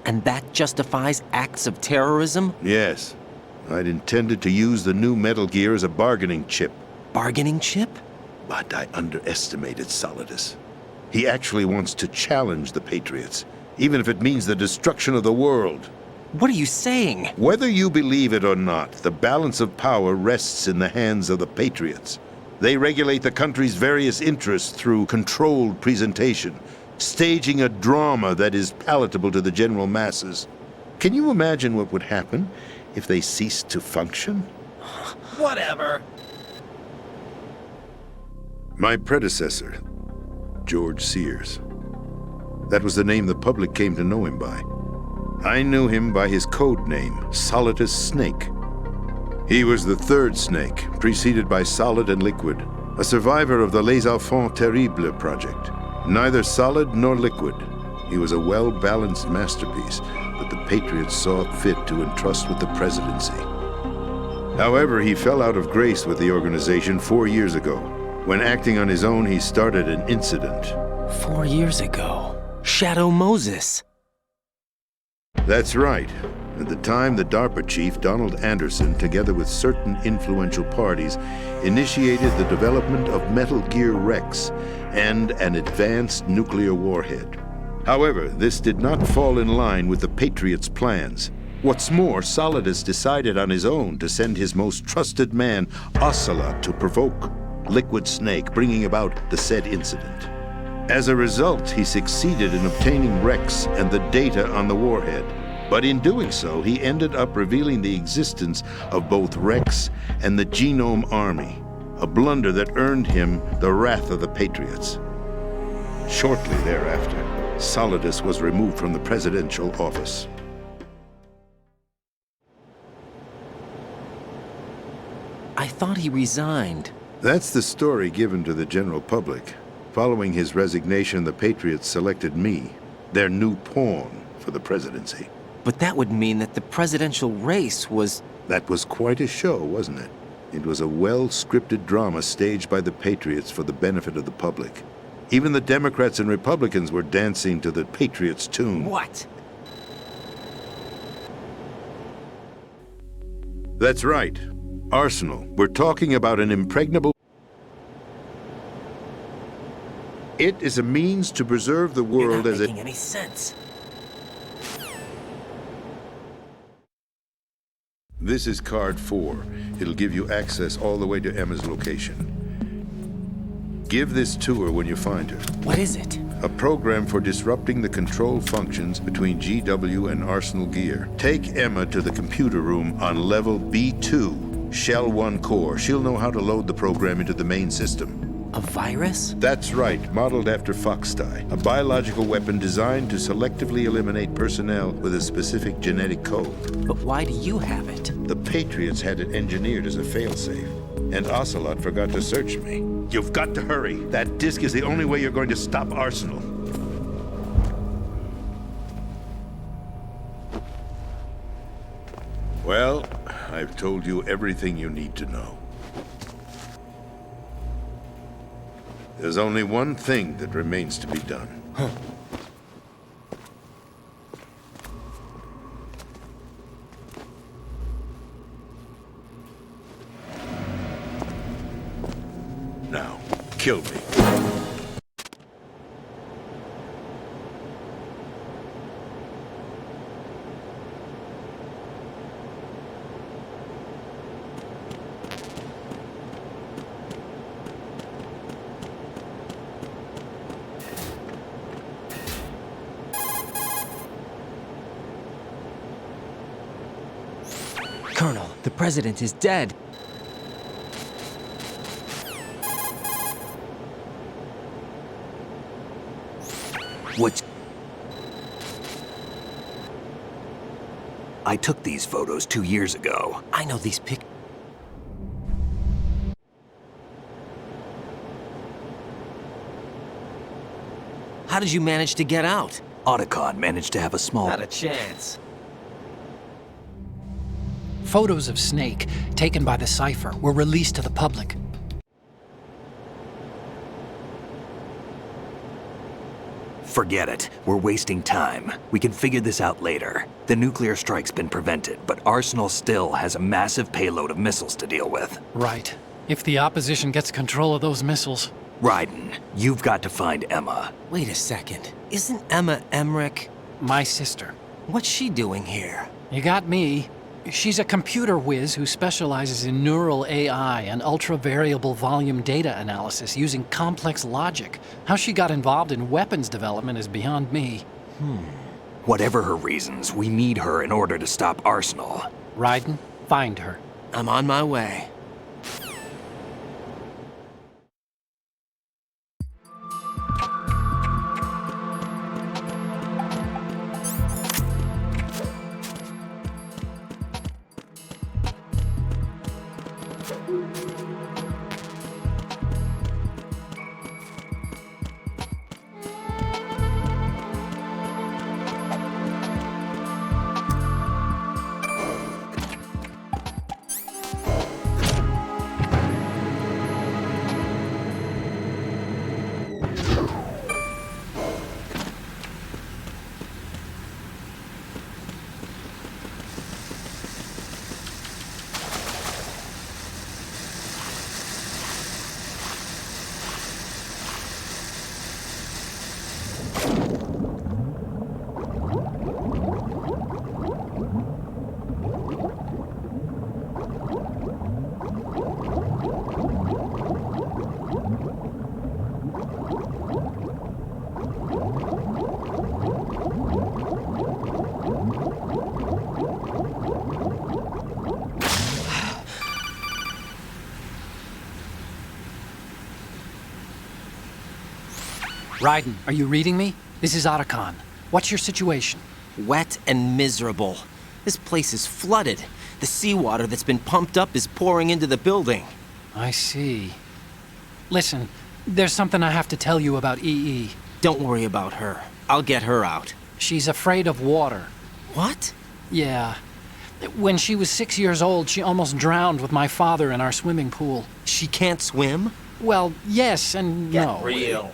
And that justifies acts of terrorism? Yes. I'd intended to use the new Metal Gear as a bargaining chip. Bargaining chip? But I underestimated Solidus. He actually wants to challenge the Patriots, even if it means the destruction of the world. What are you saying? Whether you believe it or not, the balance of power rests in the hands of the Patriots. They regulate the country's various interests through controlled presentation, staging a drama that is palatable to the general masses. Can you imagine what would happen if they ceased to function? Whatever. My predecessor, George Sears. That was the name the public came to know him by. I knew him by his code name, Solidus Snake. He was the third snake, preceded by Solid and Liquid, a survivor of the Les Enfants Terribles project. Neither solid nor liquid, he was a well-balanced masterpiece that the Patriots saw fit to entrust with the presidency. However, he fell out of grace with the organization 4 years ago. When acting on his own, he started an incident. 4 years ago? Shadow Moses. That's right. At the time, the DARPA chief, Donald Anderson, together with certain influential parties, initiated the development of Metal Gear Rex and an advanced nuclear warhead. However, this did not fall in line with the Patriots' plans. What's more, Solidus decided on his own to send his most trusted man, Ocelot, to provoke Liquid Snake, bringing about the said incident. As a result, he succeeded in obtaining Rex and the data on the warhead. But in doing so, he ended up revealing the existence of both Rex and the Genome Army, a blunder that earned him the wrath of the Patriots. Shortly thereafter, Solidus was removed from the presidential office. I thought he resigned. That's the story given to the general public. Following his resignation, the Patriots selected me, their new pawn, for the presidency. But that would mean that the presidential race was... That was quite a show, wasn't it? It was a well-scripted drama staged by the Patriots for the benefit of the public. Even the Democrats and Republicans were dancing to the Patriots' tune. What? That's right. Arsenal. We're talking about an impregnable... It is a means to preserve the world as it... You're not making any sense. This is card 4. It'll give you access all the way to Emma's location. Give this to her when you find her. What is it? A program for disrupting the control functions between GW and Arsenal gear. Take Emma to the computer room on level B2, Shell 1 core. She'll know how to load the program into the main system. A virus? That's right, modeled after Foxdie, a biological weapon designed to selectively eliminate personnel with a specific genetic code. But why do you have it? The Patriots had it engineered as a failsafe, and Ocelot forgot to search me. You've got to hurry. That disk is the only way you're going to stop Arsenal. Well, I've told you everything you need to know. There's only one thing that remains to be done. Huh. Now, kill me. Colonel, the president is dead. What? I took these photos 2 years ago. I know these pic... How did you manage to get out? Otacon managed to have a small... Not a chance. Photos of Snake, taken by the Cypher, were released to the public. Forget it. We're wasting time. We can figure this out later. The nuclear strike's been prevented, but Arsenal still has a massive payload of missiles to deal with. Right. If the opposition gets control of those missiles... Raiden, you've got to find Emma. Wait a second. Isn't Emma Emmerich... My sister. What's she doing here? You got me. She's a computer whiz who specializes in neural AI and ultra-variable volume data analysis using complex logic. How she got involved in weapons development is beyond me. Whatever her reasons, we need her in order to stop Arsenal. Raiden, find her. I'm on my way. Raiden, are you reading me? This is Otacon. What's your situation? Wet and miserable. This place is flooded. The seawater that's been pumped up is pouring into the building. I see. Listen, there's something I have to tell you about EE. Don't worry about her. I'll get her out. She's afraid of water. What? Yeah. When she was 6 years old, she almost drowned with my father in our swimming pool. She can't swim? Well, yes and no. Get real.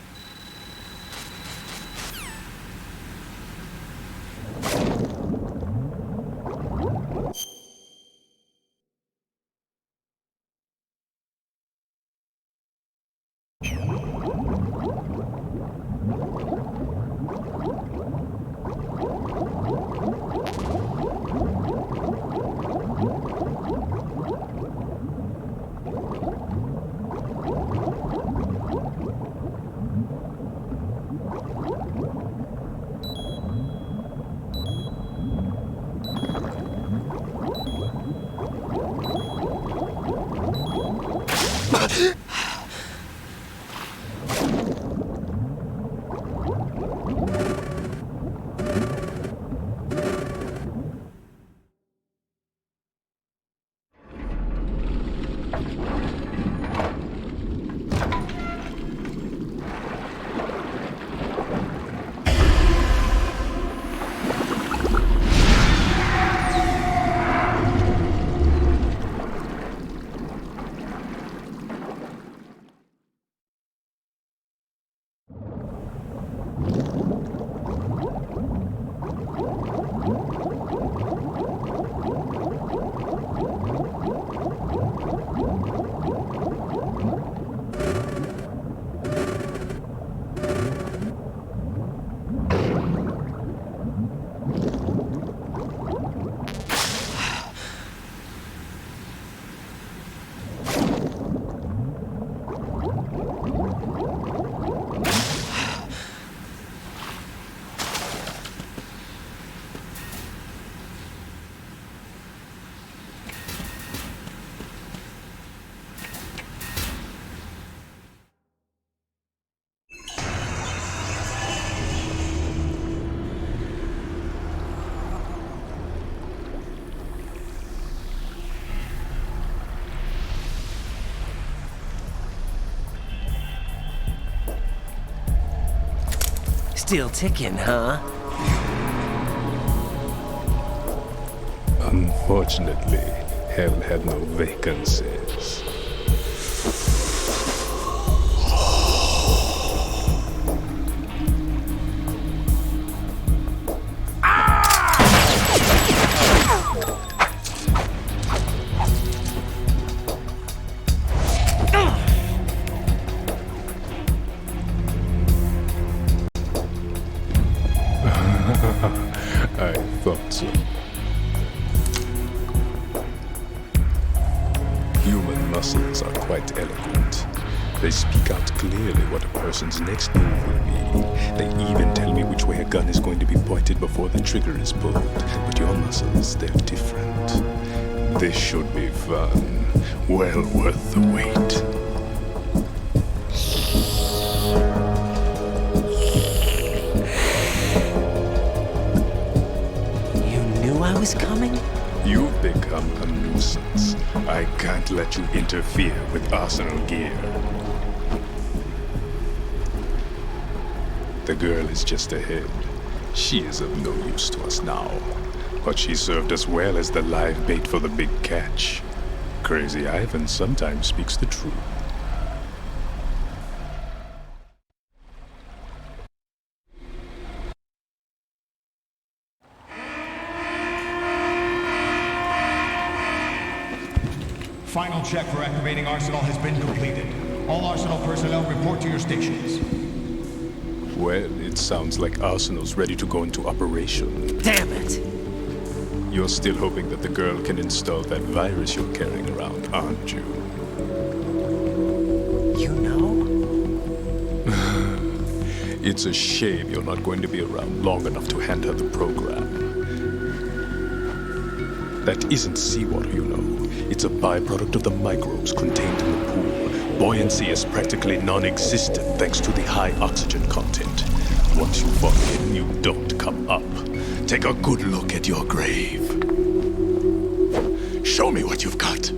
Still ticking, huh? Unfortunately, hell had no vacancies. I thought so. Human muscles are quite eloquent. They speak out clearly what a person's next move will be. They even tell me which way a gun is going to be pointed before the trigger is pulled. But your muscles, they're different. This should be fun. Well worth the wait. I was coming? You've become a nuisance. I can't let you interfere with Arsenal gear. The girl is just ahead. She is of no use to us now. But she served us well as the live bait for the big catch. Crazy Ivan sometimes speaks the truth. Final check for activating Arsenal has been completed. All Arsenal personnel report to your stations. Well, it sounds like Arsenal's ready to go into operation. Damn it! You're still hoping that the girl can install that virus you're carrying around, aren't you? You know? It's a shame you're not going to be around long enough to hand her the program. That isn't seawater, you know. It's a byproduct of the microbes contained in the pool. Buoyancy is practically non-existent thanks to the high oxygen content. Once you fall in, you don't come up. Take a good look at your grave. Show me what you've got.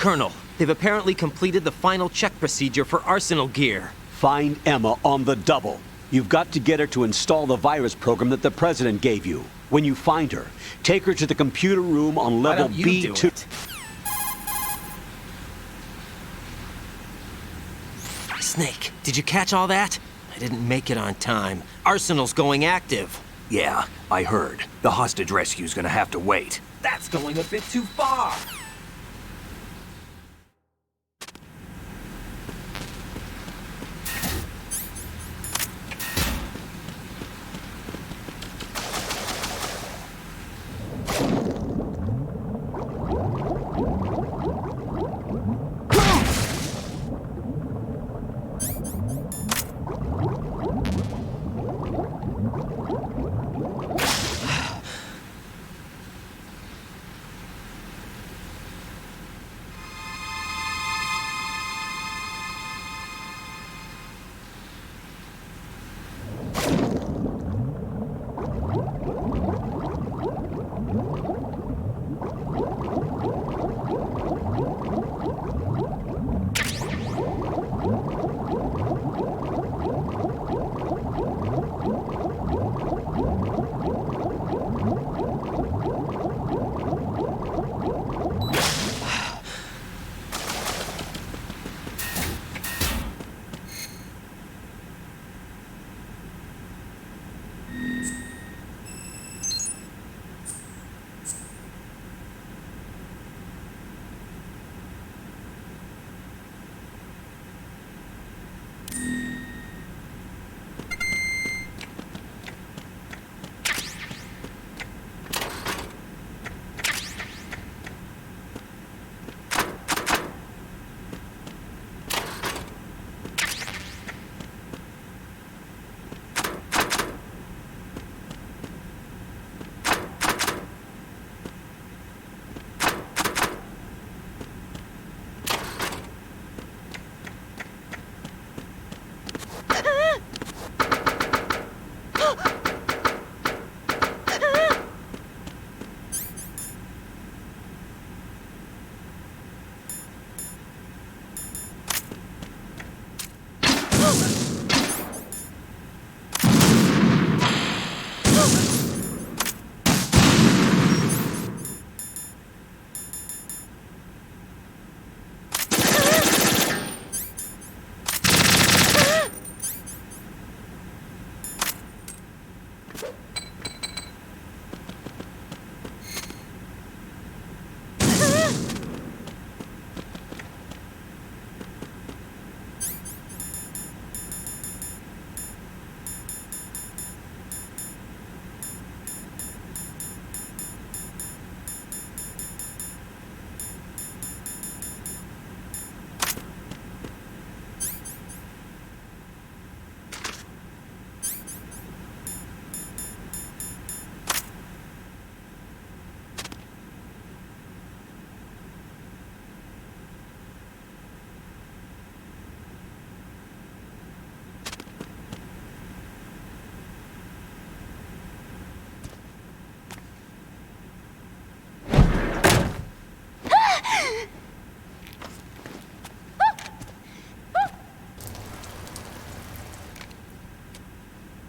Colonel, they've apparently completed the final check procedure for arsenal gear. Find Emma on the double. You've got to get her to install the virus program that the President gave you. When you find her, take her to the computer room on level B2. Snake, did you catch all that? I didn't make it on time. Arsenal's going active. Yeah, I heard. The hostage rescue's gonna have to wait. That's going a bit too far.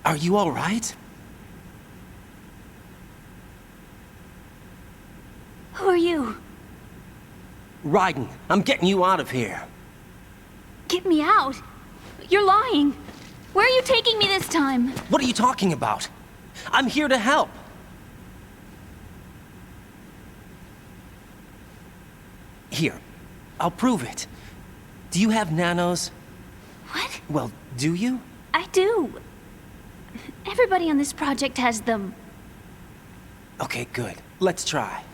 Are you all right? Who are you? Raiden, I'm getting you out of here. Get me out? You're lying. Where are you taking me this time? What are you talking about? I'm here to help. Here, I'll prove it. Do you have nanos? What? Well, do you? I do. Everybody on this project has them. Okay, good. Let's try.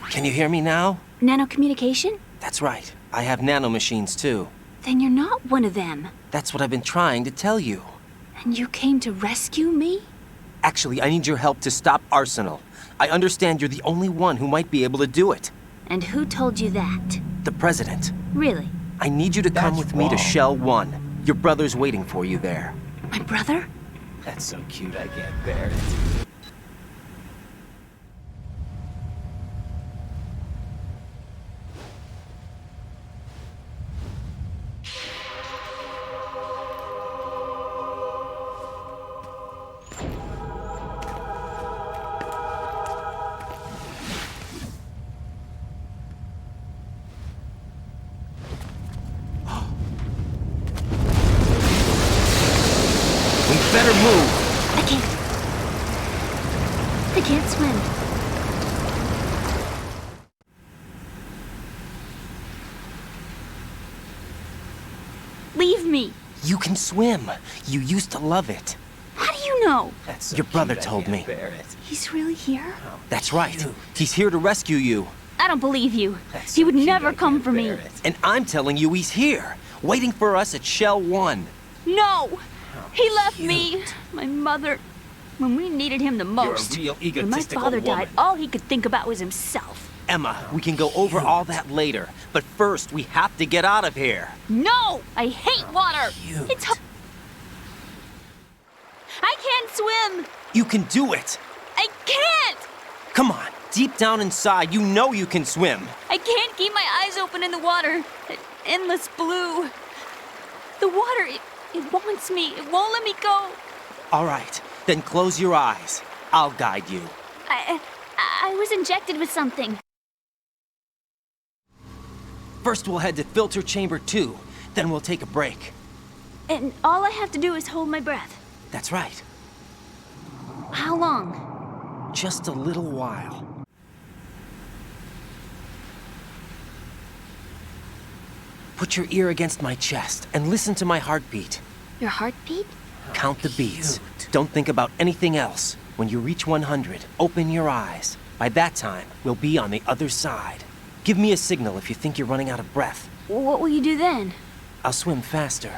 Can you hear me now? Nanocommunication? That's right. I have nanomachines too. Then you're not one of them. That's what I've been trying to tell you. And you came to rescue me? Actually, I need your help to stop Arsenal. I understand you're the only one who might be able to do it. And who told you that? The President. Really? I need you to come with me to Shell 1. Your brother's waiting for you there. My brother? That's so cute, I can't bear it. Better move. I can't swim. Leave me. You can swim. You used to love it. How do you know? That's so your brother told me. He's really here? That's right. He's here to rescue you. I don't believe you. He would never come for me. And I'm telling you he's here, waiting for us at Shell 1. No! He left me, my mother, when we needed him the most. You're a real When my egotistical father woman. died, all he could think about was himself. Emma, we can go over all that later. But first, we have to get out of here. No! I hate water! It's I can't swim! You can do it. I can't! Come on, deep down inside, you know you can swim. I can't keep my eyes open in the water. That endless blue. The water, it wants me. It won't let me go. All right, then close your eyes. I'll guide you. I was injected with something. First, we'll head to filter chamber 2. Then we'll take a break. And all I have to do is hold my breath. That's right. How long? Just a little while. Put your ear against my chest and listen to my heartbeat. Your heartbeat? Count the beats. Don't think about anything else. When you reach 100, open your eyes. By that time, we'll be on the other side. Give me a signal if you think you're running out of breath. What will you do then? I'll swim faster.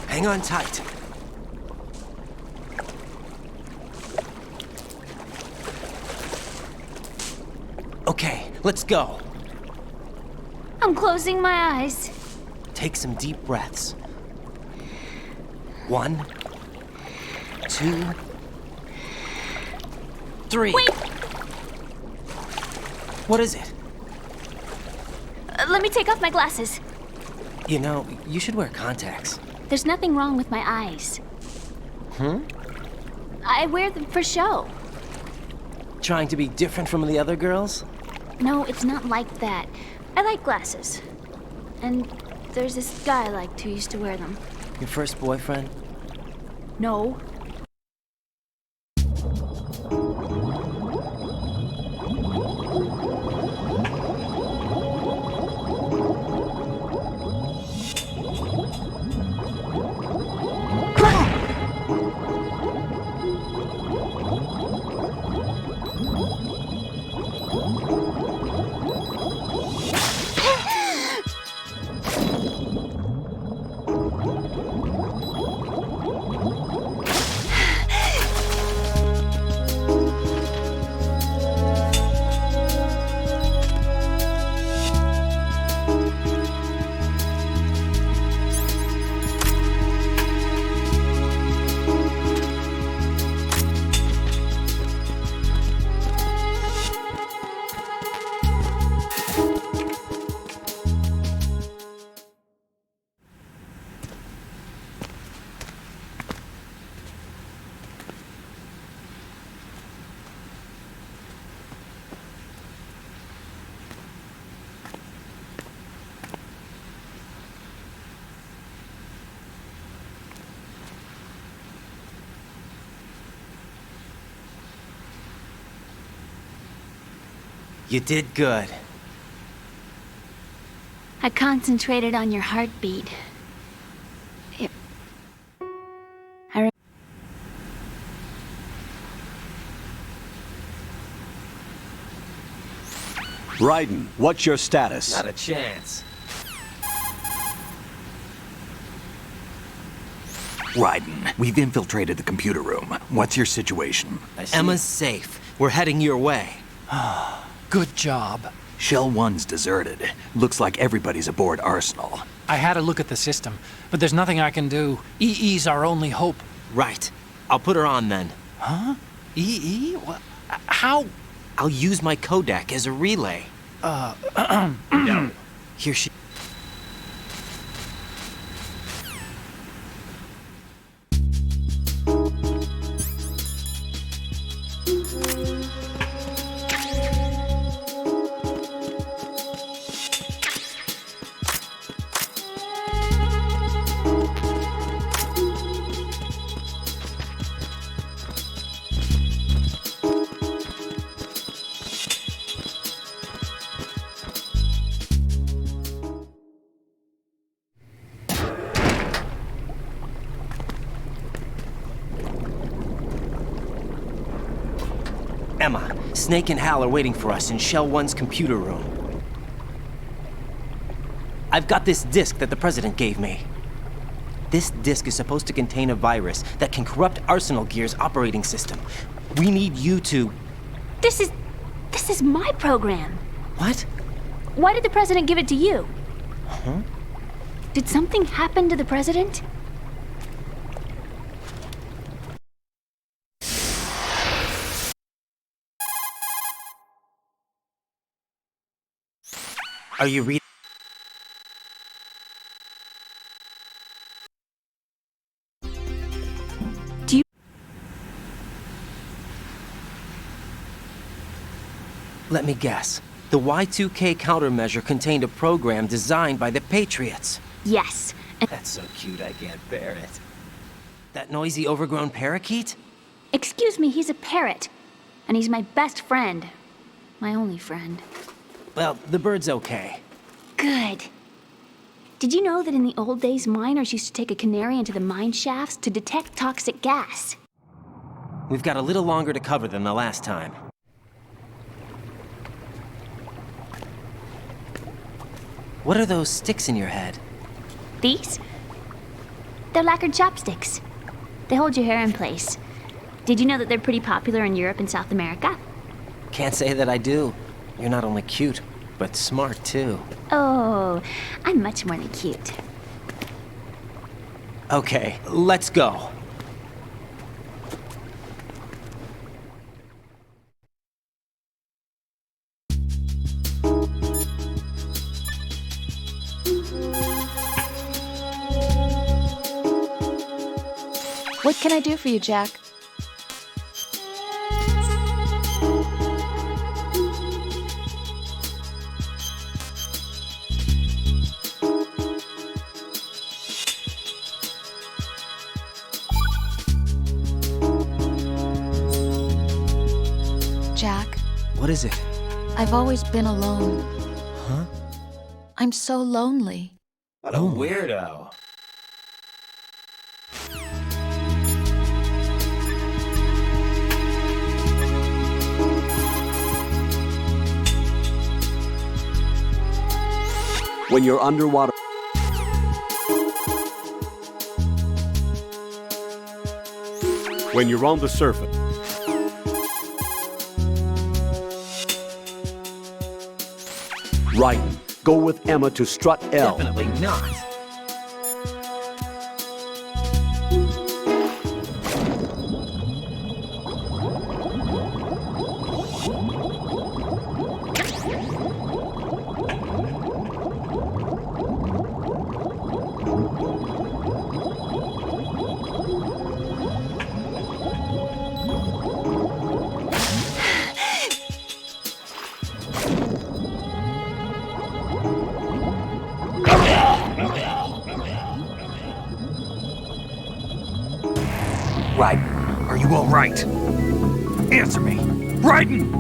Hang on tight. Okay, let's go. I'm closing my eyes. Take some deep breaths. 1, 2, 3. Wait! What is it? Let me take off my glasses. You know, you should wear contacts. There's nothing wrong with my eyes. I wear them for show. Trying to be different from the other girls? No, it's not like that. I like glasses. And there's this guy I liked who used to wear them. Your first boyfriend? No. You did good. I concentrated on your heartbeat. Raiden, what's your status? Not a chance. Raiden, we've infiltrated the computer room. What's your situation? Emma's safe. We're heading your way. Good job. Shell 1's deserted. Looks like everybody's aboard Arsenal. I had a look at the system, but there's nothing I can do. EE's our only hope. Right. I'll put her on then. Huh? EE? What? How? I'll use my Kodak as a relay. No. Here she... Emma, Snake and Hal are waiting for us in Shell 1's computer room. I've got this disk that the President gave me. This disk is supposed to contain a virus that can corrupt Arsenal Gear's operating system. We need you to... This is my program. What? Why did the President give it to you? Huh? Did something happen to the President? Are you reading? Do you... Let me guess. The Y2K countermeasure contained a program designed by the Patriots. Yes. That's so cute, I can't bear it. That noisy, overgrown parakeet? Excuse me, he's a parrot. And he's my best friend. My only friend. Well, the bird's okay. Good. Did you know that in the old days, miners used to take a canary into the mine shafts to detect toxic gas? We've got a little longer to cover than the last time. What are those sticks in your head? These? They're lacquered chopsticks. They hold your hair in place. Did you know that they're pretty popular in Europe and South America? Can't say that I do. You're not only cute, but smart too. Oh, I'm much more than cute. Okay, let's go. What can I do for you, Jack? Jack, What is it? I've always been alone. Huh? I'm so lonely. What a weirdo. When you're underwater... When you're on the surface... Right. Go with Emma to strut L. Definitely not. Raiden, are you all right? Answer me. Raiden!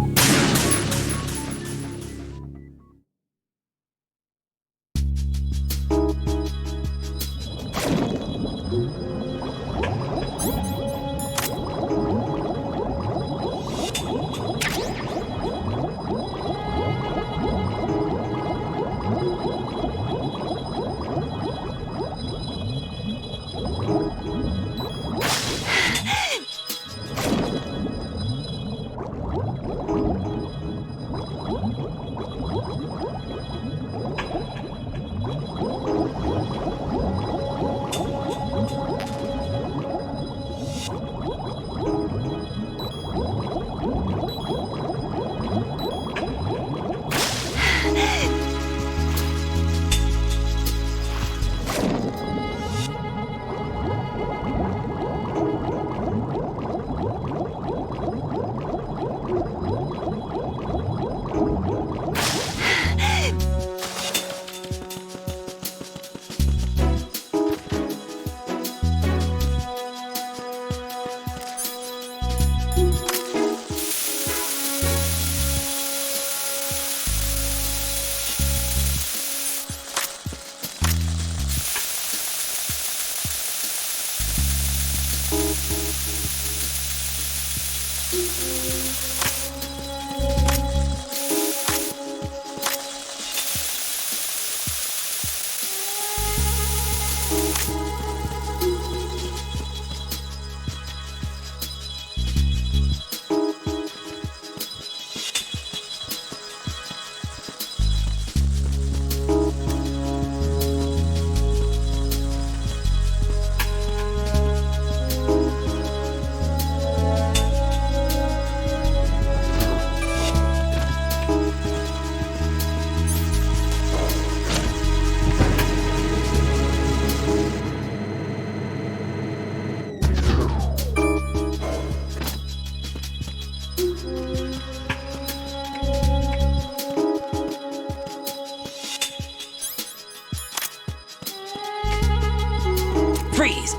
Freeze!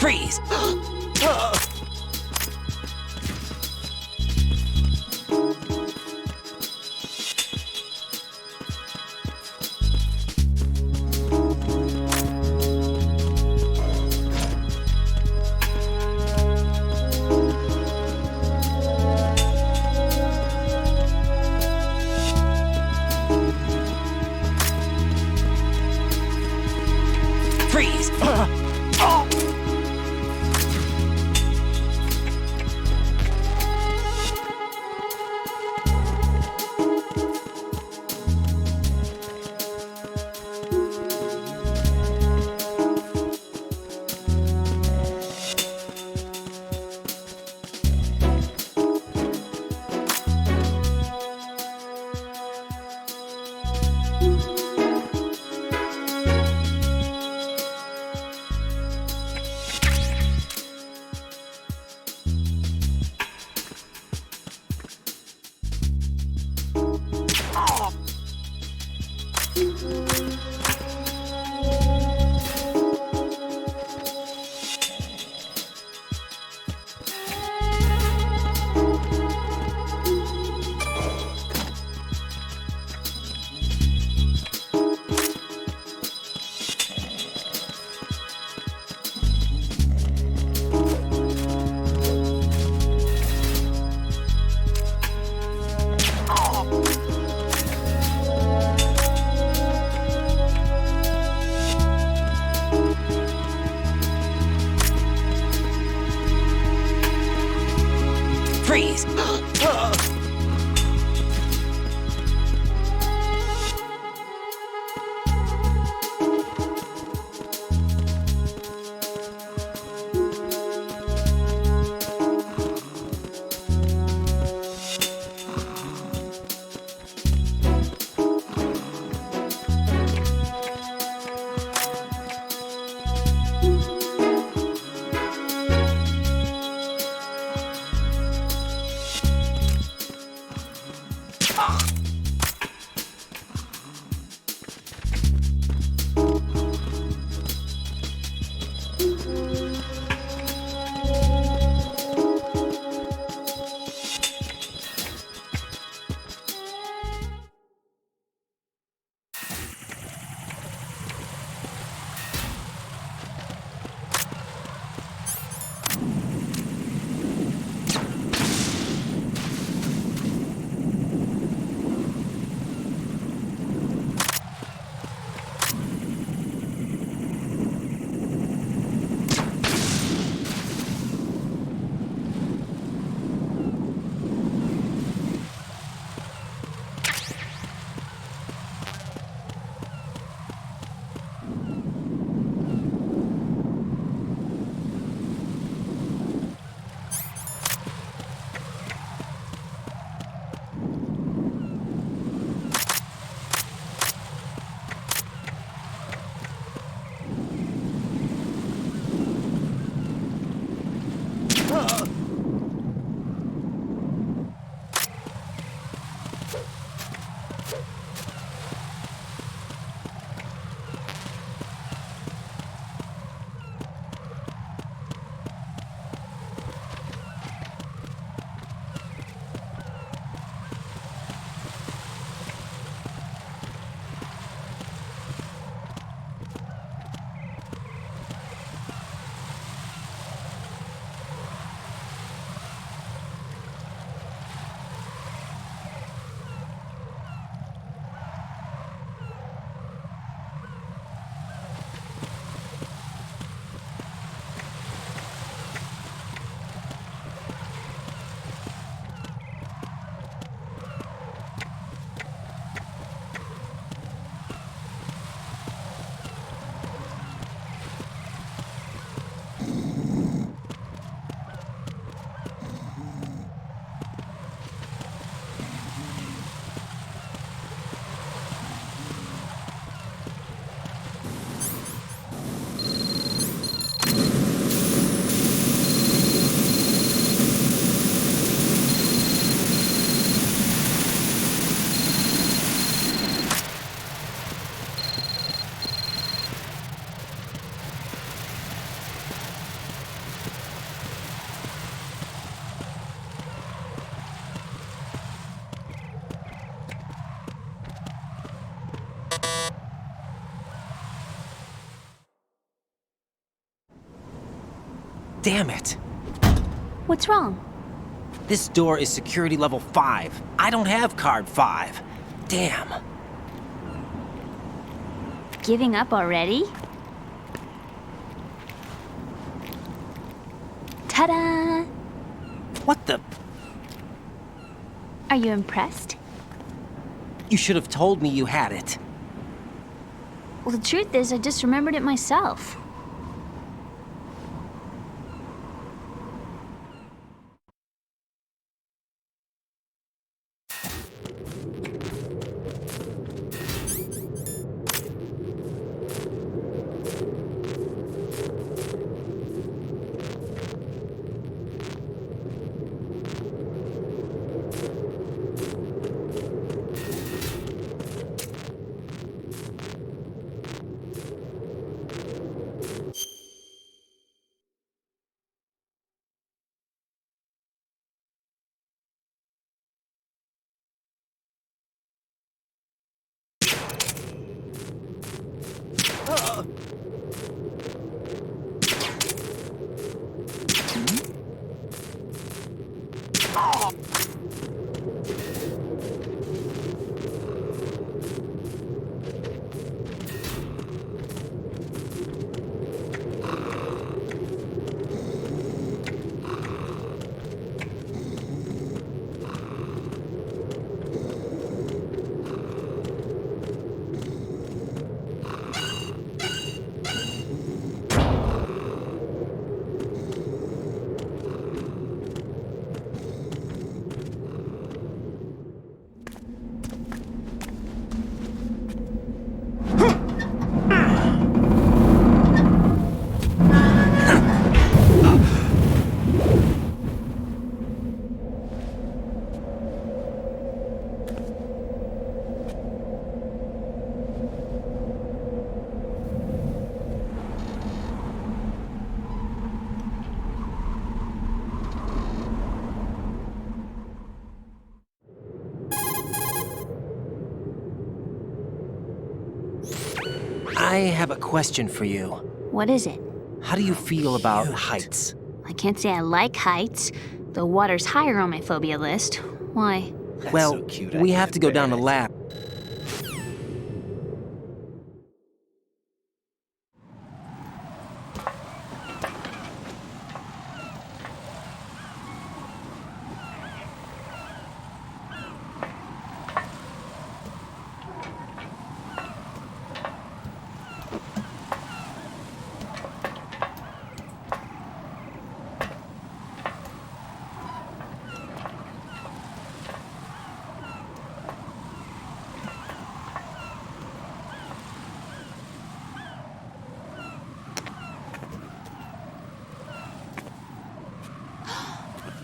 Freeze! Freeze! Damn it. What's wrong? This door is security level 5. I don't have card 5. Damn. Giving up already? Ta-da! What the? Are you impressed? You should have told me you had it. Well, the truth is, I just remembered it myself. I have a question for you. What is it? How do you feel about heights? I can't say I like heights, though water's higher on my phobia list. Why? Well, we have to go down a lab.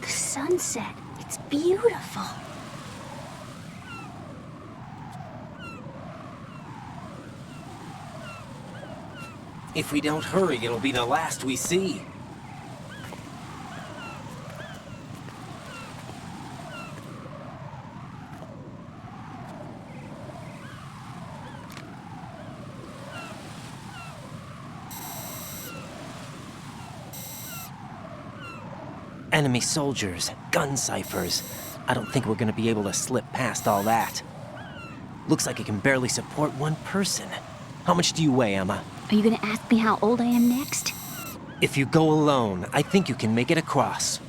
The sunset. It's beautiful. If we don't hurry, it'll be the last we see. Enemy soldiers, gun ciphers. I don't think we're gonna be able to slip past all that. Looks like it can barely support one person. How much do you weigh, Emma? Are you gonna ask me how old I am next? If you go alone, I think you can make it across.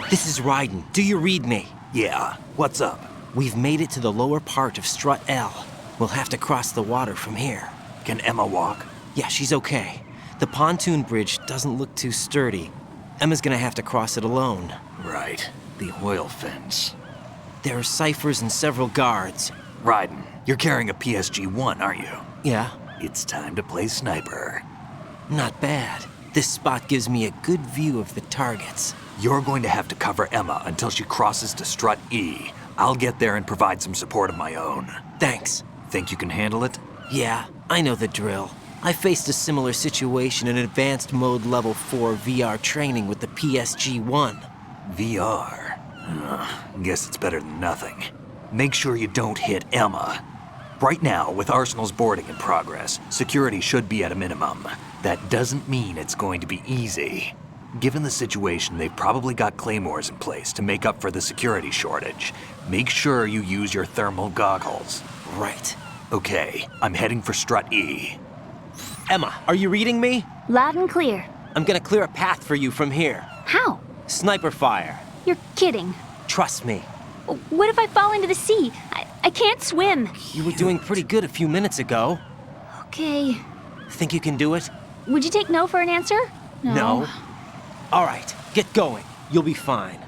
This is Ryden. Do you read me? Yeah, what's up? We've made it to the lower part of Strut L. We'll have to cross the water from here. Can Emma walk? Yeah, she's okay. The pontoon bridge doesn't look too sturdy. Emma's gonna have to cross it alone. Right. The oil fence. There are ciphers and several guards. Ryden, you're carrying a PSG-1, aren't you? Yeah. It's time to play sniper. Not bad. This spot gives me a good view of the targets. You're going to have to cover Emma until she crosses to Strut E. I'll get there and provide some support of my own. Thanks. Think you can handle it? Yeah, I know the drill. I faced a similar situation in advanced mode level 4 VR training with the PSG-1. VR? Guess it's better than nothing. make sure you don't hit Emma. Right now, with Arsenal's boarding in progress, security should be at a minimum. That doesn't mean it's going to be easy. Given the situation, they've probably got claymores in place to make up for the security shortage. Make sure you use your thermal goggles. Right. Okay, I'm heading for Strut E. Emma, are you reading me? Loud and clear. I'm gonna clear a path for you from here. How? Sniper fire. You're kidding. Trust me. What if I fall into the sea? I can't swim. You were doing pretty good a few minutes ago. Okay. Think you can do it? Would you take no for an answer? No. All right, get going. You'll be fine.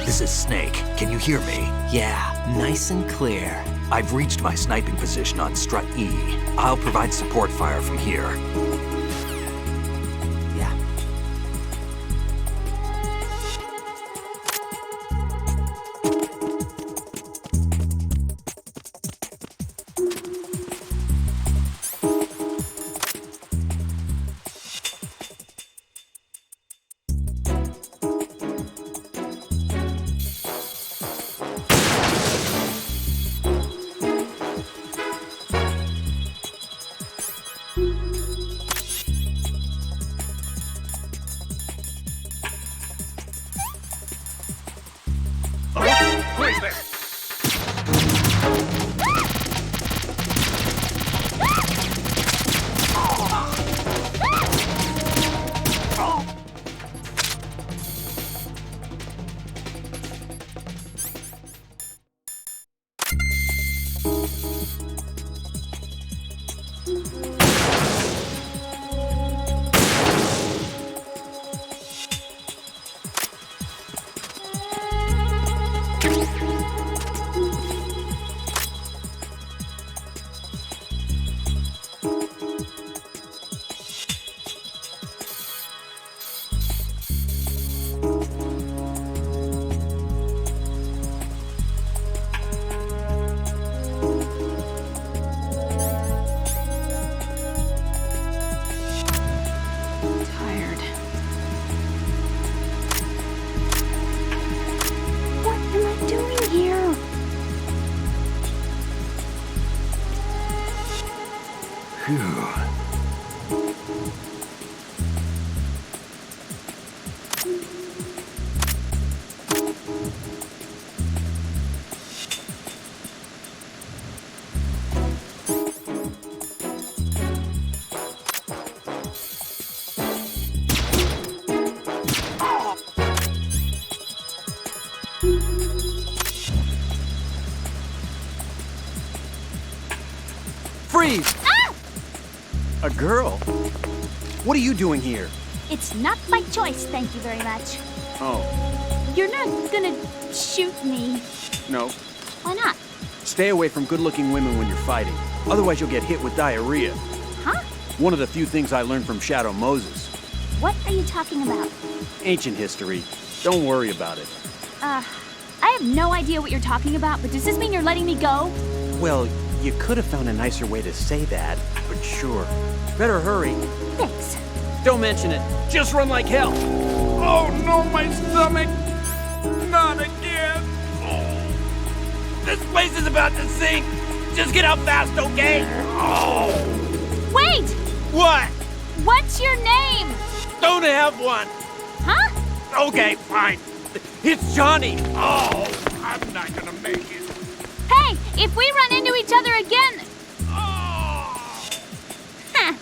This is Snake. Can you hear me? Yeah, nice and clear. I've reached my sniping position on Strut E. I'll provide support fire from here. Yeah. Freeze! A girl? What are you doing here? It's not by choice, thank you very much. Oh, You're not gonna shoot me. no. Why not? Stay away from good-looking women when you're fighting. Otherwise you'll get hit with diarrhea. Huh? One of the few things I learned from Shadow Moses. What are you talking about? Ancient history. Don't worry about it. I have no idea what you're talking about, but does this mean you're letting me go? Well, you could have found a nicer way to say that, but sure. Better hurry. Thanks. Don't mention it. Just run like hell. Oh no, my stomach! Not again! This place is about to sink! Just get out fast, okay? Oh! Wait! What? What's your name? Don't have one! Huh? Okay, fine. It's Johnny! Oh, I'm not gonna make it. Hey, if we run into each other again... Huh.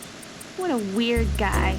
What a weird guy.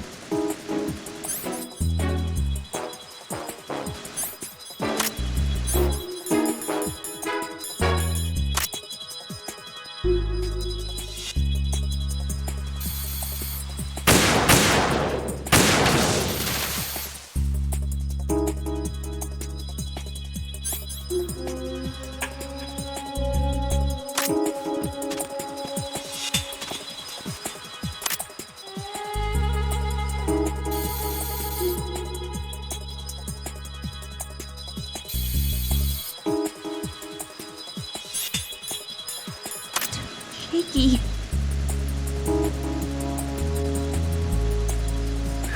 Shaky.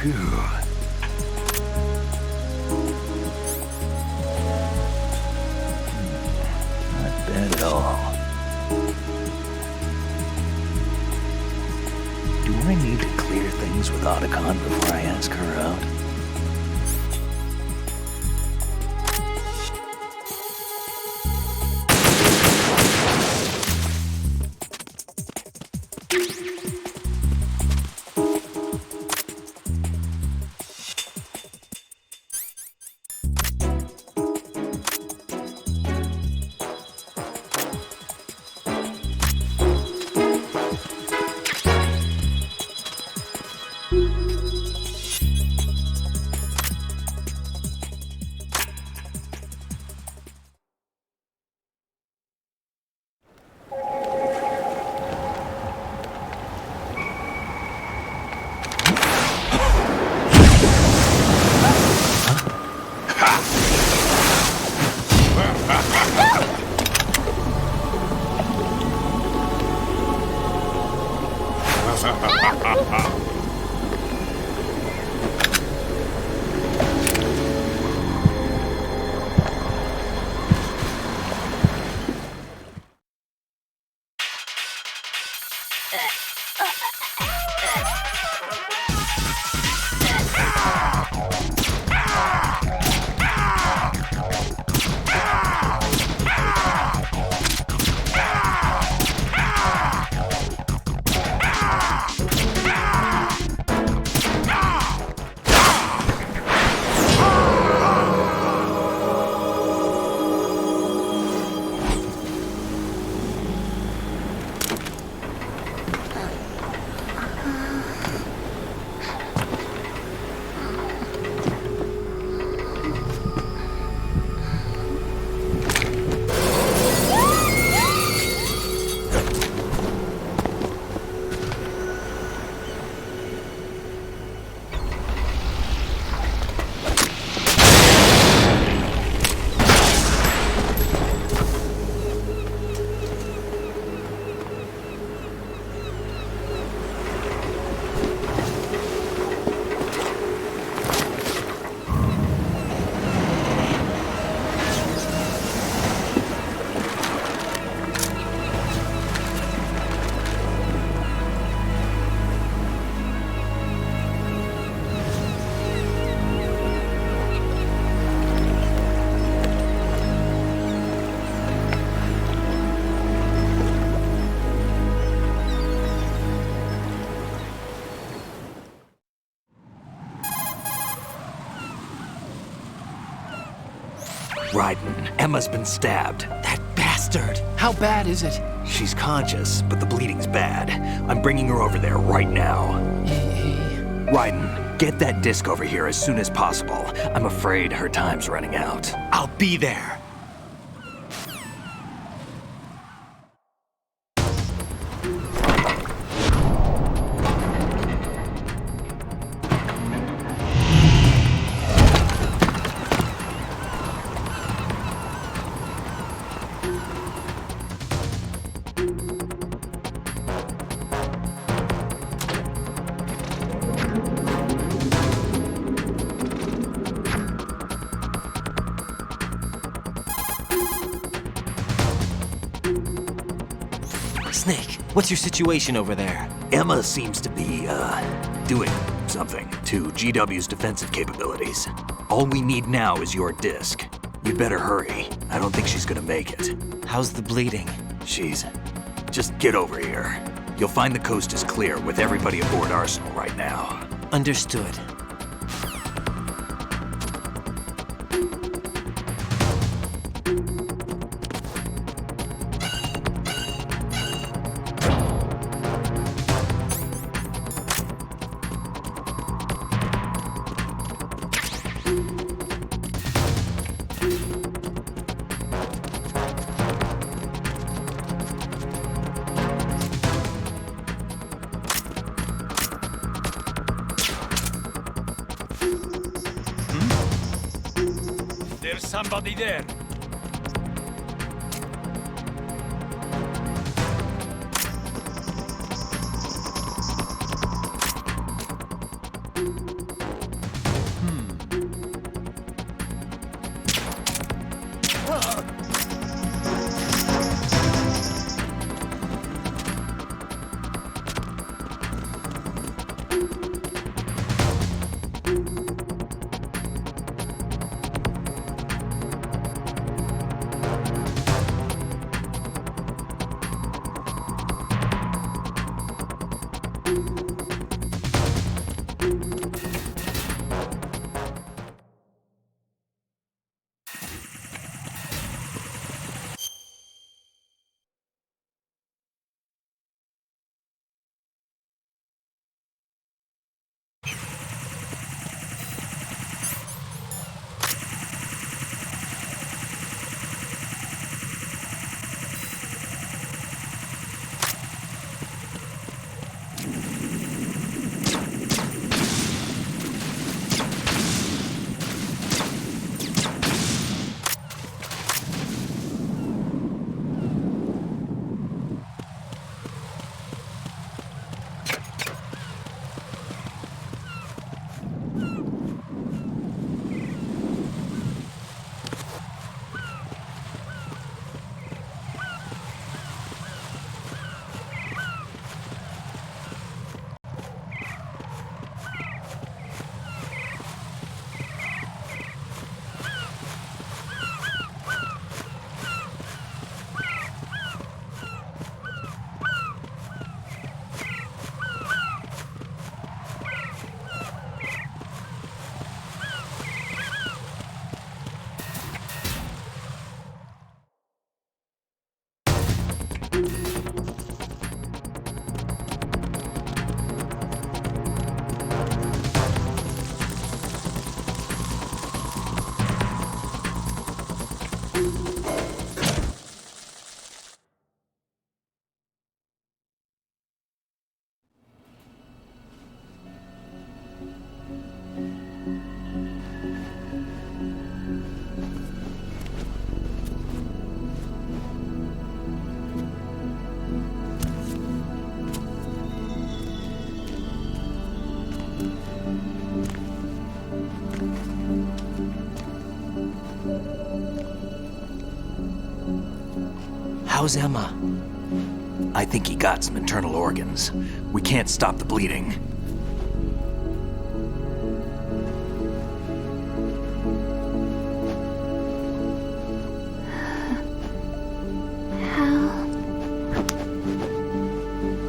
Phew. Not bad at all. Do I need to clear things with Otacon before I ask her out? Raiden, Emma's been stabbed. That bastard! bastard! How bad is it? She's conscious, but the bleeding's bad. I'm bringing her over there right now. Raiden, get that disc over here as soon as possible. I'm afraid her time's running out. I'll be there. Snake, what's your situation over there? Emma seems to be, doing something to GW's defensive capabilities. All we need now is your disc. You'd better hurry. I don't think she's gonna make it. How's the bleeding? Just get over here. You'll find the coast is clear with everybody aboard Arsenal right now. Understood. There's somebody there. How's Emma? I think he got some internal organs. We can't stop the bleeding.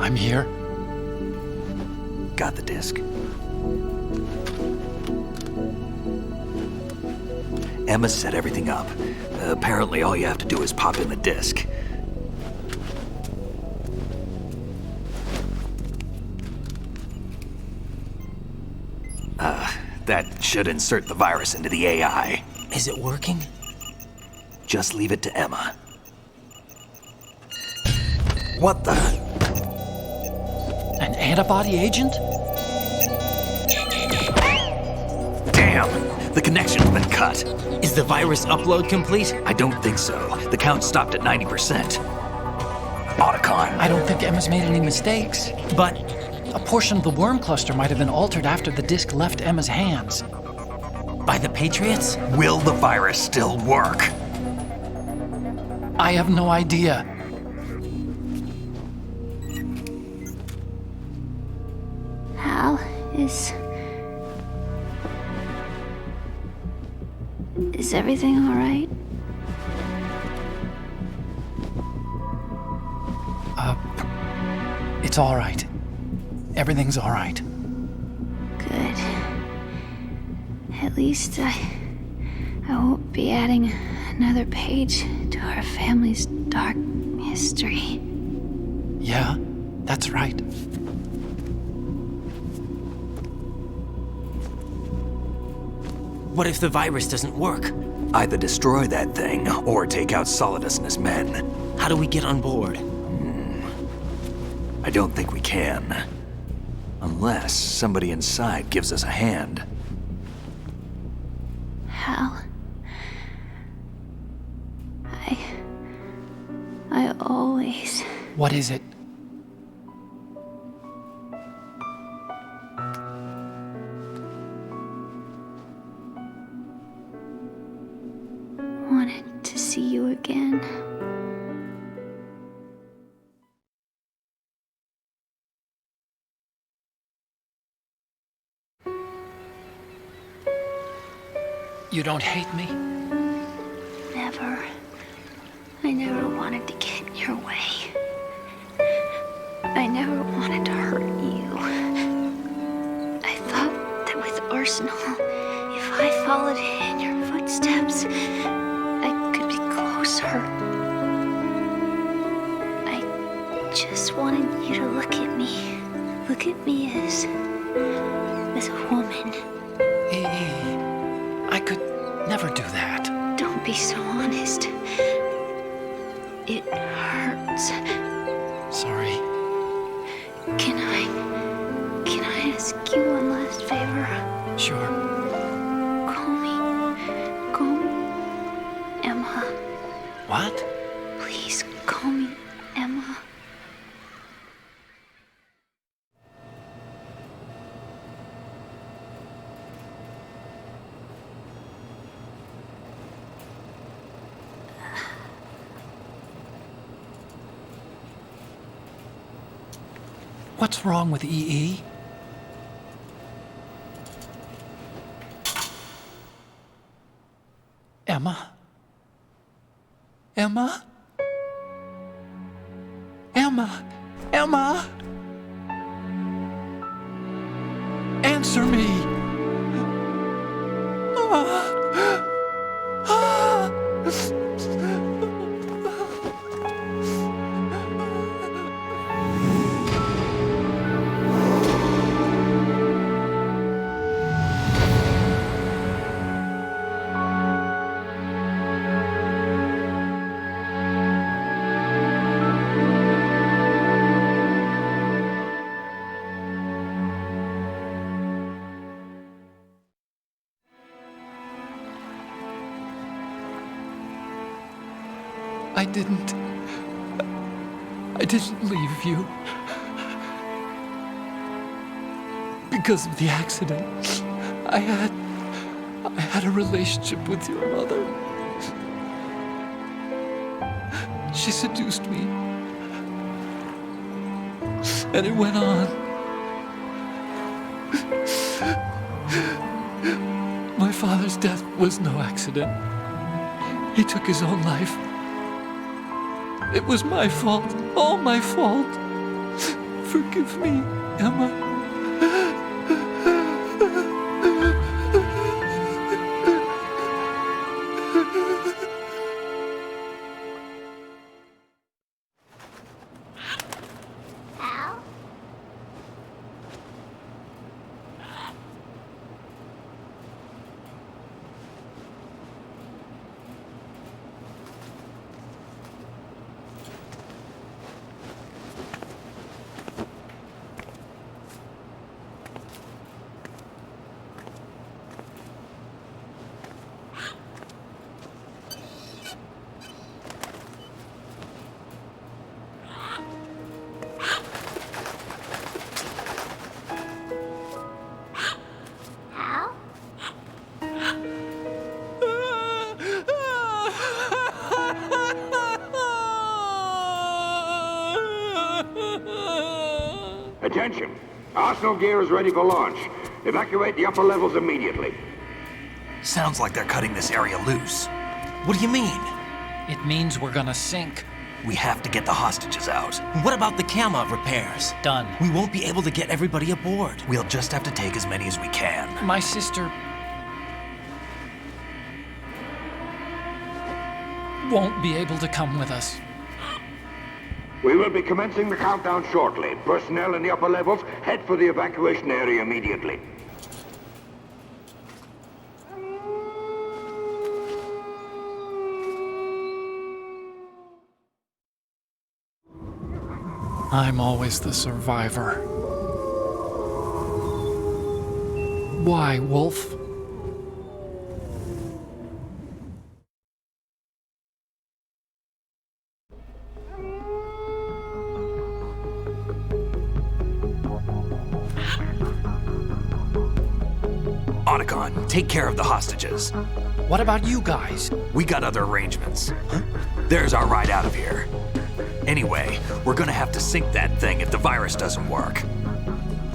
I'm here. Got the disc. Emma set everything up. Apparently all you have to do is pop in the disc. That should insert the virus into the AI. Is it working? Just leave it to Emma. What the? An antibody agent? Damn! The connection's been cut. Is the virus upload complete? I don't think so. The count stopped at 90%. Otacon. I don't think Emma's made any mistakes. But a portion of the worm cluster might have been altered after the disc left Emma's hands. By the Patriots? Will the virus still work? I have no idea. Hal, is everything all right? It's all right. Everything's all right. Good. At least I won't be adding another page to our family's dark history. Yeah, that's right. What if the virus doesn't work? Either destroy that thing, or take out Solidus and his men. How do we get on board? I don't think we can. Unless somebody inside gives us a hand. Hal, I always... What is it? wanted to see you again. You don't hate me? Never. I never wanted to get in your way. I never wanted to hurt you. I thought that with Arsenal, if I followed in your footsteps, I could be closer. I just wanted you to look at me. Look at me as a woman. I could never do that. Don't be so honest. It hurts. Sorry. Can I ask you one last favor? Sure. Call me Emma. What? Please call me Emma. What's wrong with EE? Emma? Emma? Emma? Emma? Answer me! I didn't leave you. Because of the accident, I had a relationship with your mother. She seduced me. And it went on. My father's death was no accident. He took his own life. It was my fault, all my fault. Forgive me, Emma. Attention! Arsenal gear is ready for launch. Evacuate the upper levels immediately. Sounds like they're cutting this area loose. What do you mean? It means we're gonna sink. We have to get the hostages out. What about the camo repairs? Done. We won't be able to get everybody aboard. We'll just have to take as many as we can. My sister won't be able to come with us. We will be commencing the countdown shortly. Personnel in the upper levels, head for the evacuation area immediately. I'm always the survivor. Why, Wolf? Otacon, take care of the hostages. What about you guys? We got other arrangements. There's our ride out of here. Anyway, we're gonna have to sink that thing if the virus doesn't work.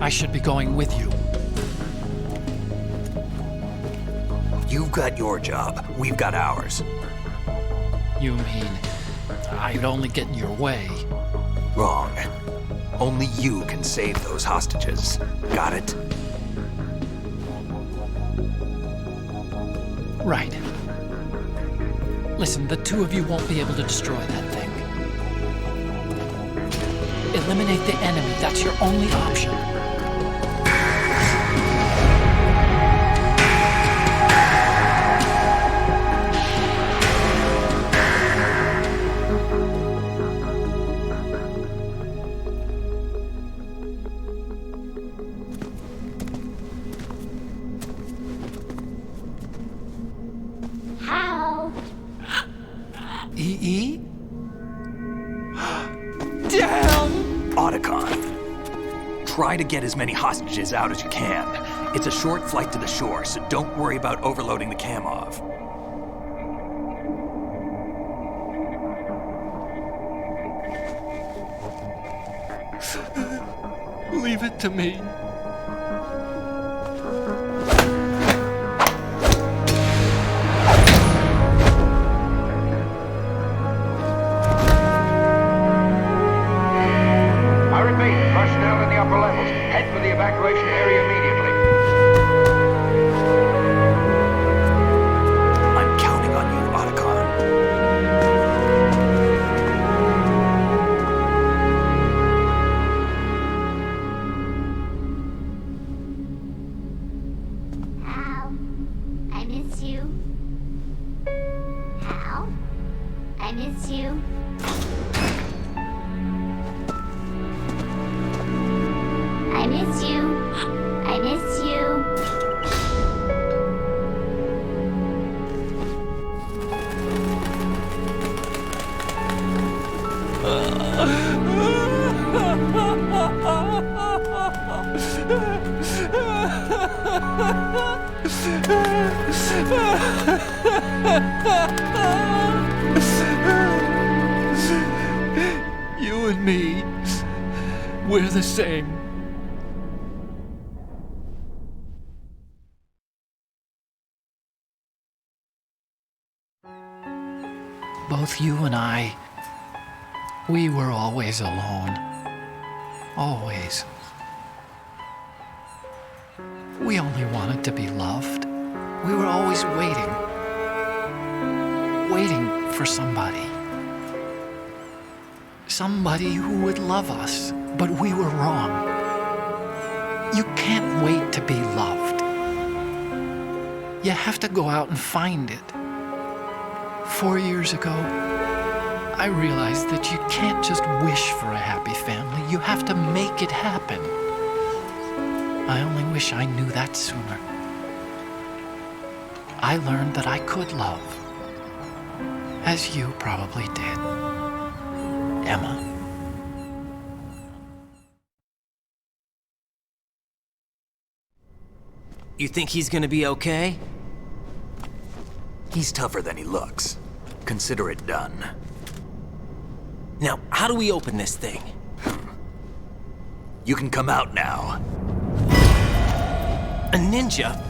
I should be going with you. You've got your job, we've got ours. You mean I'd only get in your way? Wrong. Only you can save those hostages. Got it? Right. Listen, the two of you won't be able to destroy that thing. Eliminate the enemy. That's your only option. How? EE? Damn! Otacon, try to get as many hostages out as you can. It's a short flight to the shore, so don't worry about overloading the Kamov. Leave it to me. I repeat, personnel in the upper levels, head for the evacuation area immediately. I'm counting on you, Otacon. Hal, I miss you. Hal, I miss you. I miss you. I miss you. You and me, we're the same. Both you and I, we were always alone. Always. We only wanted to be loved. We were always waiting. Waiting for somebody. Somebody who would love us, but we were wrong. You can't wait to be loved. You have to go out and find it. 4 years ago, I realized that you can't just wish for a happy family. You have to make it happen. I only wish I knew that sooner. I learned that I could love, as you probably did, Emma. You think he's gonna be okay? He's tougher than he looks. Consider it done. Now, how do we open this thing? You can come out now. A ninja?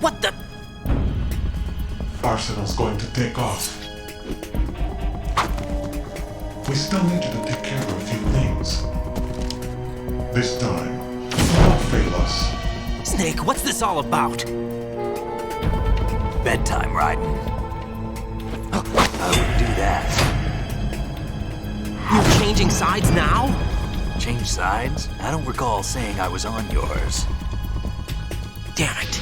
What the? Arsenal's going to take off. We still need you to take care of a few things. This time, don't fail us. Snake, what's this all about? Bedtime, Raiden. I wouldn't do that. You're changing sides now? Change sides? I don't recall saying I was on yours. Damn it.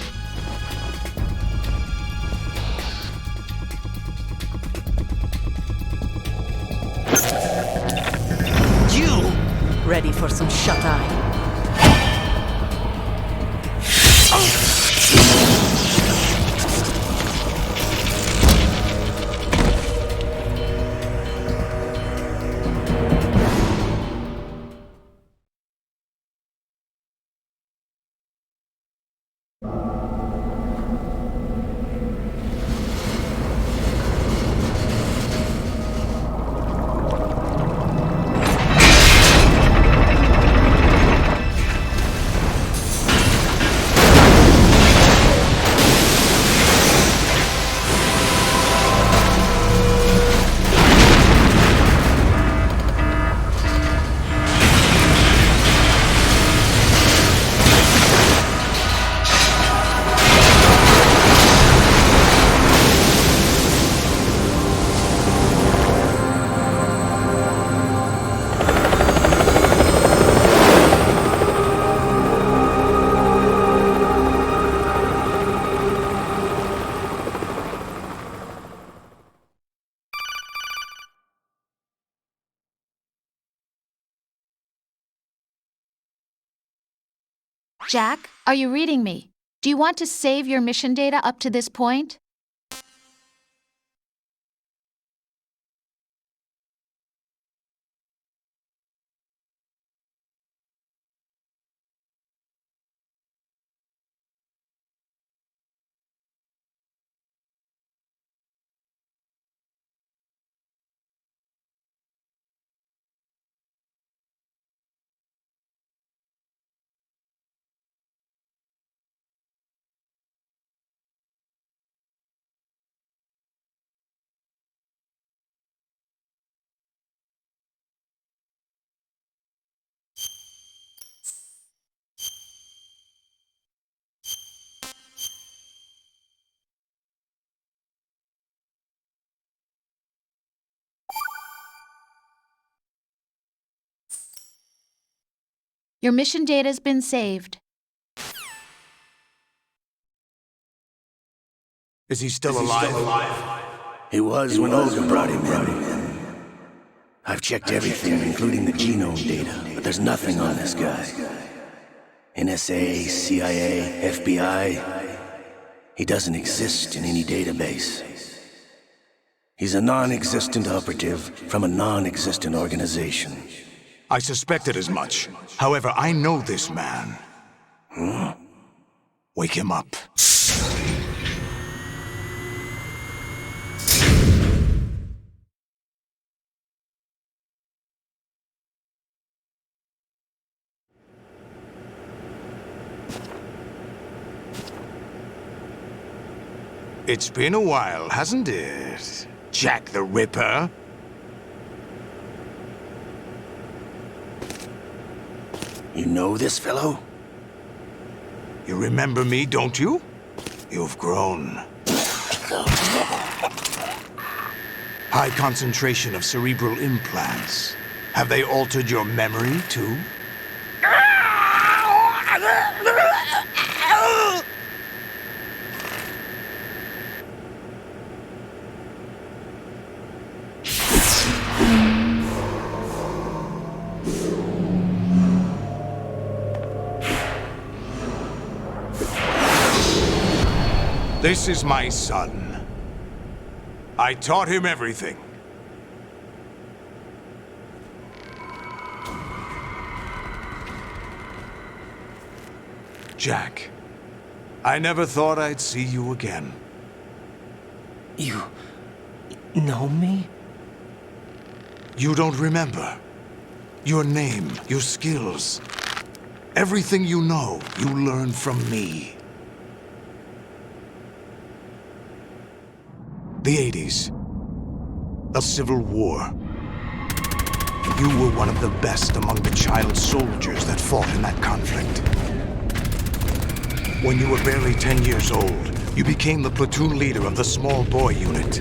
You! Ready for some shut-eye? Jack, are you reading me? Do you want to save your mission data up to this point? Your mission data's been saved. Is he still alive? He was when Olga brought him in. I've checked everything, including the genome data, but there's nothing on this guy. NSA, CIA, FBI. He doesn't exist in any database. He's a non-existent operative from a non-existent organization. I suspected as much. However, I know this man. Huh? Wake him up. It's been a while, hasn't it? Jack the Ripper? You know this fellow? You remember me, don't you? You've grown. High concentration of cerebral implants. Have they altered your memory, too? This is my son. I taught him everything. Jack, I never thought I'd see you again. You know me? You don't remember. Your name, your skills. Everything you know, you learn from me. The 80s. A civil war. You were one of the best among the child soldiers that fought in that conflict. When you were barely 10 years old, you became the platoon leader of the small boy unit.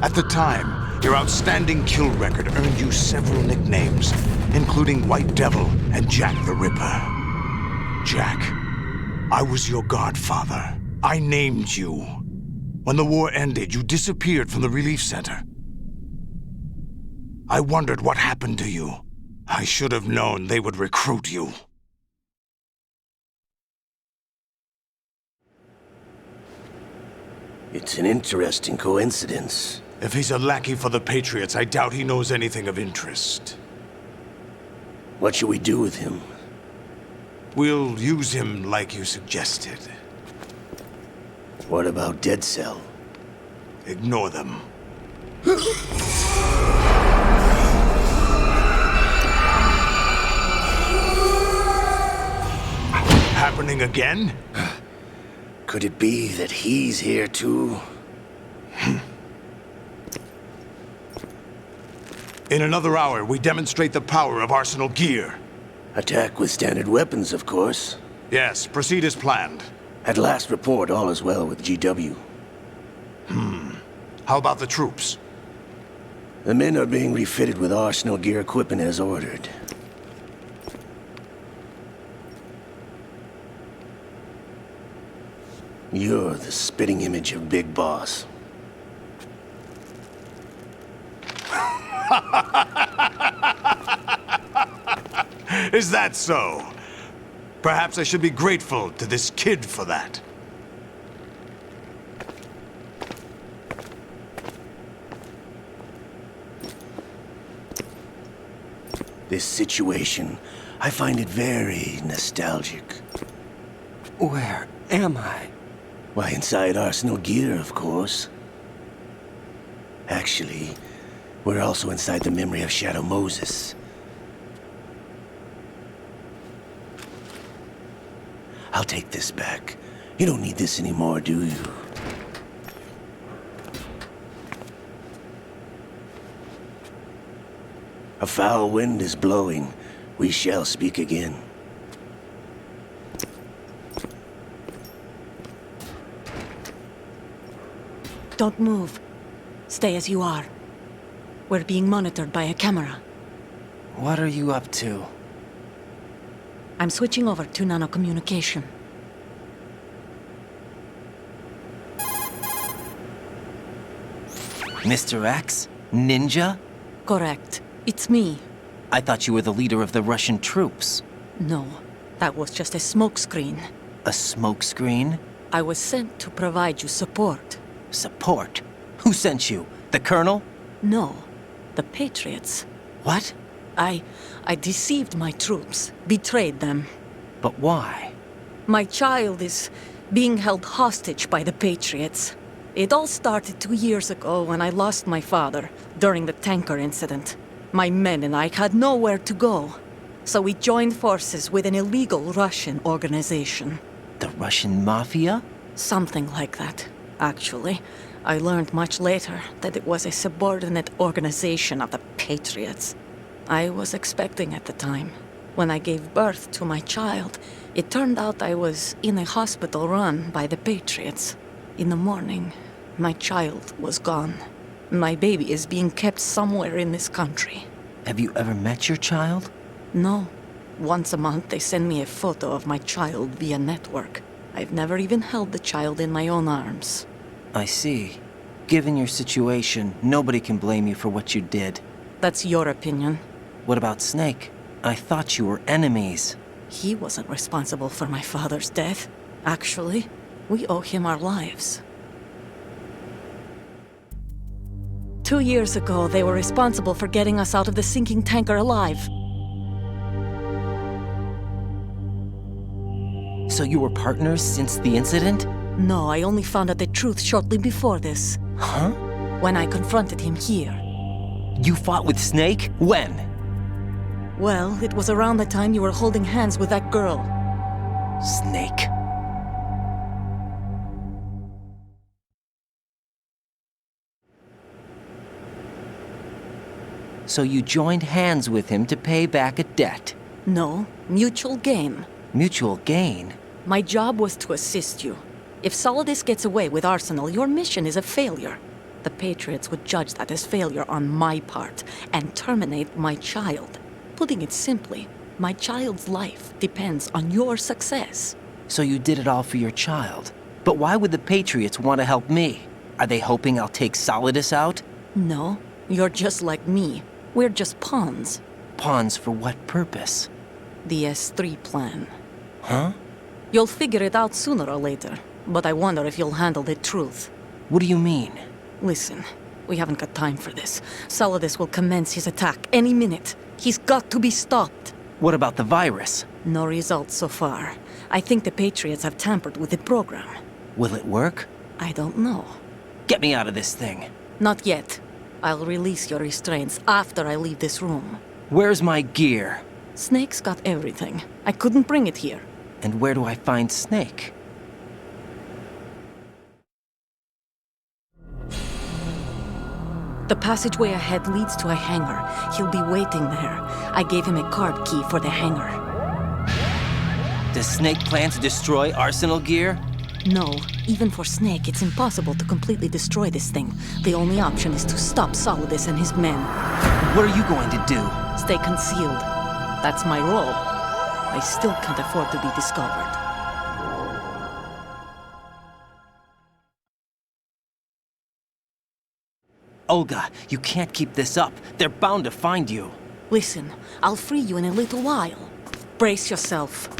At the time, your outstanding kill record earned you several nicknames, including White Devil and Jack the Ripper. Jack, I was your godfather. I named you. When the war ended, you disappeared from the relief center. I wondered what happened to you. I should have known they would recruit you. It's an interesting coincidence. If he's a lackey for the Patriots, I doubt he knows anything of interest. What should we do with him? We'll use him like you suggested. What about Dead Cell? Ignore them. Happening again? Could it be that he's here too? In another hour, we demonstrate the power of Arsenal gear. Attack with standard weapons, of course. Yes, proceed as planned. At last report, all is well with GW. How about the troops? The men are being refitted with Arsenal gear equipment as ordered. You're the spitting image of Big Boss. Is that so? Perhaps I should be grateful to this kid for that. This situation, I find it very nostalgic. Where am I? Why, inside Arsenal gear, of course. Actually, we're also inside the memory of Shadow Moses. I'll take this back. You don't need this anymore, do you? A foul wind is blowing. We shall speak again. Don't move. Stay as you are. We're being monitored by a camera. What are you up to? I'm switching over to nanocommunication. Mr. X? Ninja? Correct. It's me. I thought you were the leader of the Russian troops. No, that was just a smokescreen. A smokescreen? I was sent to provide you support. Support? Who sent you? The Colonel? No, the Patriots. What? I deceived my troops, betrayed them. But why? My child is being held hostage by the Patriots. It all started 2 years ago when I lost my father during the tanker incident. My men and I had nowhere to go, so we joined forces with an illegal Russian organization. The Russian Mafia? Something like that, actually. I learned much later that it was a subordinate organization of the Patriots. I was expecting at the time. When I gave birth to my child, it turned out I was in a hospital run by the Patriots. In the morning, my child was gone. My baby is being kept somewhere in this country. Have you ever met your child? No. Once a month, they send me a photo of my child via network. I've never even held the child in my own arms. I see. Given your situation, nobody can blame you for what you did. That's your opinion. What about Snake? I thought you were enemies. He wasn't responsible for my father's death. Actually, we owe him our lives. 2 years ago, they were responsible for getting us out of the sinking tanker alive. So you were partners since the incident? No, I only found out the truth shortly before this. Huh? When I confronted him here. You fought with Snake? When? Well, it was around the time you were holding hands with that girl. Snake. So you joined hands with him to pay back a debt? No, mutual gain. Mutual gain? My job was to assist you. If Solidus gets away with Arsenal, your mission is a failure. The Patriots would judge that as failure on my part and terminate my child. Putting it simply, my child's life depends on your success. So you did it all for your child. But why would the Patriots want to help me? Are they hoping I'll take Solidus out? No, you're just like me. We're just pawns. Pawns for what purpose? The S3 plan. Huh? You'll figure it out sooner or later, but I wonder if you'll handle the truth. What do you mean? Listen, we haven't got time for this. Solidus will commence his attack any minute. He's got to be stopped. What about the virus? No results so far. I think the Patriots have tampered with the program. Will it work? I don't know. Get me out of this thing. Not yet. I'll release your restraints after I leave this room. Where's my gear? Snake's got everything. I couldn't bring it here. And where do I find Snake? The passageway ahead leads to a hangar. He'll be waiting there. I gave him a card key for the hangar. Does Snake plan to destroy Arsenal gear? No. Even for Snake, it's impossible to completely destroy this thing. The only option is to stop Solidus and his men. What are you going to do? Stay concealed. That's my role. I still can't afford to be discovered. Olga, you can't keep this up. They're bound to find you. Listen, I'll free you in a little while. Brace yourself.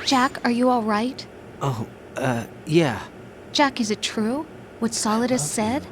Jack, are you all right? Oh, yeah. Jack, is it true? What Solidus said?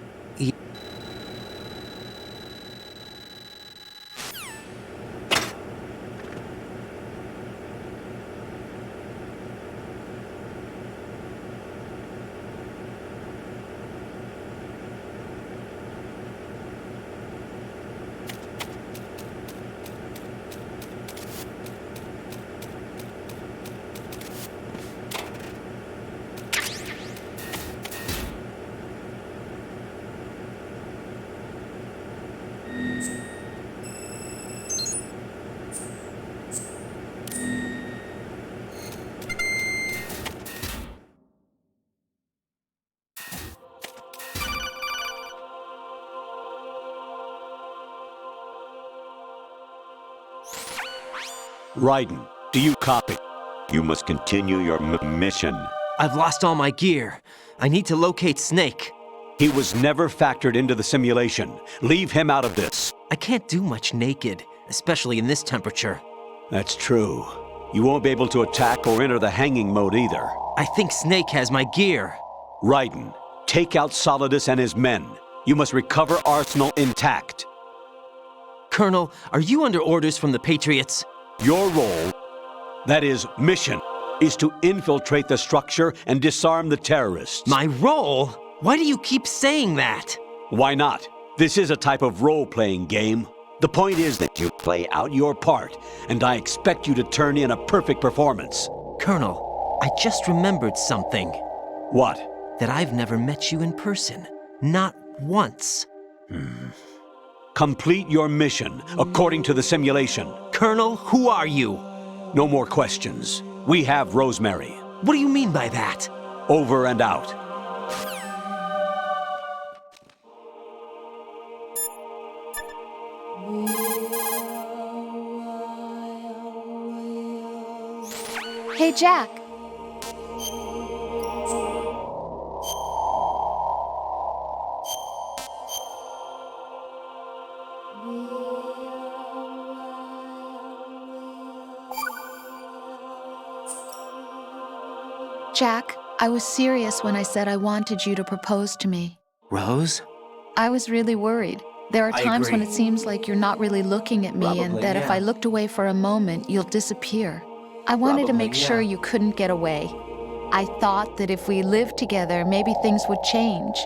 Raiden, do you copy? You must continue your mission. I've lost all my gear. I need to locate Snake. He was never factored into the simulation. Leave him out of this. I can't do much naked, especially in this temperature. That's true. You won't be able to attack or enter the hanging mode either. I think Snake has my gear. Raiden, take out Solidus and his men. You must recover Arsenal intact. Colonel, are you under orders from the Patriots? Your role, that is, mission, is to infiltrate the structure and disarm the terrorists. My role? Why do you keep saying that? Why not? This is a type of role-playing game. The point is that you play out your part, and I expect you to turn in a perfect performance. Colonel, I just remembered something. What? That I've never met you in person. Not once. Complete your mission according to the simulation. Colonel, who are you? No more questions. We have Rosemary. What do you mean by that? Over and out. Hey, Jack. Jack, I was serious when I said I wanted you to propose to me. Rose? I was really worried. There are I times when agree. it seems like you're not really looking at me and Probably, that if yeah. I looked away for a moment, you'll disappear. I wanted to Probably, make sure yeah. you couldn't get away. I thought that if we lived together, maybe things would change.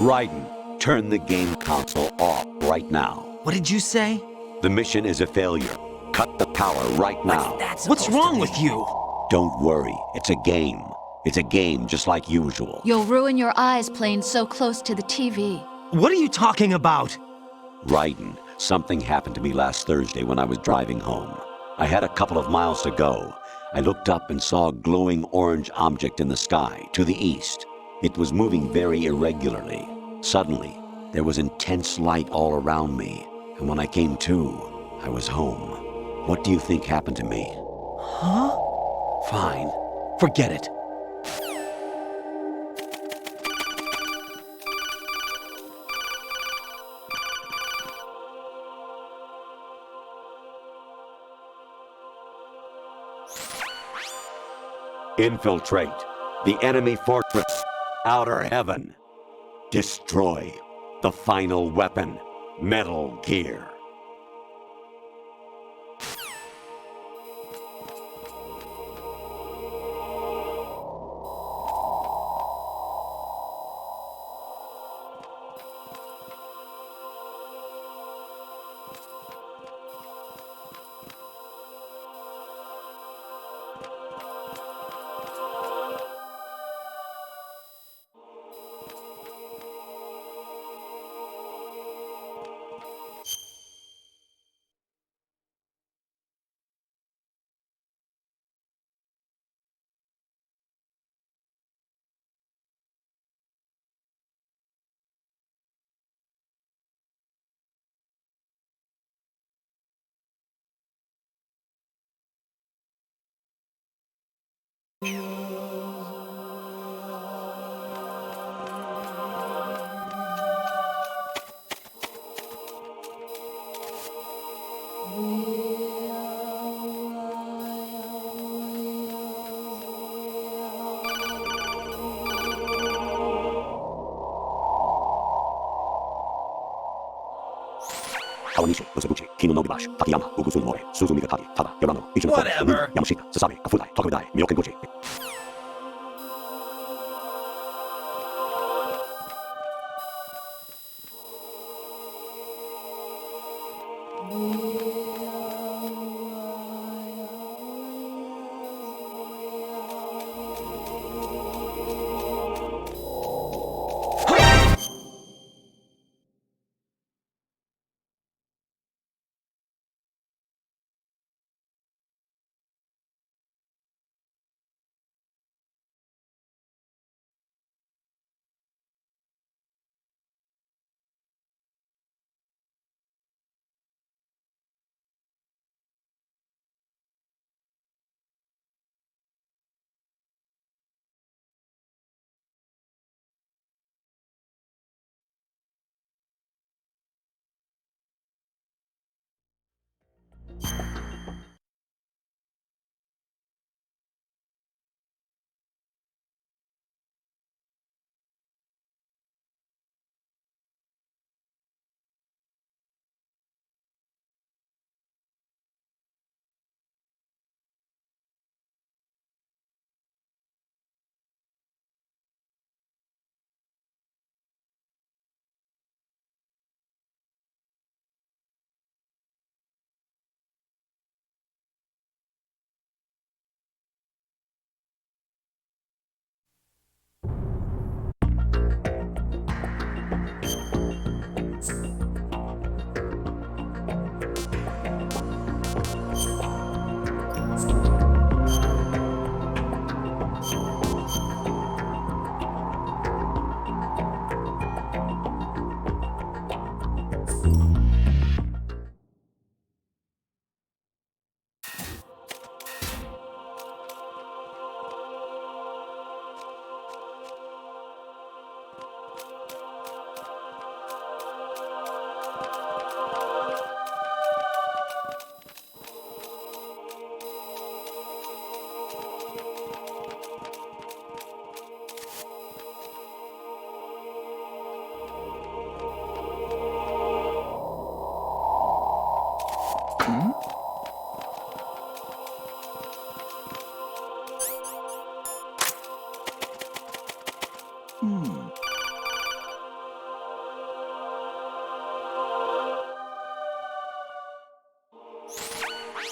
Raiden, turn the game console off right now. What did you say? The mission is a failure. Cut the power right now. What's wrong with you? Don't worry, it's a game. It's a game just like usual. You'll ruin your eyes playing so close to the TV. What are you talking about? Raiden, something happened to me last Thursday when I was driving home. I had a couple of miles to go. I looked up and saw a glowing orange object in the sky to the east. It was moving very irregularly. Suddenly, there was intense light all around me, and when I came to, I was home. What do you think happened to me? Huh? Fine. Forget it. Infiltrate the enemy fortress, Outer Heaven. Destroy the final weapon, Metal Gear. Kawanishi, Osabuchi, Kino no Gibash, Takayama, Ugusun Mori, Suzumi Gatagi, Tada, Yorano, Ichino, Yamashita, Sasami, Kafudai, Tokudai, Myokenguchi.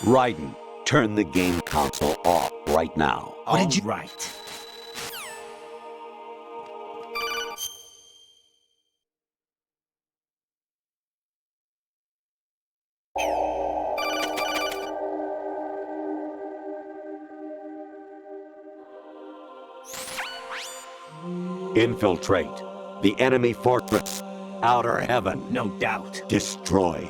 Raiden, turn the game console off right now. What did you... Right. Infiltrate the enemy fortress. Outer Heaven. No doubt. Destroy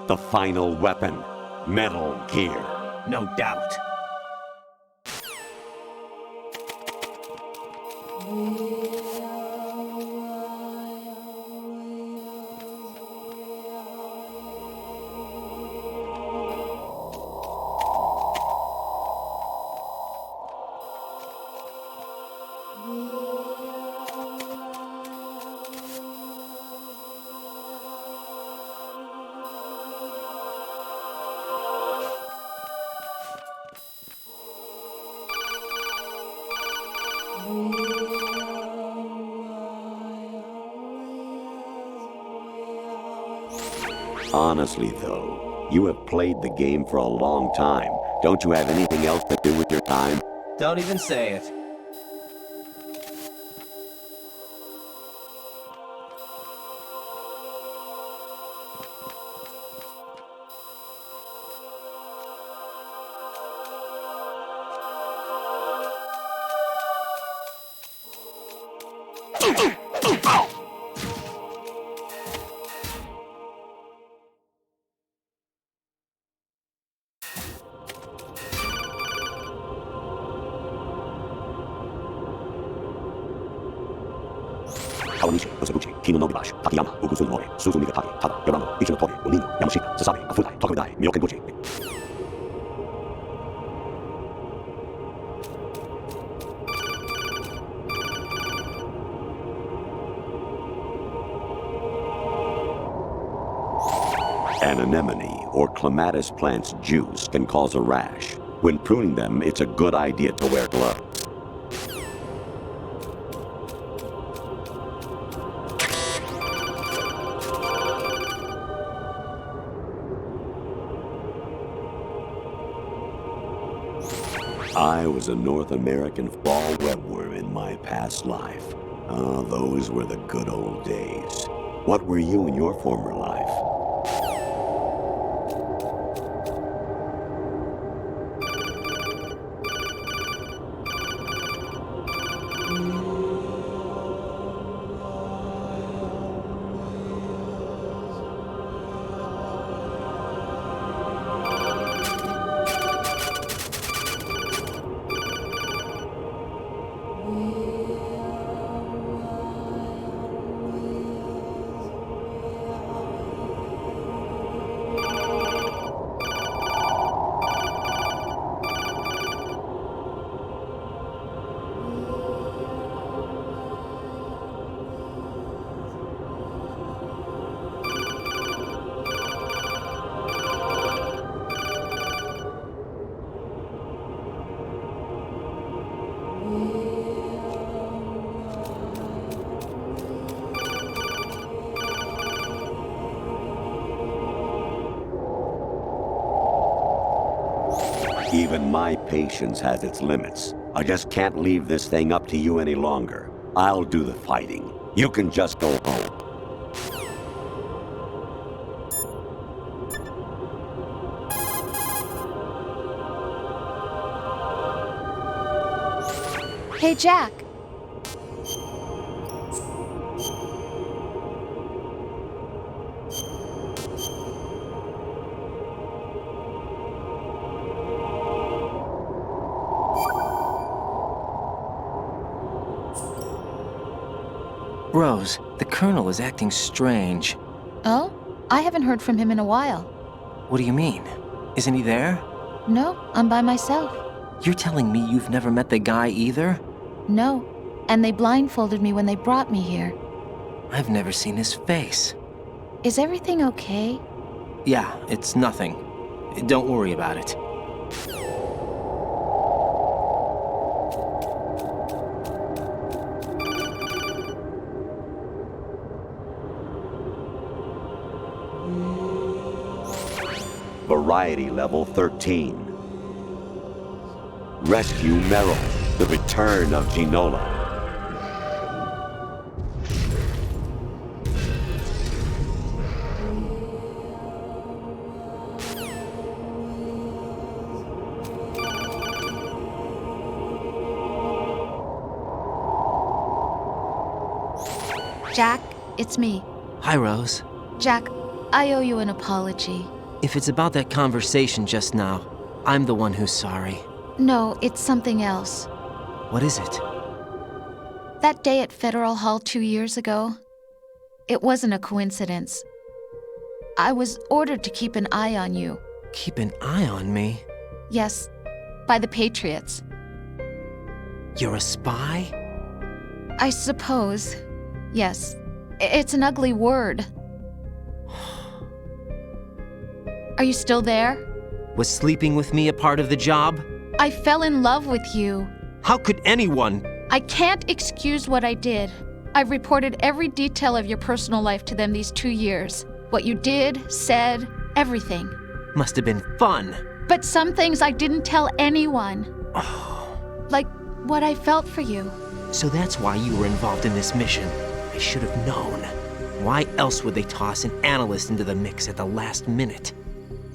the final weapon. Metal Gear. No doubt. Honestly, though, you have played the game for a long time. Don't you have anything else to do with your time? Don't even say it. Kawanishi, Osabuchi, Kino Nobibashi, Takayama, Ugusun Mori, Suzumiga Taki, Tada, Yorano, Ichinotori, Olino, Yamashita, Sasabe, Afutai, Tokudai, Myokenbuchi. An anemone or clematis plant's juice can cause a rash. When pruning them, it's a good idea to wear gloves. I was a North American fall webworm in my past life. Ah, those were the good old days. What were you in your former life? Even my patience has its limits. I just can't leave this thing up to you any longer. I'll do the fighting. You can just go home. Hey, Jack. Rose, the Colonel is acting strange. Oh? I haven't heard from him in a while. What do you mean? Isn't he there? No, I'm by myself. You're telling me you've never met the guy either? No, and they blindfolded me when they brought me here. I've never seen his face. Is everything okay? Yeah, it's nothing. Don't worry about it. Variety Level 13. Rescue Merrill, the return of Ginola. Jack, it's me. Hi, Rose. Jack, I owe you an apology. If it's about that conversation just now, I'm the one who's sorry. No, it's something else. What is it? That day at Federal Hall 2 years ago, it wasn't a coincidence. I was ordered to keep an eye on you. Keep an eye on me? Yes, by the Patriots. You're a spy? I suppose. Yes. It's an ugly word. Are you still there? Was sleeping with me a part of the job? I fell in love with you. How could anyone? I can't excuse what I did. I've reported every detail of your personal life to them these 2 years. What you did, said, everything. Must have been fun. But some things I didn't tell anyone. Like what I felt for you. So that's why you were involved in this mission. I should have known. Why else would they toss an analyst into the mix at the last minute?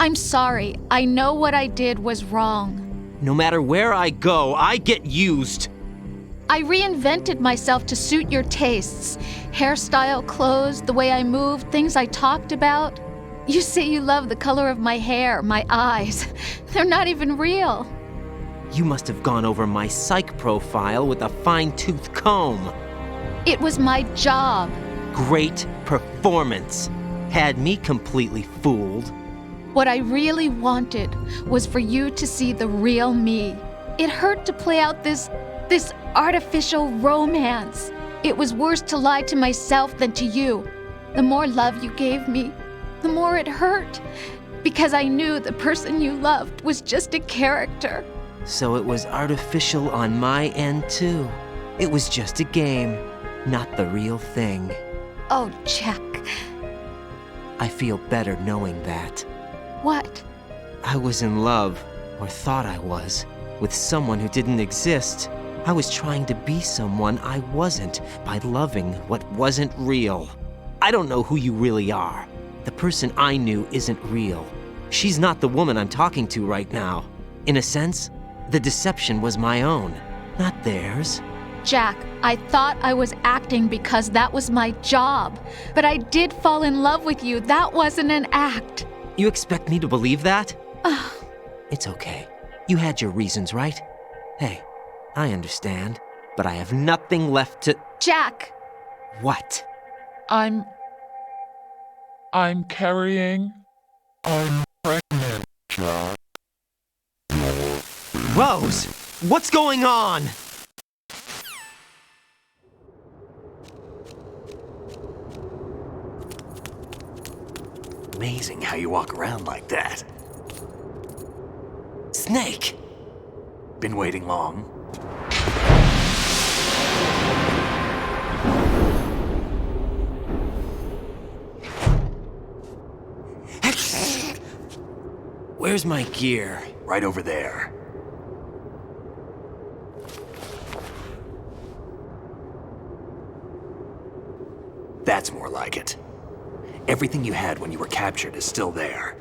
I'm sorry. I know what I did was wrong. No matter where I go, I get used. I reinvented myself to suit your tastes. Hairstyle, clothes, the way I moved, things I talked about. You say you love the color of my hair, my eyes. They're not even real. You must have gone over my psych profile with a fine-tooth comb. It was my job. Great performance. Had me completely fooled. What I really wanted was for you to see the real me. It hurt to play out this artificial romance. It was worse to lie to myself than to you. The more love you gave me, the more it hurt. Because I knew the person you loved was just a character. So it was artificial on my end, too. It was just a game, not the real thing. Oh, Jack. I feel better knowing that. What? I was in love, or thought I was, with someone who didn't exist. I was trying to be someone I wasn't by loving what wasn't real. I don't know who you really are. The person I knew isn't real. She's not the woman I'm talking to right now. In a sense, the deception was my own, not theirs. Jack, I thought I was acting because that was my job. But I did fall in love with you. That wasn't an act. You expect me to believe that? It's okay. You had your reasons, right? Hey, I understand, but I have nothing left to— Jack! What? I'm carrying. I'm pregnant, Jack. Rose! What's going on? Amazing how you walk around like that. Snake! Been waiting long? Where's my gear? Right over there. That's more like it. Everything you had when you were captured is still there.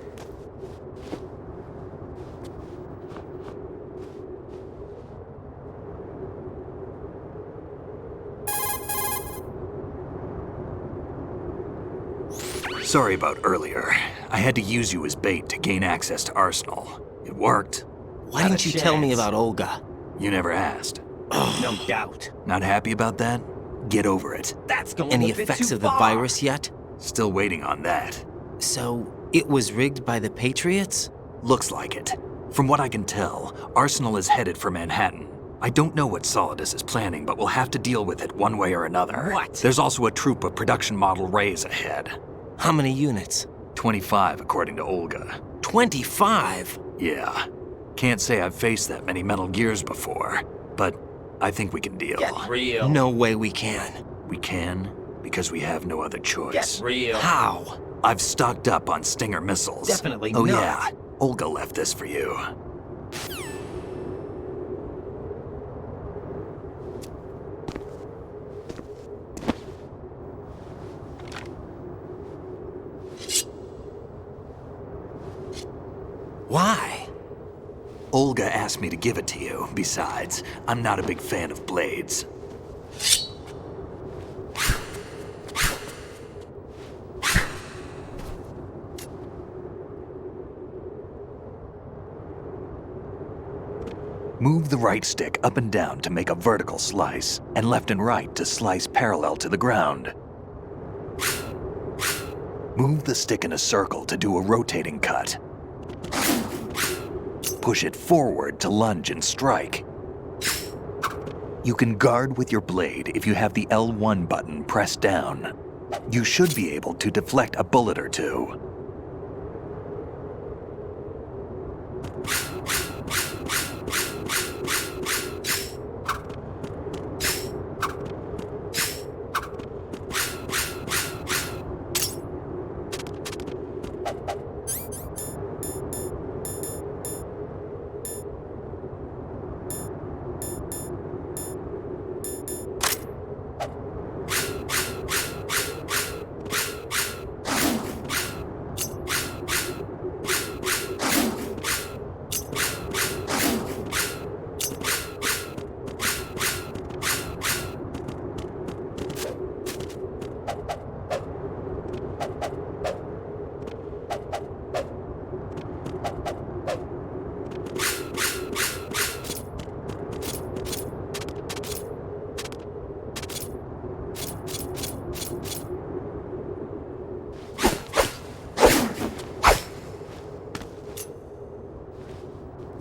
Sorry about earlier. I had to use you as bait to gain access to Arsenal. It worked. Why didn't you tell me about Olga? You never asked. No doubt. Not happy about that? Get over it. That's going Any effects of the virus yet? Still waiting on that. So, it was rigged by the Patriots? Looks like it. From what I can tell, Arsenal is headed for Manhattan. I don't know what Solidus is planning, but we'll have to deal with it one way or another. What? There's also a troop of production model Rays ahead. How many units? 25, according to Olga. 25? Yeah. Can't say I've faced that many Metal Gears before, but I think we can deal. Get real. No way we can. We can, because we have no other choice. Get real. How? I've stocked up on Stinger missiles. Definitely not. not. Yeah. Olga left this for you. Why? Olga asked me to give it to you. Besides, I'm not a big fan of blades. Move the right stick up and down to make a vertical slice, and left and right to slice parallel to the ground. Move the stick in a circle to do a rotating cut. Push it forward to lunge and strike. You can guard with your blade if you have the L1 button pressed down. You should be able to deflect a bullet or two.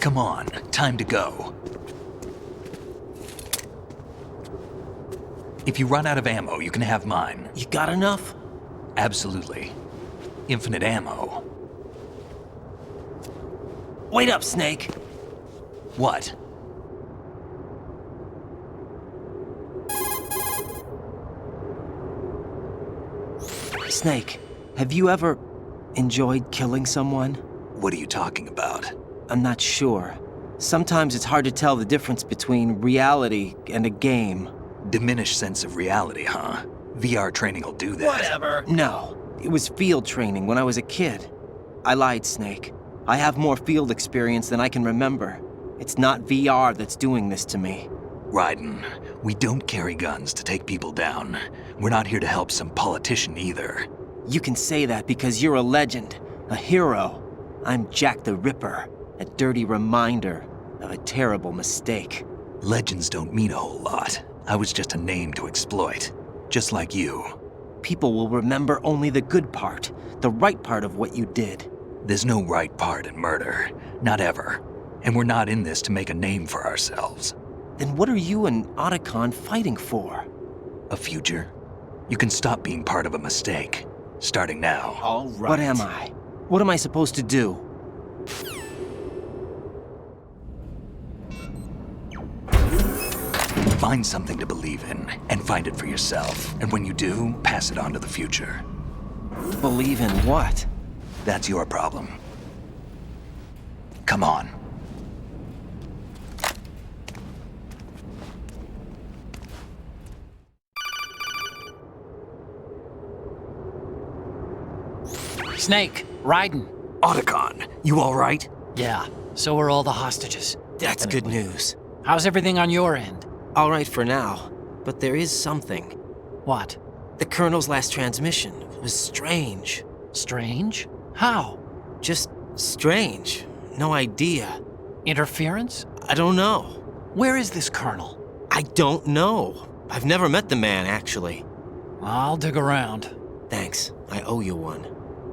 Come on, time to go. If you run out of ammo, you can have mine. You got enough? Absolutely. Infinite ammo. Wait up, Snake. What? Snake, have you ever enjoyed killing someone? What are you talking about? I'm not sure. Sometimes it's hard to tell the difference between reality and a game. Diminished sense of reality, huh? VR training will do that. Whatever. No, it was field training when I was a kid. I lied, Snake. I have more field experience than I can remember. It's not VR that's doing this to me. Raiden, we don't carry guns to take people down. We're not here to help some politician either. You can say that because you're a legend, a hero. I'm Jack the Ripper, a dirty reminder of a terrible mistake. Legends don't mean a whole lot. I was just a name to exploit, just like you. People will remember only the good part, the right part of what you did. There's no right part in murder, not ever. And we're not in this to make a name for ourselves. Then what are you and Otacon fighting for? A future. You can stop being part of a mistake, starting now. All right. What am I? What am I supposed to do? Find something to believe in, and find it for yourself. And when you do, pass it on to the future. Believe in what? That's your problem. Come on. Snake, Raiden. Otacon, you all right? Yeah, so are all the hostages. That's good news. How's everything on your end? All right for now, but there is something. What? The Colonel's last transmission was strange. Strange? How? Just strange. No idea. Interference? I don't know. Where is this Colonel? I don't know. I've never met the man, actually. I'll dig around. Thanks. I owe you one.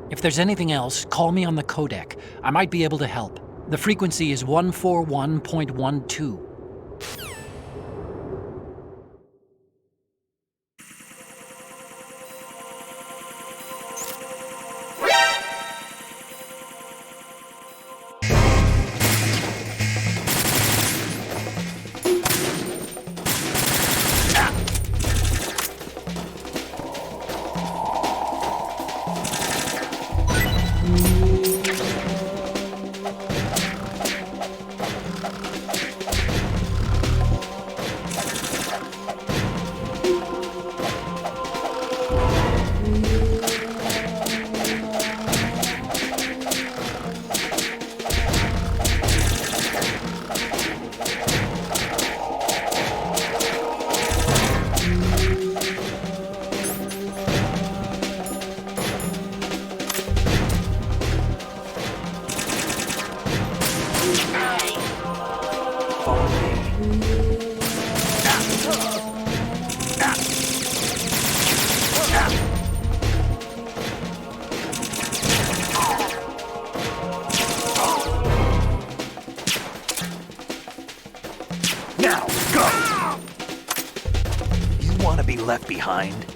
If there's anything else, call me on the codec. I might be able to help. The frequency is 141.12. kind.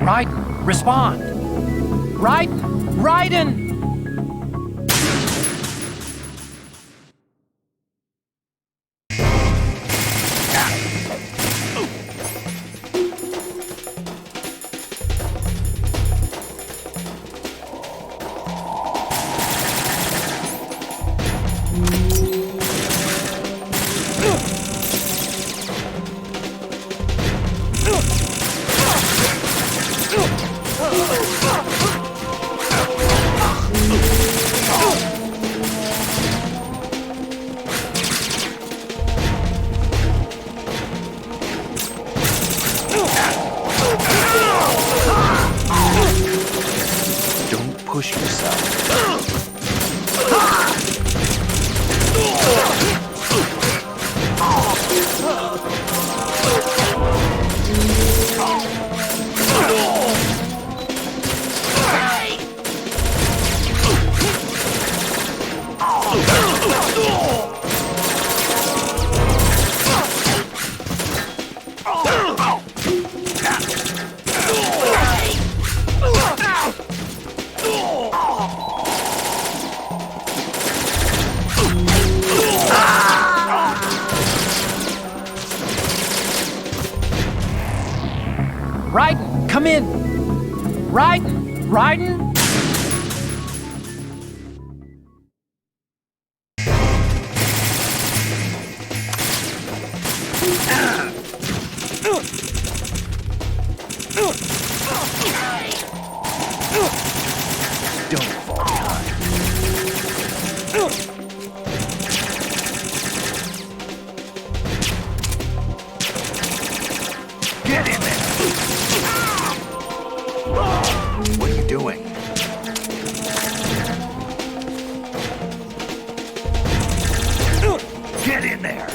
Raiden, respond! Raiden! Don't push yourself. Raiden, come in! Raiden! Raiden! Don't fall behind. Get in there! What are you doing? Get in there!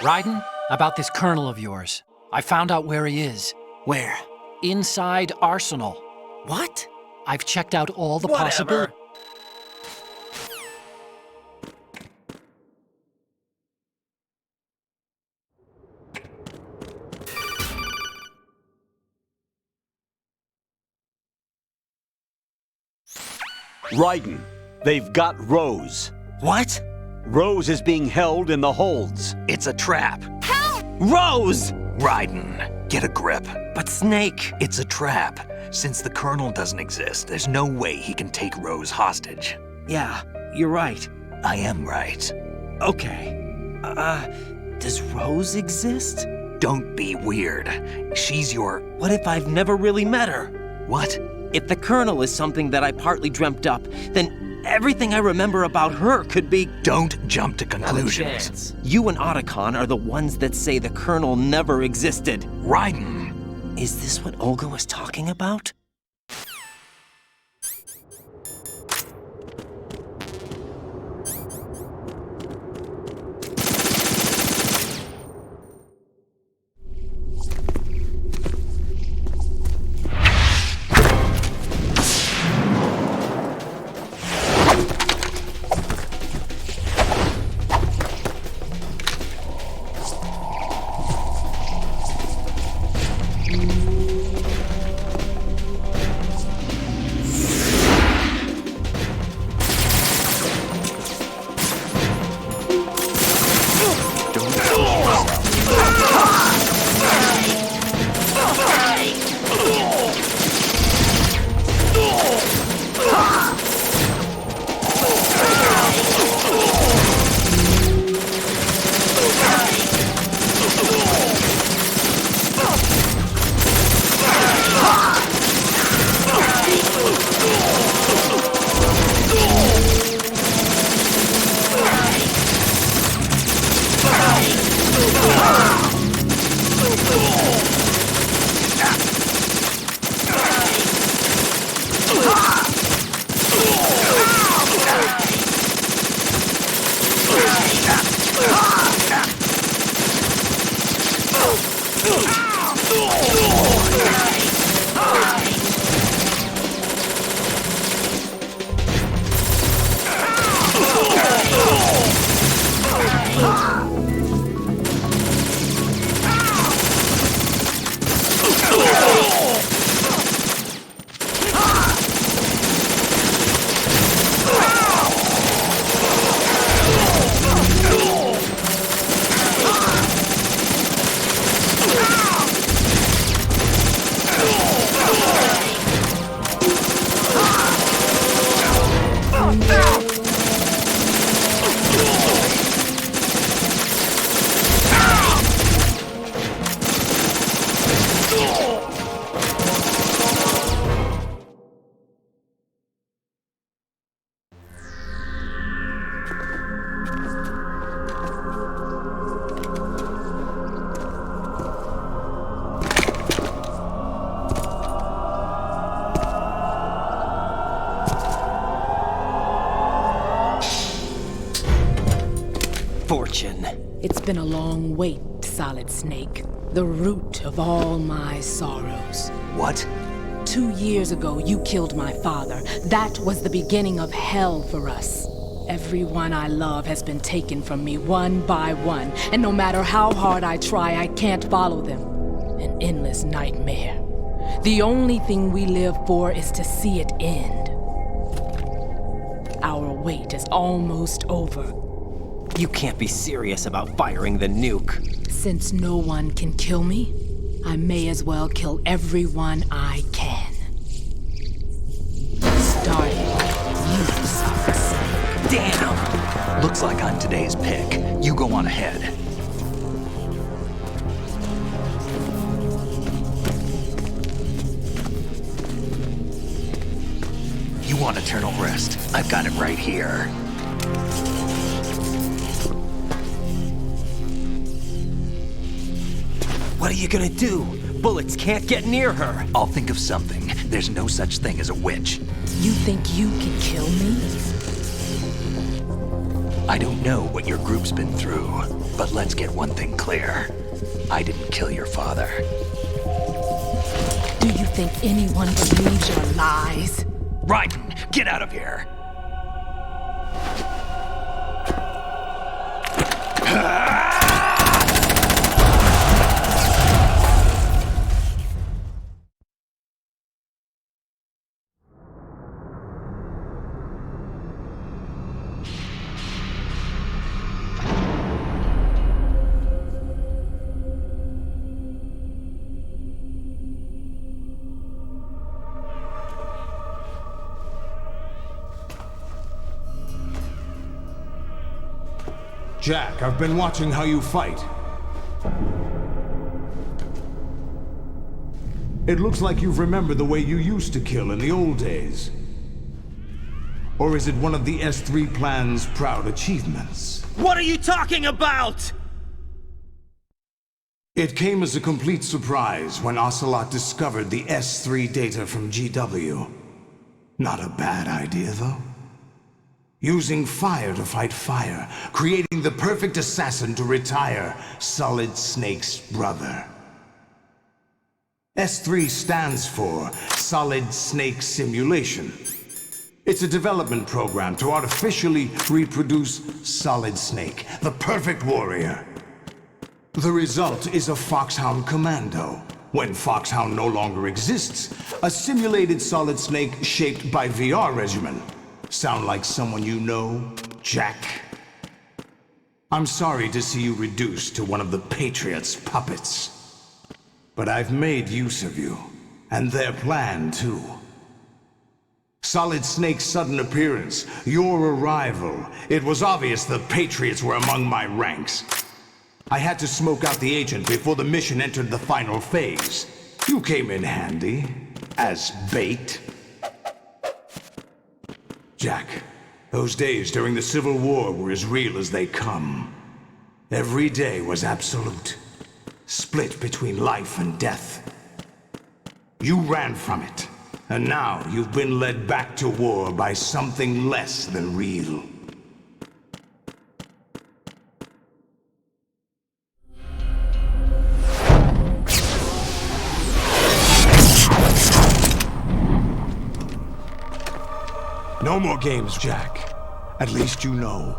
Raiden, about this colonel of yours. I found out where he is. Where? Inside Arsenal. What? I've checked out all the Whatever. possibilities. Raiden, they've got Rose. What? Rose is being held in the holds. It's a trap. Help! Rose! Raiden, get a grip. But Snake... It's a trap. Since the Colonel doesn't exist, there's no way he can take Rose hostage. Yeah, you're right. I am right. Okay. Does Rose exist? Don't be weird. She's your... What if I've never really met her? What? If the Colonel is something that I partly dreamt up, then everything I remember about her could be... Don't jump to conclusions. You and Otacon are the ones that say the Colonel never existed. Raiden! Is this what Olga was talking about? Fortune. It's been a long wait, Solid Snake. The root of all my sorrows. What? 2 years ago, you killed my father. That was the beginning of hell for us. Everyone I love has been taken from me one by one, and no matter how hard I try, I can't follow them. An endless nightmare. The only thing we live for is to see it end. Our wait is almost over. You can't be serious about firing the nuke. Since no one can kill me, I may as well kill everyone I can. Starting with you, Solid Snake. Damn! Looks like I'm today's pick. You go on ahead. You want eternal rest? I've got it right here. What are you gonna do? Bullets can't get near her. I'll think of something. There's no such thing as a witch. You think you can kill me? I don't know what your group's been through, but let's get one thing clear. I didn't kill your father. Do you think anyone believes your lies? Raiden, get out of here! Jack, I've been watching how you fight. It looks like you've remembered the way you used to kill in the old days. Or is it one of the S3 plan's proud achievements? What are you talking about? It came as a complete surprise when Ocelot discovered the S3 data from GW. Not a bad idea, though. Using fire to fight fire, creating the perfect assassin to retire Solid Snake's brother. S3 stands for Solid Snake Simulation. It's a development program to artificially reproduce Solid Snake, the perfect warrior. The result is a Foxhound Commando. When Foxhound no longer exists, a simulated Solid Snake shaped by VR regimen. Sound like someone you know, Jack? I'm sorry to see you reduced to one of the Patriots' puppets. But I've made use of you, and their plan too. Solid Snake's sudden appearance, your arrival, it was obvious the Patriots were among my ranks. I had to smoke out the agent before the mission entered the final phase. You came in handy, as bait. Jack, those days during the Civil War were as real as they come. Every day was absolute, split between life and death. You ran from it, and now you've been led back to war by something less than real. No more games, Jack. At least you know.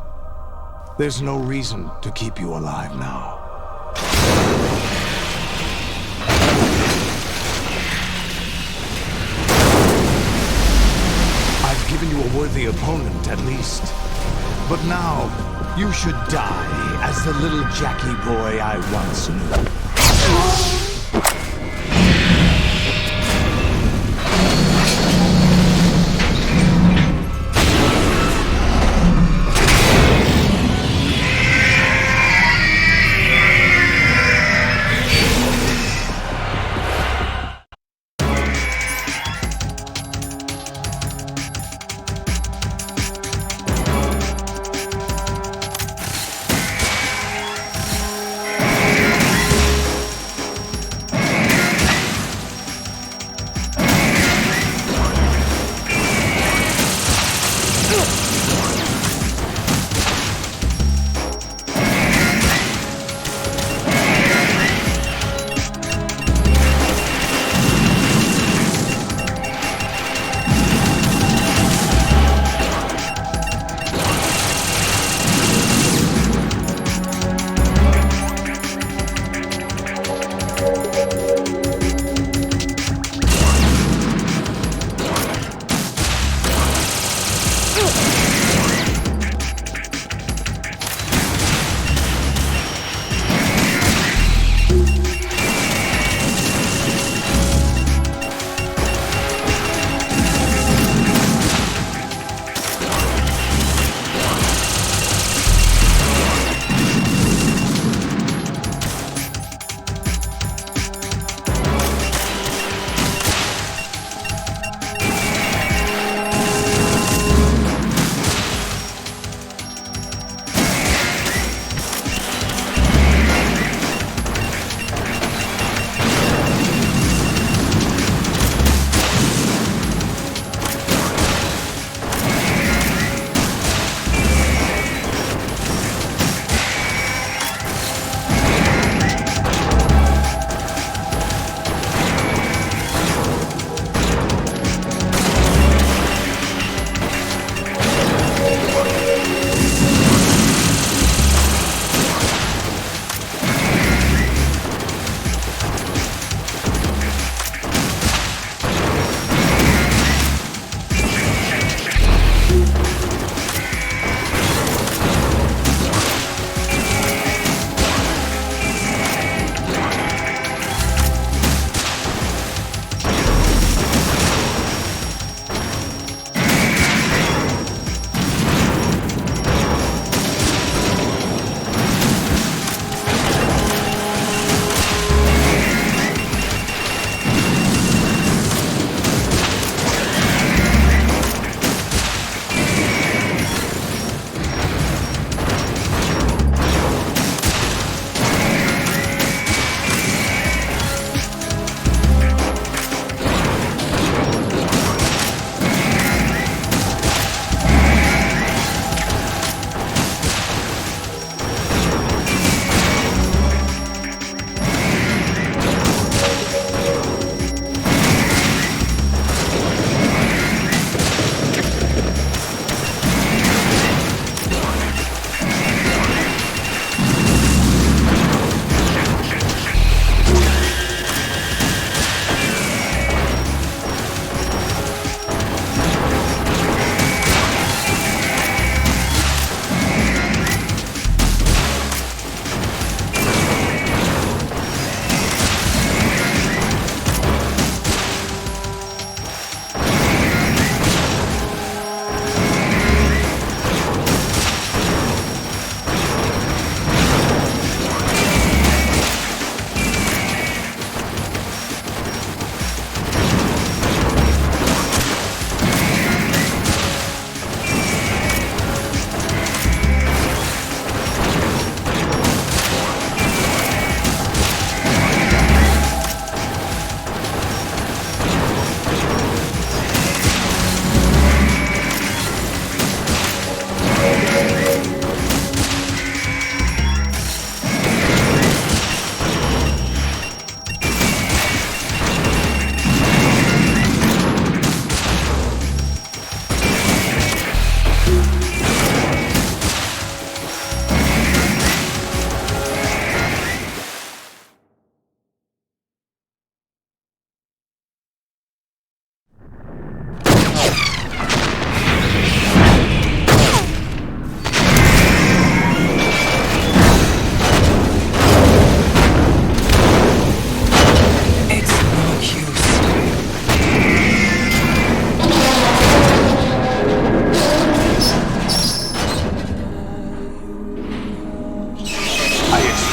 There's no reason to keep you alive now. I've given you a worthy opponent, at least. But now, you should die as the little Jackie boy I once knew.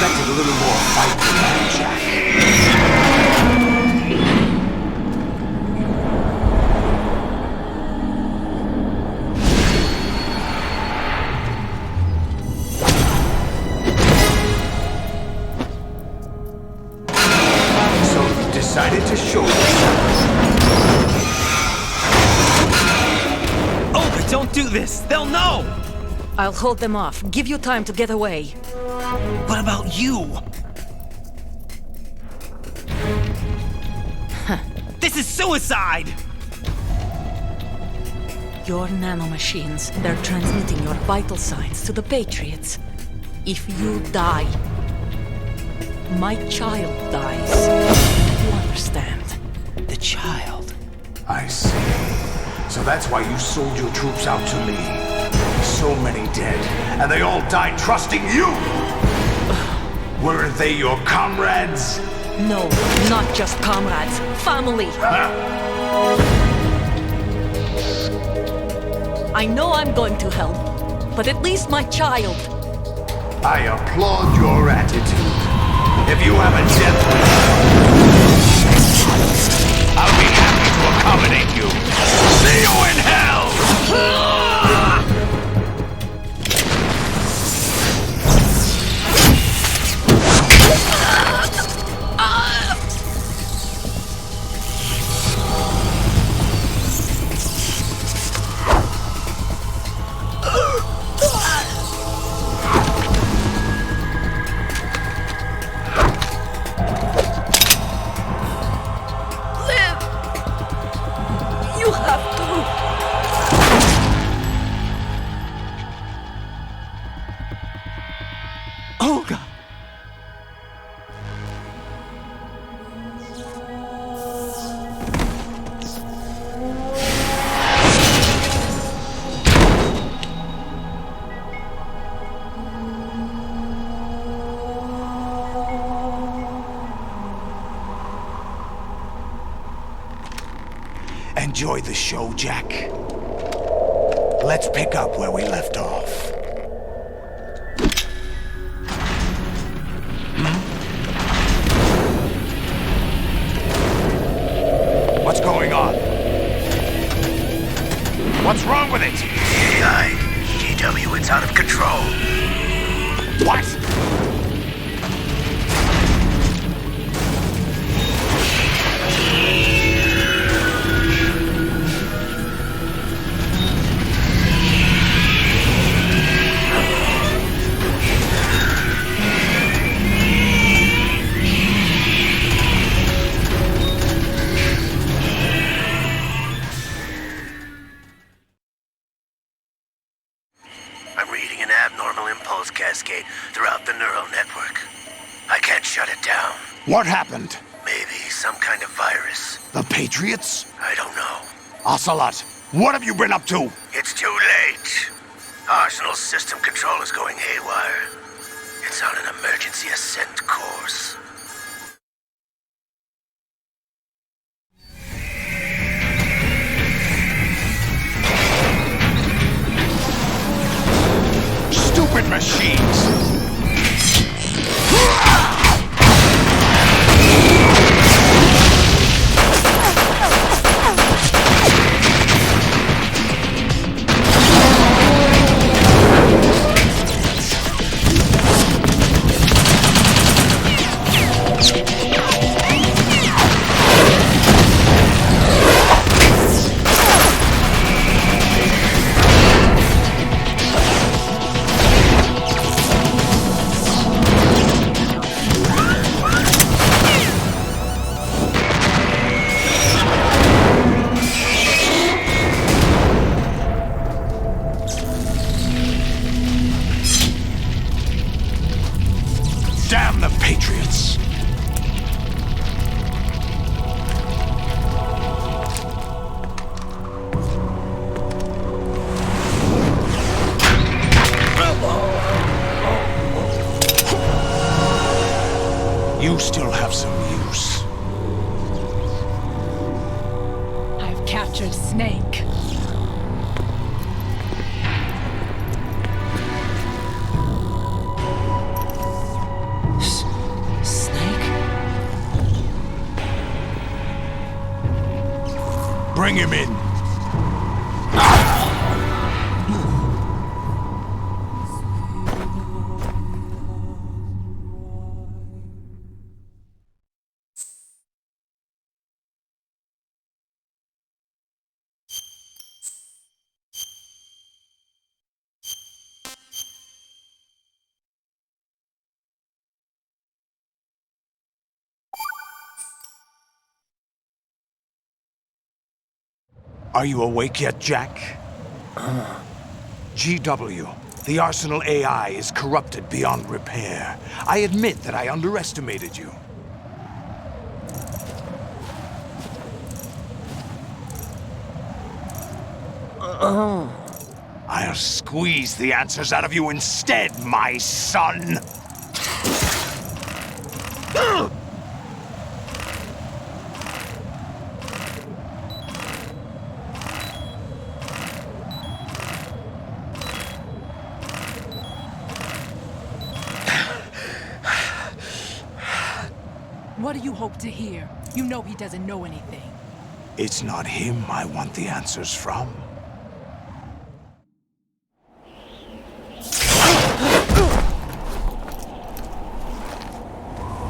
expected a little more fight than that, Jack. So you decided to show yourself. Oh, but don't do this! They'll know! I'll hold them off. Give you time to get away. What about you? This is suicide! Your nanomachines, they're transmitting your vital signs to the Patriots. If you die, my child dies. You understand? The child? I see. So that's why you sold your troops out to me. So many dead, and they all died trusting you! Weren't they your comrades? No, not just comrades. Family! I know I'm going to help, but at least my child. I applaud your attitude. If you have a death wish, I'll be happy to accommodate you. See you in hell! Enjoy the show, Jack. Let's pick up where we left off. What's going on? What's wrong with it? GW, it's out of control. What? Cascade throughout the neural network. I can't shut it down. What happened? Maybe some kind of virus. The Patriots? I don't know. Ocelot, what have you been up to? It's too late. Arsenal's system control is going haywire. It's on an emergency ascent course. Stupid machines! Damn the Patriots! You still have some use. I've captured Snake. Bring him in. Are you awake yet, Jack? GW, the Arsenal AI is corrupted beyond repair. I admit that I underestimated you. I'll squeeze the answers out of you instead, my son! What do you hope to hear? You know he doesn't know anything. It's not him I want the answers from.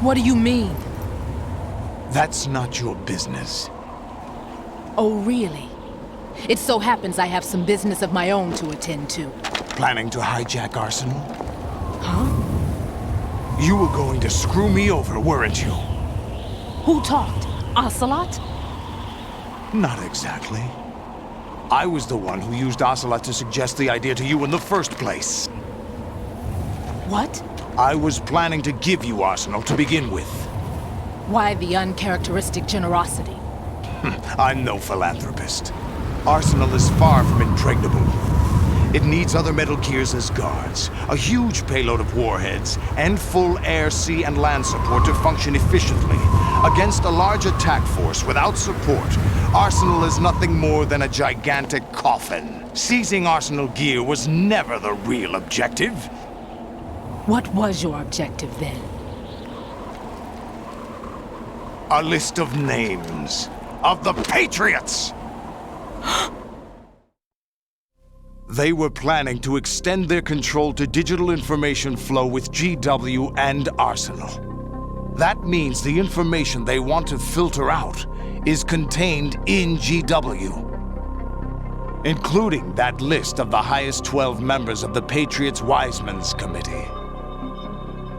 What do you mean? That's not your business. Oh, really? It so happens I have some business of my own to attend to. Planning to hijack Arsenal? Huh? You were going to screw me over, weren't you? Who talked? Ocelot? Not exactly. I was the one who used Ocelot to suggest the idea to you in the first place. What? I was planning to give you Arsenal to begin with. Why the uncharacteristic generosity? I'm no philanthropist. Arsenal is far from impregnable. It needs other Metal Gears as guards, a huge payload of warheads, and full air, sea, and land support to function efficiently. Against a large attack force without support, Arsenal is nothing more than a gigantic coffin. Seizing Arsenal gear was never the real objective. What was your objective then? A list of names of the Patriots! They were planning to extend their control to digital information flow with GW and Arsenal. That means the information they want to filter out is contained in GW, including that list of the highest 12 members of the Patriots Wiseman's Committee.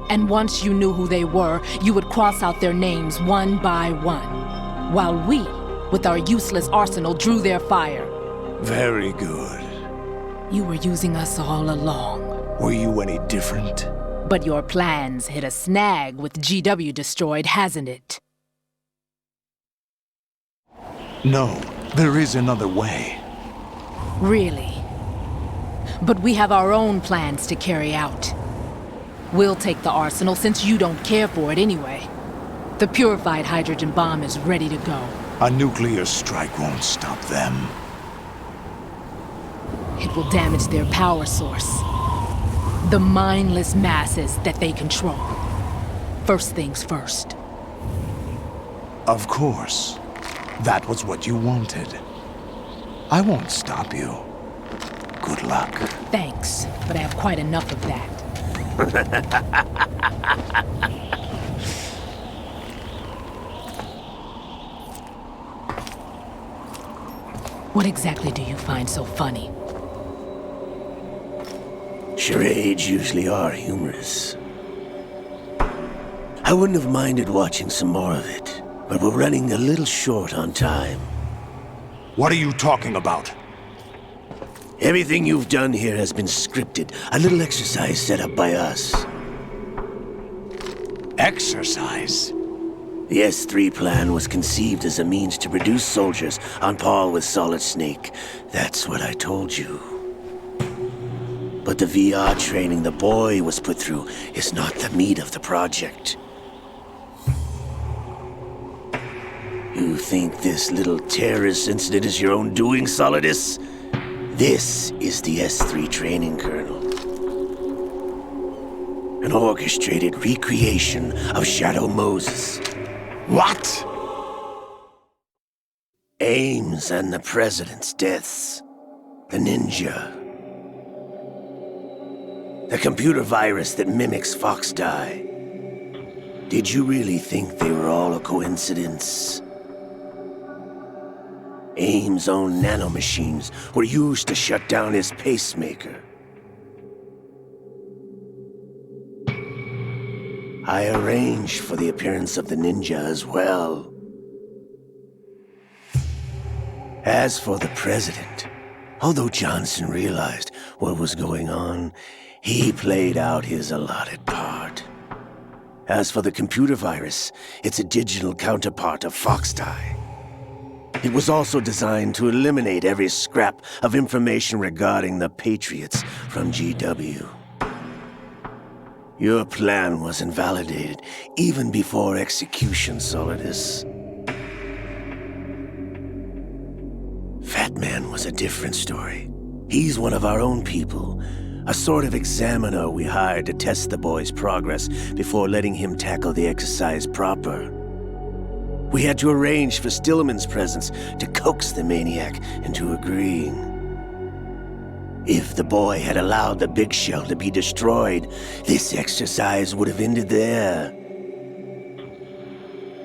And once you knew who they were, you would cross out their names one by one, while we, with our useless arsenal, drew their fire. Very good. You were using us all along. Were you any different? But your plans hit a snag with GW destroyed, hasn't it? No, there is another way. Really? But we have our own plans to carry out. We'll take the arsenal since you don't care for it anyway. The purified hydrogen bomb is ready to go. A nuclear strike won't stop them. It will damage their power source. The mindless masses that they control. First things first. Of course. That was what you wanted. I won't stop you. Good luck. Thanks, but I have quite enough of that. What exactly do you find so funny? Charades usually are humorous. I wouldn't have minded watching some more of it, but we're running a little short on time. What are you talking about? Everything you've done here has been scripted. A little exercise set up by us. Exercise? The S3 plan was conceived as a means to produce soldiers on par with Solid Snake. That's what I told you. But the VR training the boy was put through is not the meat of the project. You think this little terrorist incident is your own doing, Solidus? This is the S3 training kernel. An orchestrated recreation of Shadow Moses. What? Ames and the President's deaths. The Ninja. The computer virus that mimics Foxdie. Did you really think they were all a coincidence? Ames' own nanomachines were used to shut down his pacemaker. I arranged for the appearance of the Ninja as well. As for the President, although Johnson realized what was going on, he played out his allotted part. As for the computer virus, it's a digital counterpart of Foxdie. It was also designed to eliminate every scrap of information regarding the Patriots from GW. Your plan was invalidated even before execution, Solidus. Fat Man was a different story. He's one of our own people, a sort of examiner we hired to test the boy's progress before letting him tackle the exercise proper. We had to arrange for Stillman's presence to coax the maniac into agreeing. If the boy had allowed the big shell to be destroyed, this exercise would have ended there.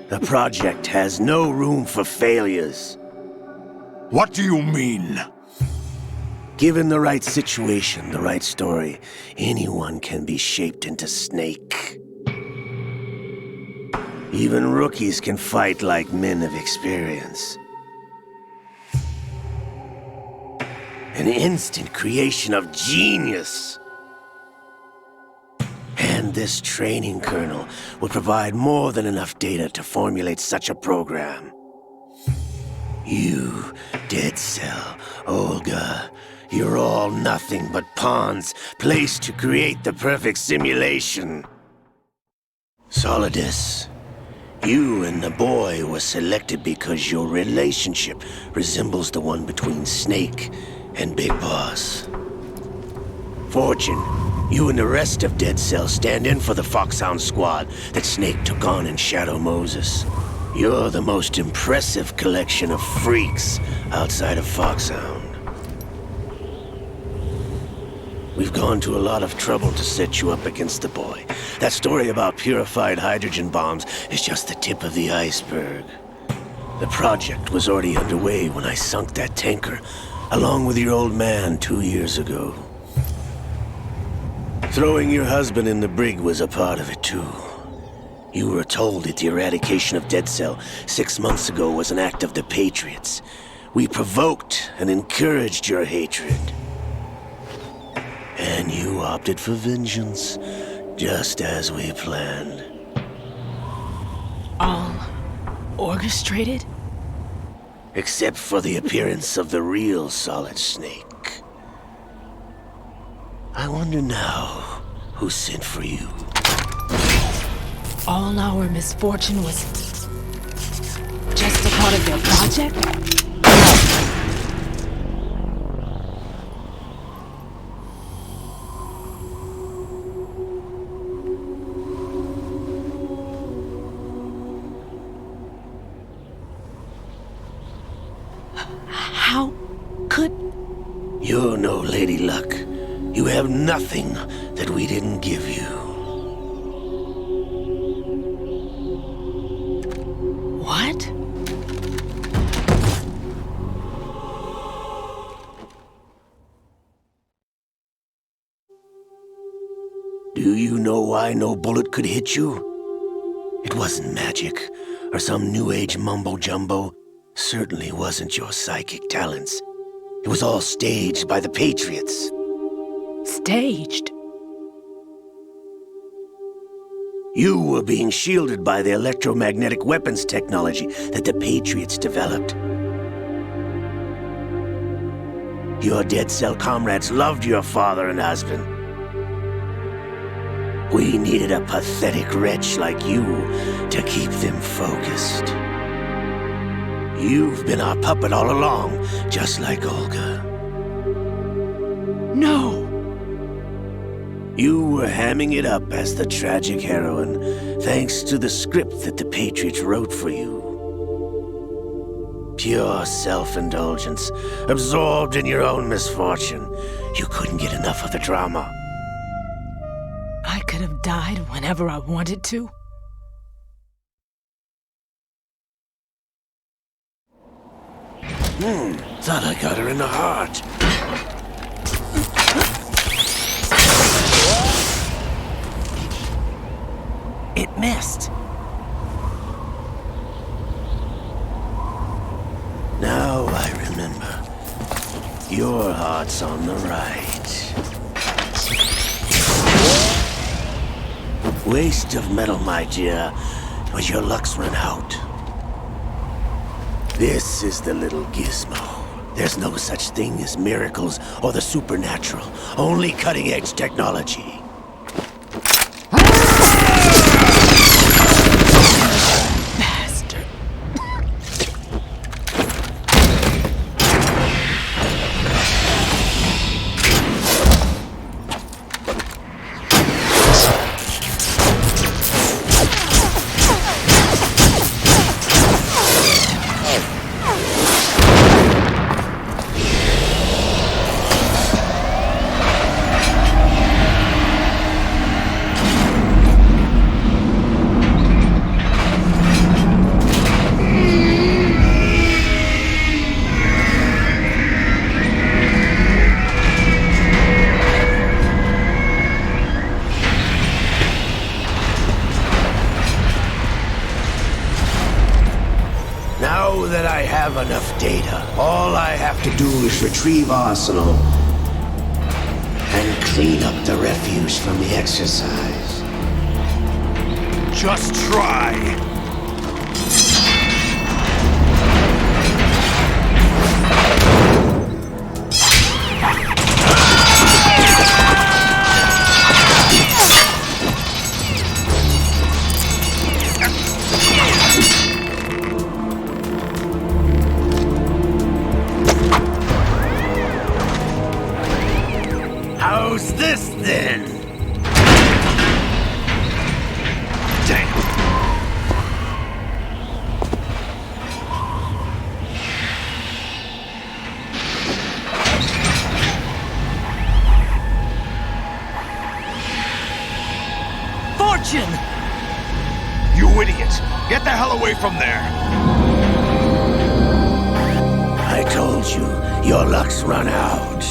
The project has no room for failures. What do you mean? Given the right situation, the right story, anyone can be shaped into Snake. Even rookies can fight like men of experience. An instant creation of genius. And this training kernel would provide more than enough data to formulate such a program. You, Dead Cell, Olga, you're all nothing but pawns placed to create the perfect simulation. Solidus, you and the boy were selected because your relationship resembles the one between Snake and Big Boss. Fortune, you and the rest of Dead Cell stand in for the Foxhound squad that Snake took on in Shadow Moses. You're the most impressive collection of freaks outside of Foxhound. We've gone to a lot of trouble to set you up against the boy. That story about purified hydrogen bombs is just the tip of the iceberg. The project was already underway when I sunk that tanker, along with your old man 2 years ago. Throwing your husband in the brig was a part of it too. You were told that the eradication of Dead Cell 6 months ago was an act of the Patriots. We provoked and encouraged your hatred. And you opted for vengeance, just as we planned. All orchestrated? Except for the appearance of the real Solid Snake. I wonder now who sent for you. All our misfortune was just a part of their project? How could... You're no Lady Luck. You have nothing that we didn't give you. What? Do you know why no bullet could hit you? It wasn't magic, or some new age mumbo-jumbo. Certainly wasn't your psychic talents. It was all staged by the Patriots. Staged? You were being shielded by the electromagnetic weapons technology that the Patriots developed. Your Dead Cell comrades loved your father and husband. We needed a pathetic wretch like you to keep them focused. You've been our puppet all along, just like Olga. No! You were hamming it up as the tragic heroine, thanks to the script that the Patriots wrote for you. Pure self-indulgence, absorbed in your own misfortune. You couldn't get enough of the drama. I could have died whenever I wanted to. Thought I got her in the heart. It missed. Now I remember. Your heart's on the right. Waste of metal, my dear, but your luck's run out. This is the little gizmo. There's no such thing as miracles or the supernatural, only cutting-edge technology. Bastard. Now that I have enough data, all I have to do is retrieve Arsenal and clean up the refuse from the exercise. Just try. How's this then? Damn. Fortune! You idiot! Get the hell away from there! I told you, your luck's run out.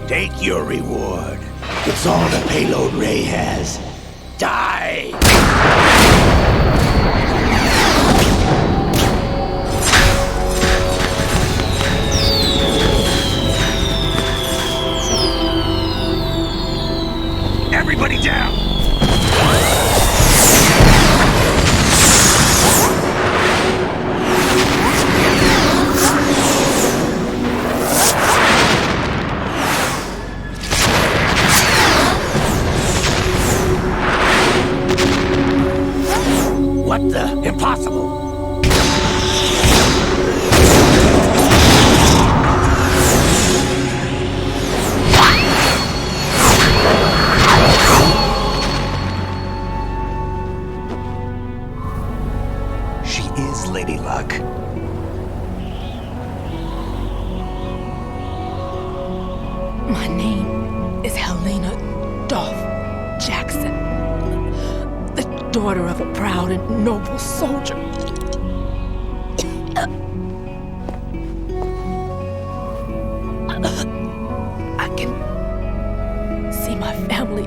Take your reward. It's all the payload Ray has. Die! Everybody down! What the? Impossible! She is Lady Luck. My name is Helena Dolph Jackson, the daughter of a proud and noble soldier. I can see my family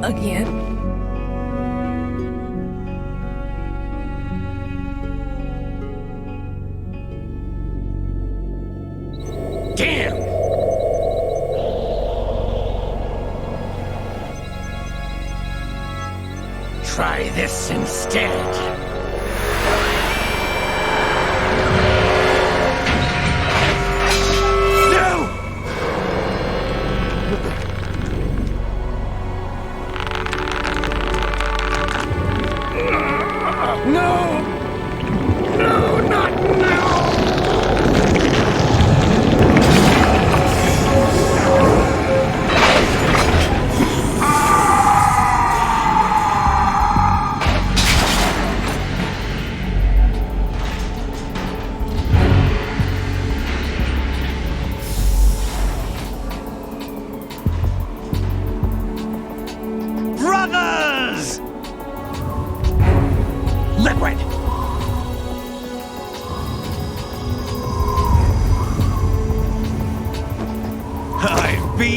again. Damn! Try this instead. No! No, not now!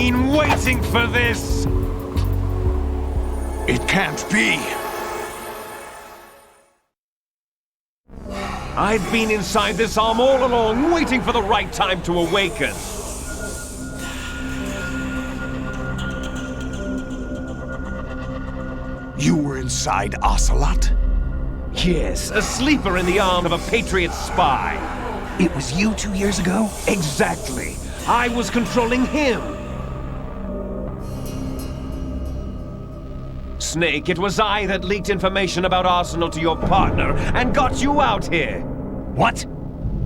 been waiting for this! It can't be. I've been inside this arm all along, waiting for the right time to awaken. You were inside Ocelot? Yes, a sleeper in the arm of a Patriot spy. It was you 2 years ago? Exactly. I was controlling him. Snake, it was I that leaked information about Arsenal to your partner and got you out here. What?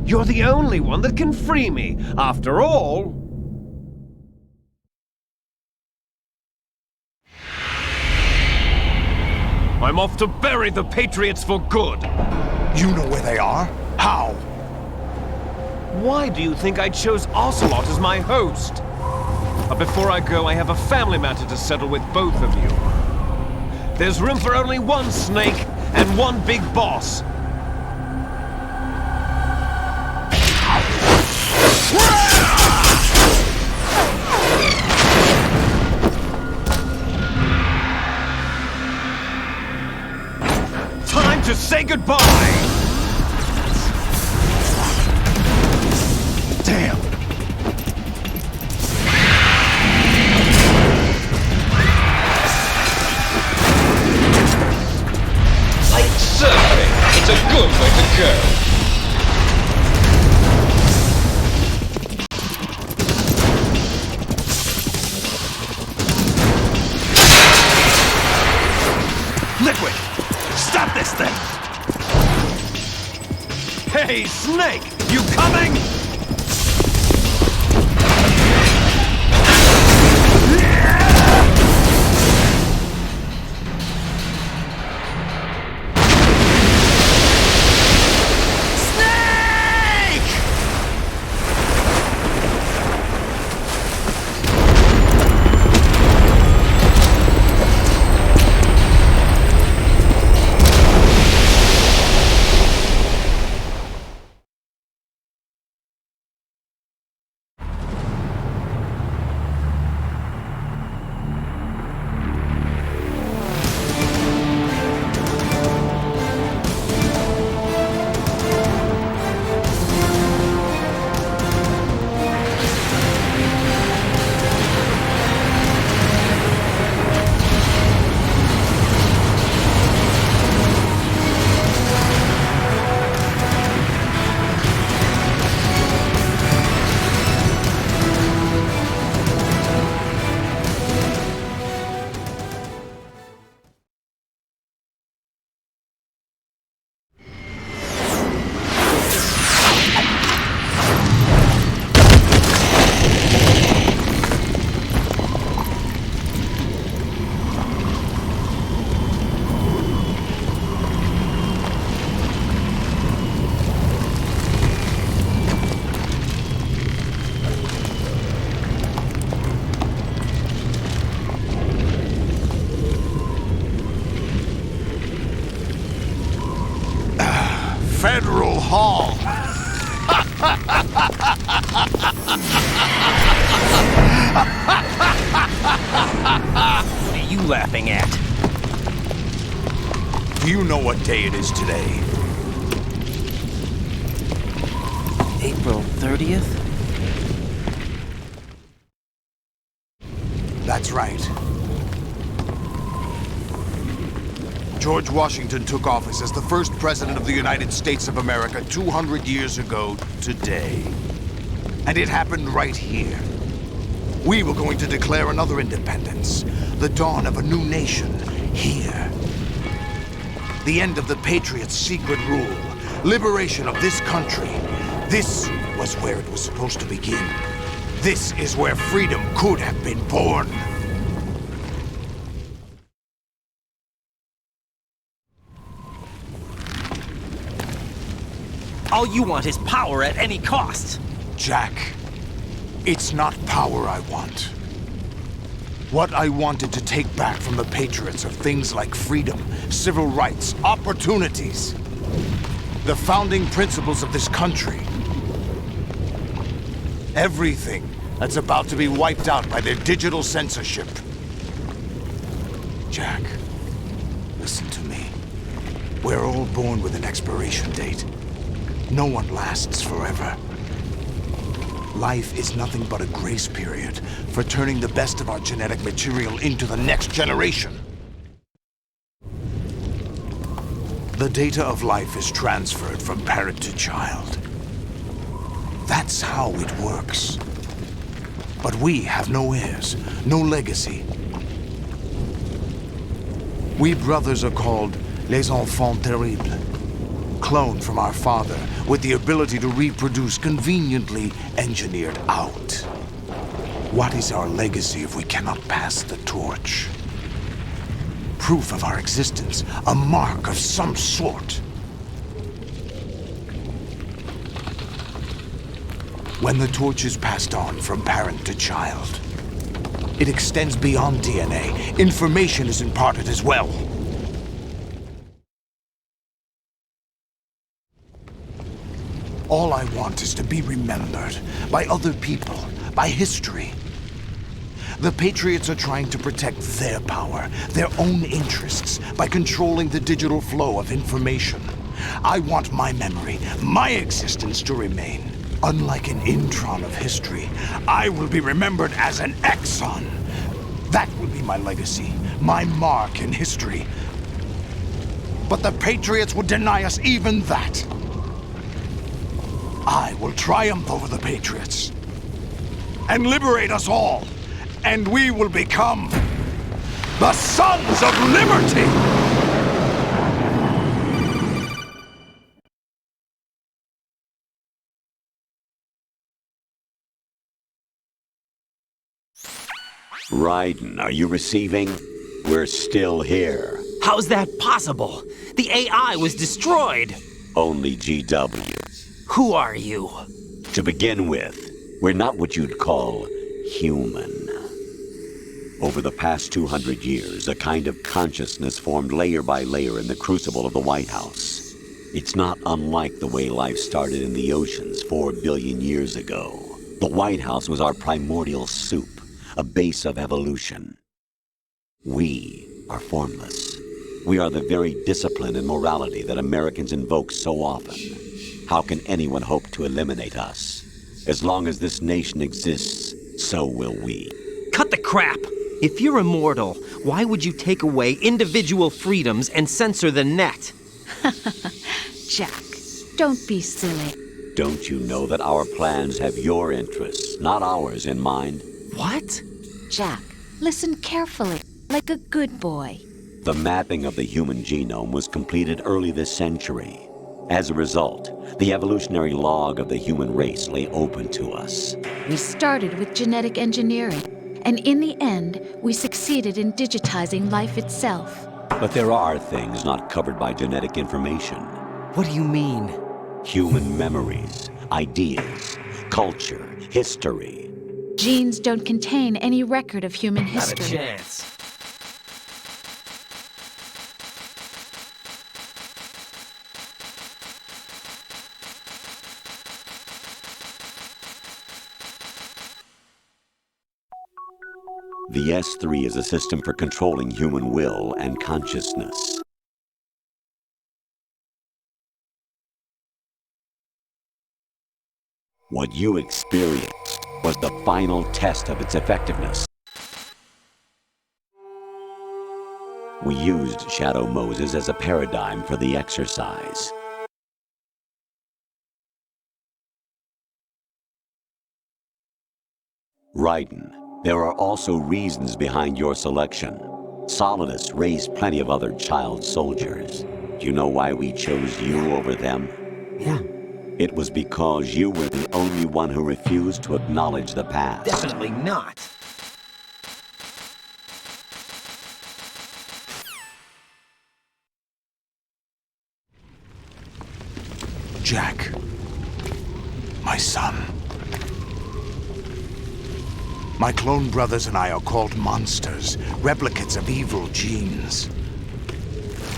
You're the only one that can free me. After all... I'm off to bury the Patriots for good. You know where they are? How? Why do you think I chose Ocelot as my host? But before I go, I have a family matter to settle with both of you. There's room for only one Snake and one big boss. Time to say goodbye! Damn! Like surfing, it's a good way to go. Liquid! Stop this thing! Hey, Snake! You coming? Federal Hall. What are you laughing at? Do you know what day it is today? April 30th? That's right. George Washington took office as the first president of the United States of America 200 years ago today. And it happened right here. We were going to declare another independence, the dawn of a new nation, here. The end of the Patriots' secret rule, liberation of this country. This was where it was supposed to begin. This is where freedom could have been born. All you want is power at any cost. Jack, it's not power I want. What I wanted to take back from the Patriots are things like freedom, civil rights, opportunities. The founding principles of this country. Everything that's about to be wiped out by their digital censorship. Jack, listen to me. We're all born with an expiration date. No one lasts forever. Life is nothing but a grace period for turning the best of our genetic material into the next generation. The data of life is transferred from parent to child. That's how it works. But we have no heirs, no legacy. We brothers are called les enfants terribles, cloned from our father with the ability to reproduce conveniently engineered out. What is our legacy if we cannot pass the torch? Proof of our existence, a mark of some sort. When the torch is passed on from parent to child, it extends beyond DNA. Information is imparted as well. All I want is to be remembered by other people, by history. The Patriots are trying to protect their power, their own interests, by controlling the digital flow of information. I want my memory, my existence to remain. Unlike an intron of history, I will be remembered as an exon. That will be my legacy, my mark in history. But the Patriots would deny us even that. I will triumph over the Patriots and liberate us all, and we will become the Sons of Liberty! Raiden, are you receiving? We're still here. How's that possible? The AI was destroyed. Only GW. Who are you? To begin with, we're not what you'd call human. Over the past 200 years, a kind of consciousness formed layer by layer in the crucible of the White House. It's not unlike the way life started in the oceans 4 billion years ago. The White House was our primordial soup, a base of evolution. We are formless. We are the very discipline and morality that Americans invoke so often. How can anyone hope to eliminate us? As long as this nation exists, so will we. Cut the crap! If you're immortal, why would you take away individual freedoms and censor the net? Jack, don't be silly. Don't you know that our plans have your interests, not ours, in mind? What? Jack, listen carefully, like a good boy. The mapping of the human genome was completed early this century. As a result, the evolutionary log of the human race lay open to us. We started with genetic engineering, and in the end, we succeeded in digitizing life itself. But there are things not covered by genetic information. What do you mean? Human memories, ideas, culture, history. Genes don't contain any record of human history. Not a chance. The S3 is a system for controlling human will and consciousness. What you experienced was the final test of its effectiveness. We used Shadow Moses as a paradigm for the exercise. Raiden, there are also reasons behind your selection. Solidus raised plenty of other child soldiers. Do you know why we chose you over them? Yeah. It was because you were the only one who refused to acknowledge the past. Definitely not. Jack, my son. My clone brothers and I are called monsters, replicates of evil genes.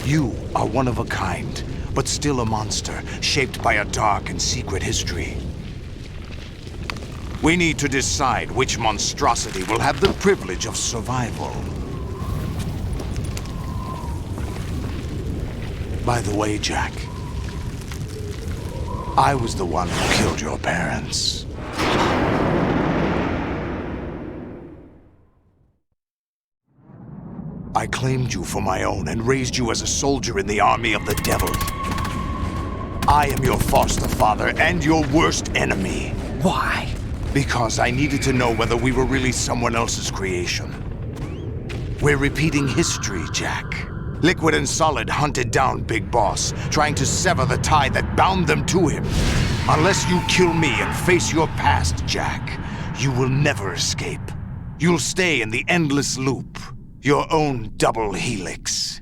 You are one of a kind, but still a monster, shaped by a dark and secret history. We need to decide which monstrosity will have the privilege of survival. By the way, Jack, I was the one who killed your parents. I claimed you for my own and raised you as a soldier in the army of the devil. I am your foster father and your worst enemy. Why? Because I needed to know whether we were really someone else's creation. We're repeating history, Jack. Liquid and Solid hunted down Big Boss, trying to sever the tie that bound them to him. Unless you kill me and face your past, Jack, you will never escape. You'll stay in the endless loop, your own double helix.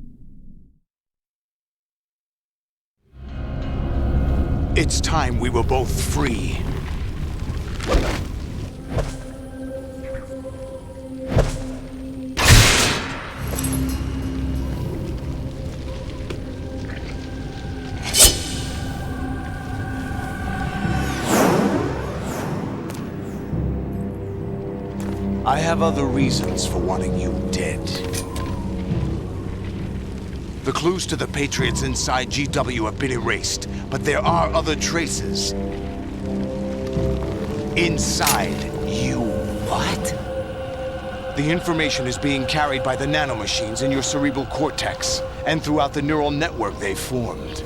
It's time we were both free. I have other reasons for wanting you dead. The clues to the Patriots inside GW have been erased, but there are other traces. Inside you. What? The information is being carried by the nanomachines in your cerebral cortex, and throughout the neural network they've formed.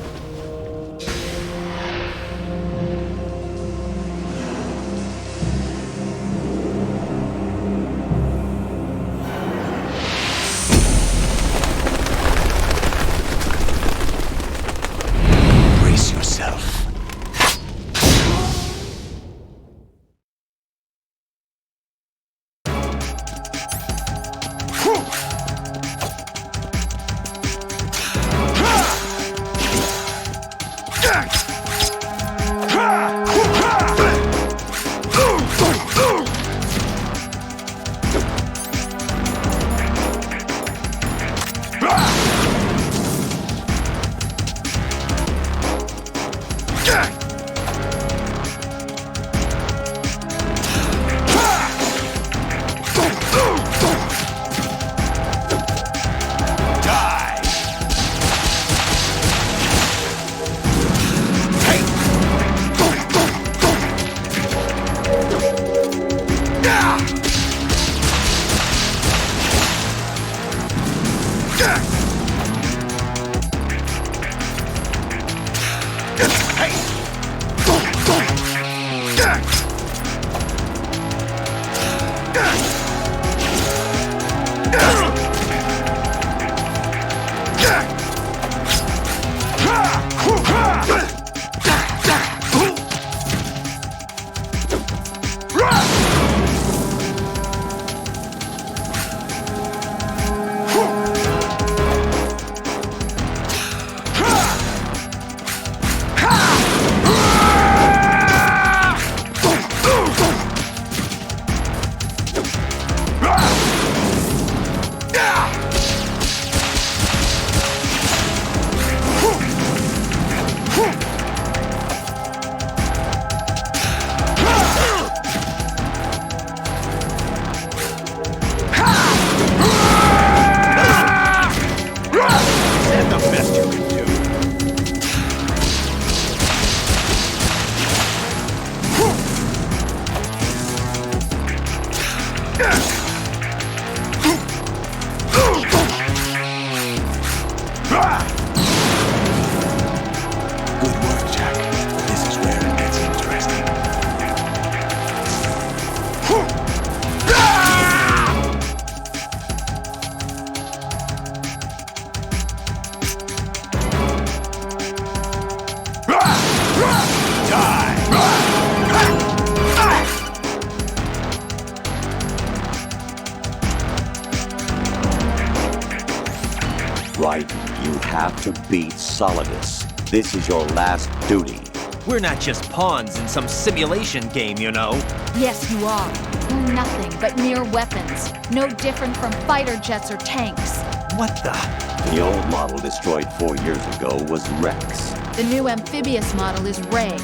Right, you have to beat Solidus. This is your last duty. We're not just pawns in some simulation game, you know. Yes, you are. We're nothing but mere weapons. No different from fighter jets or tanks. What the? The old model destroyed 4 years ago was Rex. The new amphibious model is Ray.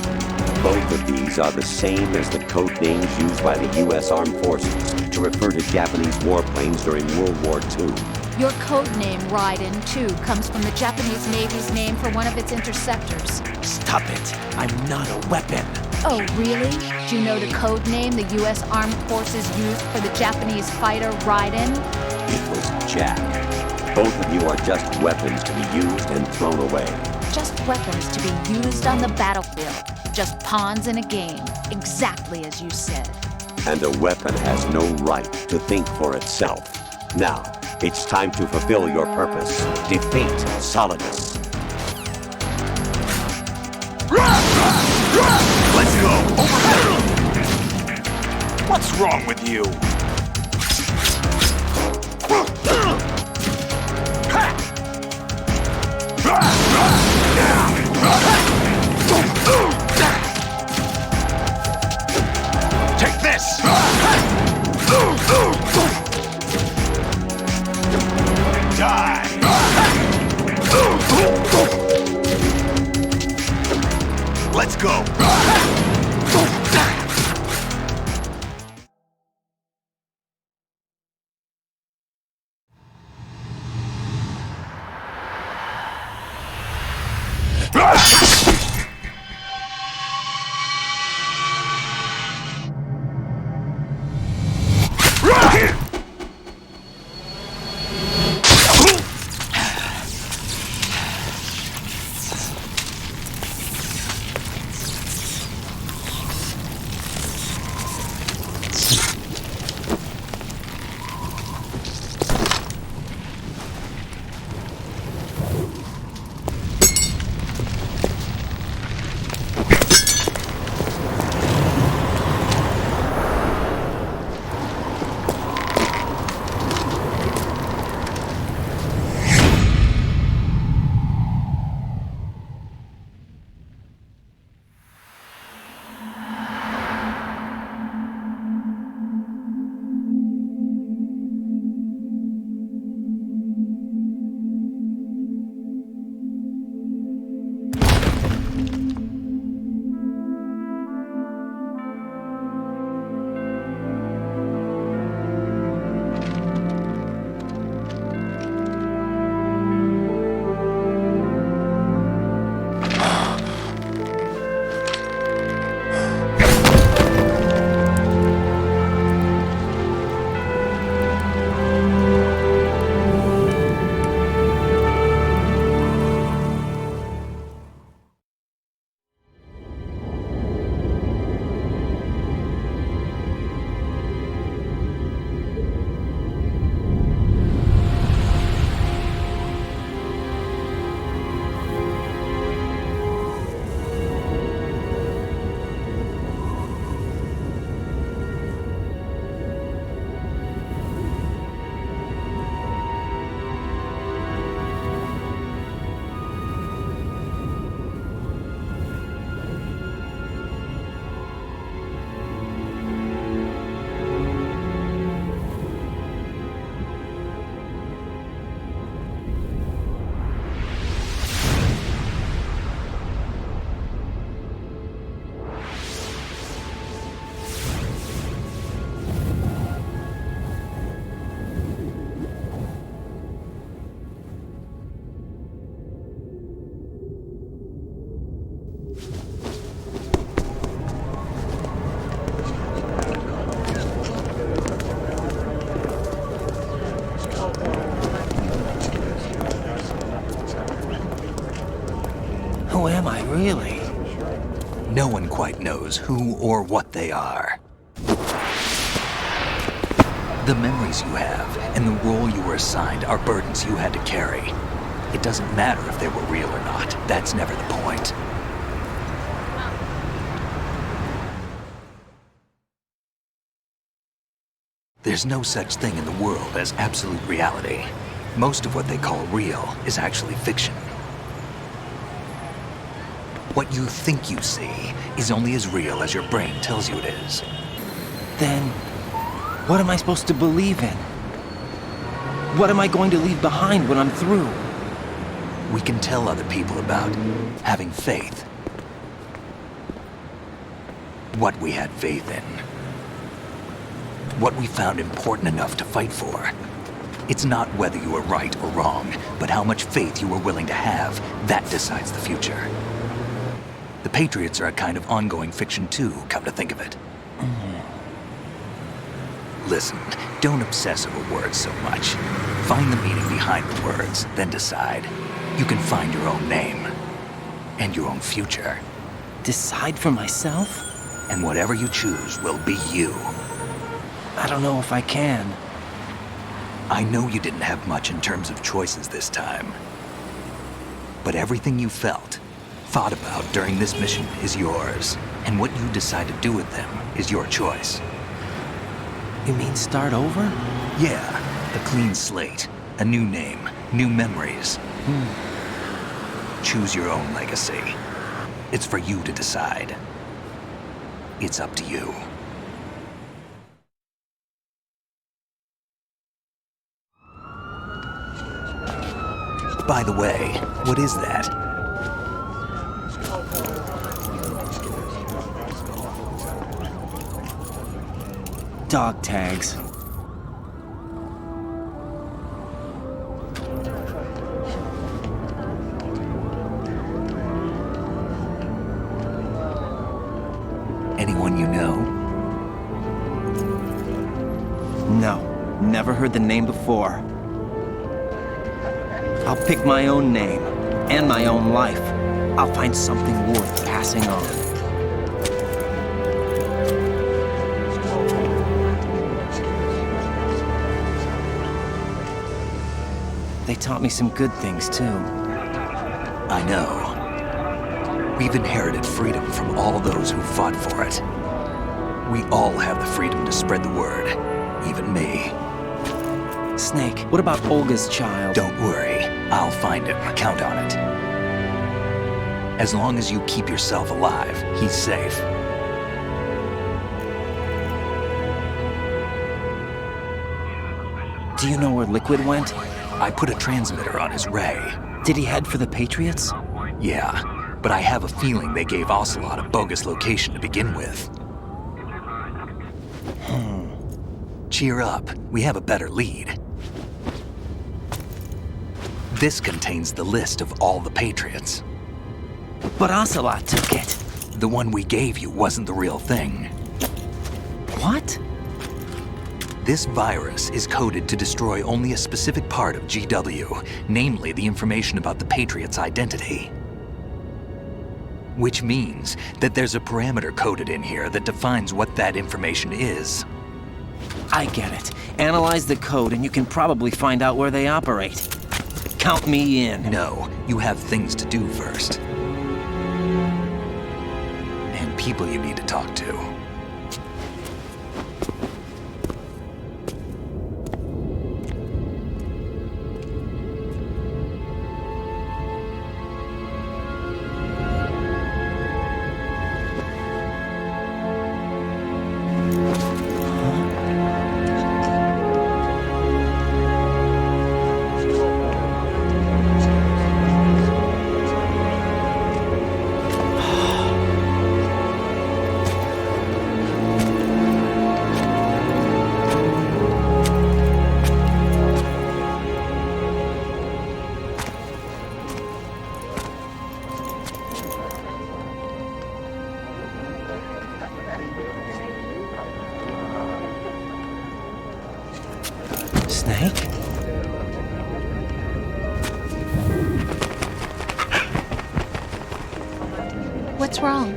Both of these are the same as the code names used by the U.S. Armed Forces to refer to Japanese warplanes during World War II. Your code name, Raiden, too, comes from the Japanese Navy's name for one of its interceptors. Stop it! I'm not a weapon! Oh, really? Do you know the code name the U.S. Armed Forces used for the Japanese fighter Raiden? It was Jack. Both of you are just weapons to be used and thrown away. Just weapons to be used on the battlefield. Just pawns in a game. Exactly as you said. And a weapon has no right to think for itself. Now, it's time to fulfill your purpose. Defeat Solidus. Let's go! Over there! What's wrong with you? Take this! Die! Let's go! Who am I, really? No one quite knows who or what they are. The memories you have and the role you were assigned are burdens you had to carry. It doesn't matter if they were real or not. That's never the point. There's no such thing in the world as absolute reality. Most of what they call real is actually fiction. What you think you see is only as real as your brain tells you it is. Then, what am I supposed to believe in? What am I going to leave behind when I'm through? We can tell other people about having faith. what we had faith in. What we found important enough to fight for. It's not whether you were right or wrong, but how much faith you were willing to have. That decides the future. The Patriots are a kind of ongoing fiction too, come to think of it. Listen, don't obsess over words so much. Find the meaning behind the words, then decide. You can find your own name. And your own future. Decide for myself? And whatever you choose will be you. I don't know if I can. I know you didn't have much in terms of choices this time. But everything you felt, thought about during this mission is yours. And what you decide to do with them is your choice. You mean start over? Yeah, a clean slate, a new name, new memories. Choose your own legacy. It's for you to decide. It's up to you. By the way, what is that? Dog tags. Anyone you know? No, never heard the name before. I'll pick my own name, and my own life. I'll find something worth passing on. They taught me some good things, too. I know. We've inherited freedom from all those who fought for it. We all have the freedom to spread the word, even me. Snake, what about Olga's child? Don't worry. I'll find him. Count on it. As long as you keep yourself alive, he's safe. Do you know where Liquid went? I put a transmitter on his ray. Did he head for the Patriots? Yeah, but I have a feeling they gave Ocelot a bogus location to begin with. Cheer up. We have a better lead. This contains the list of all the Patriots. But Ocelot took it. The one we gave you wasn't the real thing. What? This virus is coded to destroy only a specific part of GW, namely the information about the Patriots' identity. Which means that there's a parameter coded in here that defines what that information is. I get it. Analyze the code and you can probably find out where they operate. Count me in. No, you have things to do first. And people you need to talk to. Snake? What's wrong?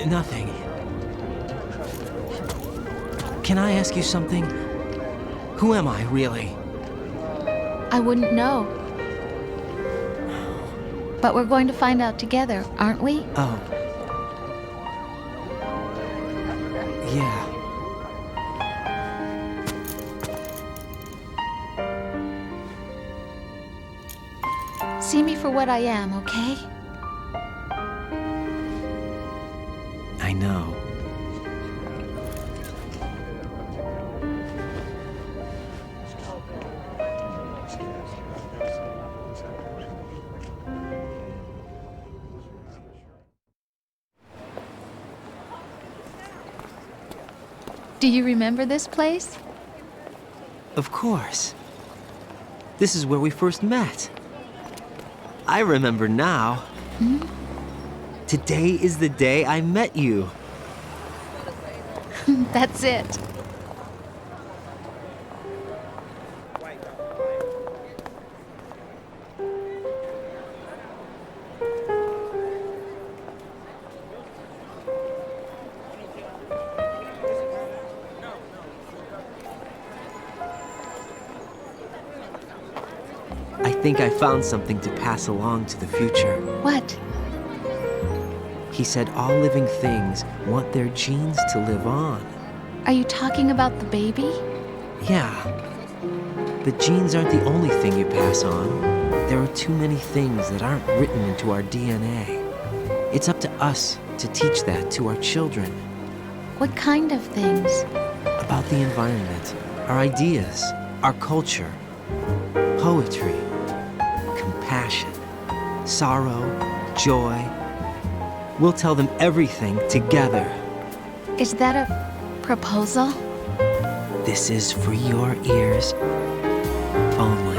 Nothing. Can I ask you something? Who am I, really? I wouldn't know. But we're going to find out together, aren't we? Oh. Yeah. See me for what I am, okay? I know. Do you remember this place? Of course. This is where we first met. I remember now. Hmm? Today is the day I met you. That's it. I think I found something to pass along to the future. What? He said all living things want their genes to live on. Are you talking about the baby? Yeah. The genes aren't the only thing you pass on. There are too many things that aren't written into our DNA. It's up to us to teach that to our children. What kind of things? About the environment, our ideas, our culture, poetry, compassion, sorrow, joy. We'll tell them everything together. Is that a proposal? This is for your ears only.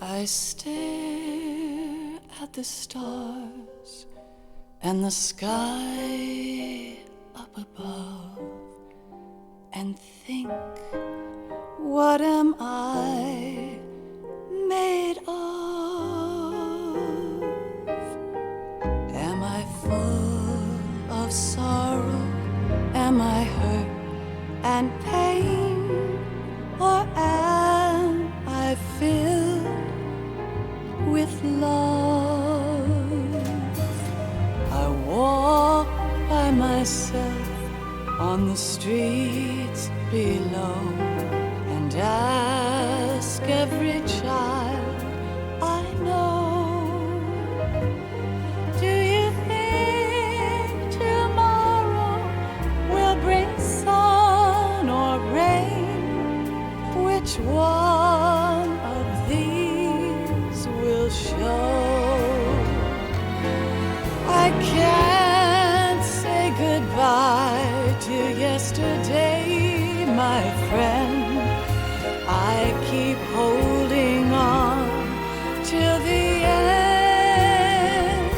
I stare at the stars and the sky up above and think, what am I made of? Am I full of sorrow? Am I hurt and pain? Or am I filled with love? I walk by myself on the streets below and ask every child I know, do you think tomorrow will bring sun or rain? Which one of these will show? I can't say goodbye to yesterday, my friend. I keep holding on till the end.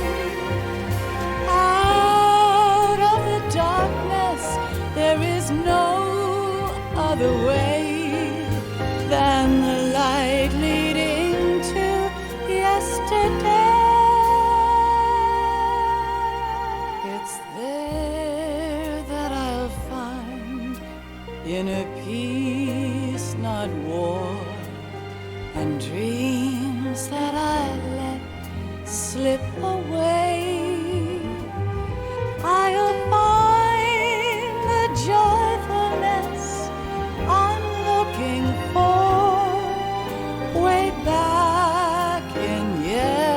Out of the darkness, there is no other way than the light leading to yesterday. It's there that I'll find inner peace, not war, and dreams that I let slip away. I'll find the joyfulness I'm looking for way back in yesterday.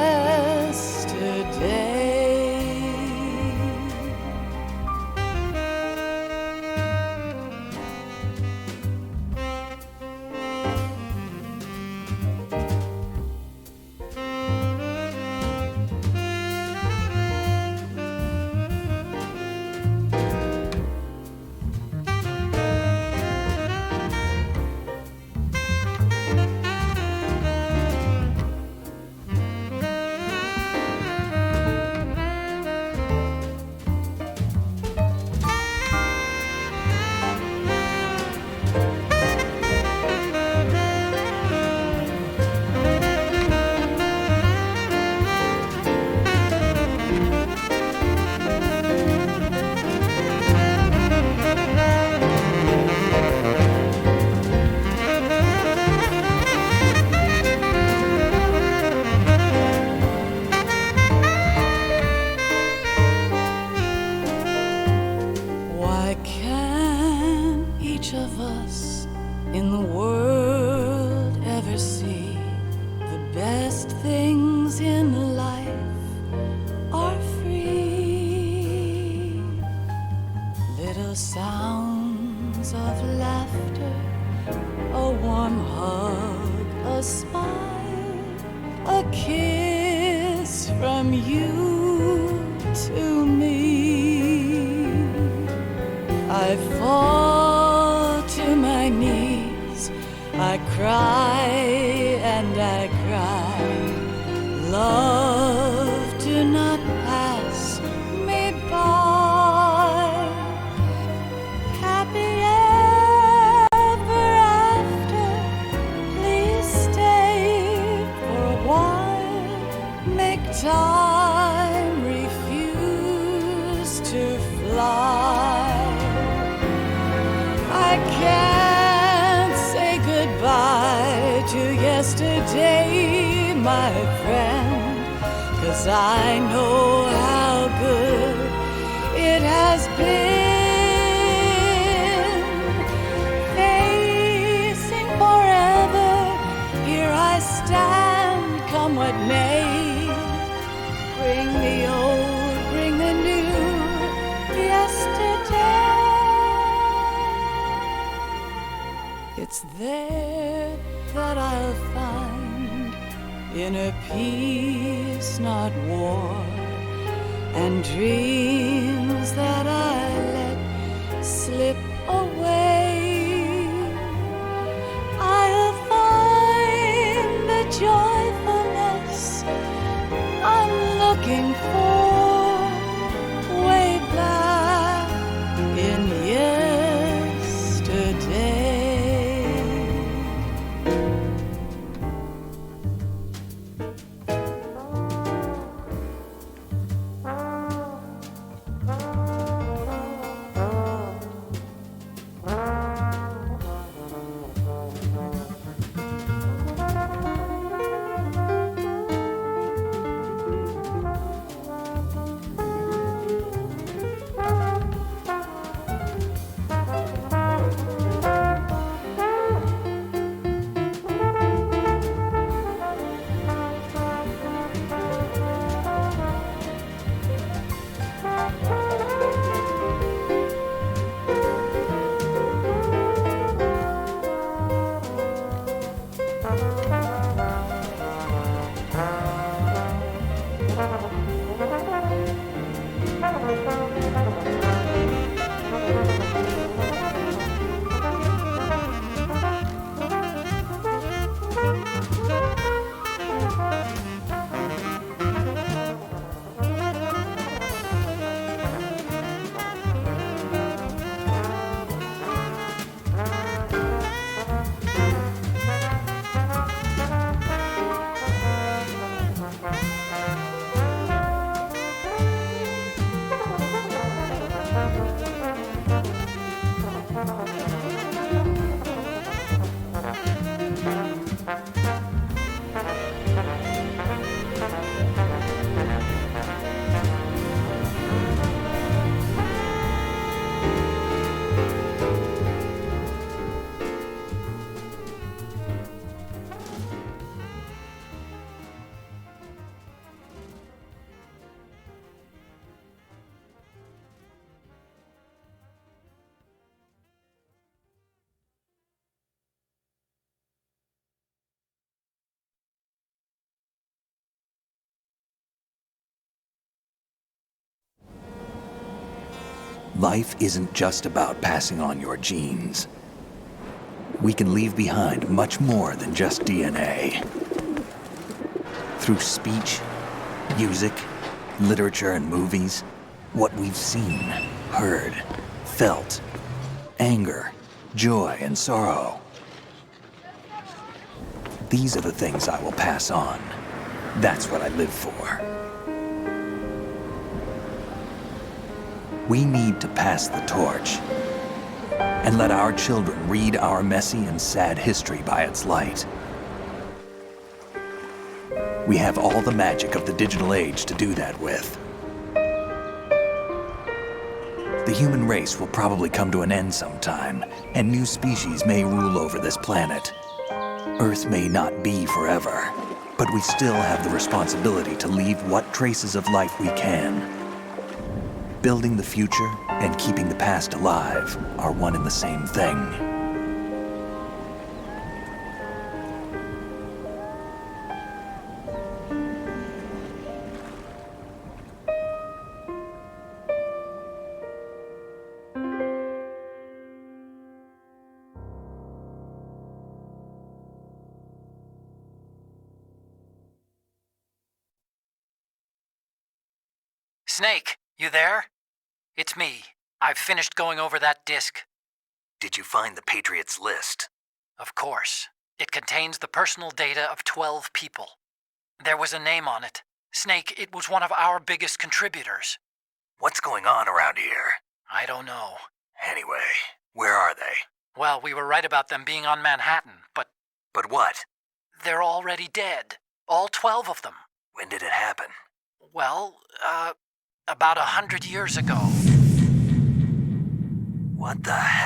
Can each of us in the world ever see the best things in life are free? Little sounds of laughter, a warm hug, a smile, a kiss from you to me. I fall to my knees, I cry and I cry. Love, do not pass me by. Happy ever after, please stay for a while. Make time refuse to fly. I can't say goodbye to yesterday, my friend, 'cause I know how good it has been. Facing forever, here I stand, come what may. Bring the old, bring the new, yesterday. It's there that I'll find inner peace, not war, and dreams that I let slip away. I'll find the joyfulness I'm looking for way back in yesterday. Life isn't just about passing on your genes. We can leave behind much more than just DNA. Through speech, music, literature, and movies, what we've seen, heard, felt, anger, joy, and sorrow. These are the things I will pass on. That's what I live for. We need to pass the torch and let our children read our messy and sad history by its light. We have all the magic of the digital age to do that with. The human race will probably come to an end sometime, and new species may rule over this planet. Earth may not be forever, but we still have the responsibility to leave what traces of life we can. Building the future and keeping the past alive are one and the same thing. Snake, you there? It's me. I've finished going over that disk. Did you find the Patriots list? Of course. It contains the personal data of 12 people. There was a name on it. Snake, it was one of our biggest contributors. What's going on around here? I don't know. Anyway, where are they? Well, we were right about them being on Manhattan, but... But what? They're already dead. All 12 of them. When did it happen? Well, about 100 years ago. What the hell?